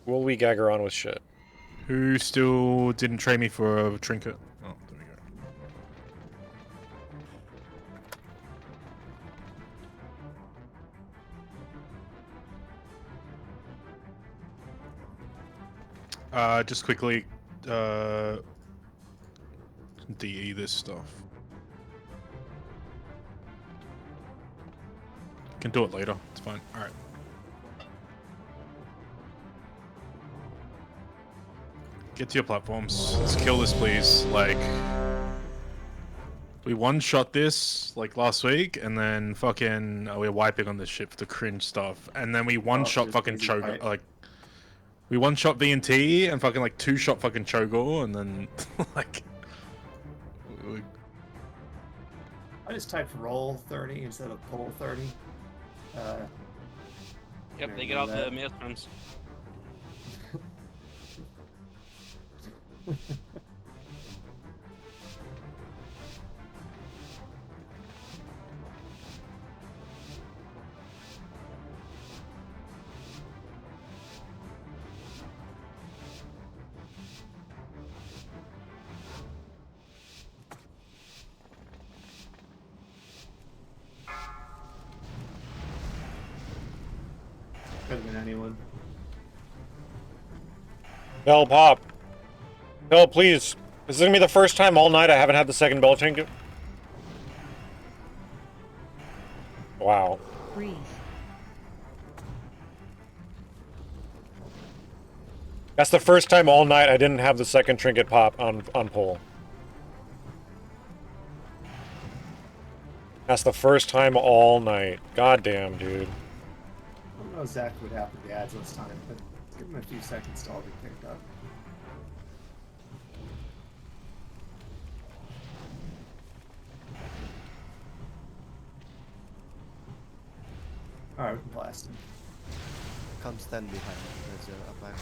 Will we gag her on with shit? Who still didn't trade me for a trinket? Oh, there we go. Just quickly, DE this stuff. Can do it later. It's fine. All right. Get to your platforms. Let's kill this, please. Like, we one-shot this like last week, and then fucking we're wiping on this shit for the cringe stuff, and then we one-shot fucking Cho'Gall. Like, we one-shot VNT and fucking like two-shot fucking Cho'Gall, and then like. I just typed roll 30 instead of pull 30. Yep, they get all the maelstroms. Could have been anyone. Bell pop. Bell, please. This is gonna be the first time all night I haven't had the second bell trinket. Wow. Freeze. That's the first time all night I didn't have the second trinket pop on pole. That's the first time all night. God damn, dude. I don't know exactly what happened to the ads this time, but give them a few seconds to all be picked up. Alright, we can blast him. Come stand behind. There's a back.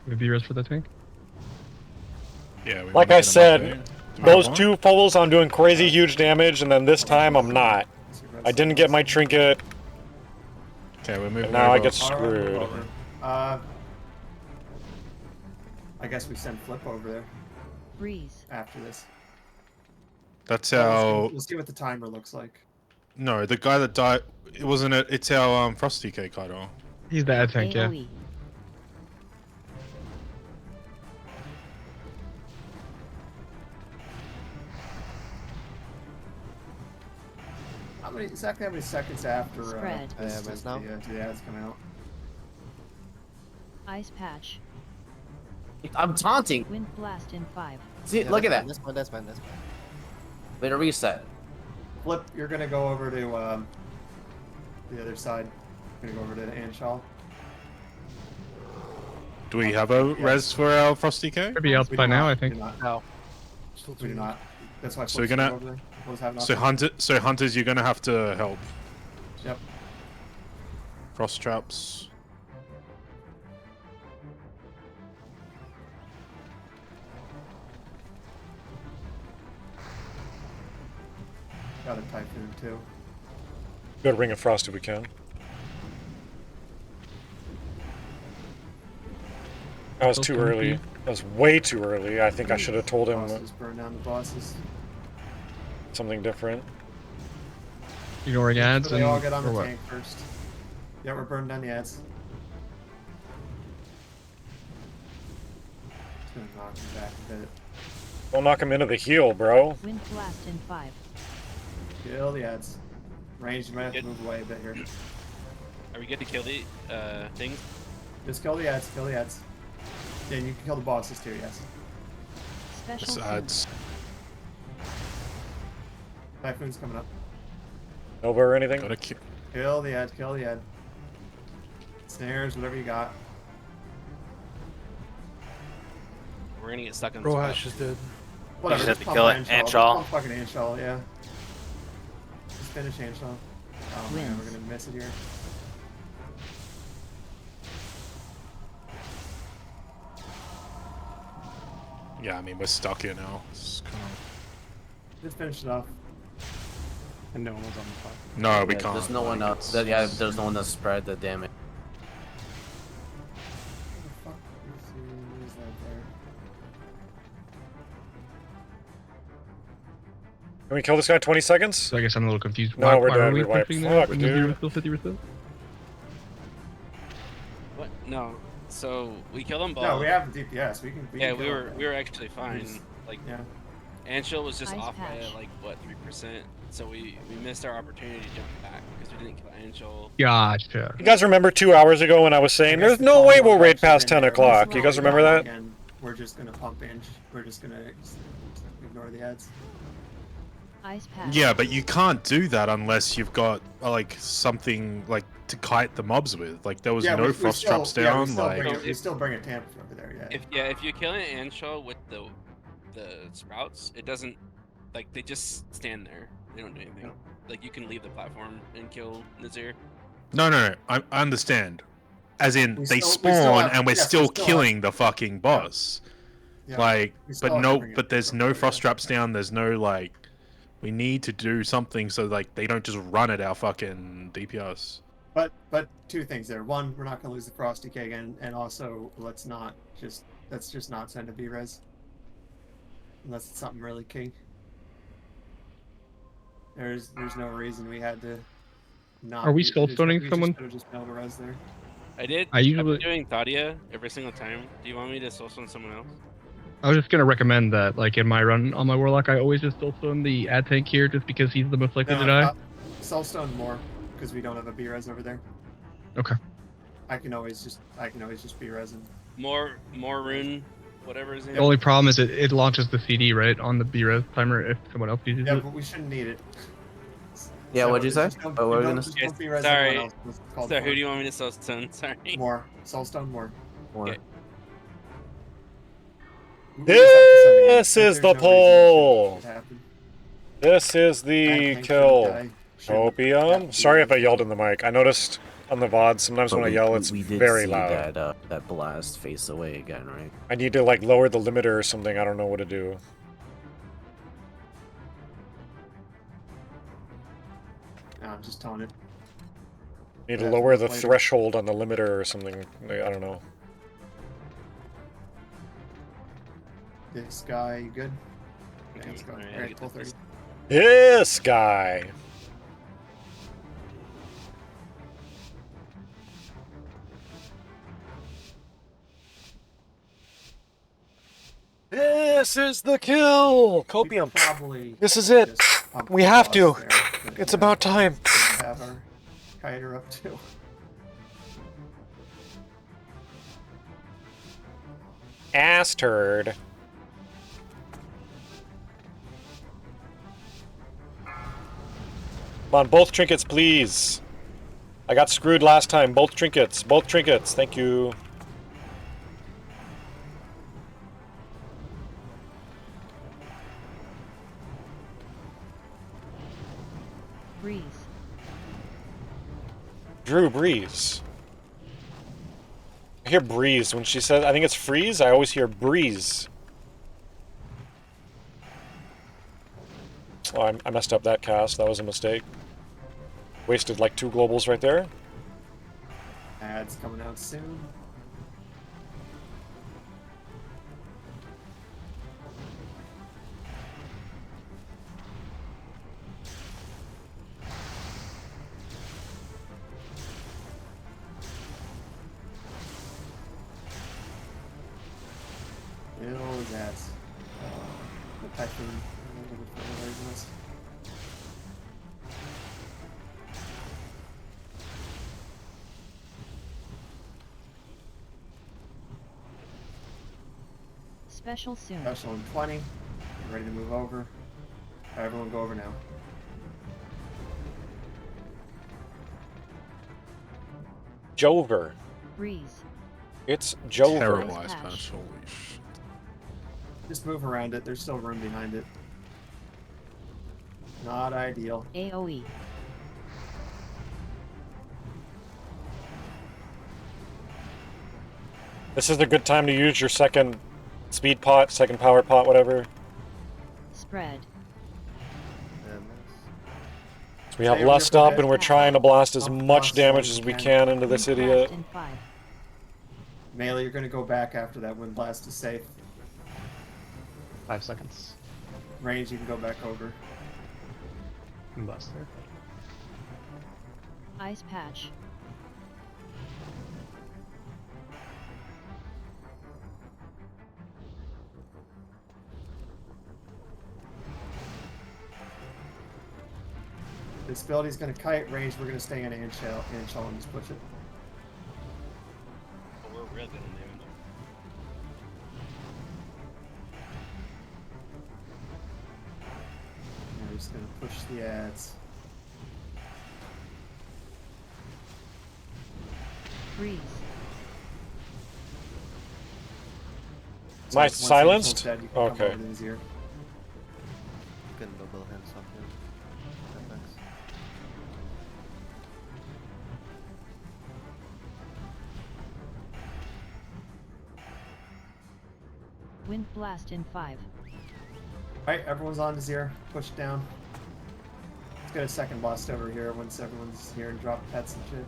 Maybe yours for the tank? Yeah. We Like I said, those two pulls I'm doing crazy huge damage, and then this time I'm not. I didn't get my trinket. Okay, we're moving. And now I over. get screwed. I guess we send Flip over there. Breeze. After this. That's Well, our. We'll see what the timer looks like. No, the guy that died. It wasn't it. It's our Frosty Cake idol. He's the ad tank, yeah. AOE. Exactly how many seconds after Spread. does now? the ads come out? Ice patch. I'm taunting. Wind blast in 5. See, Yeah, look at that's that. fine, that's fine. That's fine. Wait a reset. Flip, you're gonna go over to the other side. You're gonna go over to Anshal. Do we have a res for our Frosty Cake? Should be up by now, I think. We do not. No. We do not. That's why So we're Flip's gonna. over there. We'll just have So nothing. hunters, you're gonna have to help. Yep. Frost traps. Got a Typhoon too. Go to Ring of Frost if we can. That was too early. That was way too early. I think I should have told him Bosses, burn down the bosses. something different. Ignoring ads So they and all get on or the what? tank first. Yeah, we're burning down the ads. Just gonna knock him back a bit. Don't knock him into the heel, bro. Wind blast in 5. Kill the ads. Range, you might have to move away a bit here. Are we good to kill the things? Just kill the ads, kill the ads. Yeah, you can kill the bosses too, yes. Special This suit. adds. Typhoon's coming up. Nova or anything? Gotta kill. Kill the ad, kill the ad. Snares, whatever you got. We're gonna get stuck in. Bro, this Ash is dead. Whatever, just have just to pump kill it, Just Anshal. pump fucking Anshal, yeah. Just finish Anshal. Oh man, we're gonna miss it here. Yeah, I mean we're stuck here now. It's kind of... Just finish it off. And no one was on the platform. No, we Yeah, can't. There's no one else. Yeah, there's no one to spread the damage. What the fuck is that there? Can we kill this guy in 20 seconds? So I guess I'm a little confused. No, Why, we're why are dead. we We're wiped. pushing there Fuck, when dude. you're still 50%? What? No. So we killed them both. No, we have the DPS. We can. Yeah, can we kill were them. we were actually fine. just- Like Yeah. Anshul was just Ice off by patch. like what 3%. So we missed our opportunity to jump back because we didn't kill Anshul. Gotcha. You guys remember 2 hours ago when I was saying, there's no way we'll raid past 10 o'clock? You guys remember that? Again, we're just gonna pump inch. We're just gonna ignore the ads. Ice patch. Yeah, but you can't do that unless you've got like something like to kite the mobs with. Like there was Yeah, no we frost still- traps yeah, down. Like we still bring a tamper over there. Yeah. If you're killing Anshul with the sprouts, it doesn't like they just stand there. They don't do anything. Like you can leave the platform and kill Nazir. no. I understand. As in We they still spawn have- and we're yes, we still still killing the fucking boss. Yeah. Like, We still but have to no, bring it but there's no frost traps down. There's no like. We need to do something so like they don't just run at our fucking DPS. But two things there. One, we're not gonna lose the Frosty K again, and also let's not just That's just not sent to B-res. Unless it's something really key. There's no reason we had to not. Are we be- skull just- stoning we someone? Just just been able to res there. I did. I usually- I've been doing Thadia every single time. Do you want me to social on someone else? I was just gonna recommend that, like in my run on my warlock, I always just soulstone the ad tank here, just because he's the most likely to die. Soulstone more because we don't have a B-res over there. Okay. I can always just B-res and More rune, whatever his name. The only problem is it launches the CD right on the B-res timer if someone else uses yeah, it. but we shouldn't need it. Yeah, what'd you say? Just don't- Oh, we're don't- gonna. just don't B-res Sorry. everyone else. It's called So for. who do you want me to soulstone? Sorry. More. Soulstone more. More. This is the poll. This is the kill. Opium. Sorry if I yelled in the mic. I noticed on the VOD sometimes when I yell it's we did very see loud. that blast face away again, right? I need to like lower the limiter or something. I don't know what to do. No, I'm just telling it. Need to Yeah, lower the later. threshold on the limiter or something. I don't know. This guy, you good? Yeah, let's go. Alright, pull 30. This guy. This is the kill! Copium. This is it. We have to. It's about time. Have our kiter up too. Ass turd. Come on, both trinkets, please. I got screwed last time. Both trinkets. Both trinkets. Thank you. Breeze. Drew Breeze. I hear breeze when she says, I think it's freeze. I always hear breeze. Oh, I messed up that cast. That was a mistake. Wasted like 2 globals right there. Ads coming out soon. Bill is at the Typhoon. Special soon. Special in 20. Get ready to move over. Everyone go over now. Jover. Breeze. It's Jover. Terrible ice patch. Holy sh. Just move around it. There's still room behind it. Not ideal. AoE. This is a good time to use your second speed pot, second power pot, whatever. Spread. So we have lust up and we're trying to blast as much damage as we can into this idiot. Melee, you're gonna go back after that wind blast is safe. 5 seconds. Range, you can go back over. Blast there. Ice patch. This ability's gonna kite range, we're gonna stay in Anshell and just push it. But we're really in there. And we're just gonna push the ads. Breeze. Am I Once silenced? Angel's dead, you can come Okay. over to his ear. You can double hand something. Thanks. Wind blast in 5. Alright, everyone's on to zero. Push it down. Let's get a second blast over here once everyone's here and drop pets and shit.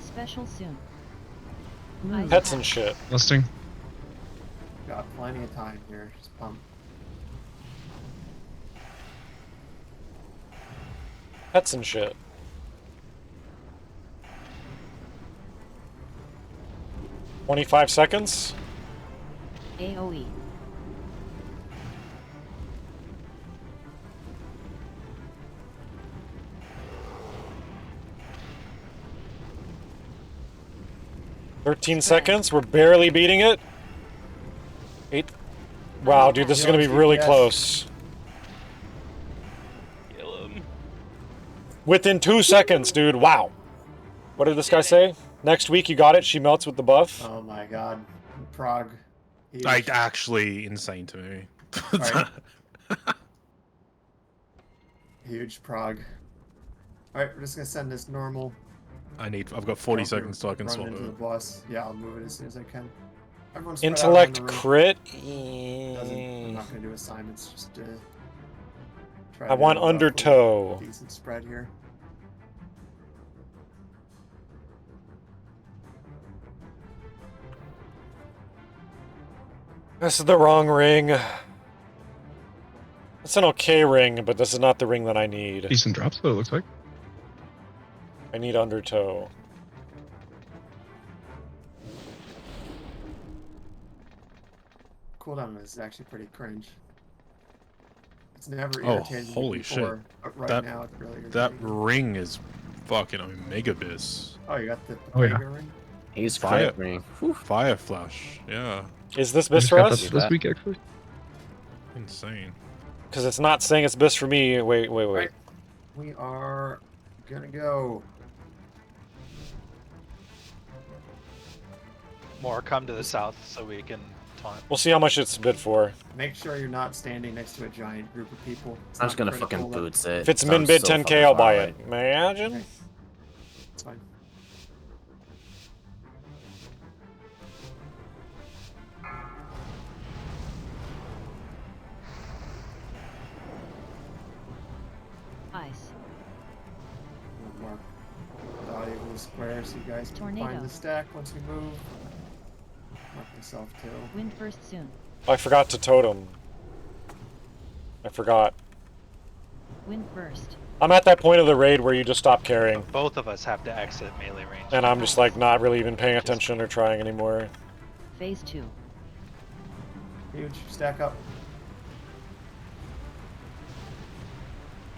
Special soon. Pets and shit. Listing. Got plenty of time here. Just pump. Pets and shit. "25 seconds. AoE. "13 seconds. We're barely beating it. 8. Wow, dude, this is gonna be really close. Kill him. Within 2 seconds, dude. Wow. What did this guy say? Next week you got it. She melts with the buff. Oh my god. Prague. Like, actually insane to me. Right. Huge Prague. Alright, we're just gonna send this normal. I've got 40 seconds so I can run swap into the it. boss. Yeah, I'll move it as soon as I can. Everyone spread out Intellect around the room. crit. I'm not gonna do assignments, just try I to want do a undertow. decent spread here. This is the wrong ring. It's an okay ring, but this is not the ring that I need. Decent drops, though, it looks like. I need undertow. Cooldown is actually pretty cringe. It's never Oh, irritated me holy before, shit. but right That, now it's really irritating. that ring is fucking Omega Biss. Oh, you got the Oh, yeah. Omega ring? He's Fire, firing. Fire Flash, yeah. Is this Biss for us? This week, actually. Insane. Because it's not saying it's Biss for me. Wait. Right. We are gonna go. More come to the south so we can taunt. We'll see how much it's bid for. Make sure you're not standing next to a giant group of people. It's I'm just not gonna critical fucking that- boots it. If it's I'm min bid so 10k, fucking I'll far buy away. it. Imagine. It's fine. Ice. We'll mark the audio square so you guys can Tornado. find the stack once we move. Mark myself too. Wind first soon. I forgot to totem. I forgot. Wind first. I'm at that point of the raid where you just stop caring. Both of us have to exit melee range. And I'm just like not really even paying attention or trying anymore. Phase 2. Huge. Stack up.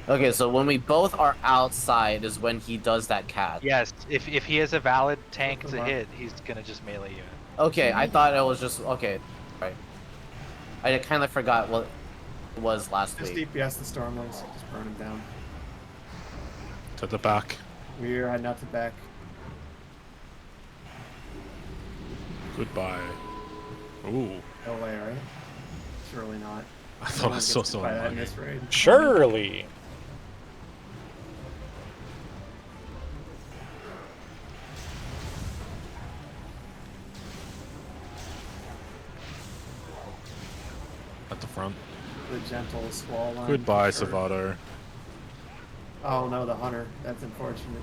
Okay, so when we both are outside is when he does that cat. Yes, if he has a valid tank to hit, he's gonna just melee you. Okay, I thought it was just okay. Right. I kind of forgot what it was last Just week. DPS the Stormlings. Just burn them down. To the back. We're heading out the back. Goodbye. Ooh. No way, right? Surely not. I thought I saw someone By that in lagging. this raid. Surely. At the front. The gentle squall line. Goodbye, for sure. Savato. Oh no, the hunter. That's unfortunate.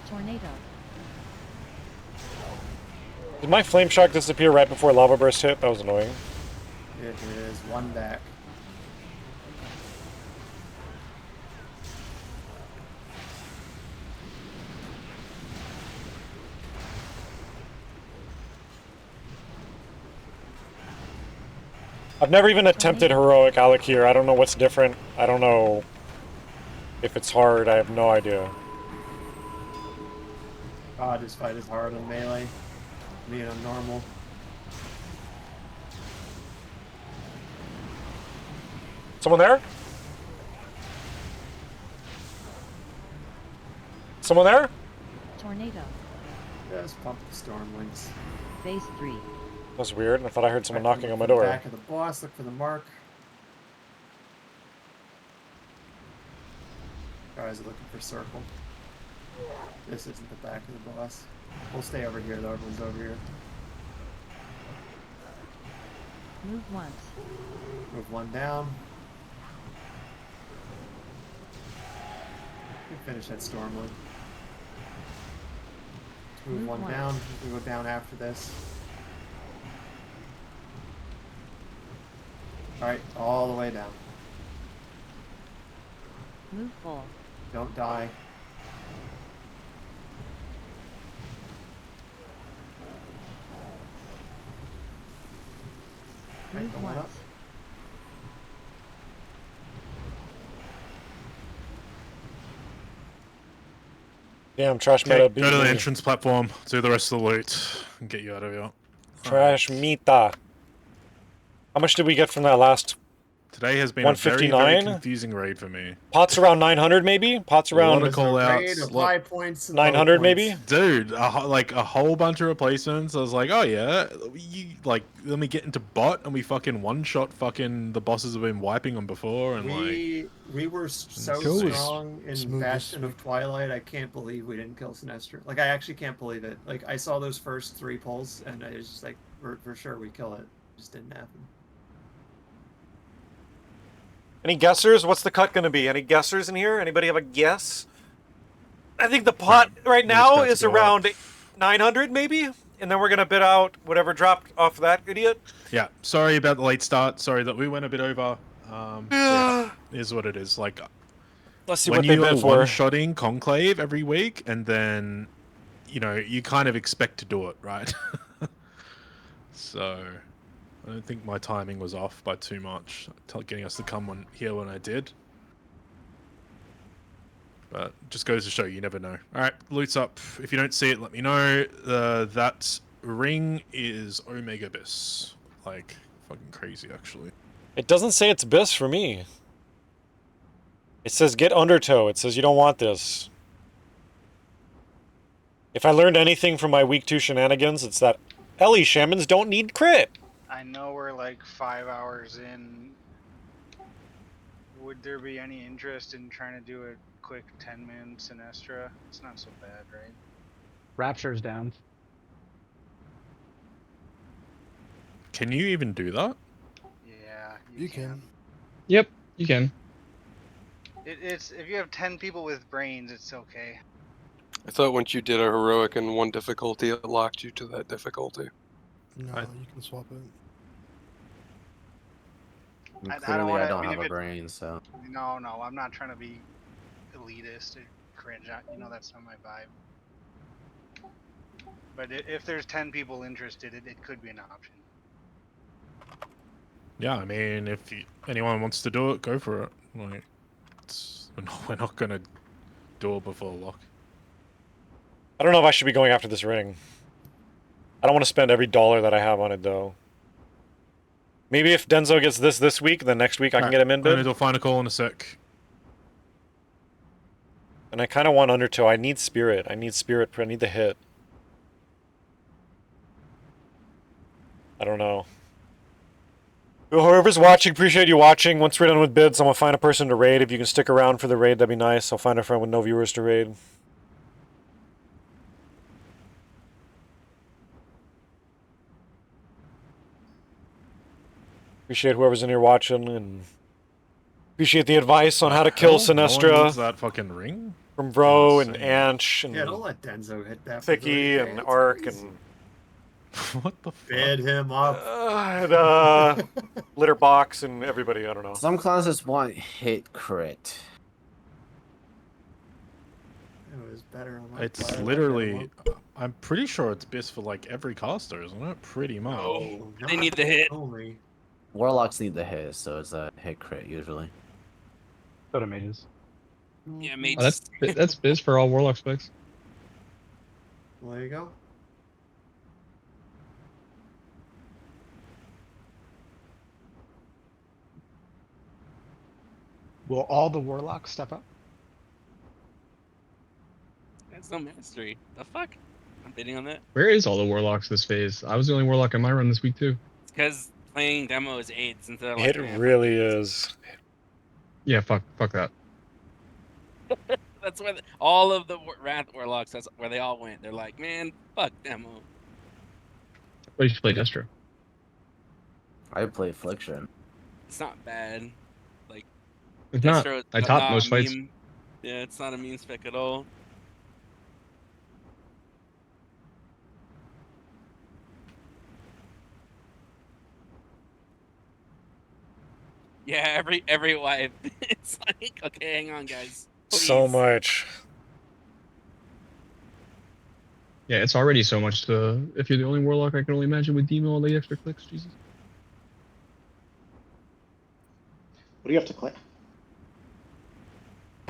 Tornado. Did my flame shock disappear right before lava burst hit? That was annoying. It is one back. I've never even attempted heroic Alec here. I don't know what's different. I don't know if it's hard. I have no idea. God, this fight is hard on melee. Me and I'm normal. Someone there? Someone there? Tornado. Just pump the Stormlings. Phase 3. That was weird. I thought I heard someone Right, knocking look on my for the door. Back of the boss. Look for the mark. Guys are looking for circle. This isn't the back of the boss. We'll stay over here though. Everyone's over here. Move once. Move one down. We can finish that Stormling. Move one down. We go down after this. Alright, all the way down. Move full. Don't die. Right, Move going once. up. Damn, trash Okay, meta. go to the entrance platform, do the rest of the loot, and get you out of here. Trash meta. How much did we get from that last? Today has been a very, very 159? confusing raid for me. Pots around 900 maybe? Pots A lot around of call Raid outs. of high points and 900 low points. maybe? Dude, like a whole bunch of replacements. I was like, oh yeah, then we get into bot and we fucking one-shot fucking the bosses have been wiping them before, and we were so Kill was strong in smooth as Bastion of Twilight. I can't believe we didn't kill Sinestra. Like I actually can't believe it. Like I saw those first 3 pulls and I was just like, for sure we kill it. It just didn't happen. Any guessers? What's the cut going to be? Any guessers in here? Anybody have a guess? I think the pot right now is around 900 maybe? And then we're going to bid out whatever dropped off that idiot. Yeah, sorry about the late start. Sorry that we went a bit over. Yeah, is what it is. Like, Let's see when what they you're bid for. one-shotting Conclave every week, and then, you know, you kind of expect to do it, right? So, I don't think my timing was off by too much, getting us to come here when I did. But just goes to show you never know. Alright, loot's up. If you don't see it, let me know. That ring is Omega Bis. Like, fucking crazy, actually. It doesn't say it's Bis for me. It says get Undertow. It says you don't want this. If I learned anything from my week 2 shenanigans, it's that Ellie shamans don't need crit. I know we're like 5 hours in. Would there be any interest in trying to do a quick 10-man Sinestra? It's not so bad, right? Rapture's down. Can you even do that? Yeah, You can. Yep, you can. It's if you have 10 people with brains, it's okay. I thought once you did a heroic in one difficulty, it locked you to that difficulty. No, you can swap it. Clearly, I don't mean, have a brain, so. No, I'm not trying to be elitist or cringe. You know, that's not my vibe. But if there's 10 people interested, it could be an option. Yeah, I mean, if anyone wants to do it, go for it. Like, we're not gonna do it before lock. I don't know if I should be going after this ring. I don't want to spend every dollar that I have on it, though. Maybe if DenZo gets this week, then next week I can get him in I'm gonna bid. do a final call in a sec. And I kind of want Undertow. I need Spirit. I need Spirit. I need the hit. I don't know. Whoever's watching, appreciate you watching. Once we're done with bids, I'm going to find a person to raid. If you can stick around for the raid, that'd be nice. I'll find a friend with no viewers to raid. Appreciate whoever's in here watching, and appreciate the advice on how to kill Sinestra. No one needs that fucking ring? From Bro and Anch and Yeah, don't let DenZo hit that. Thicky and Ark and what the fuck? Bid him up. Litterbox and everybody. I don't know. Some classes want hit crit. It was better on my It's player. literally, I'm pretty sure it's best for like every caster, isn't it? Pretty much. Oh, they need the hit. Only. Warlocks need the hit, so it's a hit crit usually. So do mages. Yeah, Oh, mages. that's biz for all warlock specs. Well, there you go. Will all the warlocks step up? That's no mastery. The fuck? I'm bidding on that. Where is all the warlocks this phase? I was the only warlock in my run this week too. It's because playing demo is AIDS instead of It really is. Yeah, fuck that. That's where all of the Wrath Warlocks, that's where they all went. They're like, man, fuck demo. But you should play Destro. I play Affliction. It's not bad. Like, It's not. Destro is I top not most a fights. meme. Yeah, it's not a meme spec at all. Yeah, every wipe. It's like, okay, hang on, guys. So Please. much. Yeah, it's already so much to. If you're the only warlock, I can only imagine with Demo all the extra clicks. Jesus. What do you have to click?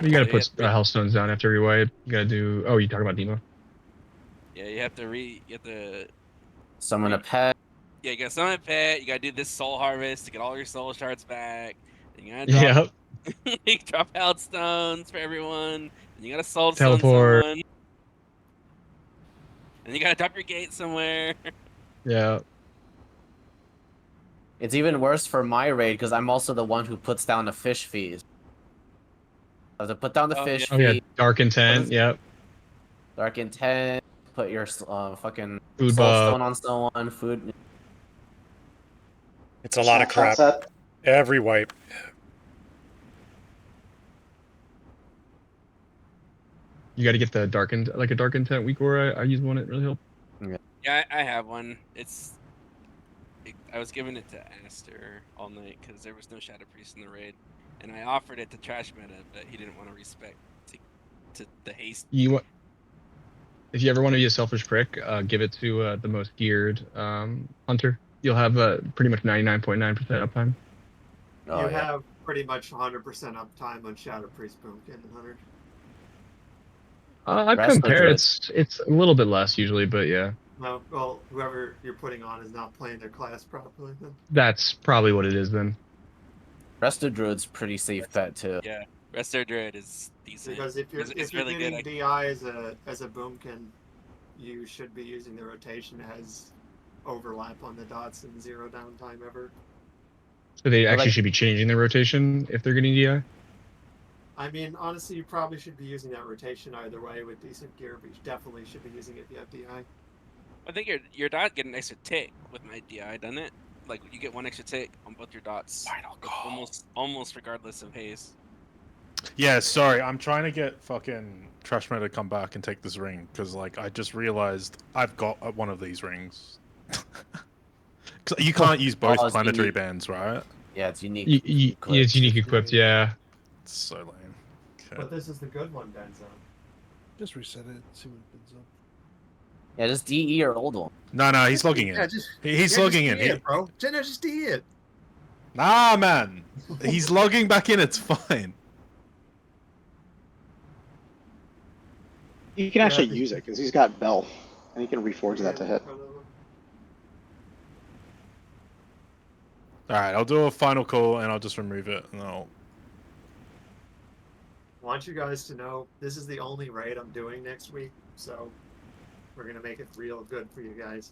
You gotta So you put have to, hellstones down after every wipe. You gotta do. Oh, you talk about Demo. yeah, you have to Summon a pet. Yeah, you gotta summon a pet. You gotta do this soul harvest to get all your soul shards back. Then you gotta drop, you drop out stones for everyone. Then you gotta soul stone Teleport. someone. And you gotta drop your gate somewhere. Yeah. It's even worse for my raid because I'm also the one who puts down the fish fees. I have to put down the fish Oh yeah, fee. Dark Intent. Yep. Dark Intent. Put your fucking Food soul buff. stone on someone. Food. It's a lot of crap. Every wipe. You gotta get the like a Dark Intent weak aura. I use one. It really helps. Yeah, I have one. I was giving it to Aster all night because there was no Shadow Priest in the raid, and I offered it to Trash Meta, but he didn't want to respect to the haste. If you ever want to be a selfish prick, give it to the most geared hunter. You'll have pretty much 99.9% uptime. You have pretty much 100% uptime on Shadow Priest Boomkin and Hunter. I've compared. It's a little bit less usually, but yeah. No, well, whoever you're putting on is not playing their class properly then. That's probably what it is then. Resto Druid's pretty safe pet too. Yeah, Resto Druid is decent. Because if you're really getting good. DI as a boomkin, you should be using the rotation that has overlap on the dots and 0 downtime ever. So they actually should be changing their rotation if they're getting DI? I mean, honestly, you probably should be using that rotation either way with decent gear, but you definitely should be using it if you have DI. I think your dot get an extra tick with my DI, doesn't it? Like you get 1 extra tick on both your dots. Almost regardless of haste. Yeah, sorry, I'm trying to get fucking Trashman to come back and take this ring because, like, I just realized I've got one of these rings. Cause you can't use both planetary bands, right? Yeah, it's unique. It's unique equipped, yeah. It's so lame. Okay. But this is the good one, DenZo. Just reset it. See what it up. Yeah, just DE your old one. No, he's logging in. He's logging in. It, bro. Jenna, just DE it. Nah, man. He's logging back in. It's fine. You can actually use it because he's got Bell, and he can reforge that to hit. Alright, I'll do a final call and I'll just remove it and I'll... I want you guys to know this is the only raid I'm doing next week, so we're gonna make it real good for you guys.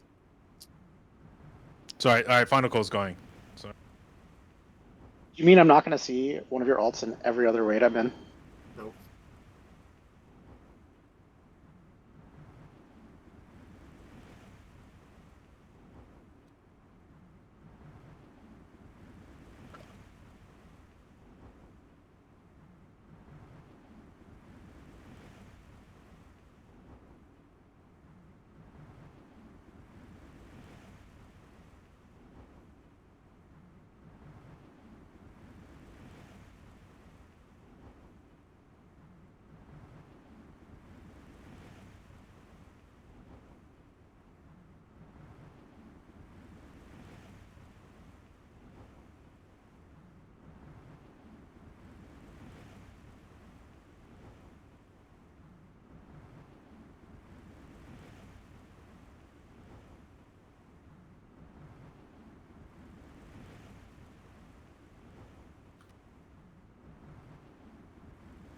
Sorry, alright, final call's going. So... You mean I'm not going to see one of your alts in every other raid I'm in? Nope.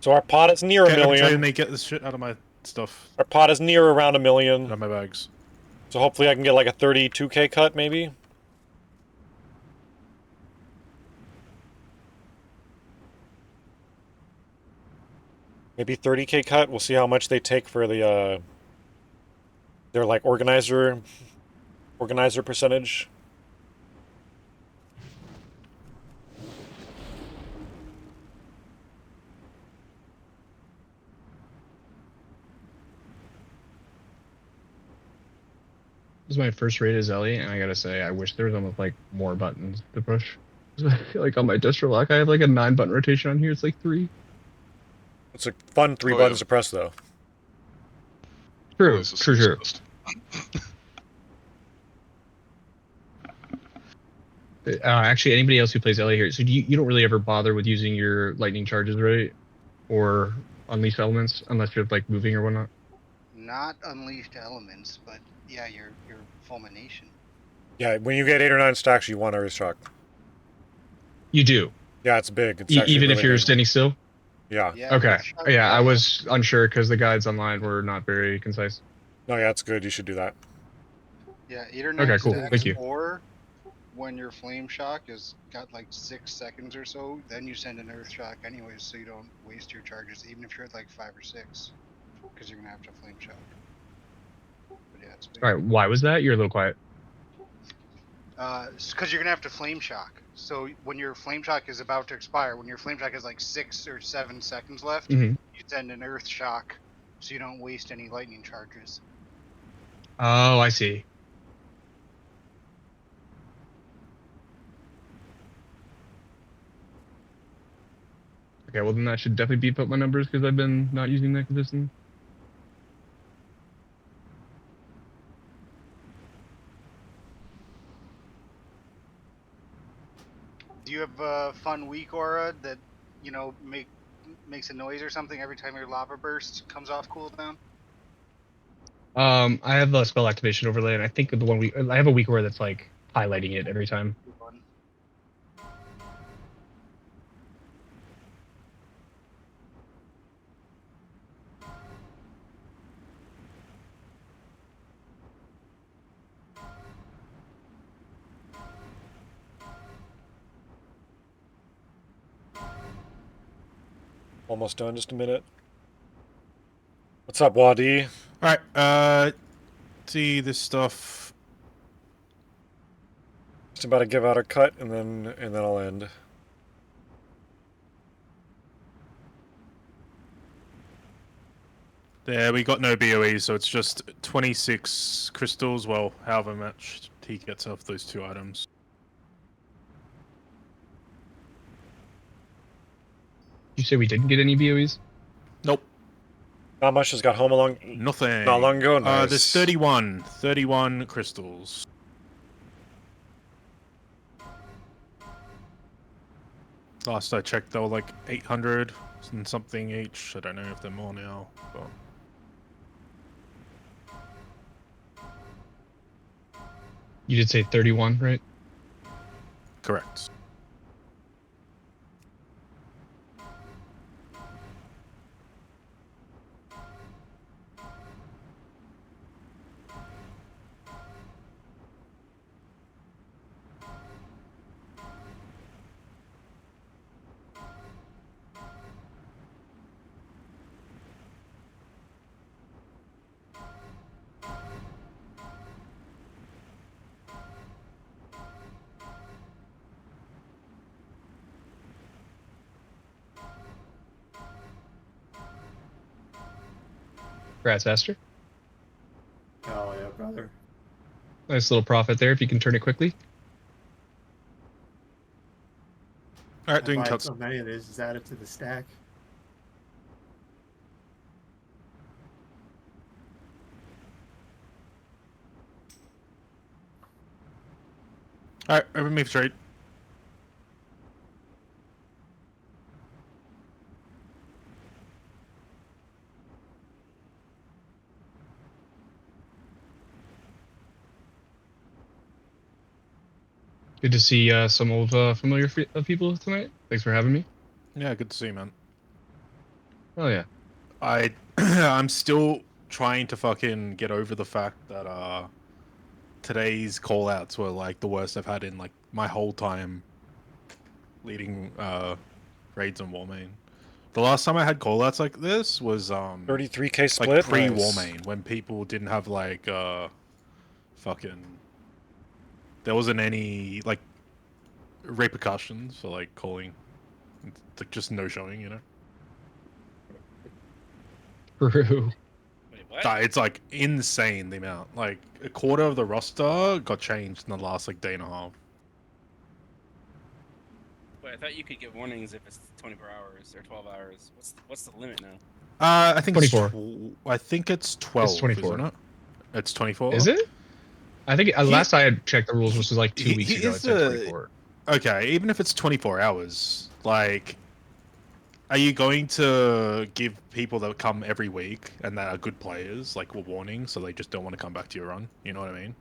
So our pot is near a million. Trying to get this shit out of my stuff. Our pot is near around 1 million. Out of my bags. So hopefully I can get like a 32k cut, maybe. Maybe 30k cut. We'll see how much they take for the their like organizer percentage. This is my first raid as Ellie, and I gotta say, I wish there was almost like more buttons to push. Like on my distro lock, I have like a 9-button rotation on here. It's like 3. It's a fun 3 buttons to press, though. True, true. Actually, anybody else who plays LA here, so you don't really ever bother with using your lightning charges, right? Or unleashed elements, unless you're like moving or whatnot? Not unleashed elements, but yeah, your fulmination. Yeah, when you get 8 or 9 stacks, you want Earthshock. You do. Yeah, it's big. It's Even if really you're big. standing still? Yeah. Okay. Yeah, I was unsure because the guides online were not very concise. No, yeah, it's good. You should do that. Yeah, 8 or 9 Okay, cool. stacks, Thank you. or when your flame shock has got like 6 seconds or so, then you send an earth shock anyways, so you don't waste your charges, even if you're at like 5 or 6, because you're gonna have to flame shock. But yeah, it's big. All right, why was that? You're a little quiet. Because you're gonna have to flame shock. So when your flame shock is about to expire, when your flame shock has like 6 or 7 seconds left, Mhm. you send an earth shock, so you don't waste any lightning charges. Oh, I see. Okay, well then that should definitely beef up my numbers because I've been not using that consistently. Do you have a fun weak aura that, you know, makes a noise or something every time your lava burst comes off cooldown? I have a spell activation overlay, and I think the one I have a weak aura that's like highlighting it every time. Almost done. Just a minute. What's up, Wadi? All right. See this stuff. Just about to give out a cut, and then I'll end. There, we got no BOE, so it's just 26 crystals. Well, however much he gets off those 2 items. You say we didn't get any BOEs? Nope. Not much. Just got home along. Nothing. Not long ago. Nice. There's 31 crystals. Last I checked, they were like 800 and something each. I don't know if they're more now, but... You did say 31, right? Correct. Congrats, Aster. Oh yeah, brother. Nice little profit there if you can turn it quickly. All right, I doing buy cuts. so many of these, just add it to the stack. All right, open me for trade. Good to see some old familiar people tonight. Thanks for having me. Yeah, good to see you, man. Oh yeah. I'm still trying to fucking get over the fact that today's callouts were like the worst I've had in like my whole time leading raids on Warmane. The last time I had callouts like this was 33k split, like pre nice. Warmane, when people didn't have like fucking, there wasn't any like repercussions for like calling. It's like just no showing, you know. True. It's like insane the amount. Like a quarter of the roster got changed in the last like day and a half. I thought you could get warnings if it's 24 hours or 12 hours. What's the limit now? I think 24. I think it's 12. It's 24. Isn't it? It's 24. Is it? I think last I had checked the rules, which was like 2 weeks ago. It said 24. Okay, even if it's 24 hours, like, are you going to give people that come every week and that are good players like a warning, so they just don't want to come back to your run? You know what I mean?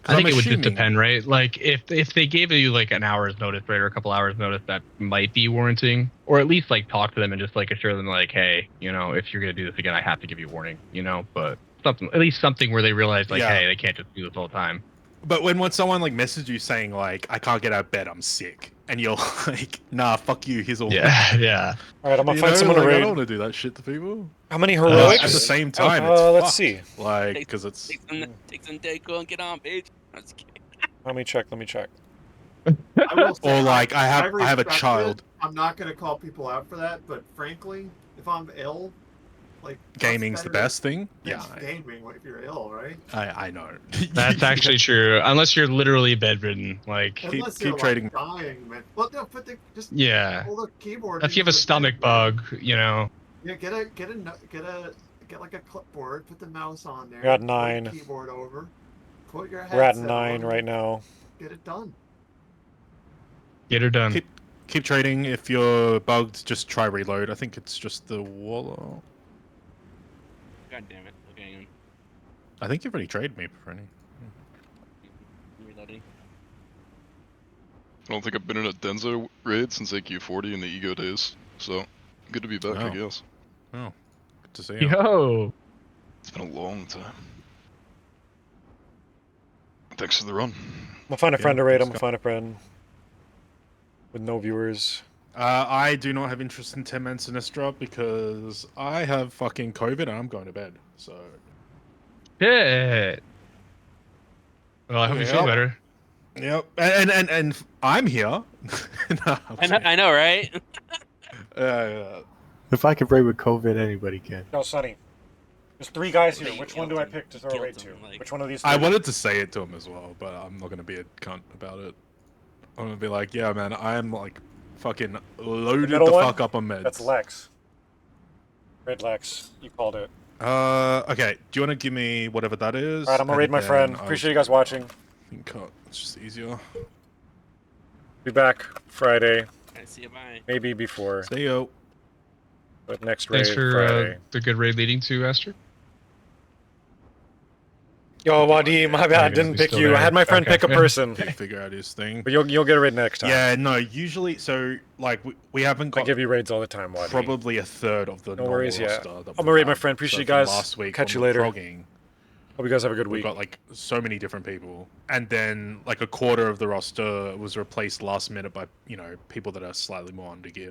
I think it would just depend, right? Like if they gave you like an hour's notice, right, or a couple hours notice, that might be warranting, or at least like talk to them and just like assure them, like, hey, you know, if you're gonna do this again, I have to give you a warning, you know. But something, at least something where they realize, like, hey, they can't just do this all the time. But when someone like messages you saying like, I can't get out of bed, I'm sick, and you're like, nah, fuck you, here's all. Yeah. All right, I'm gonna You find know, someone to like, I raid. don't want to do that shit to people. How many heroics? At the same time, let's it's see. fucked. Like, because it's. Take some day, go and get on, bitch. I'm just kidding. Let me check. I will say, Or like, I have a respect child. it. I'm not gonna call people out for that, but frankly, if I'm ill, like Gaming's the best thing. than Yeah, gaming if you're ill, right? I know. That's actually true, unless you're literally bedridden. Like, Unless keep you're trading. Like dying, man. Well, no, put the just yeah. hold the keyboard. If you have a stomach bug, you know. Yeah, get like a clipboard, put the mouse on there. We're at put 9. the keyboard over. Put your We're at headset 9 on, right now. Get it done. Get her done. Keep trading. If you're bugged, just try reload. I think it's just the wall. God damn it. Okay, hang on. I think you've already traded me, Franny. Reloading. I don't think I've been in a DenZo raid since AQ40 in the Ego days, so good to be back, I Oh. guess. Oh, good to see you. Yo. It's been a long time. Thanks for the run. I'm gonna find a friend to raid. I'm gonna find a friend with no viewers. I do not have interest in 10-man Sinestra because I have fucking COVID and I'm going to bed. So. Shit. Well, I hope you feel better. Yep. And I'm here. No, I know, right? yeah. If I can raid with COVID, anybody can. No, Sonny. There's 3 guys here. Which one do I pick to throw a raid to? Which one of these 3? I wanted to say it to him as well, but I'm not going to be a cunt about it. I'm going to be like, yeah, man, I am like fucking loaded the fuck up on meds. That's Lex. Raid Lex. You called it. Okay. Do you want to give me whatever that is? Alright, I'm gonna raid my friend. Appreciate you guys watching. It's just easier. Be back Friday. Alright, see you, bye. Maybe before. See you. But next raid Thanks for Friday. the good raid leading to Esther. Yo, Wadi, my bad. I didn't pick you. I had my friend pick a person. He figure out his thing. But you'll get a raid next time. Yeah, no, usually, so, like, we haven't got... I give you raids all the time, Wadi. Probably a third of the No worries, yeah. roster that I'm we gonna raid my have. friend. Appreciate So you guys. Last week Catch on you later. Progging, Hope you guys have a good we week. got, like, so many different people. And then, like, a quarter of the roster was replaced last minute by, you know, people that are slightly more under gear.